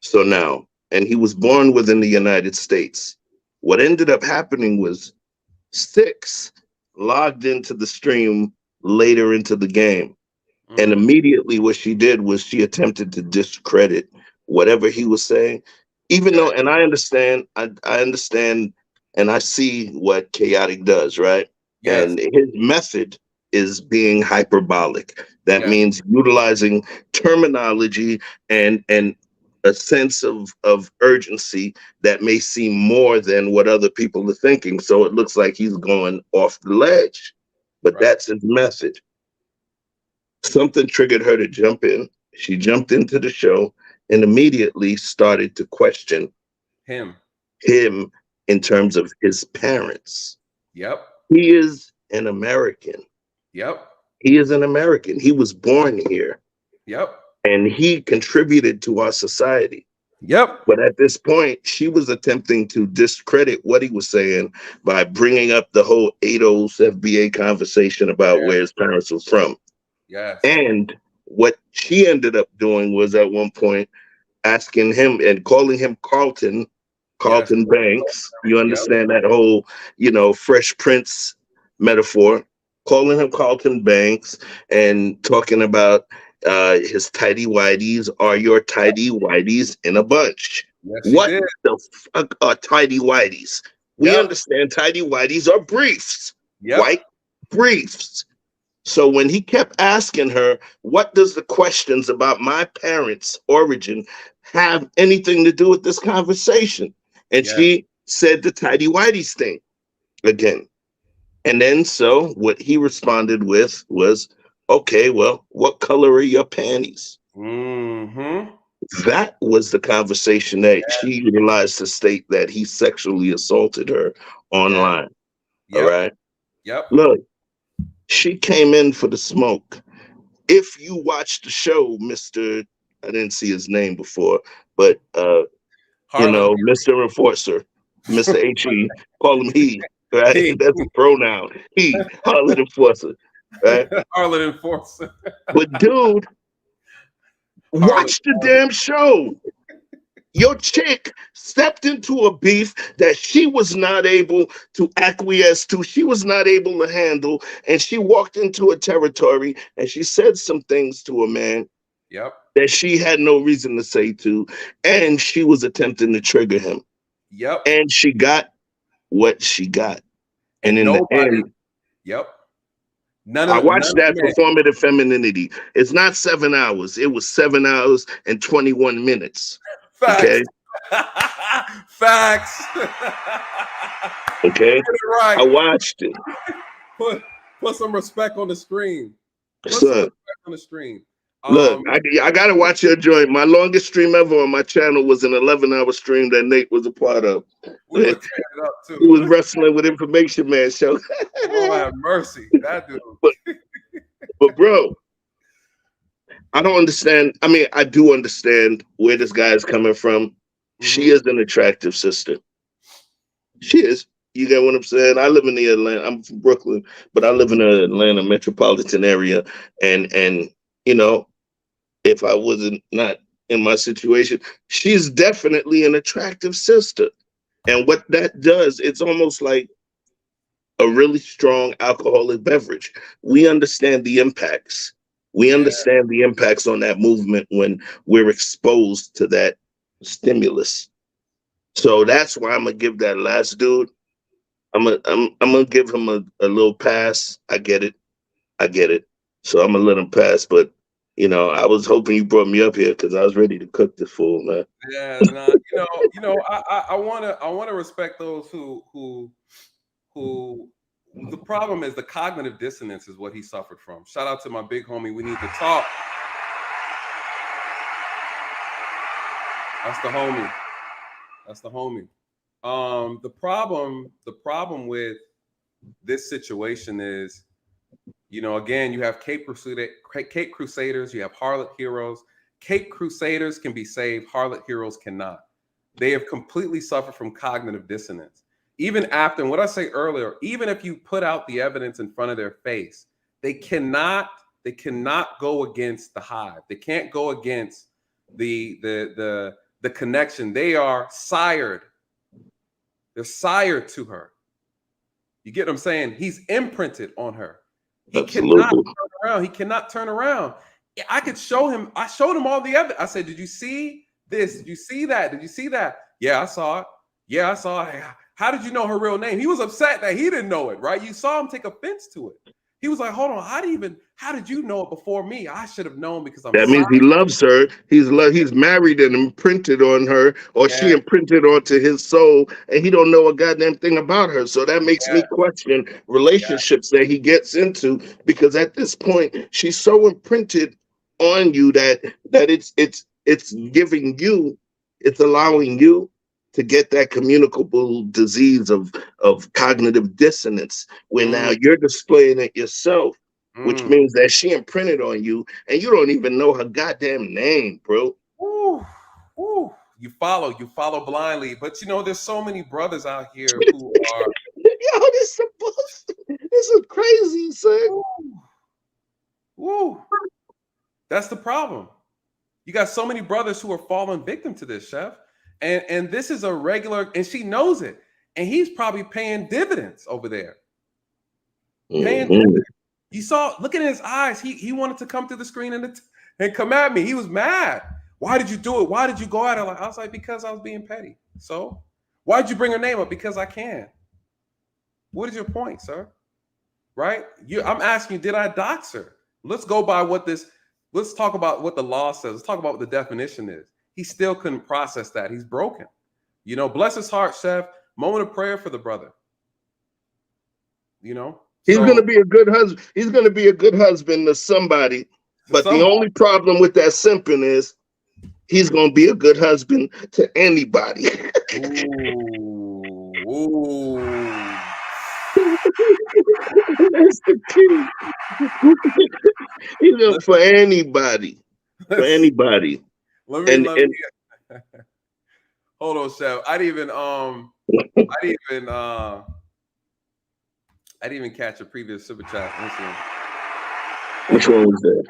So now, and he was born within the United States. What ended up happening was 6 logged into the stream later into the game. And immediately what she did was she attempted to discredit whatever he was saying, even though, and I understand, I understand, and I see what Chaotic does, right? Yes. And his method is being hyperbolic. That means utilizing terminology and a sense of urgency that may seem more than what other people are thinking. So it looks like he's going off the ledge, but that's his method. Something triggered her to jump in. She jumped into the show and immediately started to question Him in terms of his parents. Yep. He is an American. Yep. He is an American. He was born here. Yep. And he contributed to our society. Yep. But at this point, she was attempting to discredit what he was saying by bringing up the whole 80s FBA conversation about where his parents were from. Yes. And what she ended up doing was at one point asking him and calling him Carlton Banks. You understand that whole, Fresh Prince metaphor, calling him Carlton Banks and talking about his tidy whities are your tidy whities in a bunch. Yes, what the fuck are tidy whities? We understand tidy whities are briefs, white briefs. So when he kept asking her, what does the questions about my parents' origin have anything to do with this conversation? And she said the tidy whities thing again. And then so what he responded with was, okay, well, what color are your panties? Mm-hmm. That was the conversation that she utilized to state that he sexually assaulted her online. All right. Yep. Look, she came in for the smoke. If you watch the show, Mr. I didn't see his name before, but Mr. Enforcer, Mr. H.E., call him he, right? He. That's a pronoun. He, Harlot Enforcer, right? Harlot Enforcer. But dude, watch the damn show. Your chick stepped into a beef that she was not able to acquiesce to. She was not able to handle. And she walked into a territory and she said some things to a man that she had no reason to say to. And she was attempting to trigger him. And she got what she got. And in the end, I watched that performative femininity. It's not 7 hours. It was 7 hours and 21 minutes. Facts. Okay. Facts. Okay. Right. I watched it. Put some respect on the screen. Son, on the screen. Look, I gotta watch your joint. My longest stream ever on my channel was an 11-hour stream that Nate was a part of. We were tearing it up too. He was wrestling with Information Man show. Oh, have mercy, that dude. But bro, I don't understand. I mean, I do understand where this guy is coming from. She is an attractive sister. She is. You get what I'm saying? I live in the Atlanta. I'm from Brooklyn, but I live in the Atlanta metropolitan area. And if I wasn't not in my situation, she's definitely an attractive sister. And what that does, it's almost like a really strong alcoholic beverage. We understand the impacts. We understand the impacts on that movement when we're exposed to that stimulus. So that's why I'm gonna give that last dude. I'm gonna give him a little pass. I get it. So I'm gonna let him pass. But I was hoping you brought me up here because I was ready to cook this fool, man. Yeah, nah, I wanna respect those who. The problem is the cognitive dissonance is what he suffered from. Shout out to my big homie. We need to talk. That's the homie. The problem with this situation is, again, you have Cape Crusaders, you have Harlot heroes. Cape Crusaders can be saved. Harlot heroes cannot. They have completely suffered from cognitive dissonance. Even after, and what I say earlier, even if you put out the evidence in front of their face, they cannot go against the hive. They can't go against the connection. They are sired. They're sired to her. You get what I'm saying? He's imprinted on her. He cannot turn around. He cannot turn around. I could show him. I showed him all the evidence. I said, "Did you see this? Did you see that? Did you see that?" Yeah, I saw it. Yeah, I saw it. How did you know her real name? He was upset that he didn't know it, right? You saw him take offense to it. He was like, hold on, how did you know it before me? I should have known because that means he loves her. He's married and imprinted on her, or she imprinted onto his soul, and he don't know a goddamn thing about her. So that makes me question relationships that he gets into, because at this point, she's so imprinted on you that it's giving you, it's allowing you to get that communicable disease of cognitive dissonance, where now you're displaying it yourself, which means that she imprinted on you and you don't even know her goddamn name, bro. Ooh, ooh. You follow blindly. But you know, there's so many brothers out here who are Yo, this is crazy, son. Ooh. That's the problem. You got so many brothers who are falling victim to this, Chef. And this is a regular, and she knows it. And he's probably paying dividends over there. Paying dividends. You saw, look at his eyes. He wanted to come to the screen and come at me. He was mad. Why did you do it? Why did you go at her? I was like, because I was being petty. So why did you bring her name up? Because I can. What is your point, sir? Right? I'm asking you, did I dox her? Let's go by let's talk about what the law says. Let's talk about what the definition is. He still couldn't process that. He's broken. You know, bless his heart, Chef. Moment of prayer for the brother. You know? He's going to be a good husband. He's going to be a good husband to somebody. But the only problem with that simping is he's going to be a good husband to anybody. Ooh. That's the key. You know, for anybody. For anybody. Let me hold on, Chef. I didn't even catch a previous super chat. Which one was that?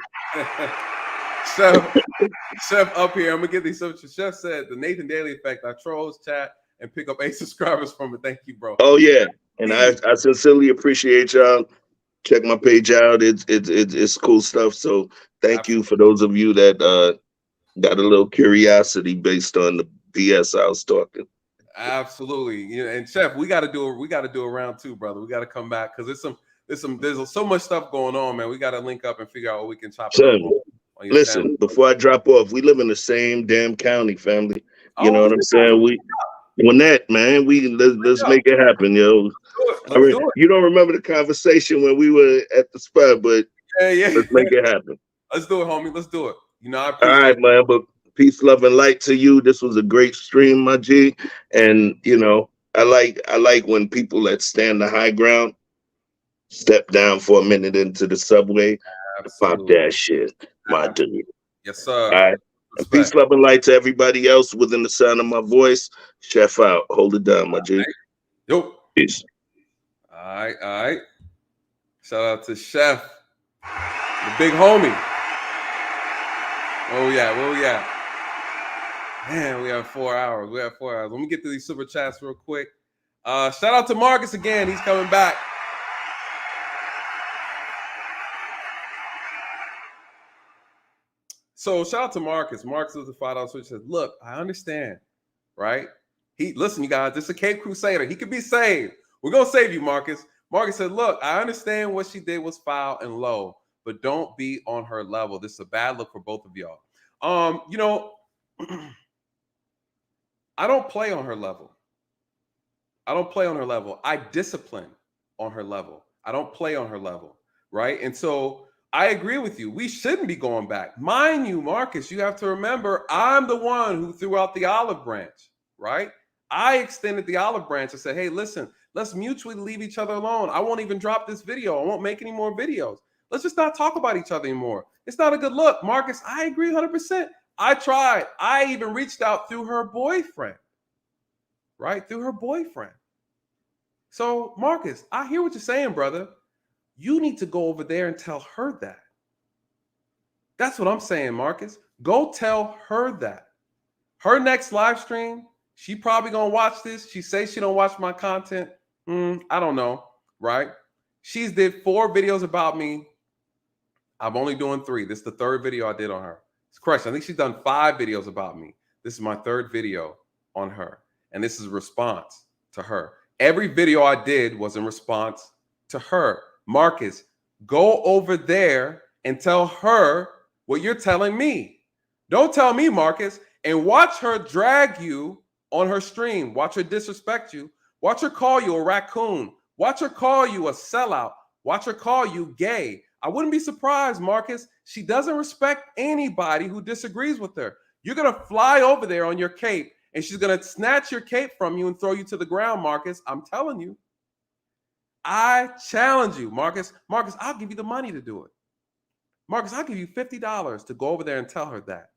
Chef up here. I'm gonna get these super chats. Chef said the Nathan Daly effect. I trolls chat and pick up 8 subscribers from it. Thank you, bro. Oh yeah. And I sincerely appreciate y'all. Check my page out. It's cool stuff. So thank you for those of you that got a little curiosity based on the BS I was talking. Absolutely. You know, and Chef, we gotta do a round 2, brother. We gotta come back because there's so much stuff going on, man. We gotta link up and figure out what we can chop up on listen, channel. Before I drop off, we live in the same damn county, family. You know what I'm saying? Lynette, man, let's make it happen, yo. You don't remember the conversation when we were at the spot, but yeah. Let's make it happen. Let's do it, homie. Let's do it. You know, I appreciate all right, man. But peace, love, and light to you. This was a great stream, my G. And you know, I like when people that stand the high ground step down for a minute into the subway, pop that shit, my dude. Yes, sir. All right. And peace, love, and light to everybody else within the sound of my voice. Chef out. Hold it down, my G. Yo. Peace. All right. Shout out to Chef, the big homie. Where we at? Man, we have 4 hours. Let me get to these super chats real quick. Shout out to Marcus again. He's coming back. So shout out to Marcus. Marcus is a $5 switch. Says, look, I understand, right? Listen, you guys, this is a Cape Crusader. He could be saved. We're gonna save you, Marcus. Marcus said, look, I understand what she did was foul and low, but don't be on her level. This is a bad look for both of y'all. You know, I don't play on her level. I discipline on her level. I don't play on her level, right? And so I agree with you. We shouldn't be going back. Mind you, Marcus, you have to remember, I'm the one who threw out the olive branch, right? I extended the olive branch and said, hey, listen, let's mutually leave each other alone. I won't even drop this video. I won't make any more videos. Let's just not talk about each other anymore. It's not a good look. Marcus, I agree 100%. I tried. I even reached out through her boyfriend, right? Through her boyfriend. So, Marcus, I hear what you're saying, brother. You need to go over there and tell her that. That's what I'm saying, Marcus. Go tell her that. Her next live stream, she probably gonna watch this. She says she don't watch my content. I don't know, right? She's did 4 videos about me. I'm only doing 3. This is the 3rd video I did on her. It's a question. I think she's done 5 videos about me. This is my 3rd video on her. And this is a response to her. Every video I did was in response to her. Marcus, go over there and tell her what you're telling me. Don't tell me, Marcus, and watch her drag you on her stream. Watch her disrespect you. Watch her call you a raccoon. Watch her call you a sellout. Watch her call you gay. I wouldn't be surprised, Marcus. She doesn't respect anybody who disagrees with her. You're going to fly over there on your cape and she's going to snatch your cape from you and throw you to the ground, Marcus. I'm telling you. I challenge you, Marcus. Marcus, I'll give you the money to do it. Marcus, I'll give you $50 to go over there and tell her that.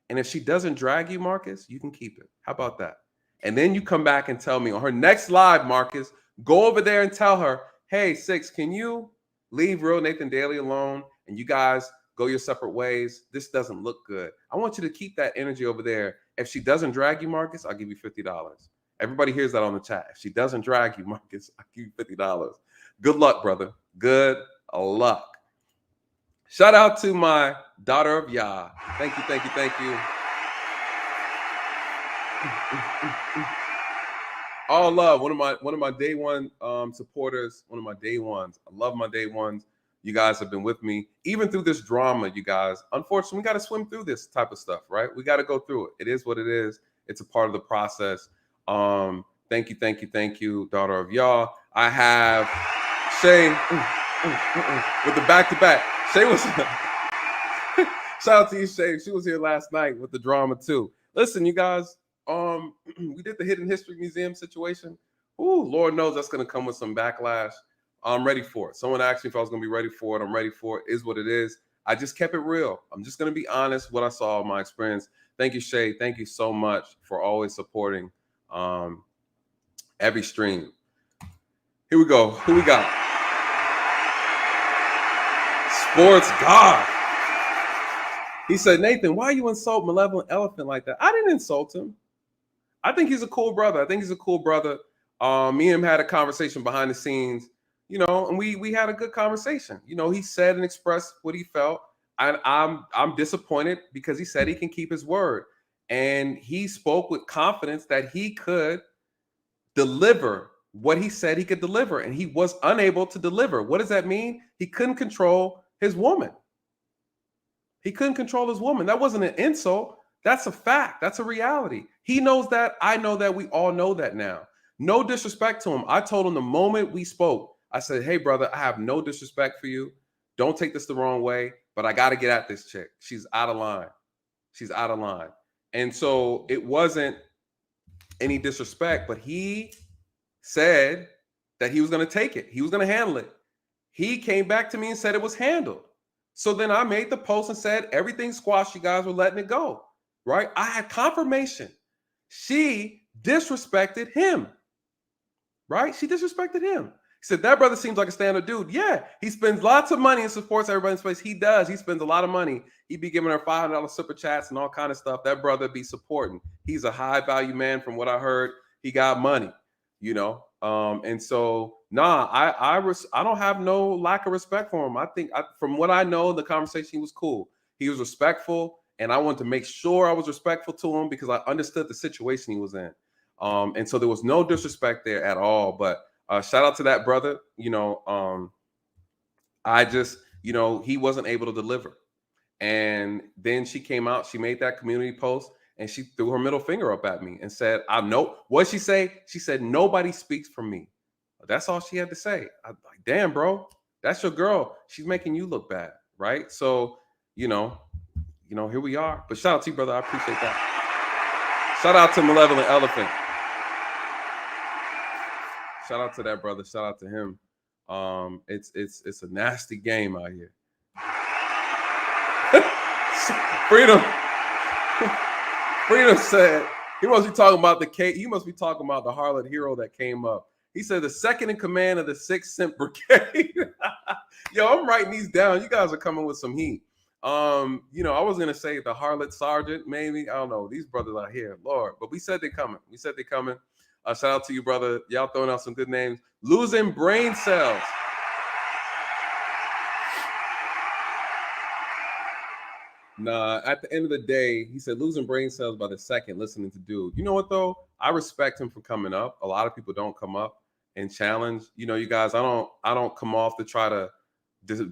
And if she doesn't drag you, Marcus, you can keep it. How about that? And then you come back and tell me on her next live, Marcus, go over there and tell her, hey, Six, can you leave Real Nathan Daly alone and you guys go your separate ways? This doesn't look good. I want you to keep that energy over there. If she doesn't drag you, Marcus, I'll give you $50. Everybody hears that on the chat. If she doesn't drag you, Marcus, I'll give you $50. Good luck, brother. Good luck. Shout out to my daughter of Yah. Thank you, thank you, thank you. All love. One of my day one supporters, one of my day ones. I love my day ones. You guys have been with me even through this drama, you guys. Unfortunately, we got to swim through this type of stuff, right? We got to go through it. It is what it is. It's a part of the process. Thank you, thank you, thank you, daughter of Yah. I have Shay with the back-to-back. Shay was shout out to you, Shay. She was here last night with the drama too. Listen, you guys, we did the Hidden History Museum situation. Ooh, Lord knows that's gonna come with some backlash. I'm ready for it. Someone asked me if I was gonna be ready for it. I'm ready for it. Is what it is. I just kept it real. I'm just gonna be honest. What I saw, my experience. Thank you, Shay. Thank you so much for always supporting every stream. Here we go. Who we got? Sports God. He said, Nathan, why you insult Malevolent Elephant like that? I didn't insult him. I think he's a cool brother. Me and him had a conversation behind the scenes, you know, and we had a good conversation. You know, he said and expressed what he felt. I'm disappointed because he said he can keep his word. And he spoke with confidence that he could deliver what he said he could deliver. And he was unable to deliver. What does that mean? He couldn't control his woman. He couldn't control his woman. That wasn't an insult. That's a fact. That's a reality. He knows that. I know that. We all know that now. No disrespect to him. I told him the moment we spoke, I said, hey, brother, I have no disrespect for you. Don't take this the wrong way, but I got to get at this chick. She's out of line. She's out of line. And so it wasn't any disrespect, but he said that he was going to take it. He was going to handle it. He came back to me and said it was handled. So then I made the post and said, everything squashed. You guys were letting it go, right? I had confirmation. She disrespected him, right? She disrespected him. He said, that brother seems like a standard dude. Yeah, he spends lots of money and supports everybody in space. He does. He spends a lot of money. He be giving her $500 super chats and all kind of stuff. That brother be supporting. He's a high value man from what I heard. He got money, you know? And so, I don't have no lack of respect for him. I think from what I know, the conversation was cool. He was respectful, and I wanted to make sure I was respectful to him because I understood the situation he was in. And so there was no disrespect there at all. But shout out to that brother. You know, I just, you know, he wasn't able to deliver. And then she came out, she made that community post, and she threw her middle finger up at me and said, I know. What'd she say? She said, nobody speaks for me. That's all she had to say. I'm like, damn, bro, that's your girl. She's making you look bad, right? So, you know, here we are. But shout out to you, brother. I appreciate that. Shout out to Malevolent Elephant. Shout out to that brother. Shout out to him. It's a nasty game out here. Freedom said he must be talking about he must be talking about the Harlot hero that came up. He said the second in command of the 6th Simp Brigade. Yo, I'm writing these down. You guys are coming with some heat. You know, I was gonna say the Harlot Sergeant, maybe. I don't know. These brothers are here, Lord. But we said they're coming. Shout out to you, brother. Y'all throwing out some good names. Losing brain cells. Nah, at the end of the day, he said losing brain cells by the second listening to dude. You know what though? I respect him for coming up. A lot of people don't come up and challenge. You know, you guys, I don't come off to try to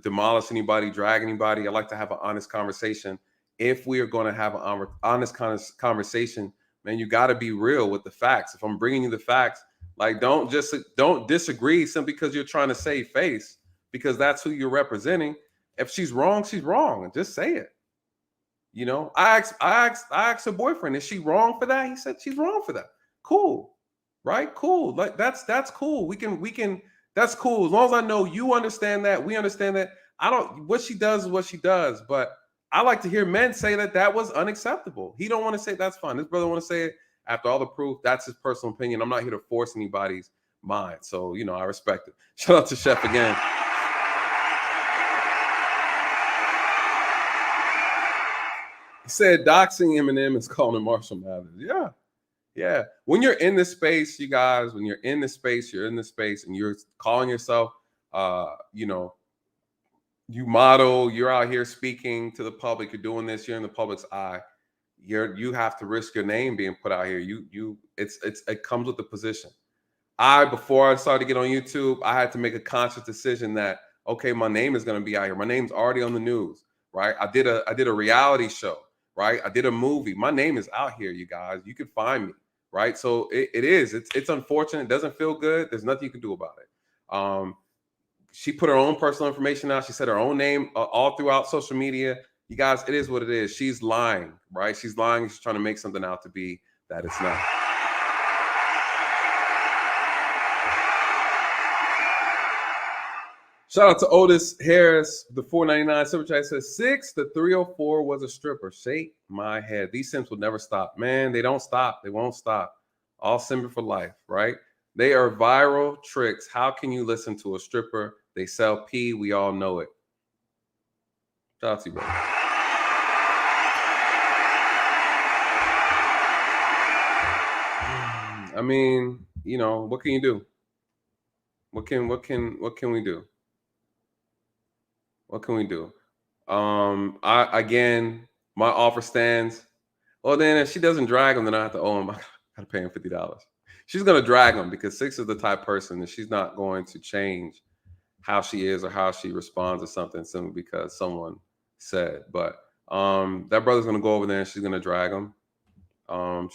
demolish anybody, drag anybody. I like to have an honest conversation. If we are going to have an honest conversation, man, you got to be real with the facts. If I'm bringing you the facts, like don't disagree simply because you're trying to save face, because that's who you're representing. If she's wrong, she's wrong, and just say it. You know, I asked her boyfriend, is she wrong for that? He said she's wrong for that. Cool, right? Cool. Like that's cool. We can. That's cool as long as I know you understand that. We understand that. I don't. What she does is what she does. But I like to hear men say that was unacceptable. He don't want to say that's fine. This brother want to say it after all the proof. That's his personal opinion. I'm not here to force anybody's mind. So you know, I respect it. Shout out to Chef again. He said doxing Eminem is calling him Marshall Mathers. Yeah. Yeah. When you're in this space, you guys, when you're in this space, and you're calling yourself, you know, you model, you're out here speaking to the public, you're doing this, you're in the public's eye. You have to risk your name being put out here. It comes with the position. Before I started to get on YouTube, I had to make a conscious decision that, okay, my name is going to be out here. My name's already on the news, right? I did a reality show. Right, I did a movie. My name is out here, you guys. You can find me, right? So it's unfortunate. It doesn't feel good. There's nothing you can do about it. She put her own personal information out. She said her own name all throughout social media. You guys, it is what it is. She's lying, right? She's lying. She's trying to make something out to be that it's not. Shout out to Otis Harris, the $4.99 super chat says 6 to 304 was a stripper. Shake my head. These simps will never stop. Man, they don't stop. They won't stop. All simper for life, right? They are viral tricks. How can you listen to a stripper? They sell pee. We all know it. Shout out to you, brother. I mean, you know, what can you do? What can we do? What can we do? My offer stands. Well, then if she doesn't drag him, then I have to owe him. I gotta pay him $50. She's gonna drag him because 6 is the type person that she's not going to change how she is or how she responds to something simply because someone said. But that brother's gonna go over there and she's gonna drag him.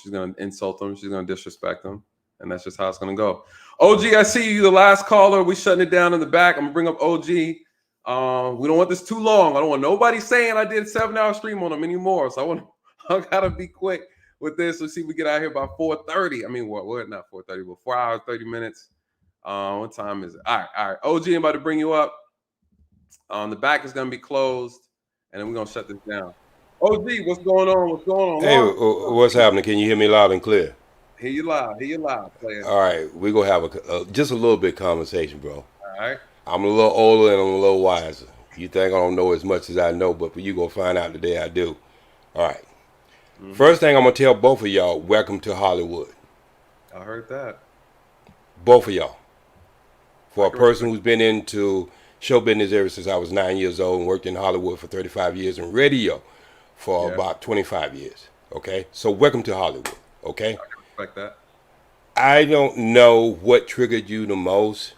She's gonna insult him. She's gonna disrespect him, and that's just how it's gonna go. OG, I see you. The last caller. We shutting it down in the back. I'm gonna bring up OG. We don't want this too long. I don't want nobody saying I did a 7-hour stream on them anymore. So I gotta be quick with this. Let's see if we get out here by 4:30. I mean, what not 4:30, but 4 hours, 30 minutes. What time is it? All right. OG, I'm about to bring you up. The back is gonna be closed, and then we're gonna shut this down. OG, what's going on? Hey, what's happening? Can you hear me loud and clear? Hear you loud, player. All right, we're gonna have just a little bit conversation, bro. All right. I'm a little older and I'm a little wiser. You think I don't know as much as I know, but you gonna find out today I do. All right. Mm-hmm. First thing I'm gonna tell both of y'all, welcome to Hollywood. I heard that. Both of y'all. For a person who's been into show business ever since I was 9 years old and worked in Hollywood for 35 years and radio for about 25 years. Okay? So welcome to Hollywood. Okay? I can respect that. I don't know what triggered you the most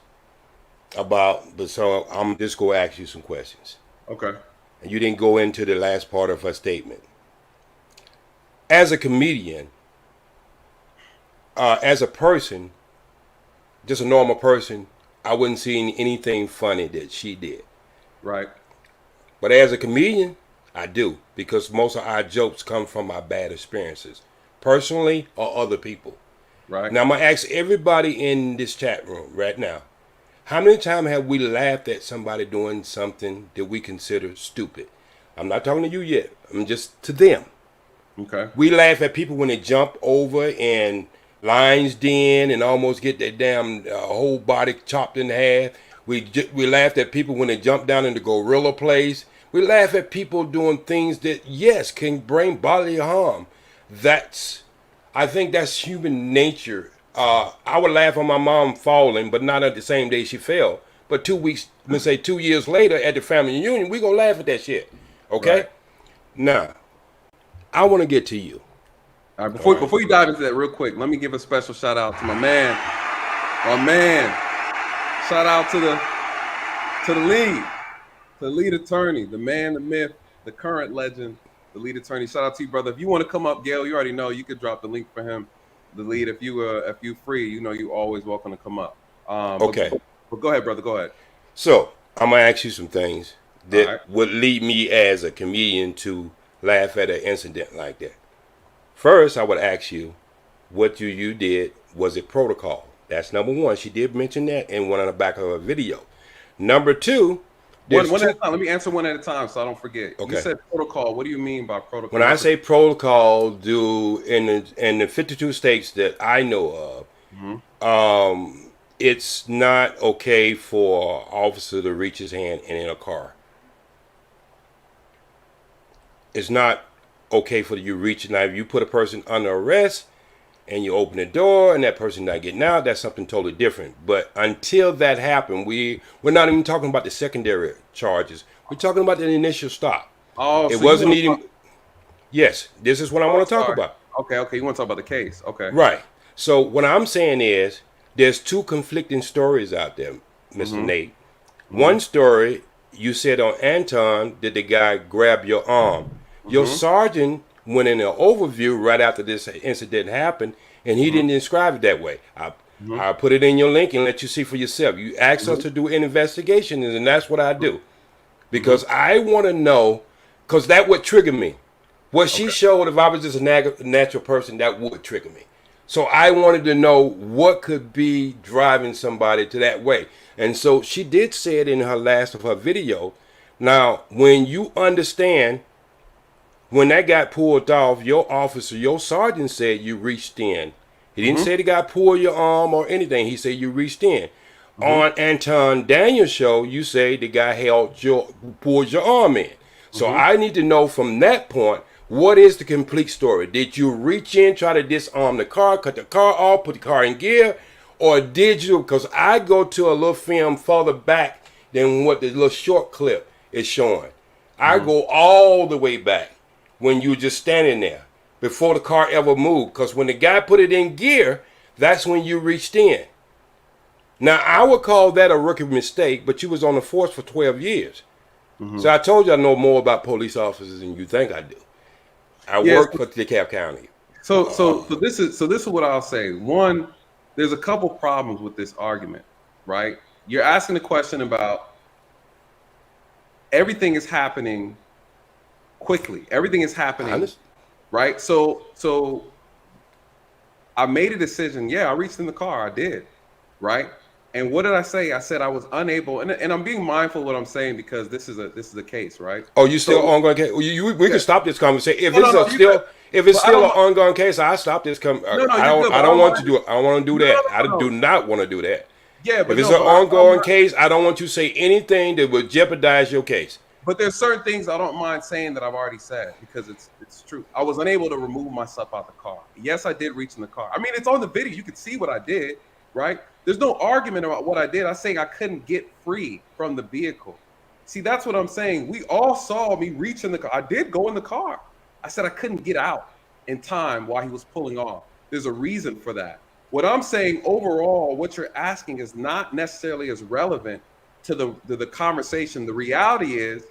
but so I'm just going to ask you some questions. Okay. And you didn't go into the last part of her statement. As a comedian, as a person, just a normal person, I wouldn't see anything funny that she did. Right. But as a comedian, I do, because most of our jokes come from our bad experiences, personally or other people. Right. Now I'm going to ask everybody in this chat room right now, how many times have we laughed at somebody doing something that we consider stupid? I'm not talking to you yet. I'm just to them. Okay. We laugh at people when they jump over and lines den and almost get their damn whole body chopped in half. We laughed at people when they jump down in the gorilla place. We laugh at people doing things that, yes, can bring bodily harm. I think that's human nature. I would laugh on my mom falling, but not at the same day she fell. But 2 years later at the family reunion, we gonna laugh at that shit. Okay? Right. Now, I want to get to you. All right, before you dive into that real quick, let me give a special shout out to my man. Shout out to the lead attorney, the man, the myth, the current legend, the lead attorney. Shout out to you, brother. If you want to come up, Gail, you already know you could drop the link for him. The lead, if you free, you know you always welcome to come up. Okay. But go ahead, brother. Go ahead. So I'm gonna ask you some things that would lead me as a comedian to laugh at an incident like that. First, I would ask you, what you did, was it protocol? That's number one. She did mention that in one on the back of her video. Number two, one at a time. Let me answer one at a time so I don't forget. Okay. You said protocol. What do you mean by protocol? When I say protocol, in the 52 states that I know of, it's not okay for an officer to reach his hand in a car. It's not okay for you reaching. Now, if you put a person under arrest and you open the door and that person not getting out, that's something totally different. But until that happened, we're not even talking about the secondary charges. We're talking about the initial stop. Oh, it wasn't even. Yes, this is what I want to talk about. Okay, you want to talk about the case? Okay, right. So what I'm saying is, there's two conflicting stories out there, Mr. Nate. One story, you said on Anton, did the guy grab your arm? Your sergeant went in an overview right after this incident happened, and he didn't describe it that way. I'll put it in your link and let you see for yourself. You asked us to do an investigation, and that's what I do. Because I want to know, because that would trigger me. What she showed, if I was just a natural person, that would trigger me. So I wanted to know what could be driving somebody to that way. And so she did say it in her last of her video. Now, when you understand, when that got pulled off, your officer, your sergeant said you reached in. He didn't say the guy pulled your arm or anything. He said you reached in. On Anton Daniel's show, you say the guy pulled your arm in. So I need to know from that point, what is the complete story? Did you reach in, try to disarm the car, cut the car off, put the car in gear? Or did you, because I go to a little film further back than what the little short clip is showing. I go all the way back when you were just standing there before the car ever moved. Because when the guy put it in gear, that's when you reached in. Now, I would call that a rookie mistake, but you was on the force for 12 years. So I told you I know more about police officers than you think I do. I work for DeKalb County. So this is what I'll say. One, there's a couple problems with this argument, right? You're asking the question about everything is happening quickly. Everything is happening, right? So I made a decision. Yeah, I reached in the car. I did, right? And what did I say? I said I was unable, and I'm being mindful of what I'm saying because this is a case, right? Oh, you still ongoing case? We can stop this conversation if it's still an ongoing case. I stop this. I don't want to do it. I don't want to do that. I do not want to do that. Yeah, but if it's an ongoing case, I don't want you to say anything that would jeopardize your case. But there's certain things I don't mind saying that I've already said because it's true. I was unable to remove myself out the car. Yes, I did reach in the car. I mean, it's on the video. You can see what I did, right? There's no argument about what I did. I say I couldn't get free from the vehicle. See, that's what I'm saying. We all saw me reach in the car. I did go in the car. I said I couldn't get out in time while he was pulling off. There's a reason for that. What I'm saying overall, what you're asking is not necessarily as relevant to the conversation. The reality is,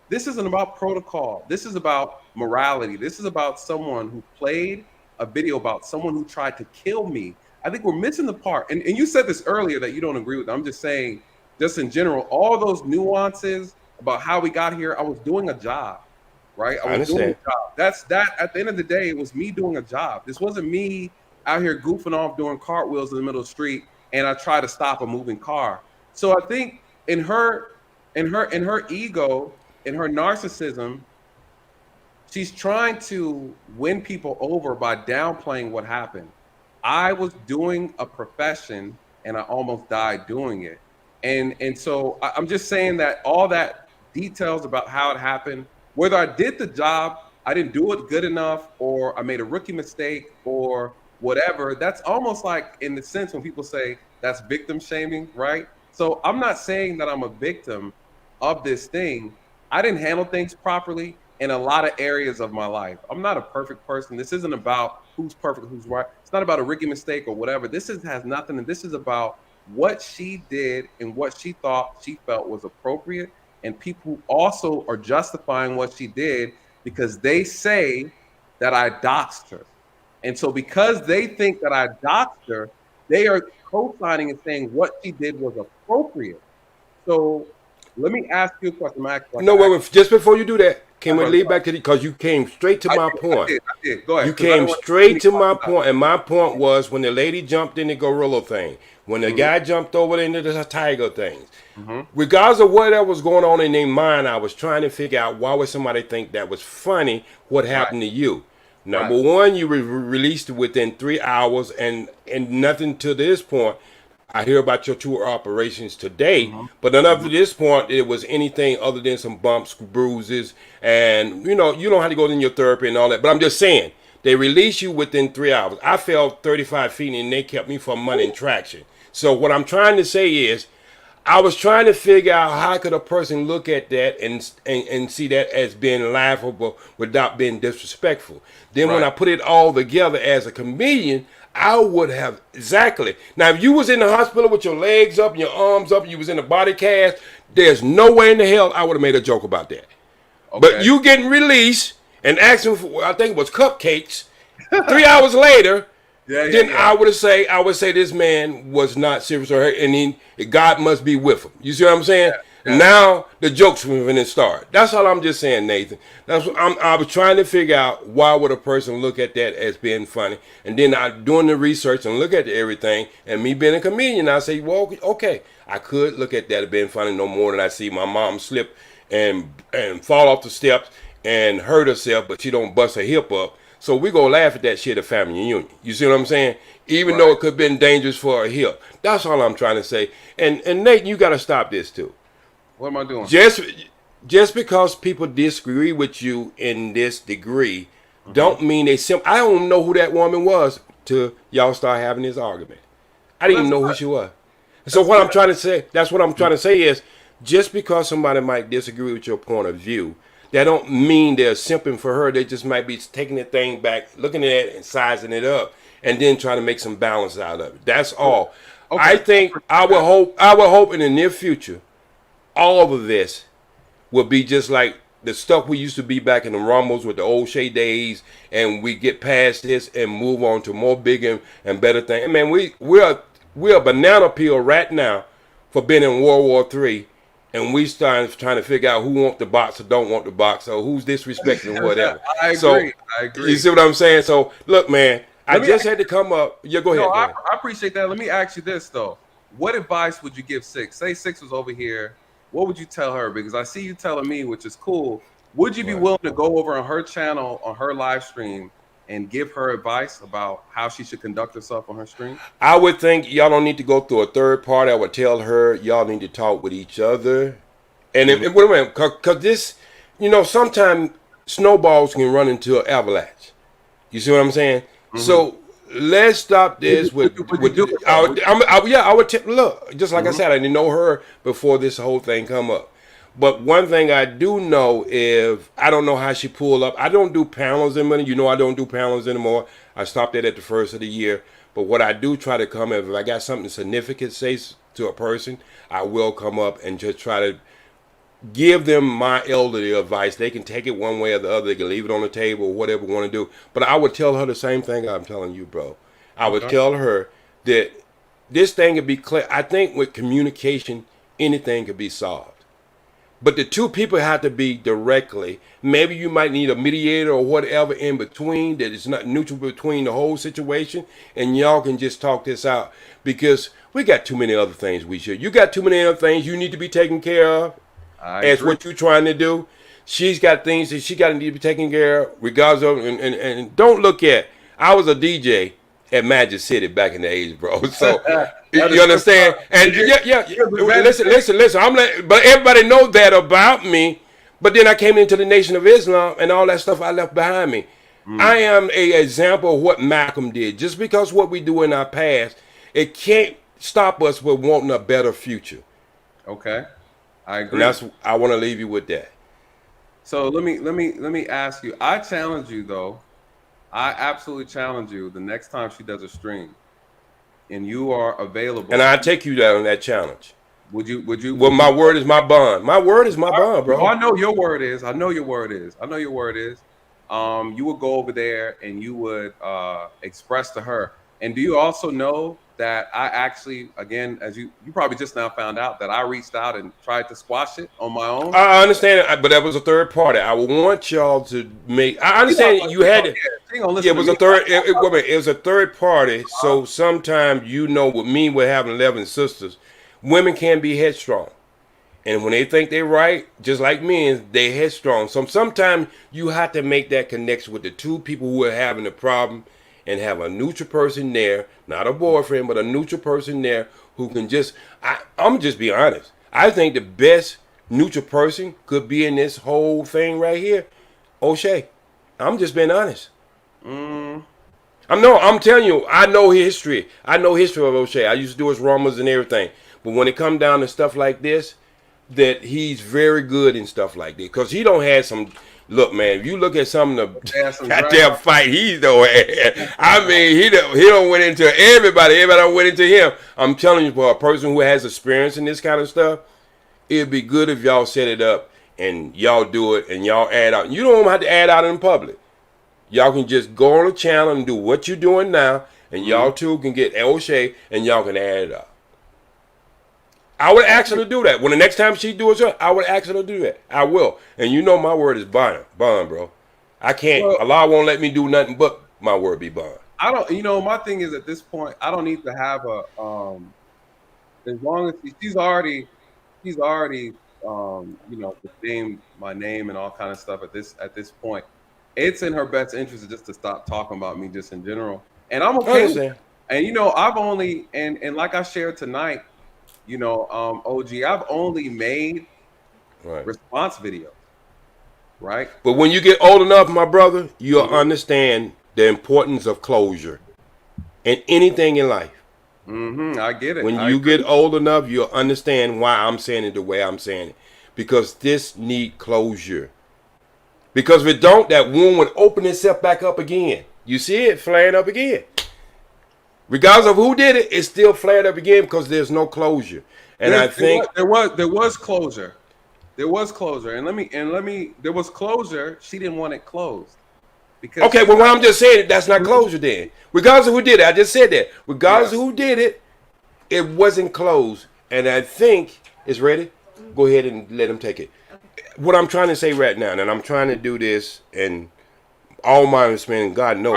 this isn't about protocol. This is about morality. This is about someone who played a video about someone who tried to kill me. I think we're missing the part. And you said this earlier that you don't agree with. I'm just saying, just in general, all those nuances about how we got here, I was doing a job, right? I was doing a job. That's at the end of the day, it was me doing a job. This wasn't me out here goofing off doing cartwheels in the middle of the street and I try to stop a moving car. So I think in her ego, in her narcissism, she's trying to win people over by downplaying what happened. I was doing a profession and I almost died doing it. And so I'm just saying that all that details about how it happened, whether I did the job, I didn't do it good enough, or I made a rookie mistake or whatever, that's almost like in the sense when people say that's victim shaming, right? So I'm not saying that I'm a victim of this thing. I didn't handle things properly in a lot of areas of my life. I'm not a perfect person. This isn't about who's perfect, who's right. It's not about a rookie mistake or whatever. This has nothing. And this is about what she did and what she thought she felt was appropriate. And people also are justifying what she did because they say that I doxed her. And so because they think that I doxed her, they are co-signing and saying what she did was appropriate. So let me ask you a question. Wait, just before you do that, can we lead back to the, because you came straight to my point. I did. Go ahead. You came straight to my point, and my point was when the lady jumped in the gorilla thing, when the guy jumped over into the tiger things, regardless of whatever was going on in their mind, I was trying to figure out why would somebody think that was funny, what happened to you. Number one, you were released within 3 hours, and nothing to this point. I hear about your tour operations today, but none up to this point it was anything other than some bumps, bruises, and you don't have to go in your therapy and all that. But I'm just saying, they released you within 3 hours. I fell 35 feet and they kept me from money and traction. So what I'm trying to say is, I was trying to figure out how could a person look at that and see that as being laughable without being disrespectful. Then when I put it all together as a comedian, I would have exactly. Now, if you was in the hospital with your legs up and your arms up, and you was in a body cast, there's no way in the hell I would have made a joke about that. Okay. But you getting released and asking for, I think it was cupcakes, 3 hours later, I would say this man was not serious or hurt, and God must be with him. You see what I'm saying? Now the jokes were going to start. That's all I'm just saying, Nathan. That's what I was trying to figure out. Why would a person look at that as being funny? And then I doing the research and look at everything. And me being a comedian, I say, well, okay, I could look at that as being funny no more than I see my mom slip and fall off the steps and hurt herself, but she don't bust her hip up. So we gonna laugh at that shit at family reunion. You see what I'm saying? Even though it could have been dangerous for her hip. That's all I'm trying to say. And Nate, you got to stop this too. What am I doing? Just because people disagree with you in this degree, don't mean they I don't know who that woman was till y'all start having this argument. I didn't even know who she was. So what I'm trying to say, that's what I'm trying to say is, just because somebody might disagree with your point of view, that don't mean they're simping for her. They just might be taking the thing back, looking at it and sizing it up, and then trying to make some balance out of it. That's all. Okay. I think I would hope in the near future, all of this will be just like the stuff we used to be back in the Rumbles with the Oshay days, and we get past this and move on to more bigger and better things. Man, we're a banana peel right now for being in World War III, and we start trying to figure out who want the box or don't want the box, or who's disrespecting or whatever. I agree. You see what I'm saying? So look, man, I just had to come up. Yeah, go ahead. I appreciate that. Let me ask you this though: what advice would you give Six? Say Six was over here. What would you tell her? Because I see you telling me, which is cool. Would you be willing to go over on her channel, on her live stream, and give her advice about how she should conduct herself on her stream? I would think y'all don't need to go through a third party. I would tell her y'all need to talk with each other. And wait a minute, because this, sometimes snowballs can run into an avalanche. You see what I'm saying? So let's stop this I would look, just like I said, I didn't know her before this whole thing come up. But one thing I do know is I don't know how she pulled up. I don't do panels anymore. I don't do panels anymore. I stopped that at the first of the year. But what I do try to come if I got something significant to say to a person, I will come up and just try to give them my elderly advice. They can take it one way or the other. They can leave it on the table or whatever they want to do. But I would tell her the same thing I'm telling you, bro. I would tell her that this thing could be clear. I think with communication, anything could be solved. But the two people have to be directly. Maybe you might need a mediator or whatever in between that is not neutral between the whole situation, and y'all can just talk this out, because we got too many other things you got too many other things you need to be taken care of. As what you're trying to do. She's got things that she got to need to be taken care of, regardless of, and don't look at, I was a DJ at Magic City back in the 80s, bro. So you understand? And listen. But everybody knows that about me. But then I came into the Nation of Islam, and all that stuff I left behind me. I am an example of what Malcolm did. Just because what we do in our past, it can't stop us from wanting a better future. Okay, I agree. And I want to leave you with that. So let me ask you. I challenge you though. I absolutely challenge you the next time she does a stream and you are available. And I take you down on that challenge. Would you? Well, my word is my bond. My word is my bond, bro. Oh, I know your word is. You would go over there and you would express to her. And do you also know that I actually, again, as you probably just now found out, that I reached out and tried to squash it on my own. I understand it, but that was a third party. I want y'all to make. I understand you had it. Yeah, it was a third. It was a third party. So sometimes, you know, with me, with having 11 sisters, women can be headstrong, and when they think they're right, just like men, they headstrong. So sometimes you have to make that connection with the two people who are having the problem, and have a neutral person there, not a boyfriend, but a neutral person there who can just. I'm just be honest. I think the best neutral person could be in this whole thing right here, Oshay. I'm just being honest. I'm telling you, I know history. I know history of Oshay. I used to do his rumors and everything. But when it come down to stuff like this, that he's very good in stuff like this. Because he don't have some. Look, man, if you look at some of the goddamn fight he's don't have, I mean, he don't went into everybody. Everybody went into him. I'm telling you, for a person who has experience in this kind of stuff, it'd be good if y'all set it up and y'all do it and y'all add out. You don't have to add out in public. Y'all can just go on the channel and do what you're doing now, and y'all two can get Oshay and y'all can add it up. I would ask her to do that. When the next time she do it, I would ask her to do that. I will. And you know my word is bond, bro. I can't. Well, Allah won't let me do nothing but my word be bond. I don't. You know, my thing is at this point, I don't need to have a. As long as she's already, you know, named my name and all kind of stuff at this point. It's in her best interest just to stop talking about me just in general. And I'm okay. And you know, I've only and like I shared tonight. You know, OG, I've only made response videos, right? But when you get old enough, my brother, you'll understand the importance of closure in anything in life. I get it. When you get old enough, you'll understand why I'm saying it the way I'm saying it. Because this need closure. Because if it don't, that wound would open itself back up again. You see it flaring up again. Regardless of who did it, it's still flared up again because there's no closure. And I think there was closure. There was closure. And let me there was closure. She didn't want it closed. Because okay, well what I'm just saying, that's not closure then. Regardless of who did it, I just said that. Regardless of who did it, it wasn't closed. And I think it's ready. Go ahead and let him take it. What I'm trying to say right now, and I'm trying to do this and all my understanding, God knows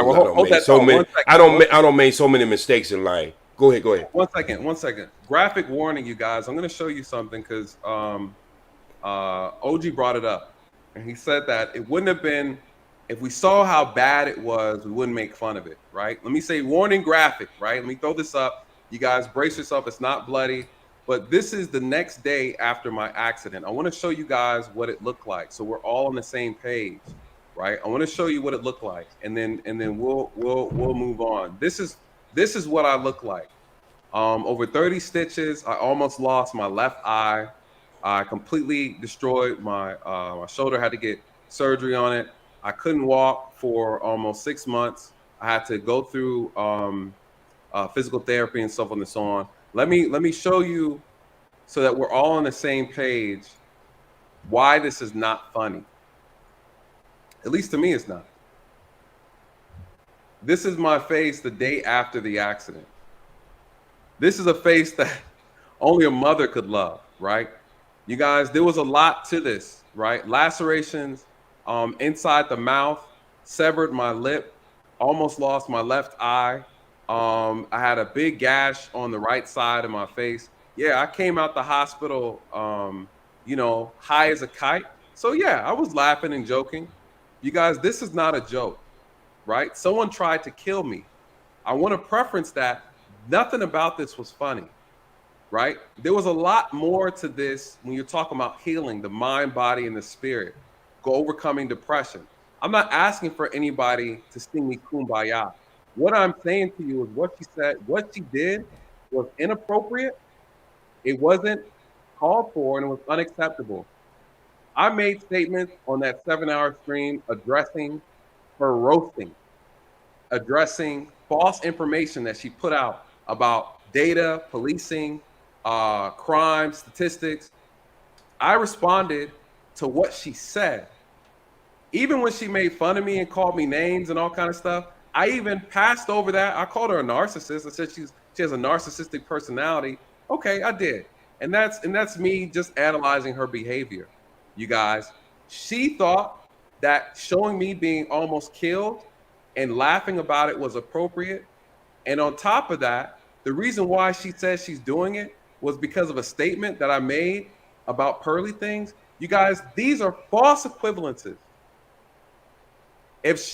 I don't make so many mistakes in life. Go ahead. 1 second. Graphic warning, you guys. I'm going to show you something because OG brought it up. And he said that it wouldn't have been, if we saw how bad it was, we wouldn't make fun of it, right? Let me say warning graphic, right? Let me throw this up. You guys brace yourself. It's not bloody. But this is the next day after my accident. I want to show you guys what it looked like. So we're all on the same page. Right, I want to show you what it looked like, and then we'll move on. This is what I look like. Over 30 stitches. I almost lost my left eye. I completely destroyed my my shoulder. Had to get surgery on it. I couldn't walk for almost 6 months. I had to go through physical therapy and stuff on this on. Let me show you so that we're all on the same page. Why this is not funny. At least to me, it's not. This is my face the day after the accident. This is a face that only a mother could love, right? You guys, there was a lot to this, right? Lacerations inside the mouth, severed my lip, almost lost my left eye. I had a big gash on the right side of my face. Yeah, I came out the hospital, you know, high as a kite. So yeah, I was laughing and joking. You guys, this is not a joke, right? Someone tried to kill me. I want to preference that nothing about this was funny, right? There was a lot more to this when you're talking about healing the mind, body, and the spirit, overcoming depression. I'm not asking for anybody to sing me kumbaya. What I'm saying to you is what she said, what she did was inappropriate. It wasn't called for, and it was unacceptable. I made statements on that 7-hour stream addressing her roasting, addressing false information that she put out about data, policing, crime, statistics. I responded to what she said. Even when she made fun of me and called me names and all kind of stuff, I even passed over that. I called her a narcissist. I said She has a narcissistic personality. Okay, I did. And that's me just analyzing her behavior. You guys, she thought that showing me being almost killed and laughing about it was appropriate. And on top of that, the reason why she says she's doing it was because of a statement that I made about Pearly Things. You guys, these are false equivalences. If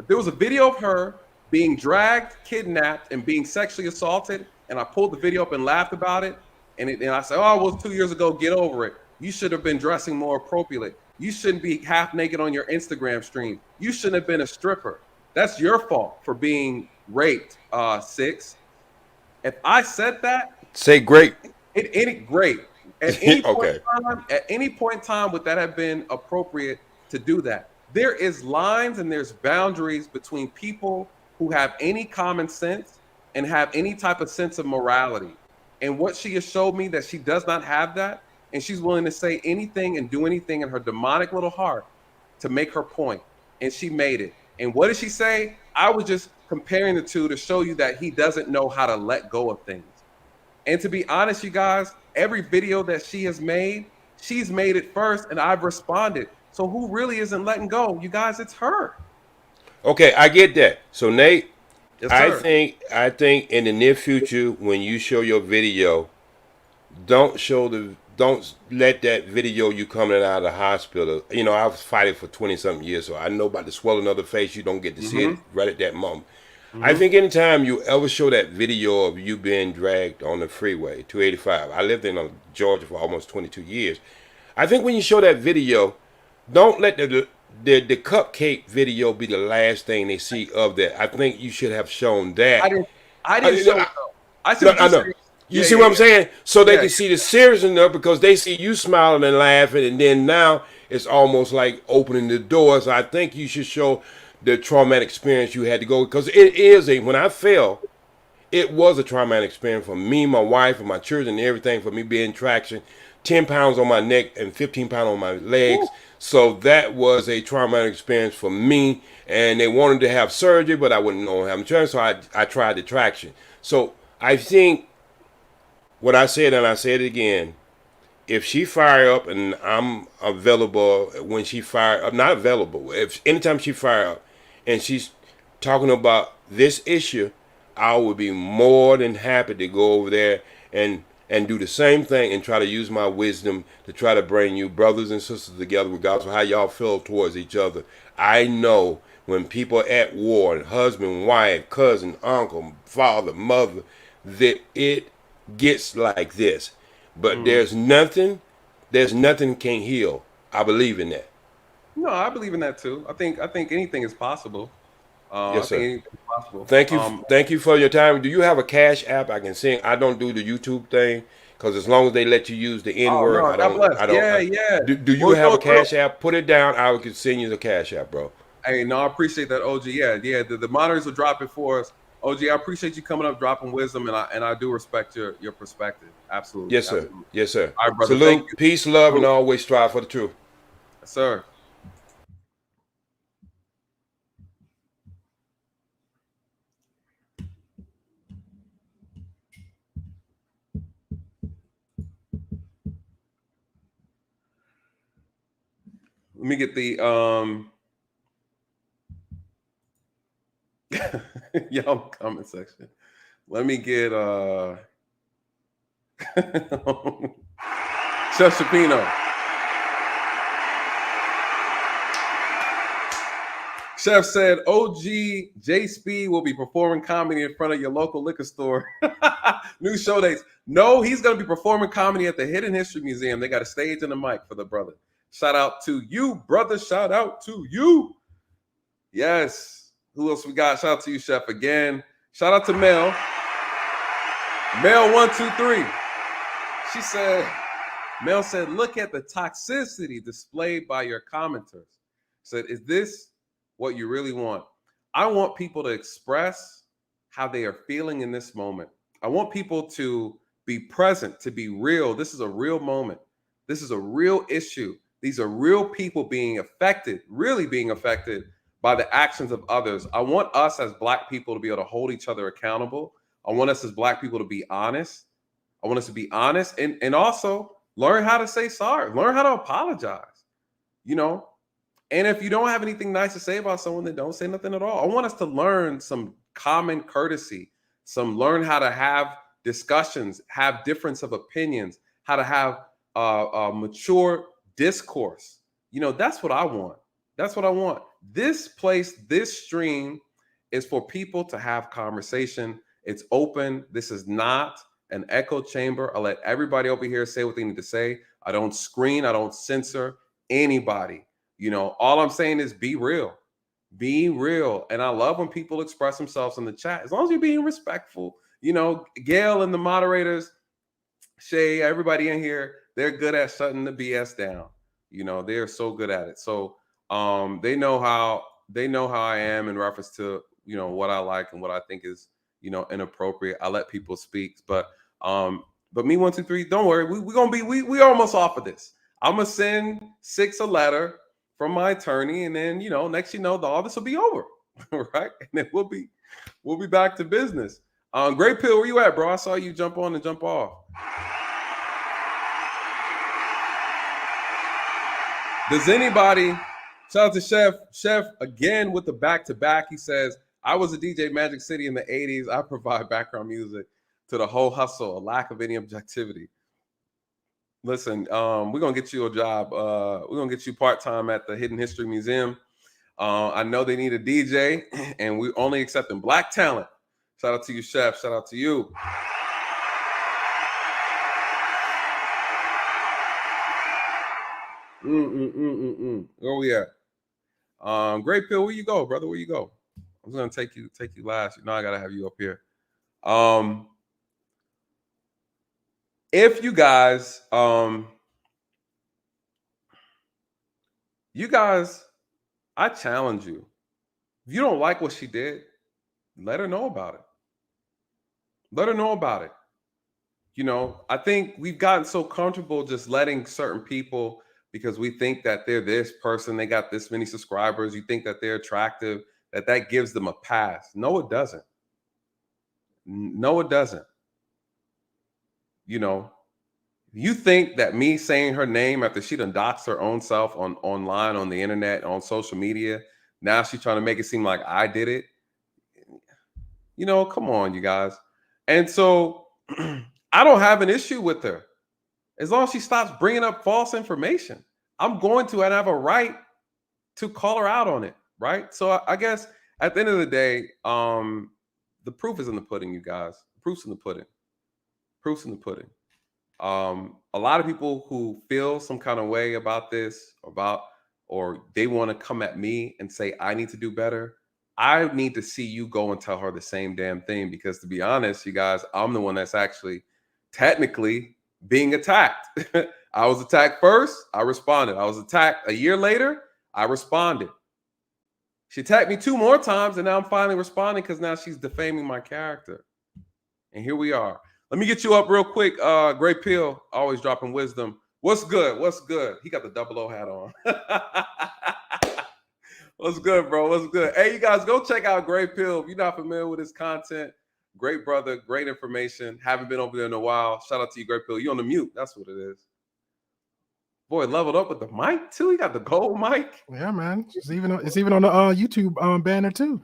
there was a video of her being dragged, kidnapped, and being sexually assaulted, and I pulled the video up and laughed about it, and I said, oh, it was 2 years ago, get over it. You should have been dressing more appropriately. You shouldn't be half naked on your Instagram stream. You shouldn't have been a stripper. That's your fault for being raped, Six. If I said that, say great. Great. At any okay. At any point in time, would that have been appropriate to do that? There is lines and there's boundaries between people who have any common sense and have any type of sense of morality. And what she has showed me that she does not have that, and she's willing to say anything and do anything in her demonic little heart to make her point. And she made it. And what did she say? I was just comparing the two to show you that he doesn't know how to let go of things. And to be honest, you guys, every video that she has made, she's made it first and I've responded. So who really isn't letting go? You guys, it's her. Okay, I get that. So Nate, yes, I think in the near future, when you show your video, don't let that video you coming out of the hospital. You know, I was fighting for 20-something years, so I know about the swelling of the face. You don't get to see it right at that moment. I think anytime you ever show that video of you being dragged on the freeway, 285. I lived in Georgia for almost 22 years. I think when you show that video, don't let the cupcake video be the last thing they see of that. I think you should have shown that. I didn't show it though. I see what you're saying. You see what I'm saying? So they can see the seriousness of it, because they see you smiling and laughing, and then now it's almost like opening the doors. I think you should show the traumatic experience you had to go, because it is when I fell, it was a traumatic experience for me, my wife, and my children, and everything, for me being traction, 10 pounds on my neck and 15 pounds on my legs. Ooh. So that was a traumatic experience for me, and they wanted to have surgery, but I wouldn't know how to, so I tried the traction. So I think what I said, and I said it again, if she fire up and I'm available when she fire up, not available, if anytime she fire up and she's talking about this issue, I would be more than happy to go over there and do the same thing and try to use my wisdom to try to bring you brothers and sisters together, regardless of how y'all feel towards each other. I know when people are at war, husband, wife, cousin, uncle, father, mother, that it gets like this. But there's nothing can't heal. I believe in that. No, I believe in that too. I think anything is possible. Yes, sir. Thank you. Thank you for your time. Do you have a Cash App I can sing? I don't do the YouTube thing, because as long as they let you use the N word, I don't. Yeah. Do you have a Cash App? Put it down. I can send you the Cash App, bro. Hey, no, I appreciate that, OG. Yeah. The monitors will drop it for us. OG, I appreciate you coming up, dropping wisdom, and I do respect your perspective. Absolutely. Yes, sir. Absolutely. Yes, sir. All right, brother. Salute, peace, love, and always strive for the truth. Yes, sir. Let me get the y'all comment section. Let me get Chef Shapino. Chef said OG J Speed will be performing comedy in front of your local liquor store. New show dates. No, he's going to be performing comedy at the Hidden History Museum. They got a stage and a mic for the brother. Shout out to you, brother. Shout out to you. Yes. Who else we got? Shout out to you, Chef, again. Shout out to Mel. Mel123. Mel said, look at the toxicity displayed by your commenters. Said, is this what you really want? I want people to express how they are feeling in this moment. I want people to be present, to be real. This is a real moment. This is a real issue. These are real people being affected, really being affected by the actions of others. I want us as Black people to be able to hold each other accountable. I want us as Black people to be honest. I want us to be honest and also learn how to say sorry, learn how to apologize, you know? And if you don't have anything nice to say about someone, then don't say nothing at all. I want us to learn some common courtesy, learn how to have discussions, have difference of opinions, how to have mature discourse. You know, that's what I want. That's what I want. This place, this stream is for people to have conversation. It's open. This is not an echo chamber. I let everybody over here say what they need to say. I don't screen. I don't censor anybody. You know, all I'm saying is be real. Be real. And I love when people express themselves in the chat. As long as you're being respectful. You know, Gail and the moderators, Shay, everybody in here, they're good at shutting the BS down. You know, they're so good at it. So they know how I am in reference to, you know, what I like and what I think is, you know, inappropriate. I let people speak. But me 1 2 3, don't worry. We almost off of this. I'm gonna send 6 a letter from my attorney, and then, you know, next all this will be over. Right? And then we'll be back to business. Great Pill, where you at, bro? I saw you jump on and jump off. Does anybody, shout out to Chef again with the back-to-back. He says, I was a DJ Magic City in the 80s. I provide background music to the whole hustle, a lack of any objectivity. Listen, we're going to get you a job. We're going to get you part-time at the Hidden History Museum. I know they need a DJ, and we're only accepting Black talent. Shout out to you, Chef. Shout out to you. Where we at? Great Pill, where you go, brother? Where you go? I'm gonna take you last. You know I gotta have you up here. If you guys, I challenge you. If you don't like what she did, let her know about it. Let her know about it. You know, I think we've gotten so comfortable just letting certain people, because we think that they're this person, they got this many subscribers, you think that they're attractive, that gives them a pass. No, it doesn't. No, it doesn't. You know, you think that me saying her name after she done doxed her own self online, on the internet, on social media, now she's trying to make it seem like I did it. You know, come on, you guys. And so I don't have an issue with her. As long as she stops bringing up false information, I'm going to, and I have a right to call her out on it, right? So I guess at the end of the day, the proof is in the pudding, you guys. The proof's in the pudding. Proof's in the pudding. A lot of people who feel some kind of way about this, or they want to come at me and say, I need to do better. I need to see you go and tell her the same damn thing, because to be honest, you guys, I'm the one that's actually technically being attacked. I was attacked first. I responded. I was attacked a year later. I responded. She attacked me 2 more times, and now I'm finally responding because now she's defaming my character. And here we are. Let me get you up real quick. Great Pill, always dropping wisdom. What's good? What's good? He got the 00 hat on. What's good, bro? What's good? Hey, you guys, go check out Great Pill. If you're not familiar with his content, great brother, great information. Haven't been over there in a while. Shout out to you, Great Pill. You on the mute. That's what it is. Boy, leveled up with the mic too. He got the gold mic. Yeah, man. It's even on the YouTube banner too.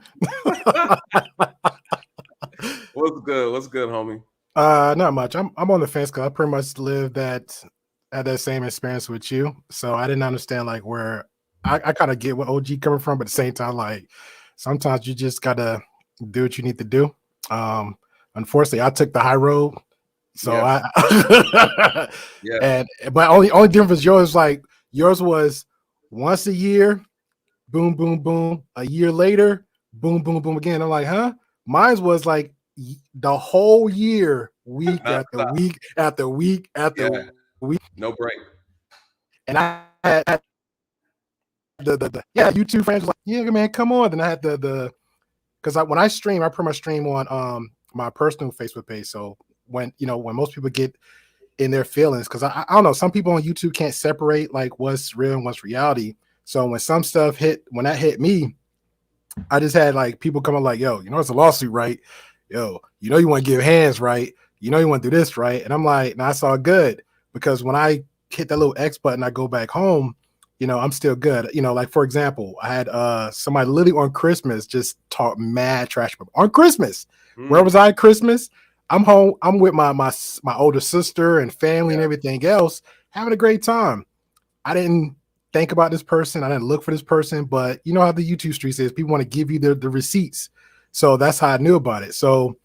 What's good? What's good, homie? Not much. I'm on the fence because I pretty much had that same experience with you. So I didn't understand like where I kind of get what OG coming from, but at the same time, like sometimes you just gotta do what you need to do. Unfortunately, I took the high road. So yes. But only difference yours was once a year, boom, boom, boom. A year later, boom, boom, boom again. I'm like, huh? Mine was like the whole year, week after week after week after week. No break. And I had the YouTube friends was like, yeah, man, come on. Then I had because when I stream, I pretty much stream on my personal Facebook page. So when most people get in their feelings, because I don't know, some people on YouTube can't separate like what's real and what's reality. So when some stuff when that hit me, I just had like people coming like, yo, it's a lawsuit, right? yo, you want to give hands, right? You want to do this, right? And I'm like, nah, it's all good. Because when I hit that little X button, I go back home, I'm still good. Like for example, I had somebody literally on Christmas just talk mad trash on Christmas. Where was I at Christmas? I'm home. I'm with my older sister and family and everything else, having a great time. I didn't think about this person. I didn't look for this person, but you know how the YouTube street says people want to give you the receipts. So that's how I knew about it. So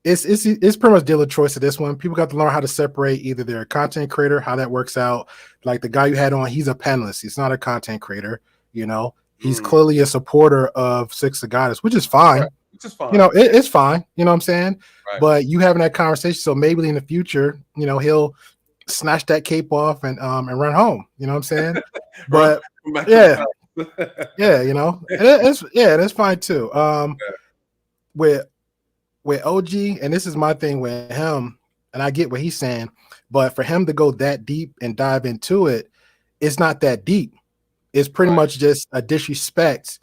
it's pretty much dealer choice of this one. People got to learn how to separate either they're a content creator, how that works out. Like the guy you had on, he's a panelist. He's not a content creator. He's clearly a supporter of Six of Goddess, which is fine. Right. Which is fine. It's fine. You know what I'm saying? Right. But you having that conversation, so maybe in the future, he'll snatch that cape off and run home. You know what I'm saying? But yeah, that's fine too. With OG, and this is my thing with him, and I get what he's saying, but for him to go that deep and dive into it, it's not that deep. It's pretty much just a disrespect.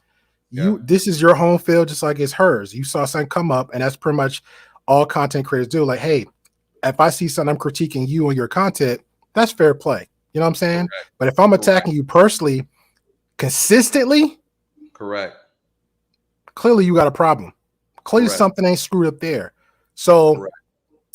This is your home field, just like it's hers. You saw something come up, and that's pretty much all content creators do. Like, hey, if I see something I'm critiquing you on your content, that's fair play. You know what I'm saying? But if I'm attacking you personally, consistently, clearly you got a problem. Clearly something ain't screwed up there. So,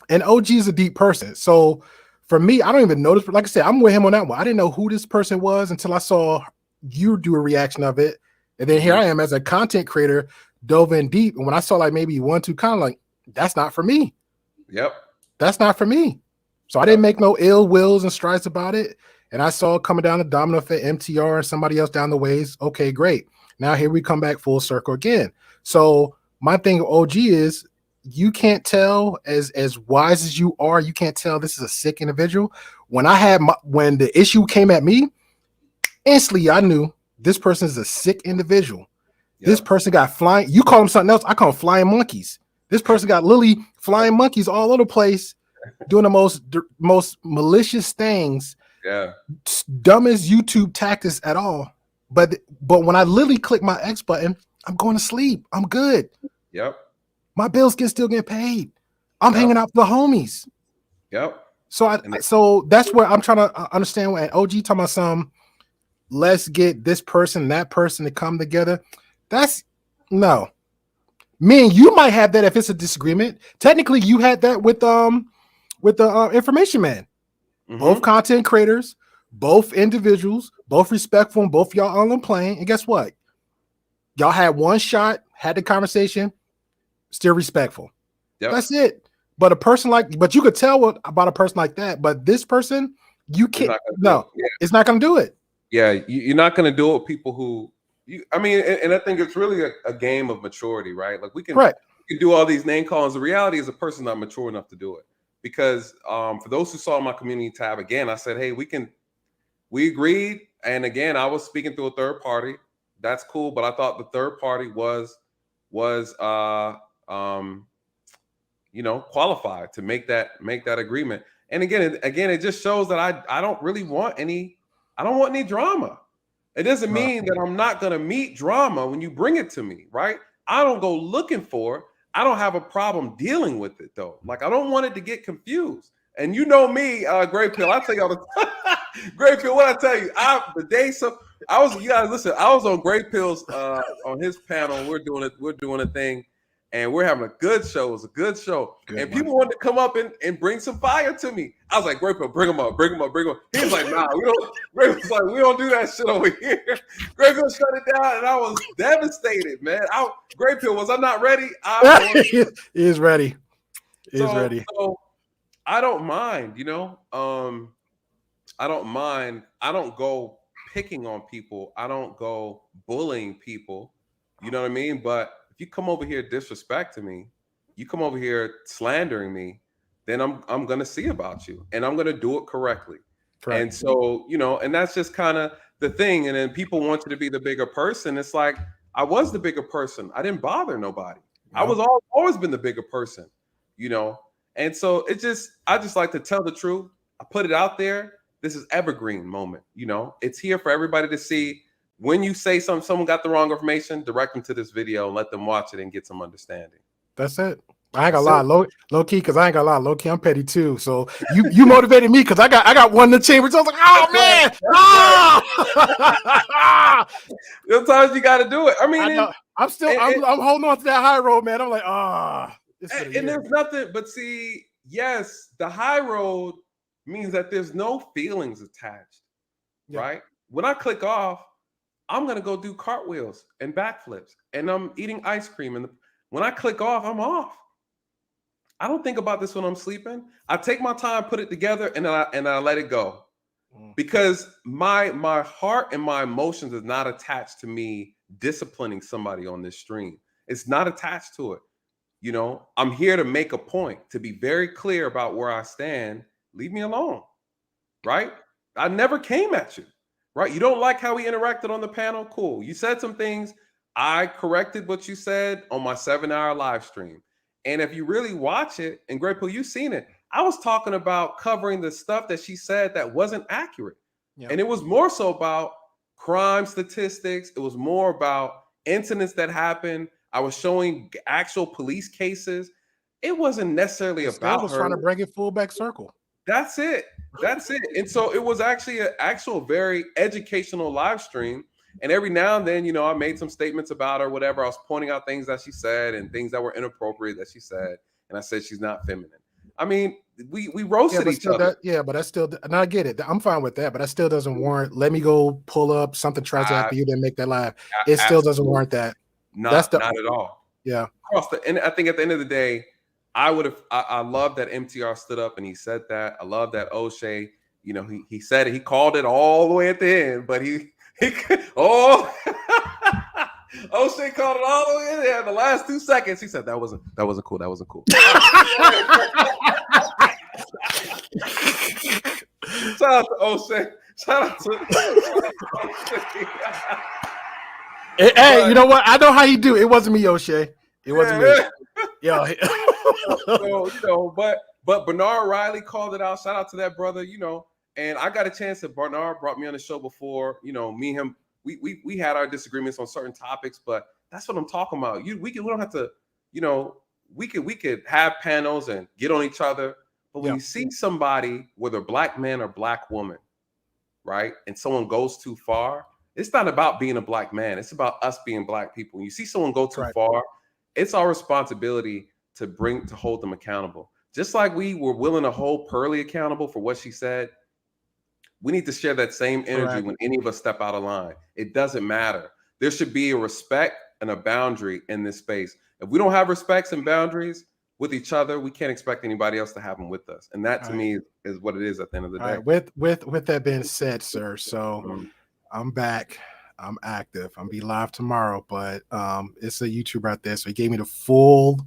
and OG is a deep person. So for me, I don't even notice. Like I said, I'm with him on that one. I didn't know who this person was until I saw you do a reaction of it. And then here I am as a content creator, dove in deep. And when I saw like maybe 1, 2, kind of like, that's not for me. Yep. That's not for me. So I didn't make no ill wills and strides about it. And I saw it coming down the domino effect, MTR and somebody else down the ways. Okay, great. Now here we come back full circle again. So my thing with OG is you can't tell as wise as you are, you can't tell this is a sick individual. When when the issue came at me, instantly I knew this person is a sick individual. Yep. This person got flying. You call him something else. I call them flying monkeys. This person got literally flying monkeys all over the place, doing the most malicious things. Yeah. Dumbest YouTube tactics at all. But when I literally click my X button, I'm going to sleep. I'm good. Yep. My bills can still get paid. I'm hanging out with the homies. Yep. So that's where I'm trying to understand. When OG talking about some, let's get this person, that person to come together. That's no. Me and you might have that if it's a disagreement. Technically, you had that with the Information Man. Both content creators, both individuals, both respectful, and both y'all on the plane. And guess what? Y'all had one shot, had the conversation, still respectful. Yep. That's it. But but you could tell about a person like that. But this person, you can't. It's not going to do it. Yeah, you're not going to do it with people who. And I think it's really a game of maturity, right? Like we can do all these name callings. The reality is a person not mature enough to do it. Because for those who saw my community tab, again, I said, hey, we agreed. And again, I was speaking to a third party. That's cool. But I thought the third party was qualified to make that agreement. And again, it just shows that I don't really want any drama. It doesn't mean that I'm not going to meet drama when you bring it to me, right? I don't go looking for it. I don't have a problem dealing with it though. Like I don't want it to get confused. And you know me, Great Pill. I tell you all the Great Pill. What I tell you, you guys listen. I was on Great Pill's on his panel. We're doing a thing, and we're having a good show. It was a good show, people wanted to come up and bring some fire to me. I was like, Great Pill, bring him up. He was like, nah, we don't. Great Pill's like, we don't do that shit over here. Great Pill shut it down, and I was devastated, man. Great Pill, was I not ready? He is ready. Ready. So I don't mind, I don't mind. I don't go picking on people. I don't go bullying people. You know what I mean? But if you come over here disrespecting me, you come over here slandering me, then I'm gonna see about you, and I'm gonna do it correctly. Correct. And so and that's just kind of the thing. And then people want you to be the bigger person. It's like I was the bigger person. I didn't bother nobody. No. I was always been the bigger person, And so I just like to tell the truth. I put it out there. This is evergreen moment. It's here for everybody to see. when you say someone got the wrong information, direct them to this video and let them watch it and get some understanding. That's it. I ain't gonna lie, low key, because I ain't gonna lie, low key, I'm petty too. So you motivated me because I got one in the chamber. So I was like, oh man, sometimes you got to do it. I mean, I'm holding on to that high road, man. I'm like, and there's nothing. But see, yes, the high road means that there's no feelings attached, right? When I click off, I'm gonna go do cartwheels and backflips, and I'm eating ice cream. And when I click off, I'm off. I don't think about this when I'm sleeping. I take my time, put it together, and I let it go, because my heart and my emotions is not attached to me disciplining somebody on this stream. It's not attached to it. You know, I'm here to make a point, to be very clear about where I stand. Leave me alone, right? I never came at you, right? You don't like how we interacted on the panel? Cool. You said some things. I corrected what you said on my 7-hour live stream. And if you really watch it, and Great Pill, you've seen it, I was talking about covering the stuff that she said that wasn't accurate. And it was more so about crime statistics. It was more about incidents that happened. I was showing actual police cases. It wasn't necessarily about her. Trying to bring it full back circle. That's it. That's it. And so it was actually an actual very educational live stream. And every now and then, you know, I made some statements about her, whatever. I was pointing out things that she said and things that were inappropriate that she said. And I said she's not feminine. I mean, we roasted each other. But that's still, and I get it. I'm fine with that, but that still doesn't warrant, let me go pull up something tries to happen, you then make that live. It still doesn't warrant that. Not at all. Yeah. And I think at the end of the day, I love that MTR stood up and he said that. I love that Oshay, you know, he said it. He called it all the way at the end, but Oshay called it all the way in there. The last 2 seconds, he said that wasn't cool. That wasn't cool. Shout out to Oshay. Shout out to Hey, you know what? I know how you do. It wasn't me, Oshay. It wasn't me. Yo. But Bernard Riley called it out. Shout out to that brother, you know. And I got a chance that Bernard brought me on the show before. You know, me and him, we had our disagreements on certain topics, but that's what I'm talking about. We don't have to, you know, we could have panels and get on each other. But when you see somebody, whether black man or black woman, right, and someone goes too far, it's not about being a black man. It's about us being black people. When you see someone go too far, it's our responsibility to hold them accountable. Just like we were willing to hold Pearly accountable for what she said, we need to share that same energy when any of us step out of line. It doesn't matter. There should be a respect and a boundary in this space. If we don't have respects and boundaries with each other, we can't expect anybody else to have them with us. And that to me is what it is at the end of the day. With that being said, sir, so I'm back. I'm active. I'm be live tomorrow, but it's a YouTuber out there, so he gave me the full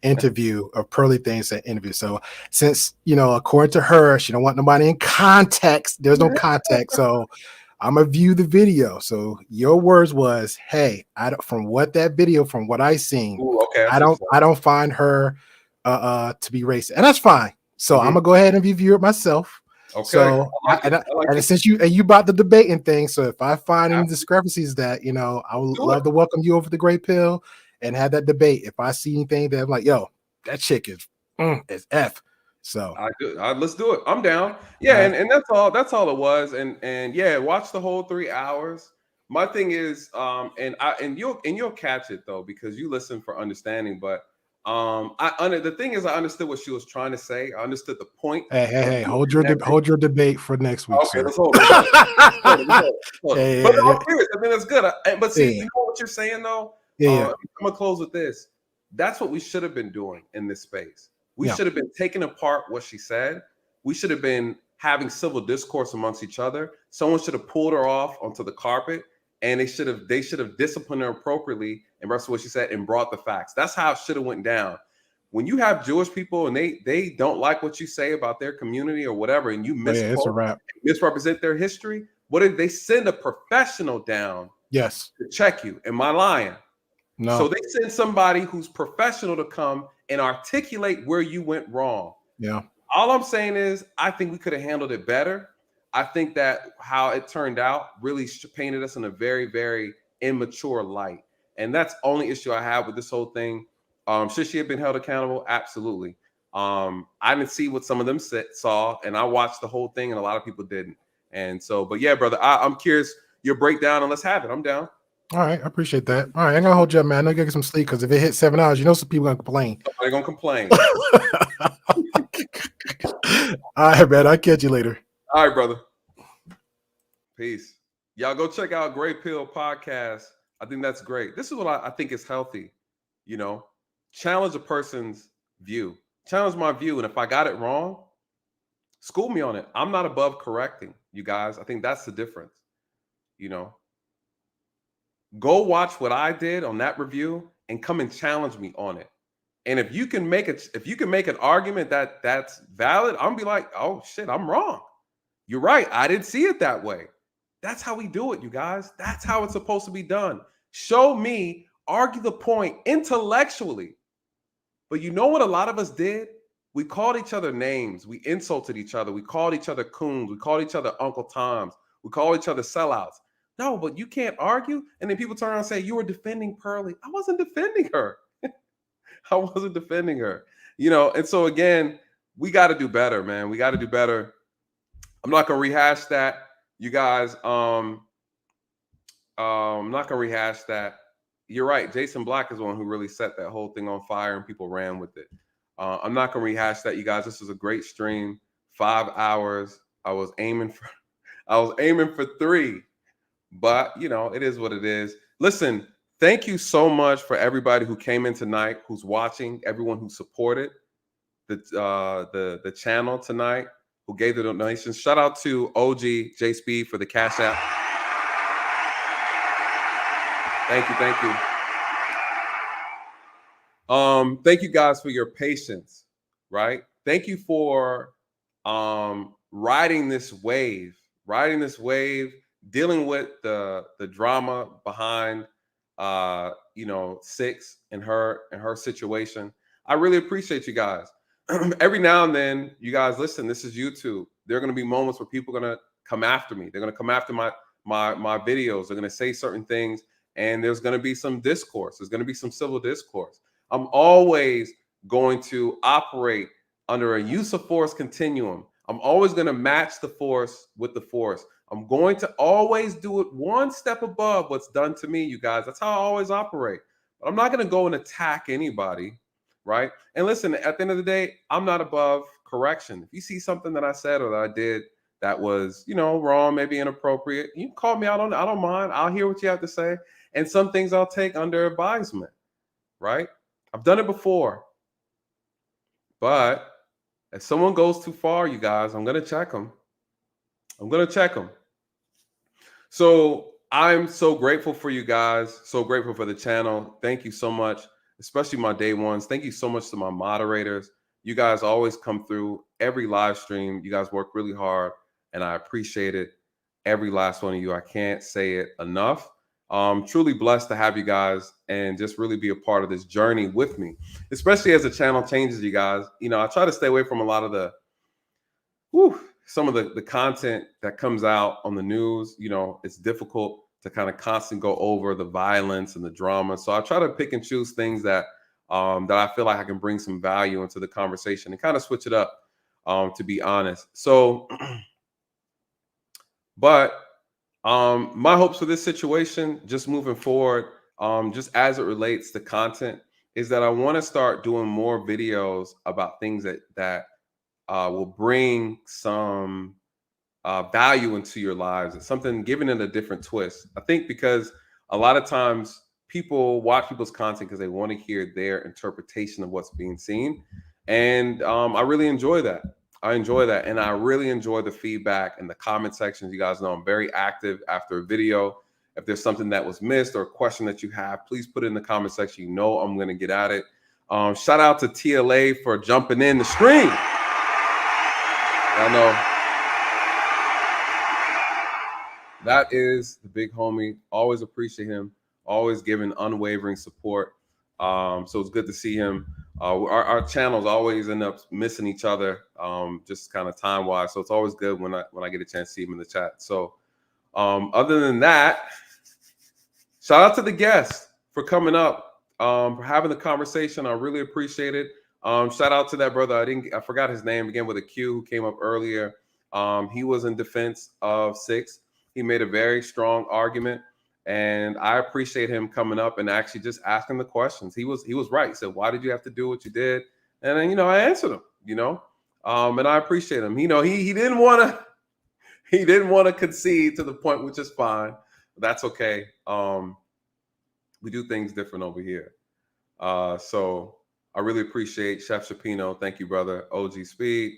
interview of Pearly Things that interview. So since, you know, according to her, she don't want nobody in context. There's no context, so I'm gonna view the video. So your words was, "Hey, from what I seen, I don't find her to be racist," and that's fine. So I'm gonna go ahead and review it myself. Okay. So and since you brought the debating thing, so if I find any discrepancies, that, you know, I would love to welcome you over the Great Pill and have that debate. If I see anything that I'm like, yo, that chick is F. So let's do it. I'm down. Yeah, and that's all it was. And yeah, watch the whole 3 hours. My thing is, and you'll catch it though, because you listen for understanding, but the thing is, I understood what she was trying to say. I understood the point. Hey, hold your debate for next week. Okay, sir. let's hold it. But I'm serious. I mean, that's good. But see, you know what you're saying though? I'm gonna close with this. That's what we should have been doing in this space. We should have been taking apart what she said. We should have been having civil discourse amongst each other. Someone should have pulled her off onto the carpet, and they should have disciplined her appropriately and rest of what she said and brought the facts. That's how it should have went down. When you have Jewish people and they don't like what you say about their community or whatever, and you misrepresent their history, what if they send a professional down? Yes. To check you. Am I lying? No. So they send somebody who's professional to come and articulate where you went wrong. Yeah. All I'm saying is, I think we could have handled it better. I think that how it turned out really painted us in a very, very immature light. And that's the only issue I have with this whole thing. Should she have been held accountable? Absolutely. I didn't see what some of them saw, and I watched the whole thing, and a lot of people didn't. And so, but yeah, brother, I'm curious your breakdown, and let's have it. I'm down. All right, I appreciate that. All right, I'm gonna hold you up, man. I know you gotta get some sleep because if it hits 7 hours, you know some people gonna complain. They're gonna complain. All right, man. I'll catch you later. All right, brother. Peace. Y'all go check out Gray Pill Podcast. I think that's great. This is what I think is healthy. You know, challenge a person's view. Challenge my view. And if I got it wrong, school me on it. I'm not above correcting, you guys. I think that's the difference. You know, go watch what I did on that review and come and challenge me on it. And if you can make an argument that that's valid, I'm be like, oh shit, I'm wrong. You're right. I didn't see it that way. That's how we do it, you guys. That's how it's supposed to be done. Show me, argue the point intellectually. But you know what a lot of us did? We called each other names. We insulted each other. We called each other coons. We called each other Uncle Toms. We called each other sellouts. No, but you can't argue. And then people turn around and say, you were defending Pearly. I wasn't defending her. I wasn't defending her. You know, and so again, we got to do better, man. We got to do better. I'm not going to rehash that, you guys. I'm not going to rehash that. You're right. Jason Black is the one who really set that whole thing on fire and people ran with it. I'm not going to rehash that, you guys. This was a great stream. 5 hours. I was aiming for 3. But, you know, it is what it is. Listen, thank you so much for everybody who came in tonight, who's watching, everyone who supported the channel tonight, who gave the donations. Shout out to OG J Speed for the Cash App. Thank you, thank you. Thank you guys for your patience, right? Thank you for riding this wave, dealing with the drama behind you know, Six and her situation. I really appreciate you guys. Every now and then, you guys, listen, this is YouTube. There are going to be moments where people are going to come after me. They're going to come after my videos. They're going to say certain things, and there's going to be some discourse. There's going to be some civil discourse. I'm always going to operate under a use of force continuum. I'm always going to match the force with the force. I'm going to always do it one step above what's done to me, you guys. That's how I always operate. But I'm not going to go and attack anybody, right? And listen, at the end of the day, I'm not above correction. If you see something that I said or that I did that was, you know, wrong, maybe inappropriate, you can call me out on it. I don't mind. I'll hear what you have to say. And some things I'll take under advisement, right? I've done it before. But if someone goes too far, you guys, I'm going to check them. I'm going to check them. So I'm so grateful for you guys. So grateful for the channel. Thank you so much, especially my day ones. Thank you so much to my moderators. You guys always come through every live stream. You guys work really hard, and I appreciate it. Every last one of you. I can't say it enough. Truly blessed to have you guys and just really be a part of this journey with me, especially as the channel changes, you guys. You know, I try to stay away from a lot of some of the content that comes out on the news. You know, it's difficult to kind of constantly go over the violence and the drama. So I try to pick and choose things that I feel like I can bring some value into the conversation and kind of switch it up, to be honest. So, but my hopes for this situation, just moving forward, just as it relates to content, is that I want to start doing more videos about things that will bring some value into your lives. It's something, giving it a different twist. I think because a lot of times people watch people's content because they want to hear their interpretation of what's being seen. And I really enjoy that. I enjoy that. And I really enjoy the feedback and the comment sections. You guys know I'm very active after a video. If there's something that was missed or a question that you have, please put it in the comment section. You know I'm going to get at it. Shout out to TLA for jumping in the stream. I know that is the big homie. Always appreciate him. Always giving unwavering support. So it's good to see him. Our channels always end up missing each other, just kind of time wise. So it's always good when I get a chance to see them in the chat. So other than that, shout out to the guests for coming up, for having the conversation. I really appreciate it. Shout out to that brother. I forgot his name, again with a Q, who came up earlier. He was in defense of 6. He made a very strong argument, and I appreciate him coming up and actually just asking the questions. He was right. He said, "Why did you have to do what you did?" And then, I answered him. And I appreciate him. He didn't want to concede to the point, which is fine. That's okay. We do things different over here. So I really appreciate Chef Shapino. Thank you, brother. OG Speed.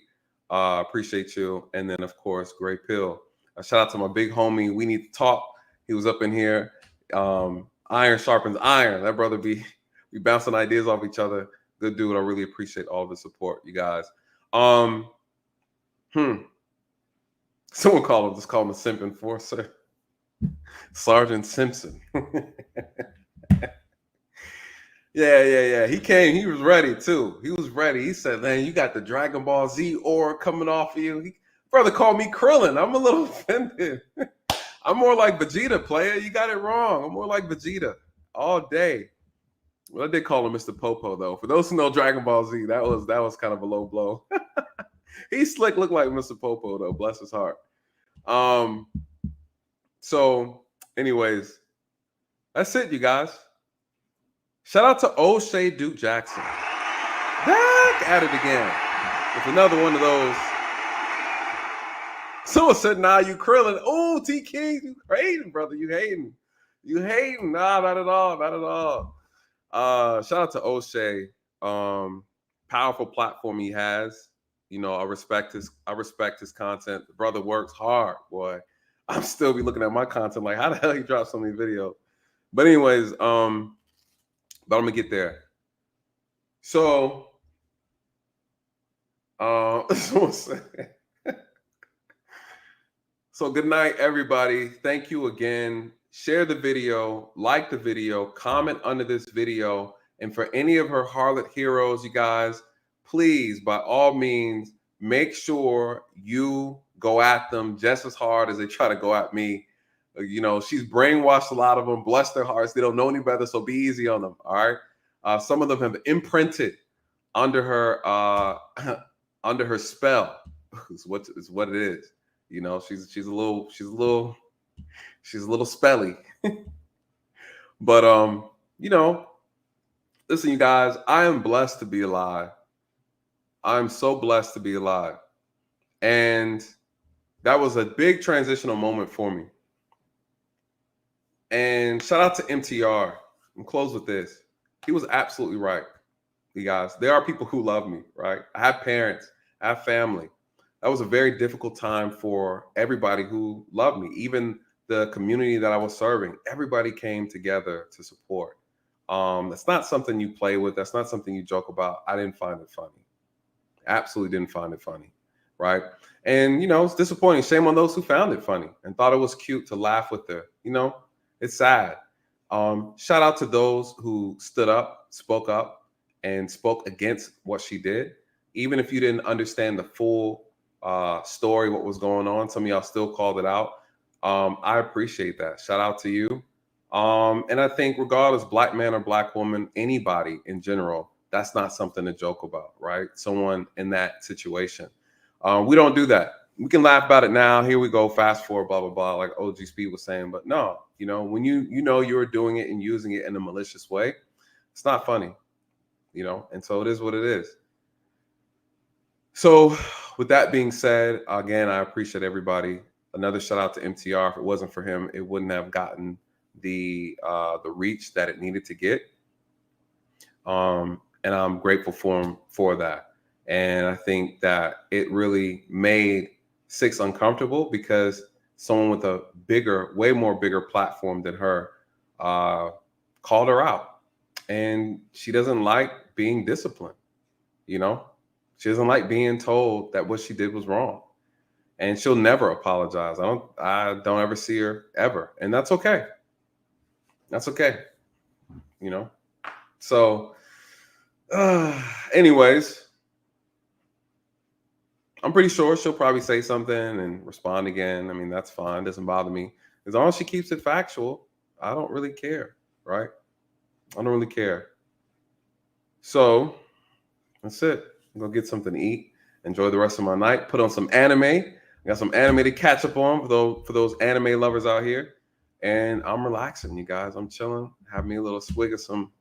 Appreciate you. And then, of course, Great Pill. Shout out to my big homie. We Need to Talk. He was up in here. Iron sharpens iron. That brother be bouncing ideas off each other. Good dude. I really appreciate all the support, you guys. Someone just call him a simp enforcer. Sergeant Simpson. Yeah. He came. He was ready too. He was ready. He said, "Man, you got the Dragon Ball Z aura coming off of you." Brother called me Krillin. I'm a little offended. I'm more like Vegeta, player. You got it wrong. I'm more like Vegeta all day. Well, I did call him Mr. Popo though. For those who know Dragon Ball Z, that was kind of a low blow. He slick, looked like Mr. Popo though. Bless his heart. So, anyways, that's it, you guys. Shout out to Oshay Duke Jackson. Back at it again. It's another one of those. Someone said, "Nah, you Krillin." Oh, T King, you hating, brother. You hating. Nah, not at all. Shout out to Oshay. Powerful platform he has. I respect his content. The brother works hard, boy. I'm still be looking at my content like, how the hell he dropped so many videos? But anyways, but I'm gonna get there. So, so good night, everybody. Thank you again. Share the video, like the video, comment under this video, and for any of her harlot heroes, you guys, please, by all means, make sure you go at them just as hard as they try to go at me. She's brainwashed a lot of them. Bless their hearts. They don't know any better, so be easy on them. All right. Some of them have imprinted under her spell. Is what it is. She's a little spelly. But listen, you guys, I am blessed to be alive. I'm so blessed to be alive. And that was a big transitional moment for me. And shout out to MTR. I'm close with this. He was absolutely right, you guys. There are people who love me, right? I have parents, I have family. That was a very difficult time for everybody who loved me. Even the community that I was serving, everybody came together to support. That's not something you play with. That's not something you joke about. I didn't find it funny. Absolutely didn't find it funny, right? And, it's disappointing. Shame on those who found it funny and thought it was cute to laugh with her. It's sad. Shout out to those who stood up, spoke against what she did. Even if you didn't understand the full story, what was going on, some of y'all still called it out. I appreciate that. Shout out to you. And I think regardless, black man or black woman, anybody in general, that's not something to joke about, right? Someone in that situation. We don't do that. We can laugh about it now. Here we go, fast forward, blah, blah, blah, like OG Speed was saying. But no, when you're doing it and using it in a malicious way, it's not funny, and so it is what it is. So with that being said, again, I appreciate everybody. Another shout out to MTR. If it wasn't for him, it wouldn't have gotten the reach that it needed to get. And I'm grateful for him for that. And I think that it really made 6 uncomfortable because someone with a way more bigger platform than her called her out. And she doesn't like being disciplined. She doesn't like being told that what she did was wrong. And she'll never apologize. I don't ever see her ever. And that's okay. That's okay. So Anyways, I'm pretty sure she'll probably say something and respond again. I mean, that's fine. Doesn't bother me. As long as she keeps it factual, I don't really care, right? I don't really care. So that's it. I'm gonna get something to eat. Enjoy the rest of my night. Put on some anime. I got some anime to catch up on for those anime lovers out here. And I'm relaxing, you guys. I'm chilling. Have me a little swig of some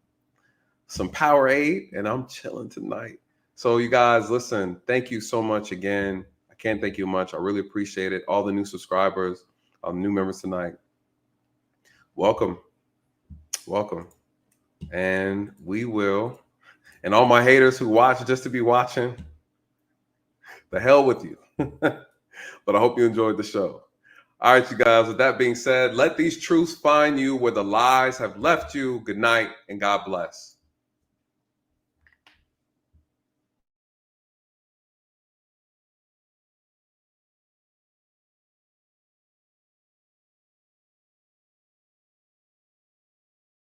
Powerade, and I'm chilling tonight. So you guys, listen, thank you so much again. I can't thank you much. I really appreciate it. All the new subscribers, all the new members tonight. Welcome. Welcome. And we will, and all my haters who watch just to be watching, the hell with you. But I hope you enjoyed the show. All right, you guys, with that being said, let these truths find you where the lies have left you. Good night and God bless.